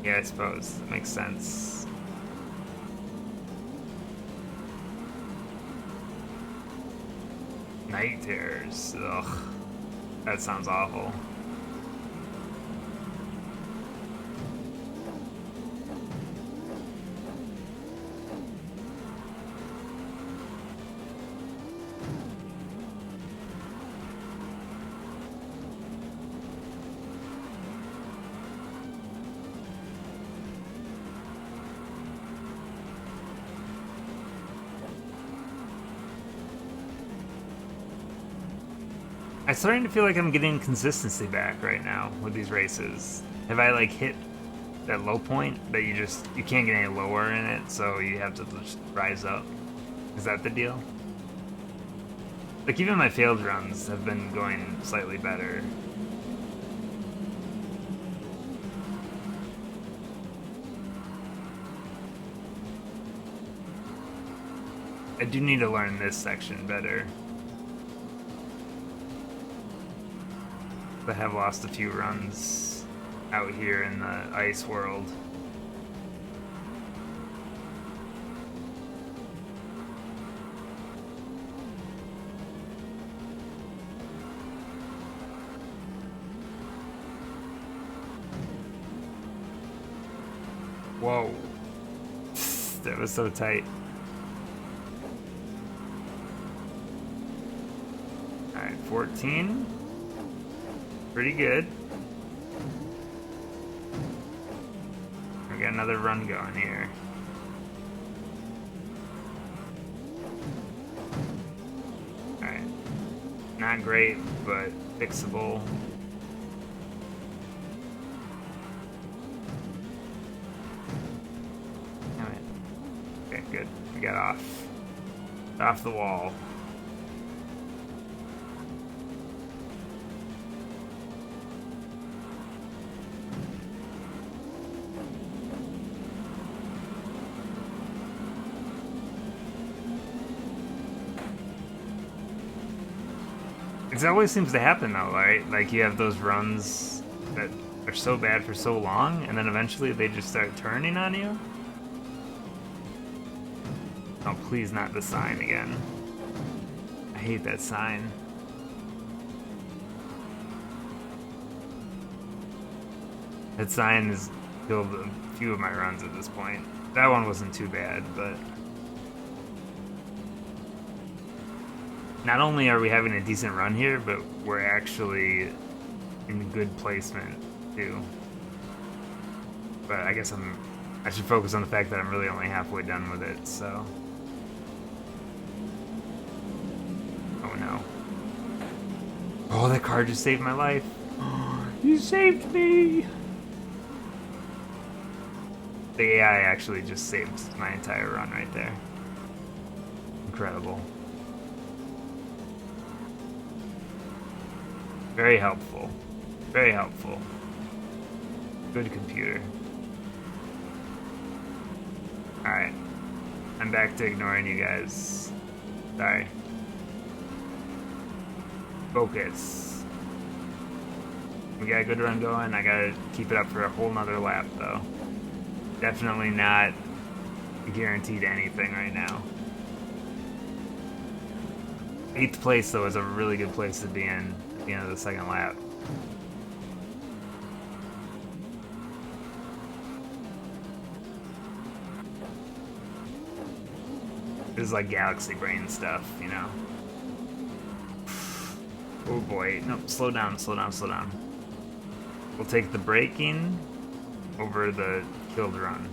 Yeah, I suppose. That makes sense. Night terrors. Ugh. That sounds awful. I'm starting to feel like I'm getting consistency back right now with these races. Have I like hit that low point that you can't get any lower in it, so you have to just rise up? Is that the deal? Like even my failed runs have been going slightly better. I do need to learn this section better. I have lost a few runs out here in the ice world. Whoa. That was so tight. Alright, 14. Pretty good. We got another run going here. Alright. Not great, but fixable. Good. We got off the wall. It always seems to happen though, right? Like you have those runs that are so bad for so long, and then eventually they just start turning on you. Oh, please not the sign again. I hate that sign. That sign has killed a few of my runs at this point. That one wasn't too bad, but... Not only are we having a decent run here, but we're actually in good placement, too. But I guess I should focus on the fact that I'm really only halfway done with it, so... Oh, that car just saved my life. You saved me! The AI actually just saved my entire run right there. Incredible. Very helpful. Very helpful. Good computer. Alright. I'm back to ignoring you guys. Sorry. Focus. We got a good run going. I gotta keep it up for a whole nother lap though. Definitely not guaranteed anything right now. 8th place though is a really good place to be in at the end of the second lap. This is like galaxy brain stuff, you know? Oh boy, no, slow down, slow down, slow down. We'll take the braking over the killed run.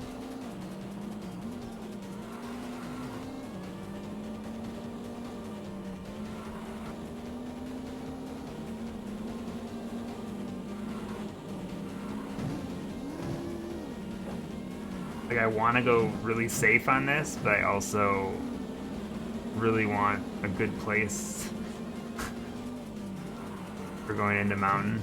Like, I want to go really safe on this, but I also really want a good place for going into mountain.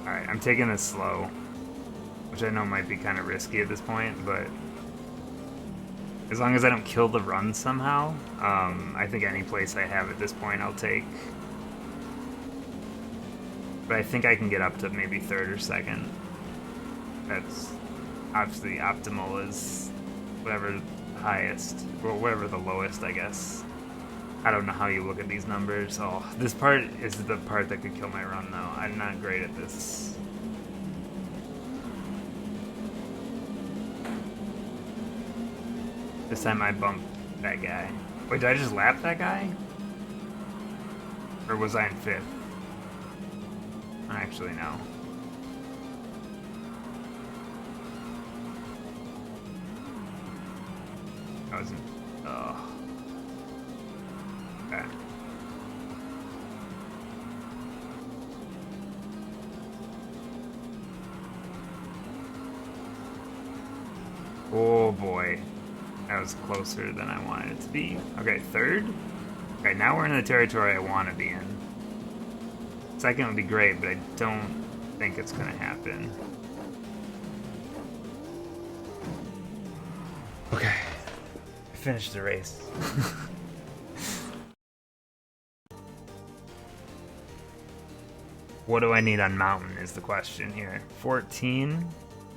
Alright, I'm taking this slow, which I know might be kind of risky at this point, but as long as I don't kill the run somehow, I think any place I have at this point I'll take. But I think I can get up to maybe 3rd or 2nd. That's obviously optimal is whatever the highest, or whatever the lowest, I guess. I don't know how you look at these numbers. Oh, this part is the part that could kill my run though. I'm not great at this. This time I bumped that guy. Wait, did I just lap that guy? Or was I in 5th? Actually, no. I wasn't. Oh. Okay. Oh boy. That was closer than I wanted it to be. Okay, 3rd? Okay, now we're in the territory I want to be in. 2nd would be great, but I don't think it's going to happen. Okay. finish the race. What do I need on mountain is the question here. 14.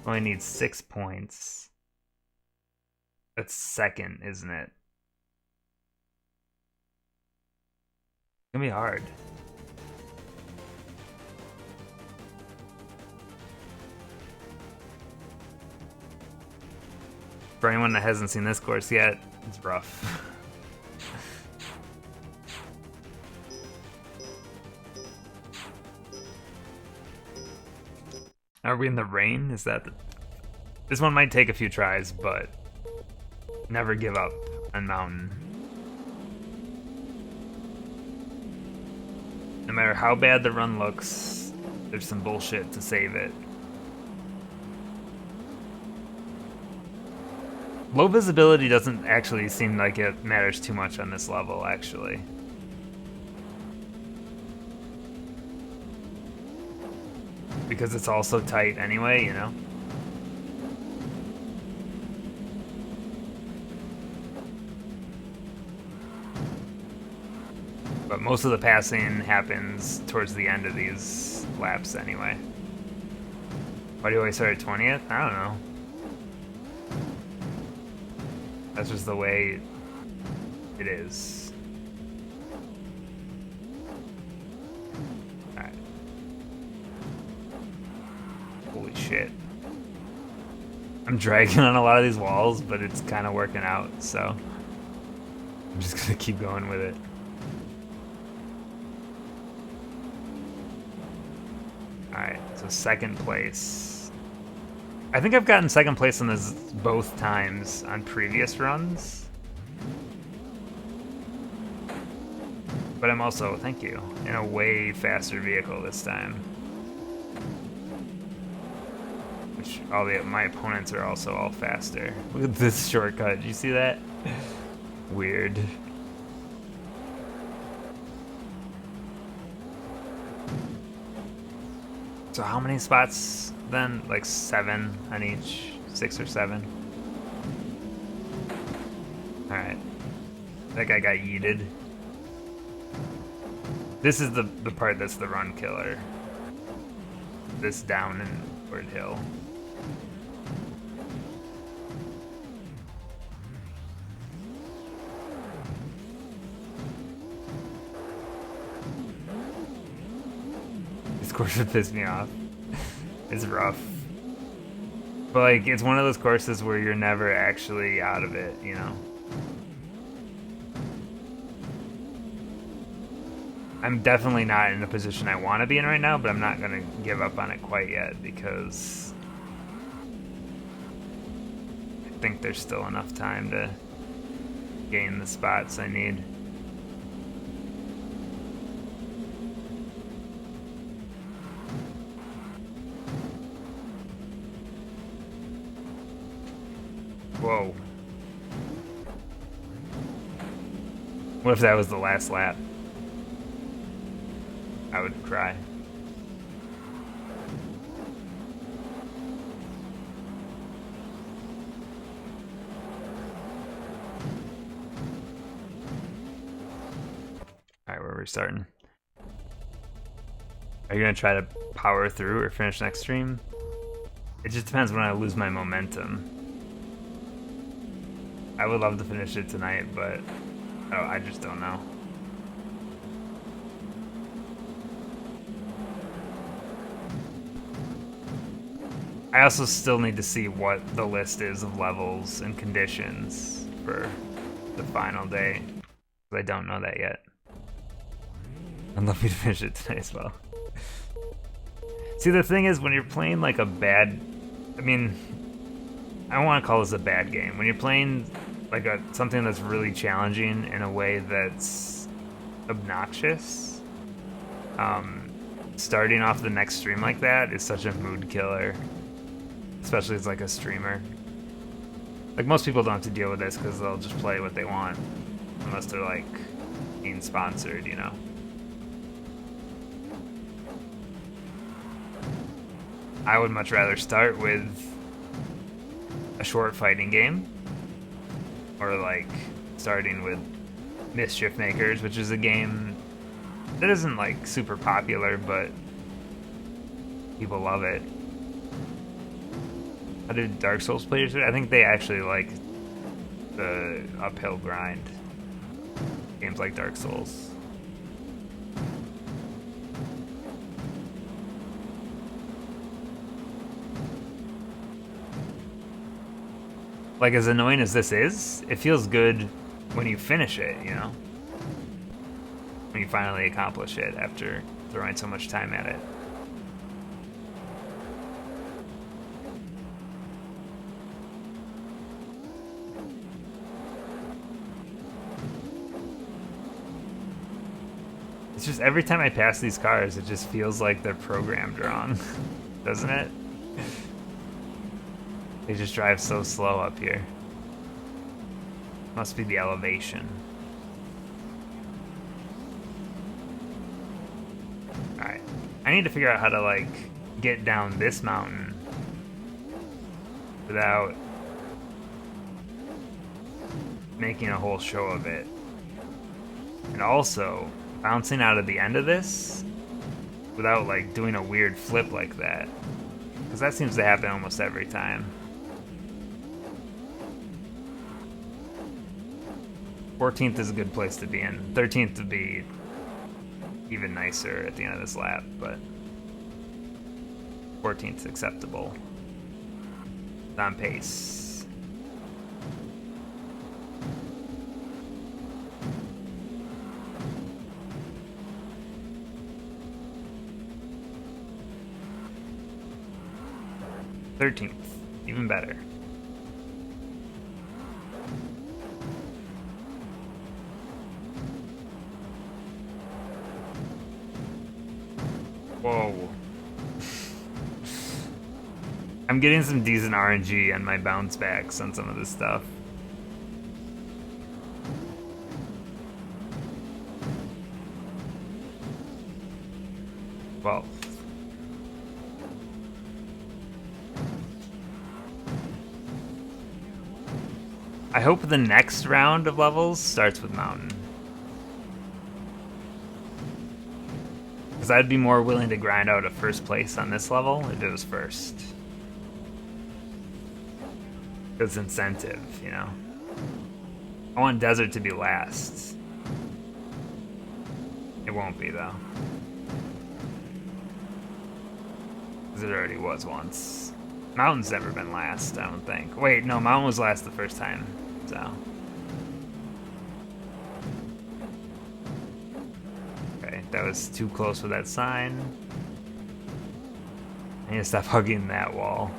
Only need 6 points. That's second, isn't it? It's gonna be hard. For anyone that hasn't seen this course yet, it's rough. Are we in the rain? Is that This one might take a few tries, but never give up on mountain. No matter how bad the run looks, there's some bullshit to save it. Low visibility doesn't actually seem like it matters too much on this level, actually. Because it's all so tight anyway, you know? But most of the passing happens towards the end of these laps anyway. Why do you always start at 20th? I don't know. That's just the way it is. Alright. Holy shit. I'm dragging on a lot of these walls, but it's kind of working out, so I'm just gonna keep going with it. Alright, so second place. I think I've gotten second place on this both times on previous runs. But I'm also, thank you, in a way faster vehicle this time. Which my opponents are also all faster. Look at this shortcut, you see that? Weird. So how many spots then? Like 7 on each? 6 or 7? Alright. That guy got yeeted. This is the part that's the run killer. This down and upward hill. This course would piss me off. It's rough. But like, it's one of those courses where you're never actually out of it, you know? I'm definitely not in the position I want to be in right now, but I'm not going to give up on it quite yet because I think there's still enough time to gain the spots I need. Whoa. What if that was the last lap? I would cry. Alright, where are we starting? Are you gonna try to power through or finish next stream? It just depends when I lose my momentum. I would love to finish it tonight, but I just don't know. I also still need to see what the list is of levels and conditions for the final day. I don't know that yet. I'd love you to finish it today as well. See, the thing is, when you're playing like a bad... I mean, I don't want to call this a bad game. When you're playing like something that's really challenging in a way that's obnoxious, starting off the next stream like that is such a mood killer. Especially as like a streamer. Like, most people don't have to deal with this because they'll just play what they want. Unless they're like being sponsored, you know. I would much rather start with a short fighting game Or like starting with Mischief Makers, which is a game that isn't like super popular, but people love it. How did Dark Souls players do it? I think they actually like the uphill grind. Games like Dark Souls. Like, as annoying as this is, it feels good when you finish it, you know? When you finally accomplish it after throwing so much time at it. It's just every time I pass these cars, it just feels like they're programmed wrong, doesn't it? They just drive so slow up here. Must be the elevation. Alright. I need to figure out how to, like, get down this mountain without making a whole show of it. And also, bouncing out of the end of this without, like, doing a weird flip like that. Because that seems to happen almost every time. 14th is a good place to be in. 13th would be even nicer at the end of this lap, but 14th is acceptable. It's on pace. '13th, even better. Whoa. I'm getting some decent RNG on my bounce backs on some of this stuff. Well. I hope the next round of levels starts with mountain. Because I'd be more willing to grind out a first place on this level if it was first. It's incentive, you know? I want desert to be last. It won't be, though. Because it already was once. Mountain's never been last, I don't think. Wait, no, mountain was last the first time, so... That was too close with that sign. I need to stop hugging that wall.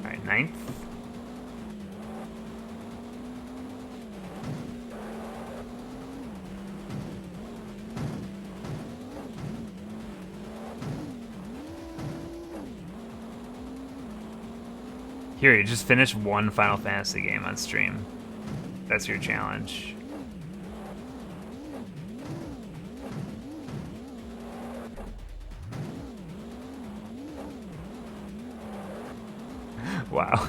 Alright, 9th. Here, you just finish one Final Fantasy game on stream. That's your challenge. Wow.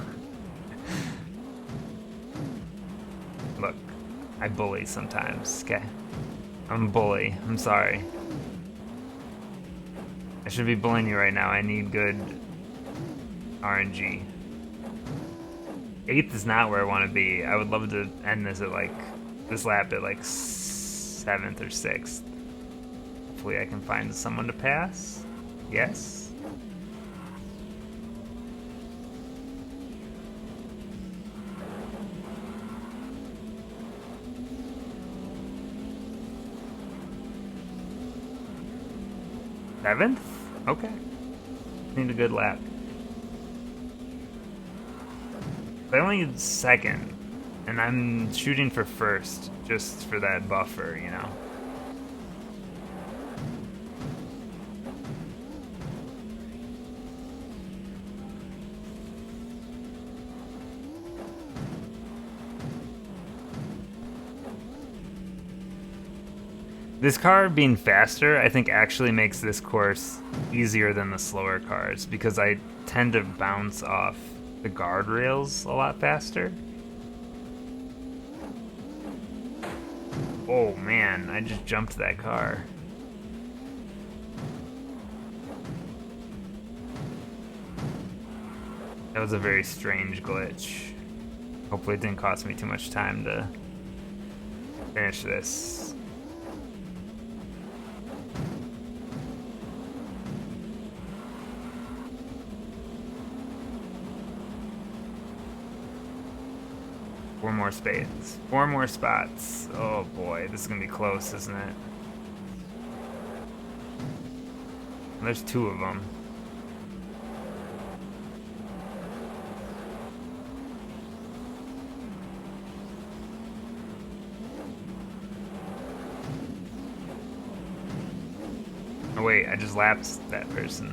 Look, I bully sometimes, okay? I'm a bully. I'm sorry. I should be bullying you right now. I need good RNG. 8th is not where I want to be. I would love to end this at like this lap at like 7th or 6th. Hopefully I can find someone to pass. Yes. Seventh? Okay. Need a good lap. I only need second, and I'm shooting for first, just for that buffer, you know? This car being faster, I think, actually makes this course easier than the slower cars because I tend to bounce off the guardrails a lot faster. Oh man, I just jumped that car. That was a very strange glitch. Hopefully it didn't cost me too much time to finish this. Four more spades. Four more spots. Oh boy, this is gonna be close, isn't it? There's two of them. Oh wait, I just lapsed that person.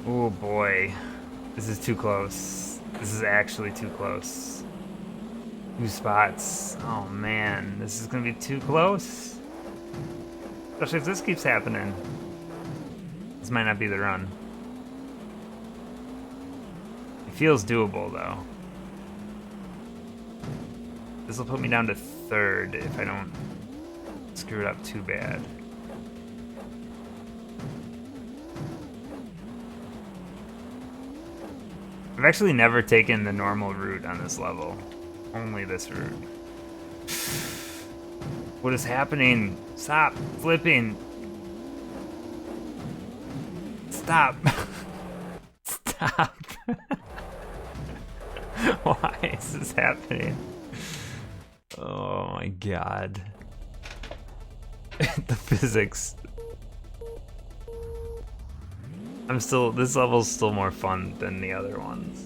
Oh boy. This is too close. This is actually too close. 2 spots. Oh man, this is gonna be too close. Especially if this keeps happening. This might not be the run. It feels doable though. This will put me down to 3rd if I don't screw it up too bad. I've actually never taken the normal route on this level. Only this route. What is happening? Stop flipping. Stop. Stop. Why is this happening? Oh my god. The physics. This level's still more fun than the other ones.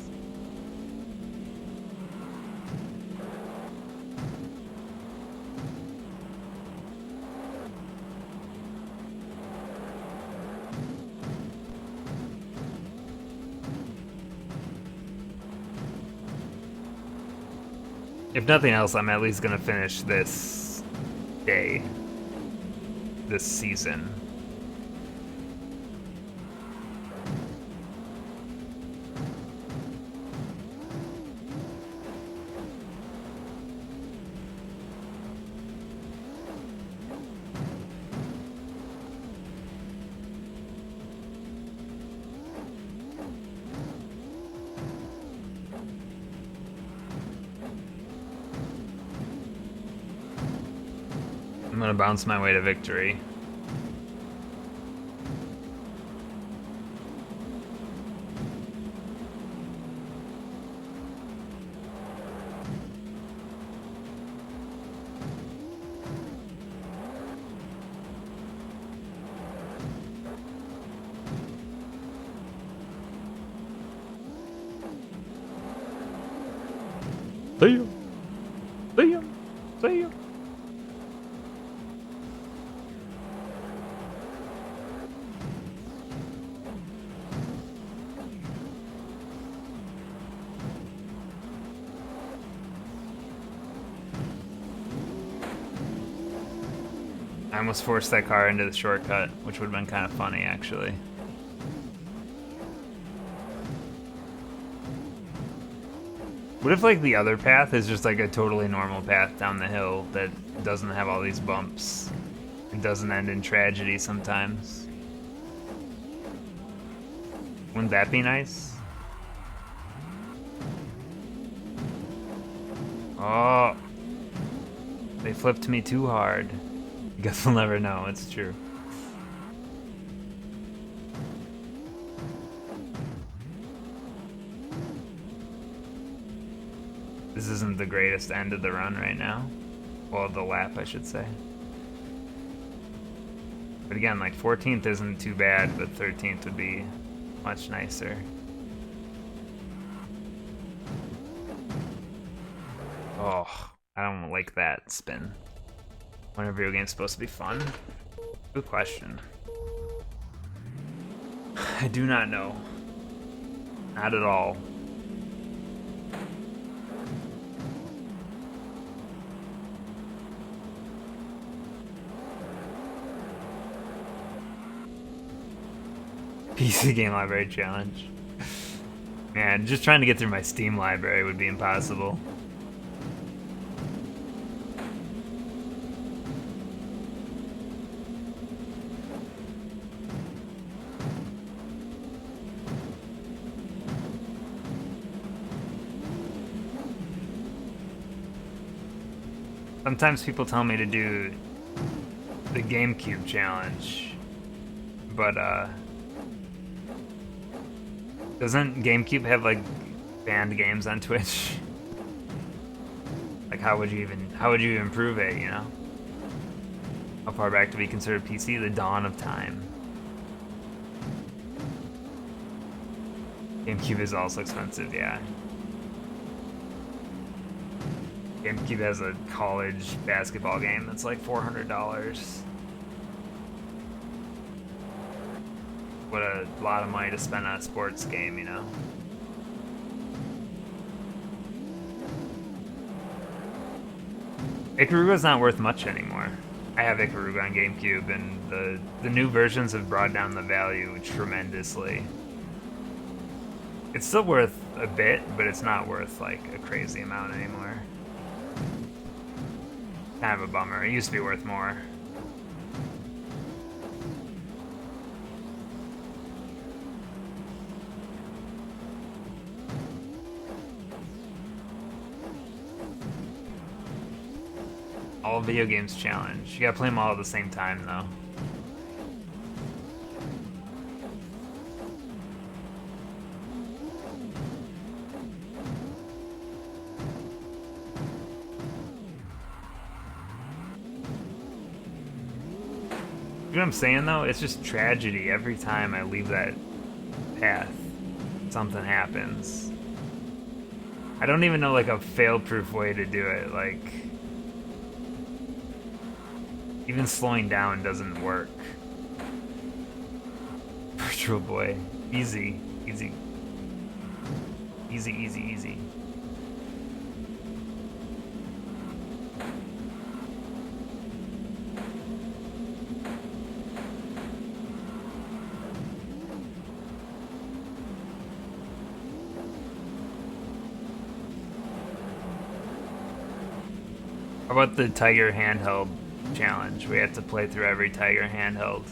If nothing else, I'm at least gonna finish this day, this season. I'm gonna bounce my way to victory. See ya. See ya. See ya. I almost forced that car into the shortcut, which would have been kind of funny, actually. What if, like, the other path is just, like, a totally normal path down the hill that doesn't have all these bumps? It doesn't end in tragedy sometimes. Wouldn't that be nice? Oh. They flipped me too hard. Guess we'll never know, it's true. This isn't the greatest end of the run right now. Well, the lap, I should say. But again, like 14th isn't too bad, but 13th would be much nicer. Oh, I don't like that spin. When a video game's supposed to be fun? Good question. I do not know. Not at all. PC game library challenge. Man, just trying to get through my Steam library would be impossible. Sometimes people tell me to do the GameCube challenge, but doesn't GameCube have like banned games on Twitch? Like how would you even prove it, you know? How far back to be considered PC? The dawn of time. GameCube is also expensive, yeah. GameCube has a college basketball game that's like $400. What a lot of money to spend on a sports game, you know? Ikaruga's not worth much anymore. I have Ikaruga on GameCube, and the new versions have brought down the value tremendously. It's still worth a bit, but it's not worth like a crazy amount anymore. Kind of a bummer. It used to be worth more. All video games challenge. You gotta play them all at the same time, though. You know what I'm saying, though? It's just tragedy every time I leave that path. Something happens. I don't even know, like, a fail-proof way to do it. Like, even slowing down doesn't work. Virtual Boy. Easy. Easy. Easy, easy, easy. How about the Tiger handheld challenge? We have to play through every Tiger handheld.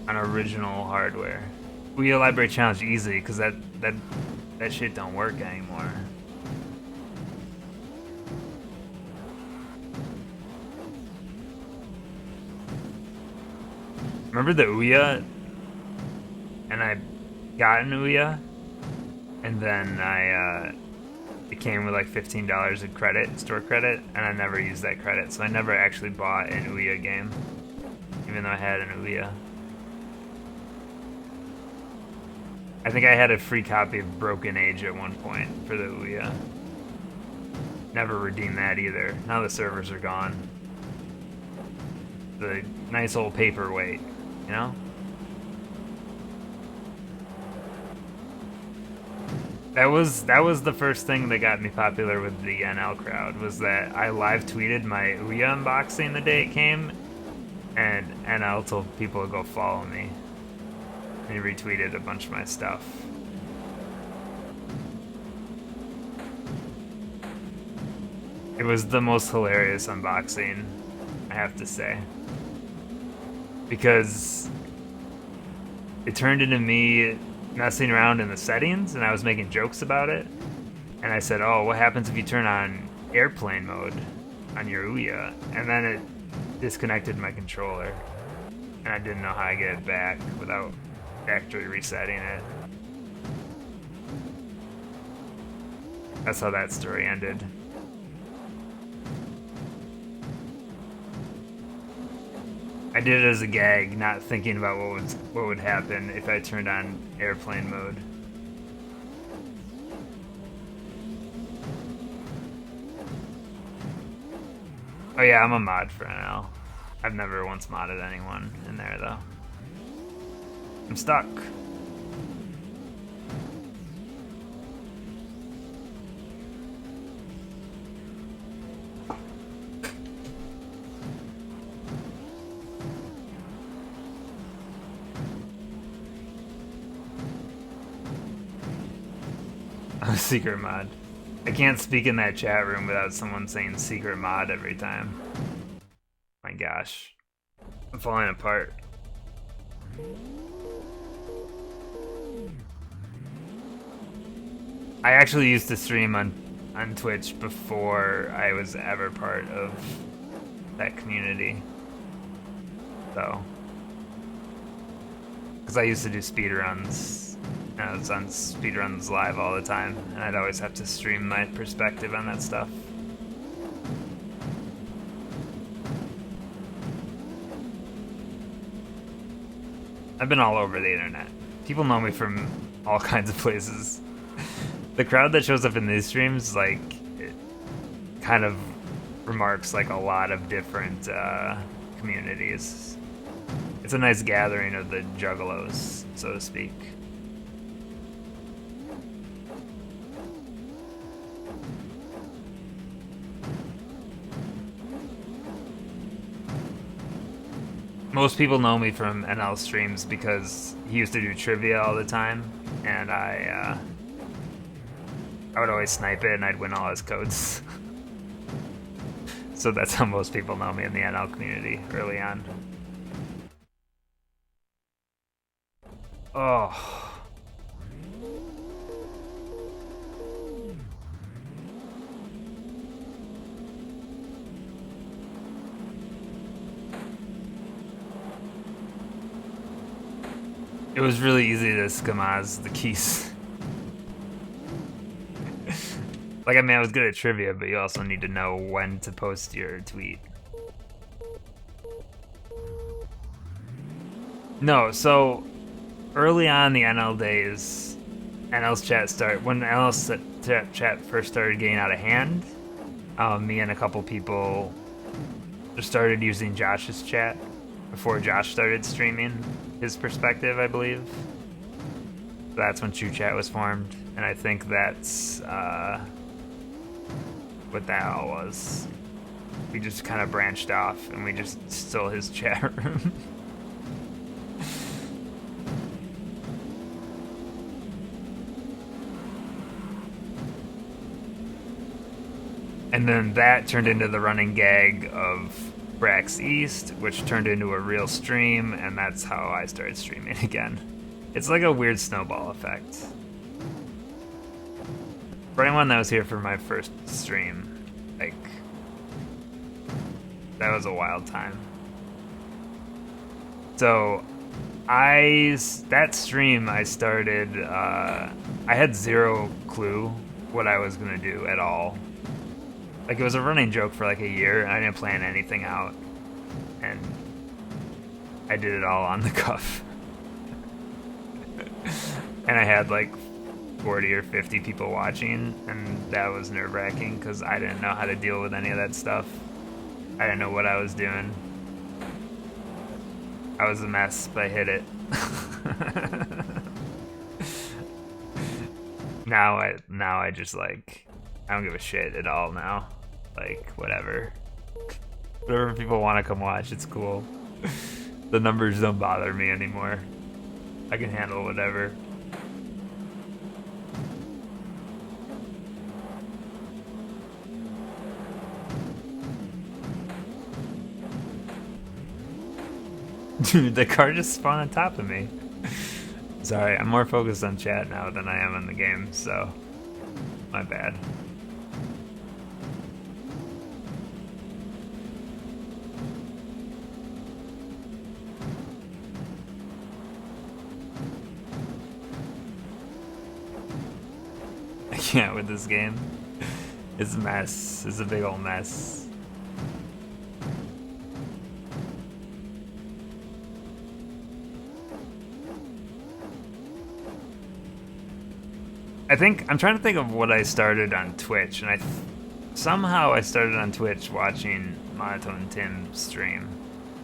On original hardware. Wii Library Challenge easy, because that shit don't work anymore. Remember the Ouya? And I got an Ouya, and then it came with like $15 of credit, store credit, and I never used that credit, so I never actually bought an Ouya game, even though I had an Ouya. I think I had a free copy of Broken Age at one point for the Ouya. Never redeemed that either. Now the servers are gone. The nice old paperweight, you know? That was the first thing that got me popular with the NL crowd, was that I live tweeted my Ouya unboxing the day it came, and NL told people to go follow me. And he retweeted a bunch of my stuff. It was the most hilarious unboxing, I have to say. Because it turned into me messing around in the settings, and I was making jokes about it. And I said, oh, what happens if you turn on airplane mode on your Ouya? And then it disconnected my controller. And I didn't know how to get it back without factory resetting it. That's how that story ended. I did it as a gag, not thinking about what would happen if I turned on airplane mode. Oh yeah, I'm a mod for NL. I've never once modded anyone in there though. I'm stuck. Secret mod. I can't speak in that chat room without someone saying secret mod every time. My gosh. I'm falling apart. I actually used to stream on Twitch before I was ever part of that community. So, because I used to do speedruns, and I was on speedruns live all the time, and I'd always have to stream my perspective on that stuff. I've been all over the internet. People know me from all kinds of places. The crowd that shows up in these streams, like, it kind of remarks like a lot of different communities. It's a nice gathering of the juggalos, so to speak. Most people know me from NL streams because he used to do trivia all the time, and I would always snipe it and I'd win all his codes. So that's how most people know me in the NL community early on. Oh. It was really easy to skamaz the keys. Like, I mean, I was good at trivia, but you also need to know when to post your tweet. No, so early on the NL days, NL's chat when NL's chat first started getting out of hand, me and a couple people just started using Josh's chat before Josh started streaming his perspective, I believe. That's when True Chat was formed, and I think that's what that all was. We just kind of branched off and we just stole his chat room. And then that turned into the running gag of Brax East, which turned into a real stream, and that's how I started streaming again. It's like a weird snowball effect. For anyone that was here for my first stream, like, that was a wild time. So, that stream I started, I had zero clue what I was gonna do at all. Like, it was a running joke for like a year, and I didn't plan anything out. And I did it all on the cuff. And I had like 40 or 50 people watching, and that was nerve-wracking because I didn't know how to deal with any of that stuff. I didn't know what I was doing. I was a mess, but I hit it. Now I just, like, I don't give a shit at all now. Like, whatever. Whatever people want to come watch, it's cool. The numbers don't bother me anymore. I can handle whatever. Dude, the car just spawned on top of me. Sorry, I'm more focused on chat now than I am on the game, so my bad. I can't with this game. It's a mess. It's a big old mess. I'm trying to think of what I started on Twitch, and somehow I started on Twitch watching Monotone Tim stream.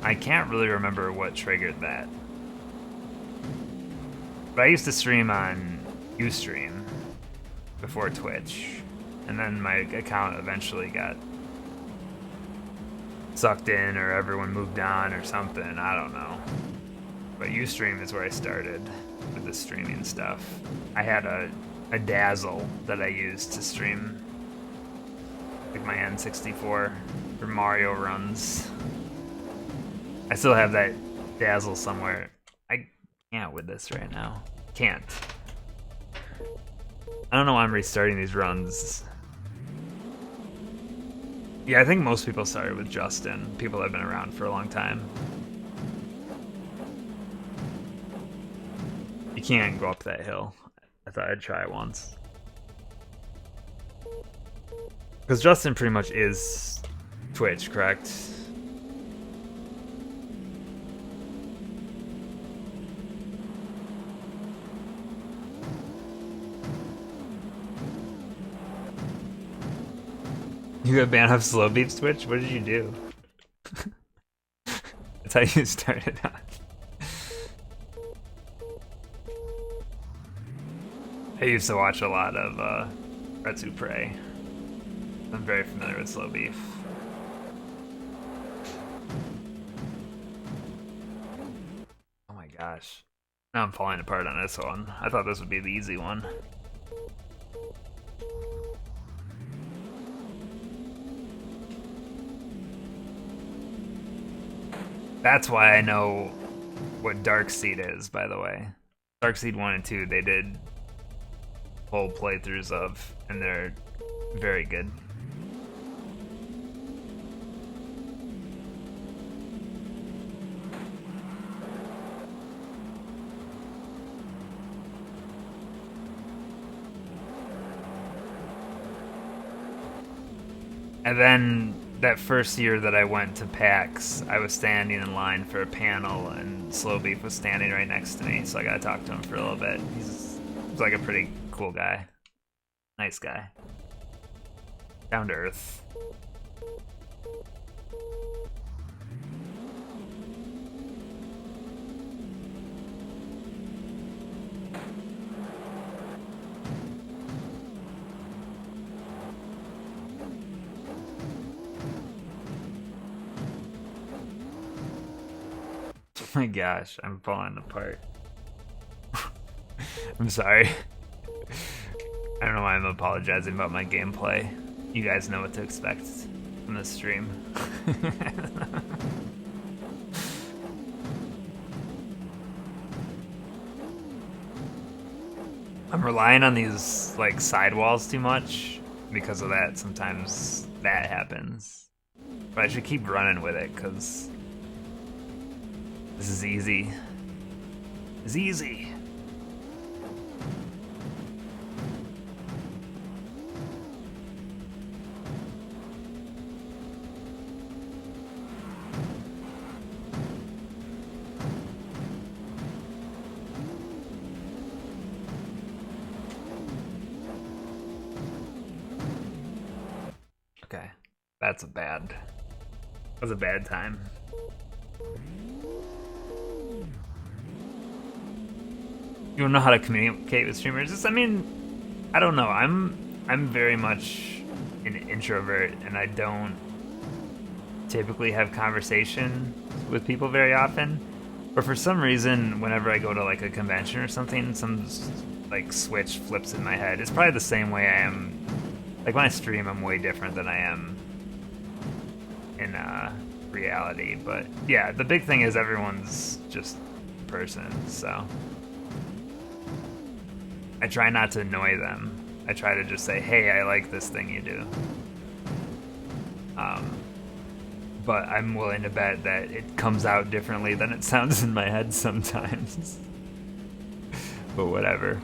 I can't really remember what triggered that. But I used to stream on Ustream before Twitch, and then my account eventually got sucked in, or everyone moved on or something, I don't know. But Ustream is where I started with the streaming stuff. I had a a dazzle that I use to stream, like my N64 for Mario runs. I still have that dazzle somewhere. I can't with this right now. Can't. I don't know why I'm restarting these runs. Yeah, I think most people started with Justin. People that have been around for a long time. You can't go up that hill. I thought I'd try it once. Because Justin pretty much is Twitch, correct? You got banned off Slow Beef's Twitch? What did you do? That's how you started out. I used to watch a lot of Retsu Prey. I'm very familiar with Slow Beef. Oh my gosh. Now I'm falling apart on this one. I thought this would be the easy one. That's why I know what Darkseed is, by the way. Darkseed 1 and 2, they did whole playthroughs of, and they're very good. And then that first year that I went to PAX, I was standing in line for a panel, and Slow Beef was standing right next to me, so I got to talk to him for a little bit. He's like a pretty cool guy. Nice guy. Down to earth. Oh my gosh, I'm falling apart. I'm sorry. I don't know why I'm apologizing about my gameplay. You guys know what to expect from this stream. I'm relying on these like sidewalls too much because of that. Sometimes that happens. But I should keep running with it because this is easy. It's easy. Okay, that's that was a bad time. You don't know how to communicate with streamers? Just, I mean, I don't know. I'm very much an introvert, and I don't typically have conversation with people very often. But for some reason, whenever I go to like a convention or something, some like switch flips in my head. It's probably the same way I am. Like when I stream, I'm way different than I am in reality. But yeah, the big thing is everyone's just a person, so I try not to annoy them. I try to just say, hey, I like this thing you do. But I'm willing to bet that it comes out differently than it sounds in my head sometimes. But whatever.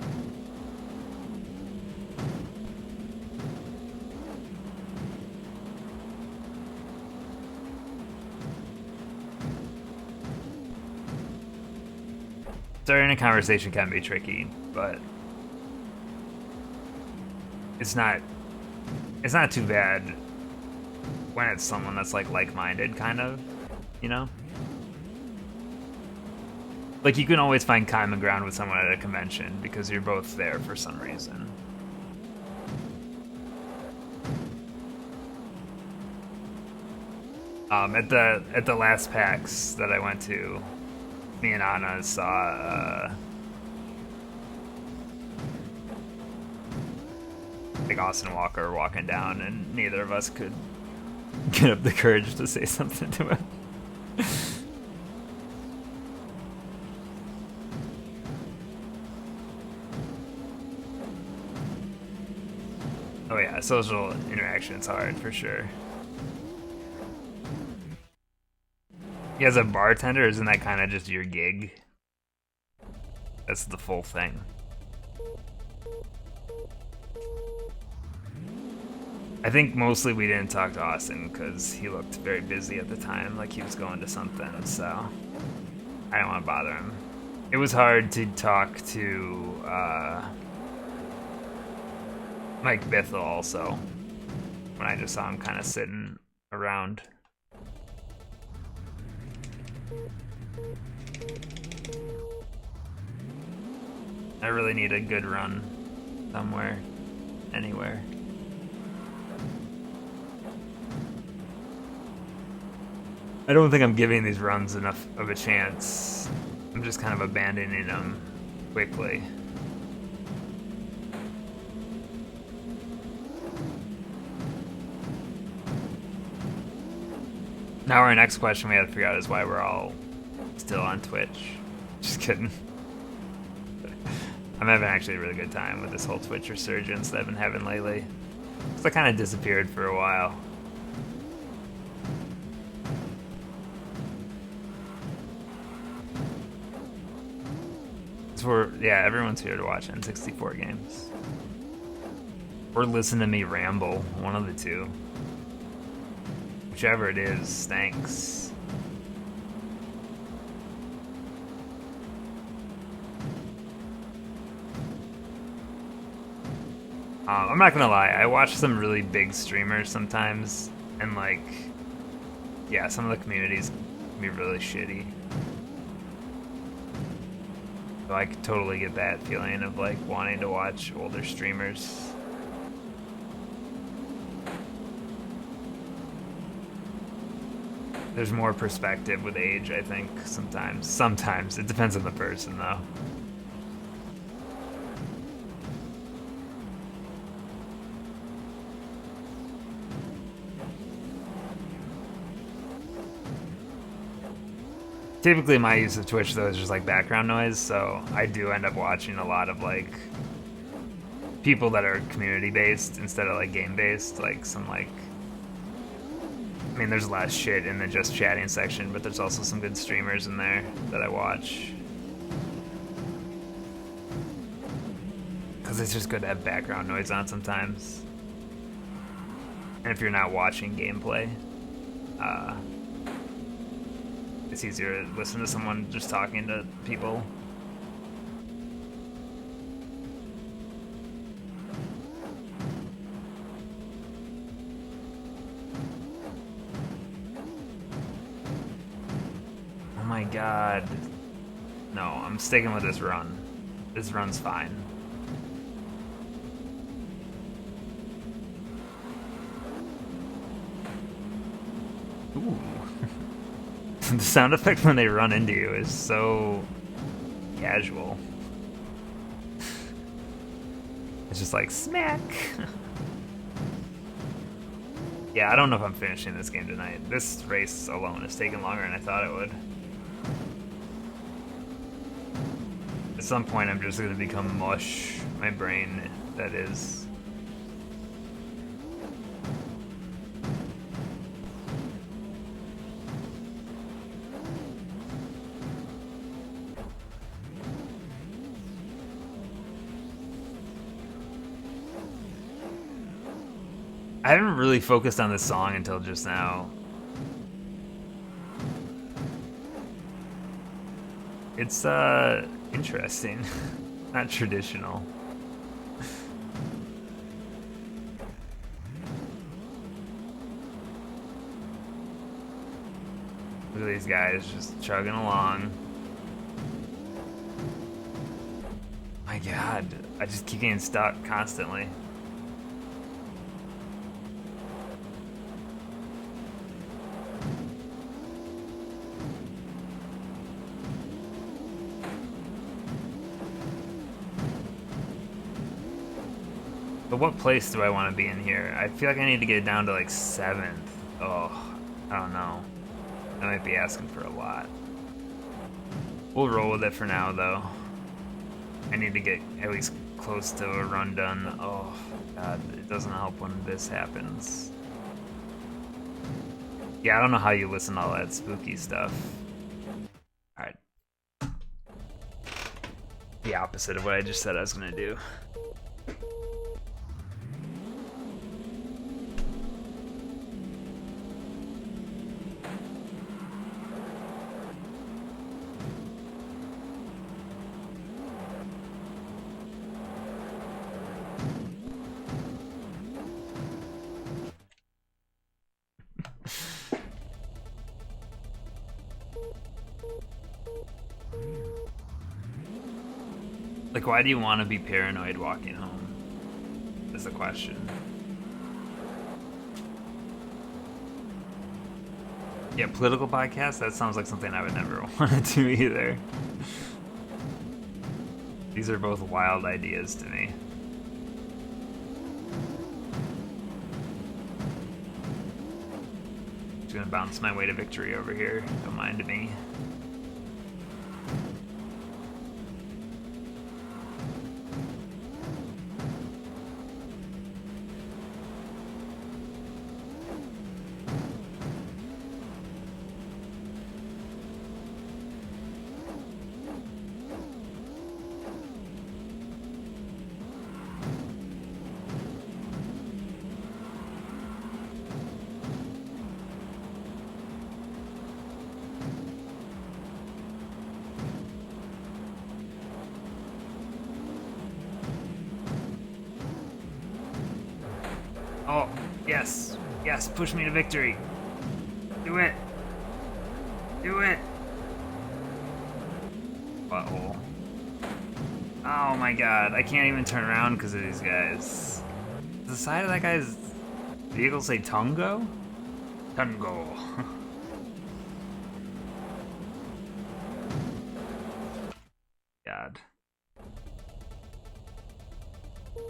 Starting a conversation can be tricky, but it's not too bad when it's someone that's like-minded, kind of, you know? Like, you can always find common ground with someone at a convention because you're both there for some reason. At the last PAX that I went to, me and Anna saw like Austin Walker walking down, and neither of us could get up the courage to say something to him. Oh yeah, social interaction's hard for sure. You as a bartender, isn't that kind of just your gig? That's the full thing. I think mostly we didn't talk to Austin because he looked very busy at the time, like he was going to something, so I didn't want to bother him. It was hard to talk to Mike Bithell also, when I just saw him kind of sitting around. I really need a good run somewhere, anywhere. I don't think I'm giving these runs enough of a chance. I'm just kind of abandoning them quickly. Now our next question we have to figure out is why we're all still on Twitch. Just kidding. I'm having actually a really good time with this whole Twitch resurgence that I've been having lately. So I kind of disappeared for a while. Yeah, everyone's here to watch N64 games. Or listen to me ramble, one of the two. Whichever it is, thanks. I'm not gonna lie, I watch some really big streamers sometimes, and like, yeah, some of the communities can be really shitty. So I could totally get that feeling of like wanting to watch older streamers. There's more perspective with age, I think, sometimes. Sometimes. It depends on the person, though. Typically my use of Twitch, though, is just like background noise, so I do end up watching a lot of like people that are community-based instead of like game-based, like some like, I mean, there's a lot of shit in the just chatting section, but there's also some good streamers in there that I watch. Because it's just good to have background noise on sometimes. And if you're not watching gameplay, it's easier to listen to someone just talking to people. Oh my god. No, I'm sticking with this run. This run's fine. Ooh. The sound effect when they run into you is so casual. It's just like smack. Yeah, I don't know if I'm finishing this game tonight. This race alone is taking longer than I thought it would. At some point I'm just gonna become mush. My brain, that is. I haven't really focused on this song until just now. It's interesting. Not traditional. Look at these guys just chugging along. My god, I just keep getting stuck constantly. But what place do I want to be in here? I feel like I need to get it down to like 7th. Oh, I don't know. I might be asking for a lot. We'll roll with it for now, though. I need to get at least close to a run done. Oh, God, it doesn't help when this happens. Yeah, I don't know how you listen to all that spooky stuff. Alright. The opposite of what I just said I was gonna do. Like, why do you want to be paranoid walking home? Is the question. Yeah, political podcast? That sounds like something I would never want to do either. These are both wild ideas to me. Just gonna bounce my way to victory over here. Don't mind me. Oh, yes. Yes, push me to victory. Do it. Do it. Butthole. Oh my god, I can't even turn around because of these guys. Does the side of that guy's vehicle say Tungo? Tungo. God.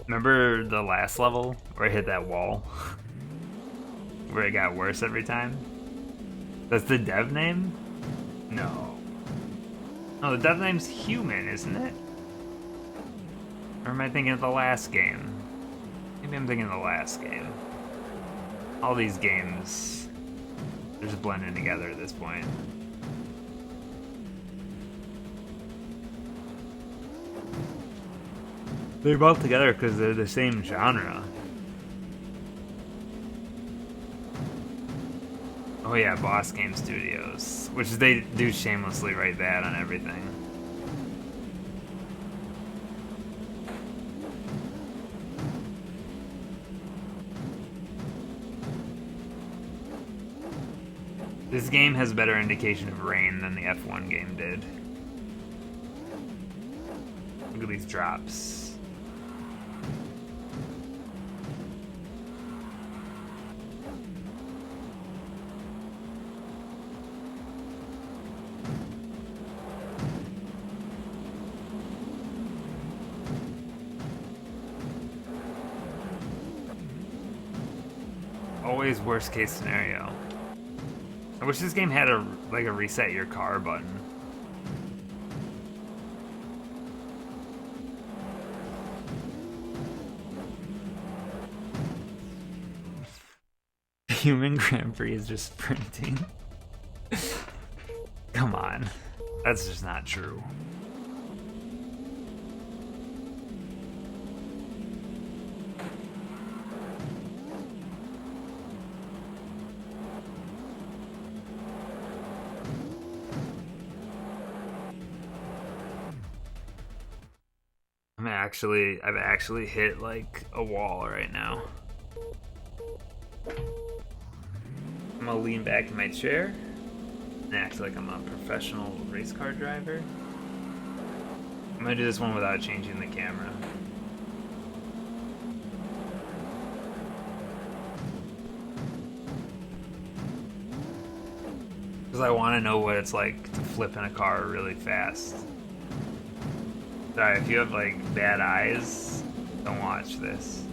Remember the last level where I hit that wall? Where it got worse every time? That's the dev name? No. No, the dev name's Human, isn't it? Or am I thinking of the last game? Maybe I'm thinking of the last game. All these games, they're just blending together at this point. They're both together because they're the same genre. Oh yeah, Boss Game Studios, which they do shamelessly write that on everything. This game has better indication of rain than the F1 game did. Look at these drops. Always worst case scenario. I wish this game had a reset your car button. Human Grand Prix is just sprinting. Come on. That's just not true. I've actually hit like a wall right now. I'm gonna lean back in my chair and act like I'm a professional race car driver. I'm gonna do this one without changing the camera. Because I want to know what it's like to flip in a car really fast. Sorry, if you have like bad eyes, don't watch this.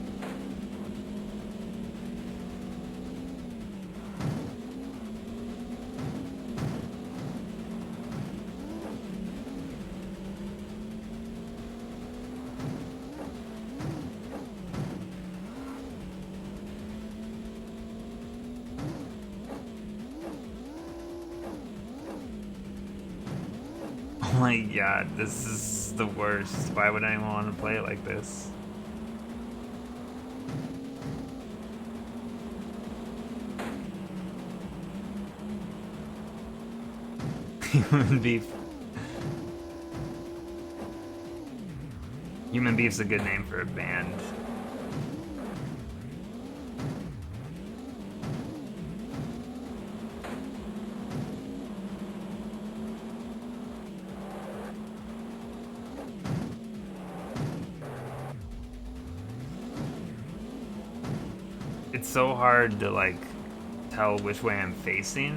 my god, this is the worst. Why would anyone want to play it like this? Human beef. Human Beef's a good name for a band. It's so hard to like tell which way I'm facing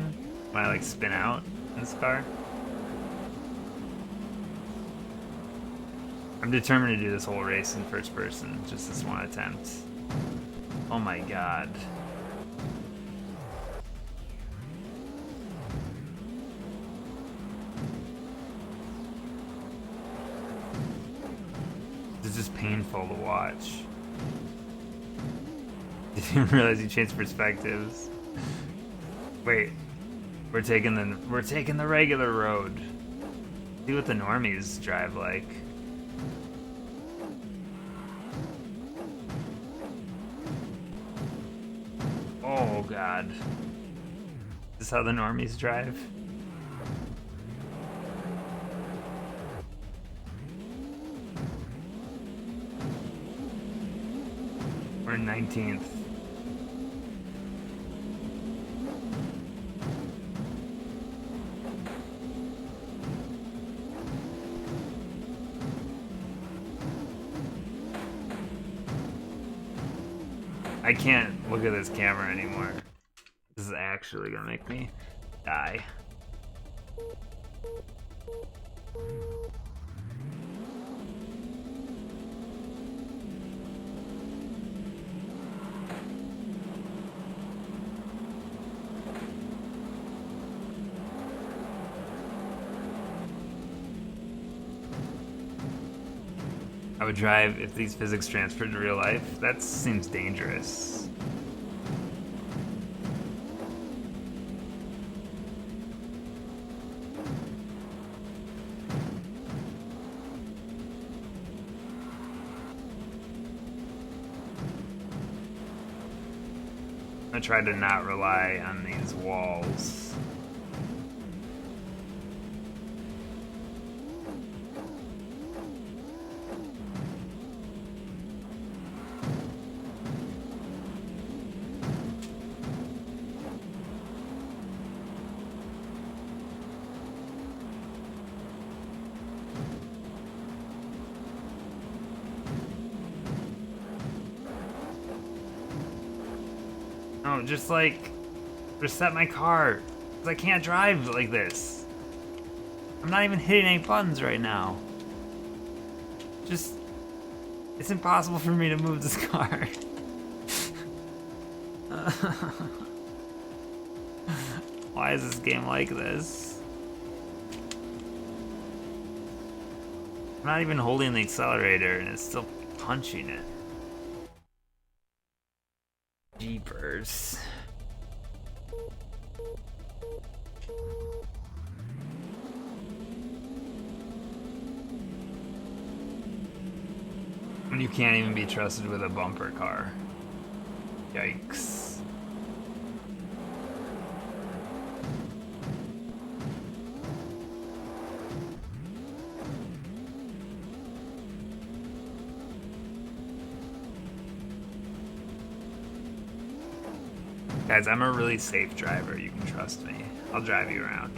when I like spin out in this car. I'm determined to do this whole race in first person, just this one attempt. Oh my god. This is painful to watch. Did you realize you changed perspectives? Wait, we're taking the regular road. See what the normies drive like. Oh god. Is this how the normies drive? We're 19th. I can't look at this camera anymore. This is actually gonna make me die. I would drive if these physics transferred to real life. That seems dangerous. I try to not rely on these walls. No, just like reset my car. 'Cause I can't drive like this. I'm not even hitting any buttons right now. Just, it's impossible for me to move this car. Why is this game like this? I'm not even holding the accelerator and it's still punching it. Jeepers. When you can't even be trusted with a bumper car. Yikes. Guys, I'm a really safe driver. You can trust me. I'll drive you around.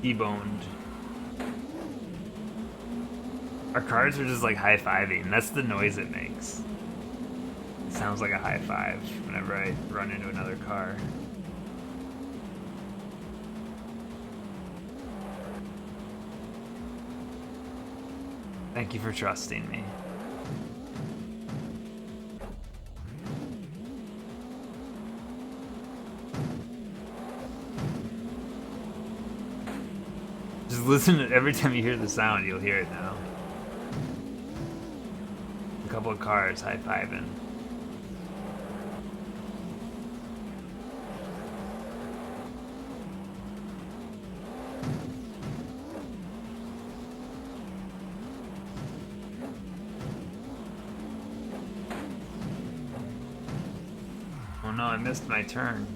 Deboned. Our cars are just like high-fiving. That's the noise it makes. It sounds like a high five whenever I run into another car. Thank you for trusting me. Just listen to every time you hear the sound, you'll hear it now. A couple of cars high-fiving. Oh no, I missed my turn.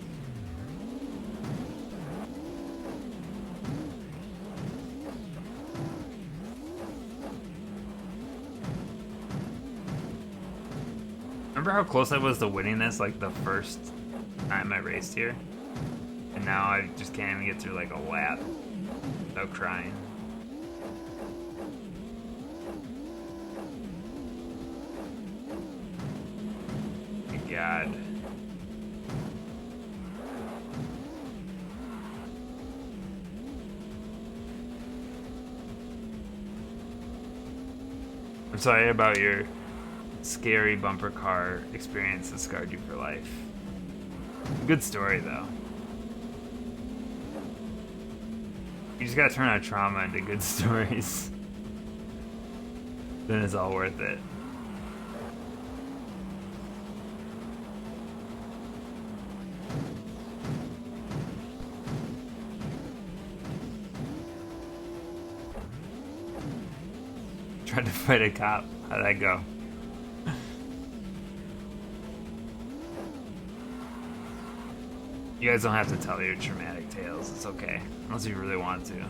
Remember how close I was to winning this, like, the first time I raced here? And now I just can't even get through, like, a lap without crying. My God. I'm sorry about your scary bumper car experience that scarred you for life. Good story, though. You just gotta turn our trauma into good stories. Then it's all worth it. Tried to fight a cop. How'd that go? You guys don't have to tell your traumatic tales. It's okay. Unless you really want to.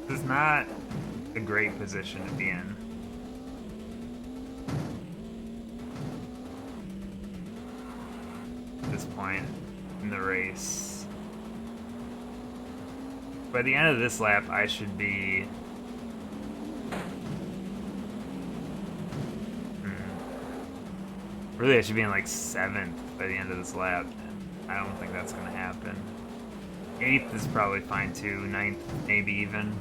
This is not a great position to be in. At this point in the race. By the end of this lap, I should be... Really, I should be in like 7th by the end of this lap. I don't think that's going to happen. 8th is probably fine too. 9th, maybe even.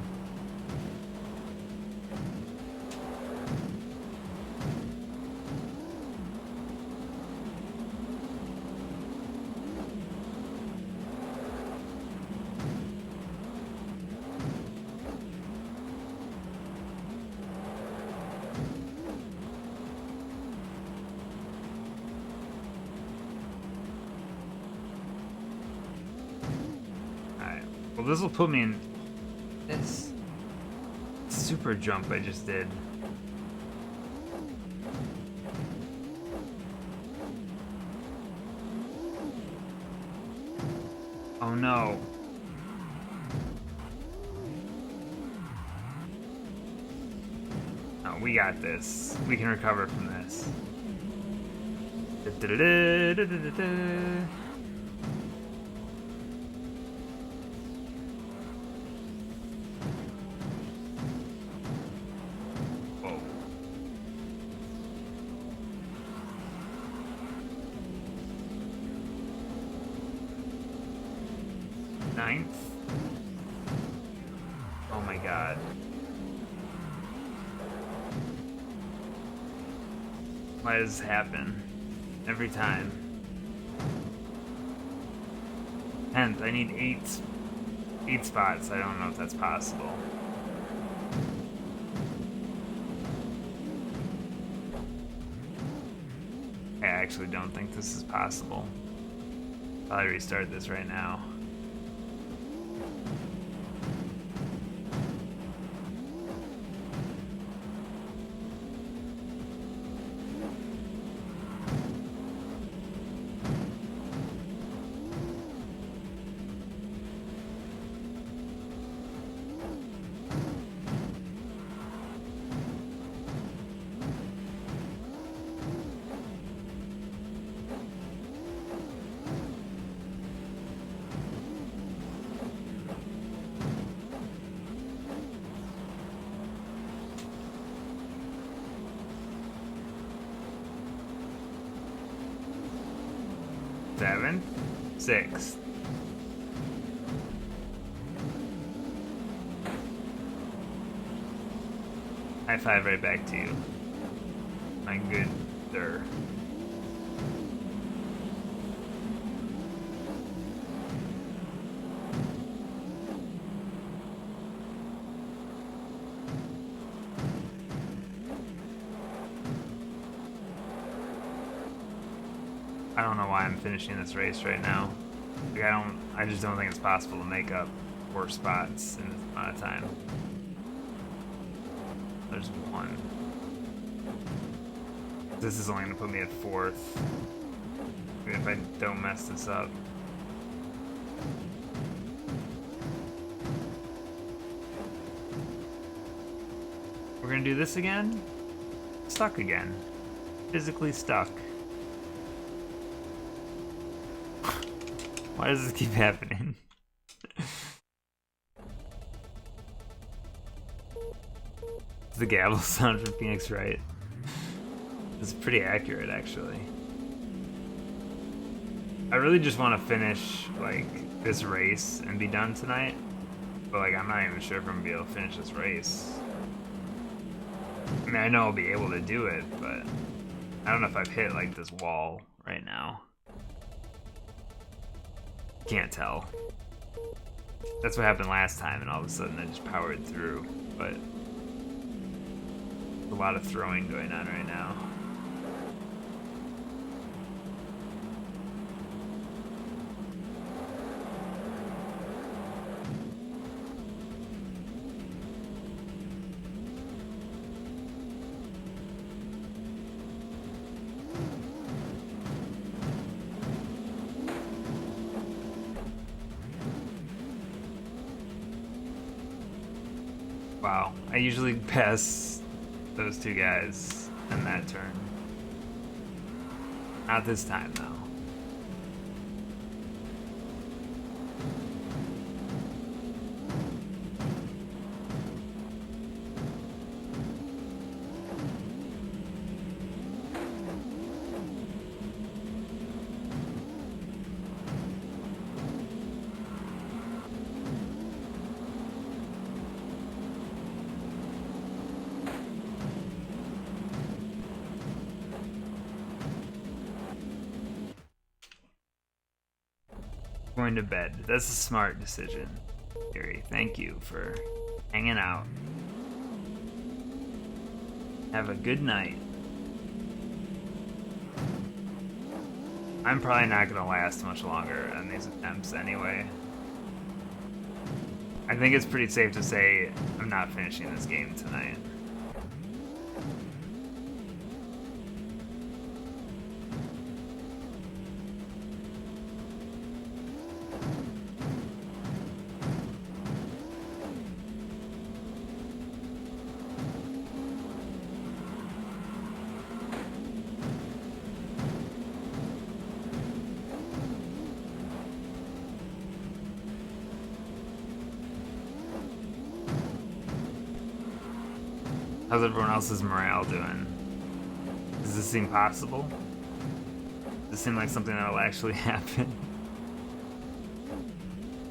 Well, this will put me in this super jump I just did. Oh no. Oh, we got this. We can recover from this. Oh my god. Why does this happen? Every time. 10th, I need 8 spots. I don't know if that's possible. I actually don't think this is possible. Probably restart this right now. 7th, 6th. High five right back to you, my good sir. I don't know why I'm finishing this race right now. Like I just don't think it's possible to make up 4 spots in this amount of time. There's 1. This is only gonna put me at 4th. Even if I don't mess this up. We're gonna do this again? Stuck again. Physically stuck. Why does this keep happening? The gavel sound from Phoenix Wright. It's pretty accurate, actually. I really just want to finish like this race and be done tonight, but like I'm not even sure if I'm gonna be able to finish this race. I mean, I know I'll be able to do it, but I don't know if I've hit like this wall right now. Can't tell. That's what happened last time, and all of a sudden I just powered through, but a lot of throwing going on right now. Wow, I usually pass those 2 guys in that turn. Not this time, though. Going to bed. That's a smart decision, Gary. Thank you for hanging out. Have a good night. I'm probably not going to last much longer on these attempts anyway. I think it's pretty safe to say I'm not finishing this game tonight. How's everyone else's morale doing? Does this seem possible? Does this seem like something that'll actually happen?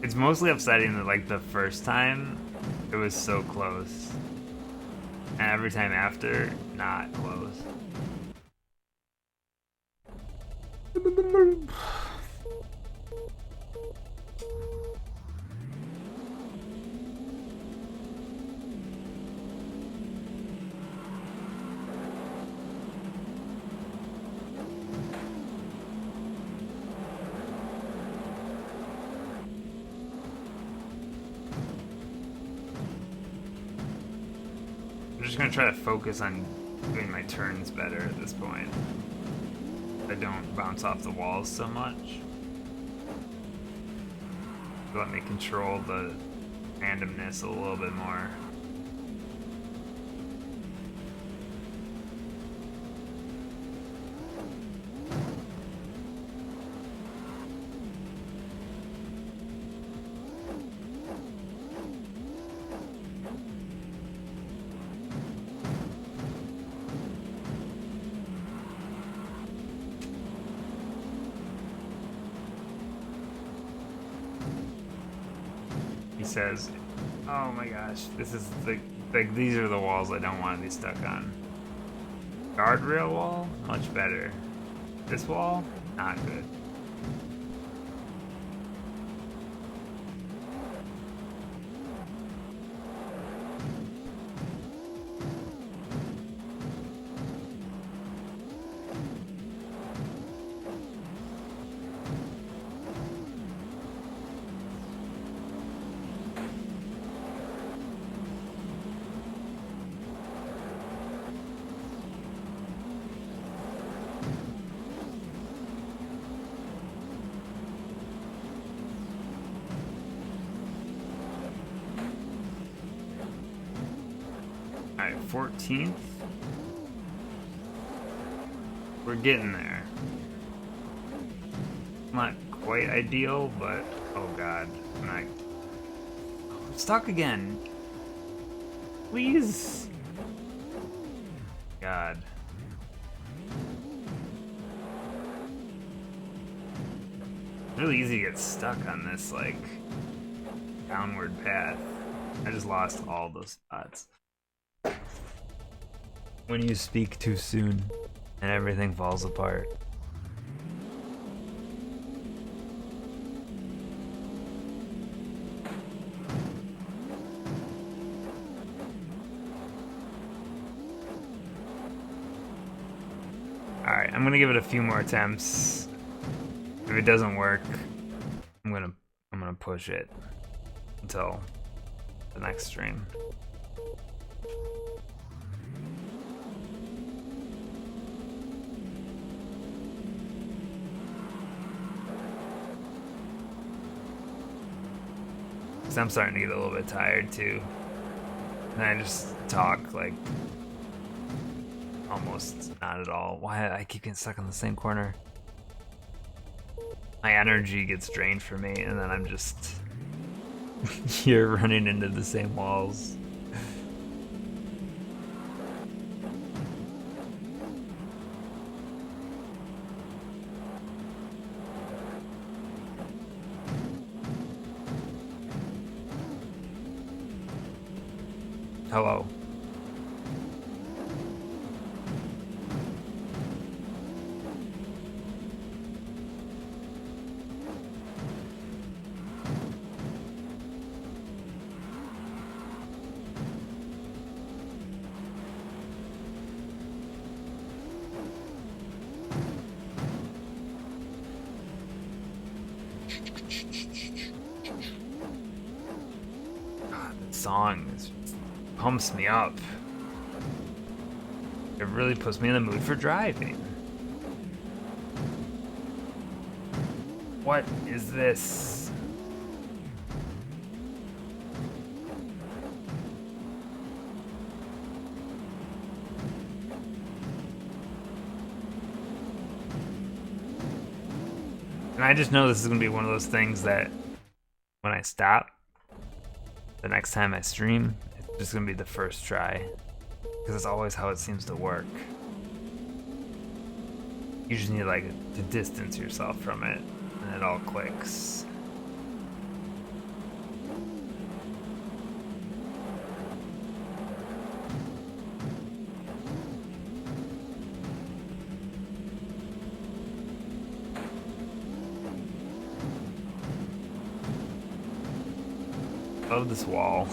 It's mostly upsetting that like the first time it was so close, and every time after, not close. I'm just gonna try to focus on doing my turns better at this point. I don't bounce off the walls so much. Let me control the randomness a little bit more. says, oh my gosh, this is like these are the walls I don't want to be stuck on. Guardrail wall, much better. This wall, not good. Alright, 14th. We're getting there. Not quite ideal, but oh god, I'm stuck again. Please. God. It's really easy to get stuck on this like downward path. I just lost all those spots. When you speak too soon and everything falls apart. Alright, I'm gonna give it a few more attempts. If it doesn't work, I'm gonna push it until the next stream. I'm starting to get a little bit tired too. And I just talk like almost not at all. Why I keep getting stuck in the same corner? My energy gets drained from me and then I'm just here running into the same walls. Hello. God, that song pumps me up. It really puts me in the mood for driving. What is this? And I just know this is going to be one of those things that when I stop, the next time I stream, it's just going to be the first try. Because it's always how it seems to work. You just need like to distance yourself from it, and it all clicks. Love this wall.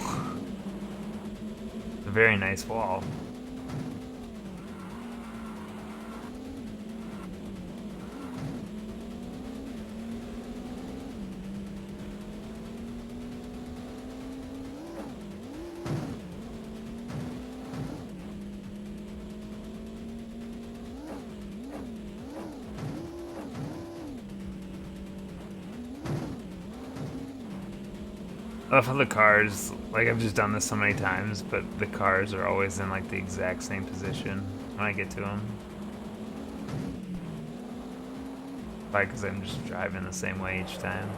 It's a very nice wall. I love how the cars, like I've just done this so many times, but the cars are always in like the exact same position when I get to them. Probably because I'm just driving the same way each time.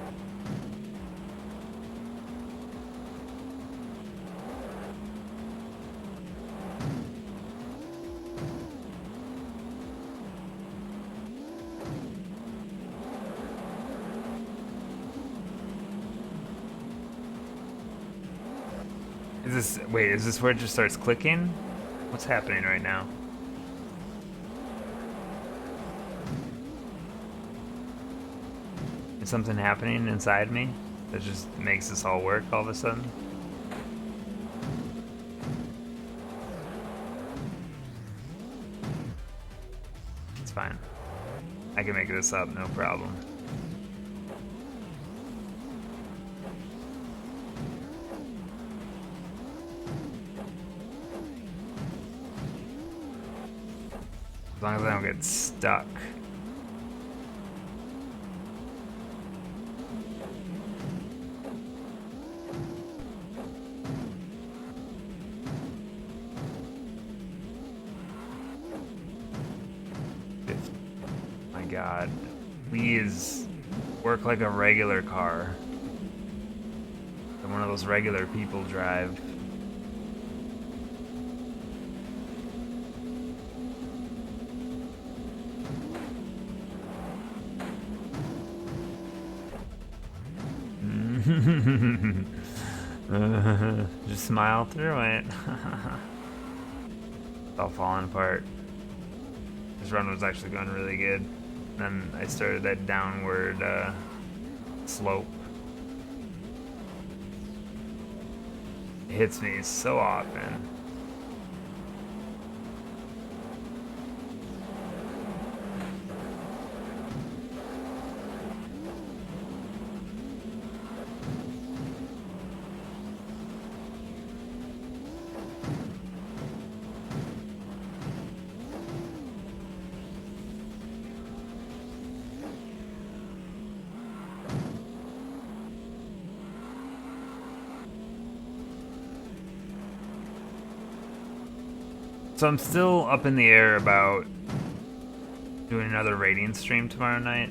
this... Wait, is this where it just starts clicking? What's happening right now? Is something happening inside me that just makes this all work all of a sudden? It's fine. I can make this up, no problem. As long as I don't get stuck. My God. Please work like a regular car. And one of those regular people drive. Just smile through it. It's all falling apart. This run was actually going really good. Then I started that downward slope. It hits me so often. So I'm still up in the air about doing another rating stream tomorrow night.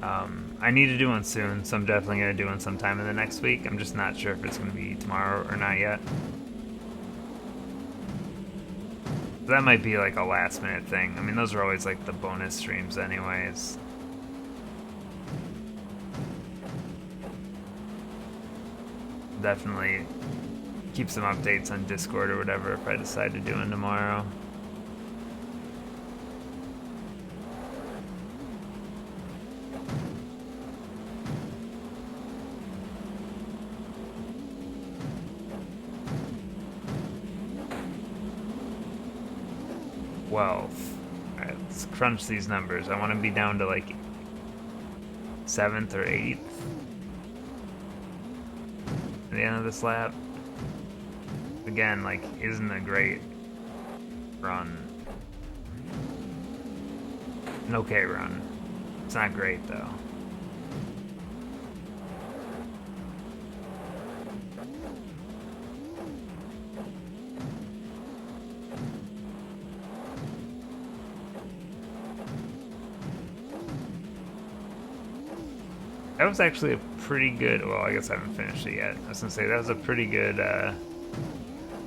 I need to do one soon, so I'm definitely going to do one sometime in the next week. I'm just not sure if it's going to be tomorrow or not yet. That might be like a last minute thing. I mean, those are always like the bonus streams anyways. Definitely keep some updates on Discord or whatever if I decide to do one tomorrow. Alright, let's crunch these numbers. I want to be down to like 7th or 8th at the end of this lap. Again, like, isn't a great run. An okay run. It's not great though. That was actually a pretty good, well, I guess I haven't finished it yet. I was gonna say, that was a pretty good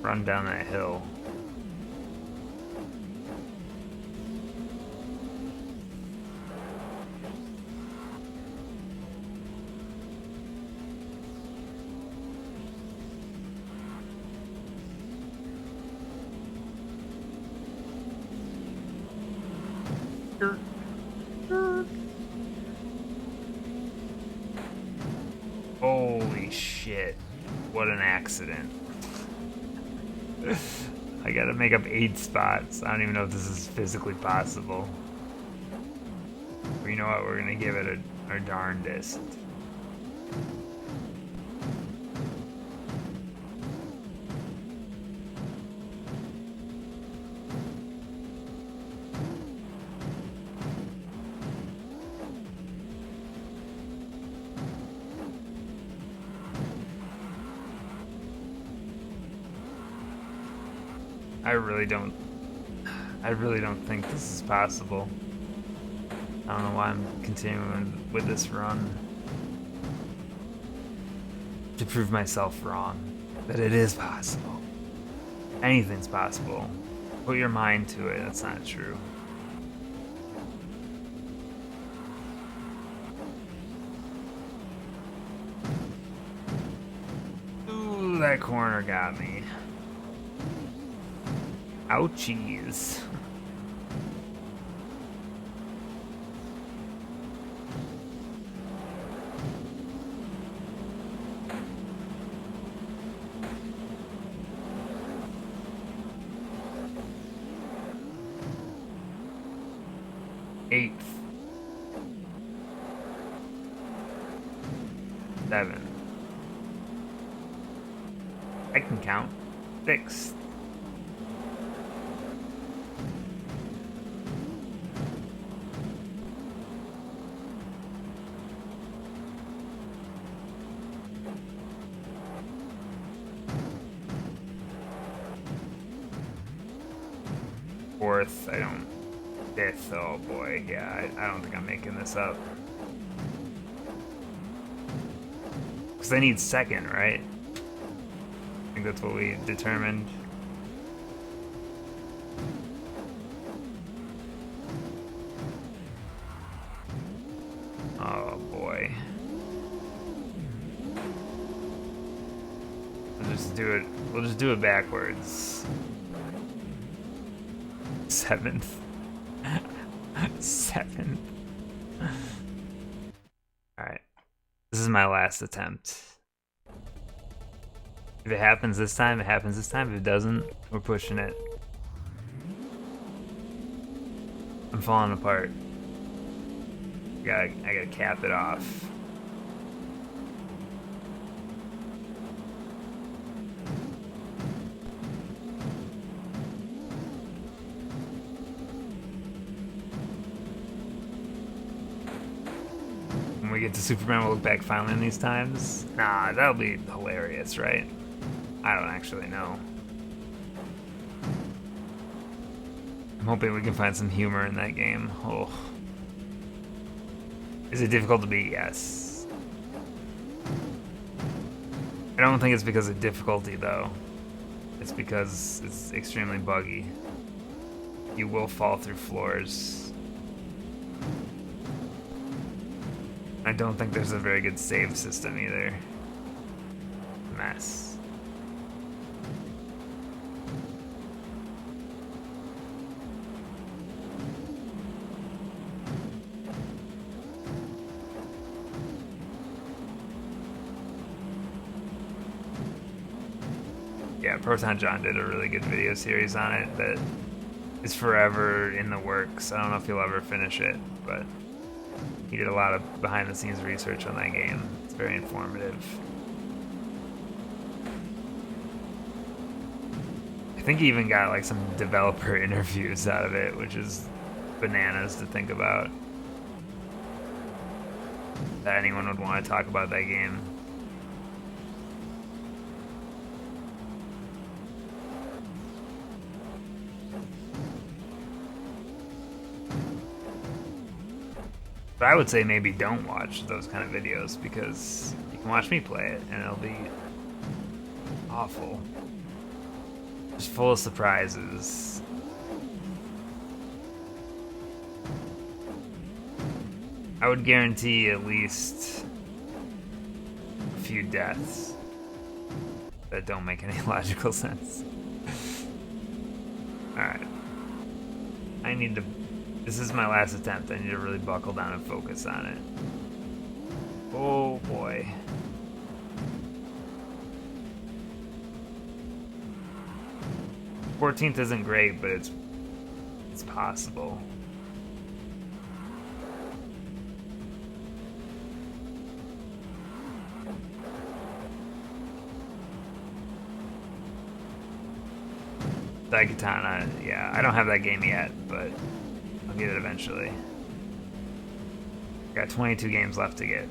run down that hill. Holy shit. What an accident. I gotta make up 8 spots. I don't even know if this is physically possible. But you know what? We're gonna give it our darndest. I really don't think this is possible. I don't know why I'm continuing with this run. To prove myself wrong. That it is possible. Anything's possible. Put your mind to it, that's not true. Ooh, that corner got me. Ouchies. Eighth. 7. I can count. 6. Fourth, I don't. 5th, oh boy, yeah, I don't think I'm making this up. Because I need 2nd, right? I think that's what we determined. Oh boy. We'll just do it backwards. 7th. 7th. Alright. This is my last attempt. If it happens this time, it happens this time. If it doesn't, we're pushing it. I'm falling apart. I gotta cap it off. When we get to Superman, we'll look back finally on these times. Nah, that'll be hilarious, right? I don't actually know. I'm hoping we can find some humor in that game. Oh. Is it difficult to beat? Yes. I don't think it's because of difficulty, though. It's because it's extremely buggy. You will fall through floors. I don't think there's a very good save system either. Mess. Yeah, Proton John did a really good video series on it that is forever in the works. I don't know if he'll ever finish it, but he did a lot of behind-the-scenes research on that game. It's very informative. I think he even got like some developer interviews out of it, which is bananas to think about. That anyone would want to talk about that game. But I would say maybe don't watch those kind of videos because you can watch me play it and it'll be awful. Just full of surprises. I would guarantee at least a few deaths that don't make any logical sense. Alright. I need to... This is my last attempt. I need to really buckle down and focus on it. Oh boy. $14th isn't great, but it's possible. Daikatana, yeah, I don't have that game yet, but I'll get it eventually. Got 22 games left to get.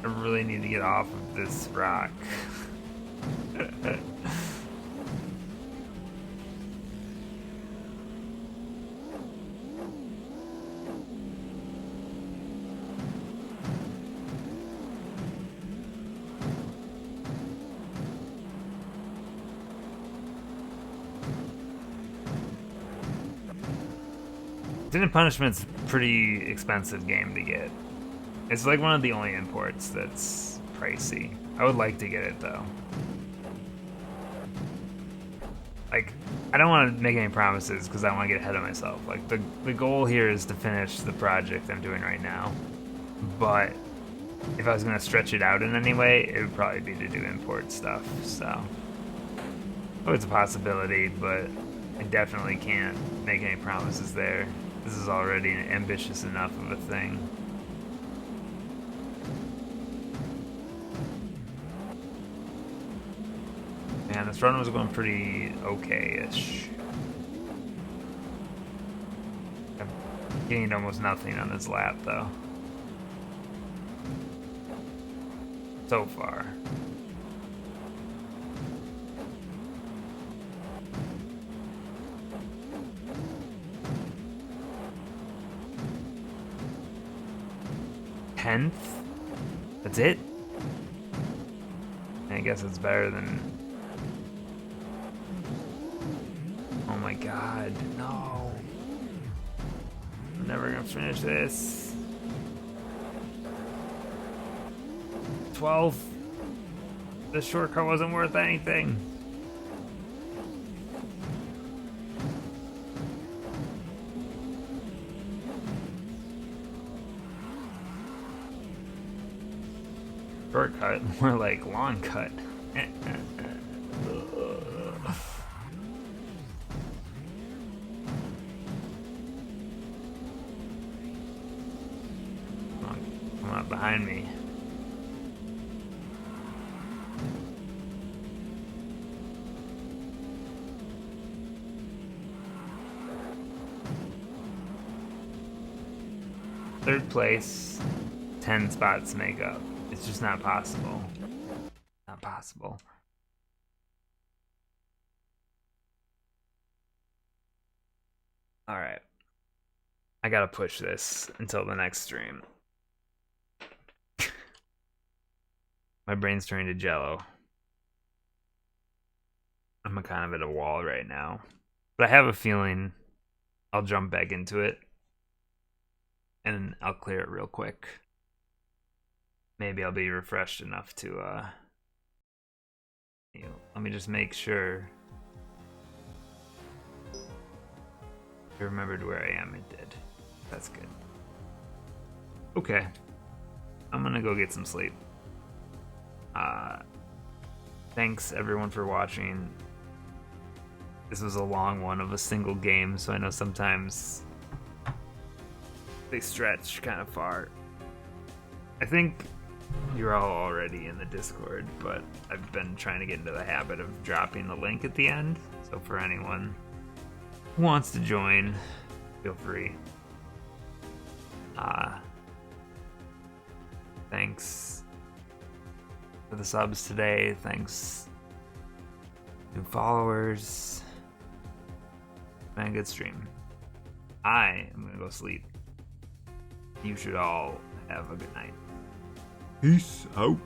I really need to get off of this rock. Sin and Punishment's a pretty expensive game to get. It's like one of the only imports that's pricey. I would like to get it though. Like, I don't want to make any promises because I don't want to get ahead of myself. Like, the goal here is to finish the project I'm doing right now. But if I was going to stretch it out in any way, it would probably be to do import stuff. So, oh, it's a possibility, but I definitely can't make any promises there. This is already ambitious enough of a thing. Man, this run was going pretty okay-ish. I've gained almost nothing on this lap, though. So far. Tenth? That's it? I guess it's better than... Oh my god, no. I'm never gonna finish this. 12. This shortcut wasn't worth anything. Shortcut, more like lawn cut. Come on, behind me. Third place, 10 spots to make up. It's just not possible. Not possible. Alright. I gotta push this until the next stream. My brain's turning to jello. I'm kind of at a wall right now. But I have a feeling I'll jump back into it. And I'll clear it real quick. Maybe I'll be refreshed enough to, let me just make sure. I remembered where I am, it did. That's good. Okay. I'm gonna go get some sleep. Thanks everyone for watching. This was a long one of a single game, so I know sometimes they stretch kind of far. I think you're all already in the Discord, but I've been trying to get into the habit of dropping the link at the end. So for anyone who wants to join, feel free. Thanks for the subs today. Thanks to followers. Been a good stream. I am gonna go sleep. You should all have a good night. Peace out.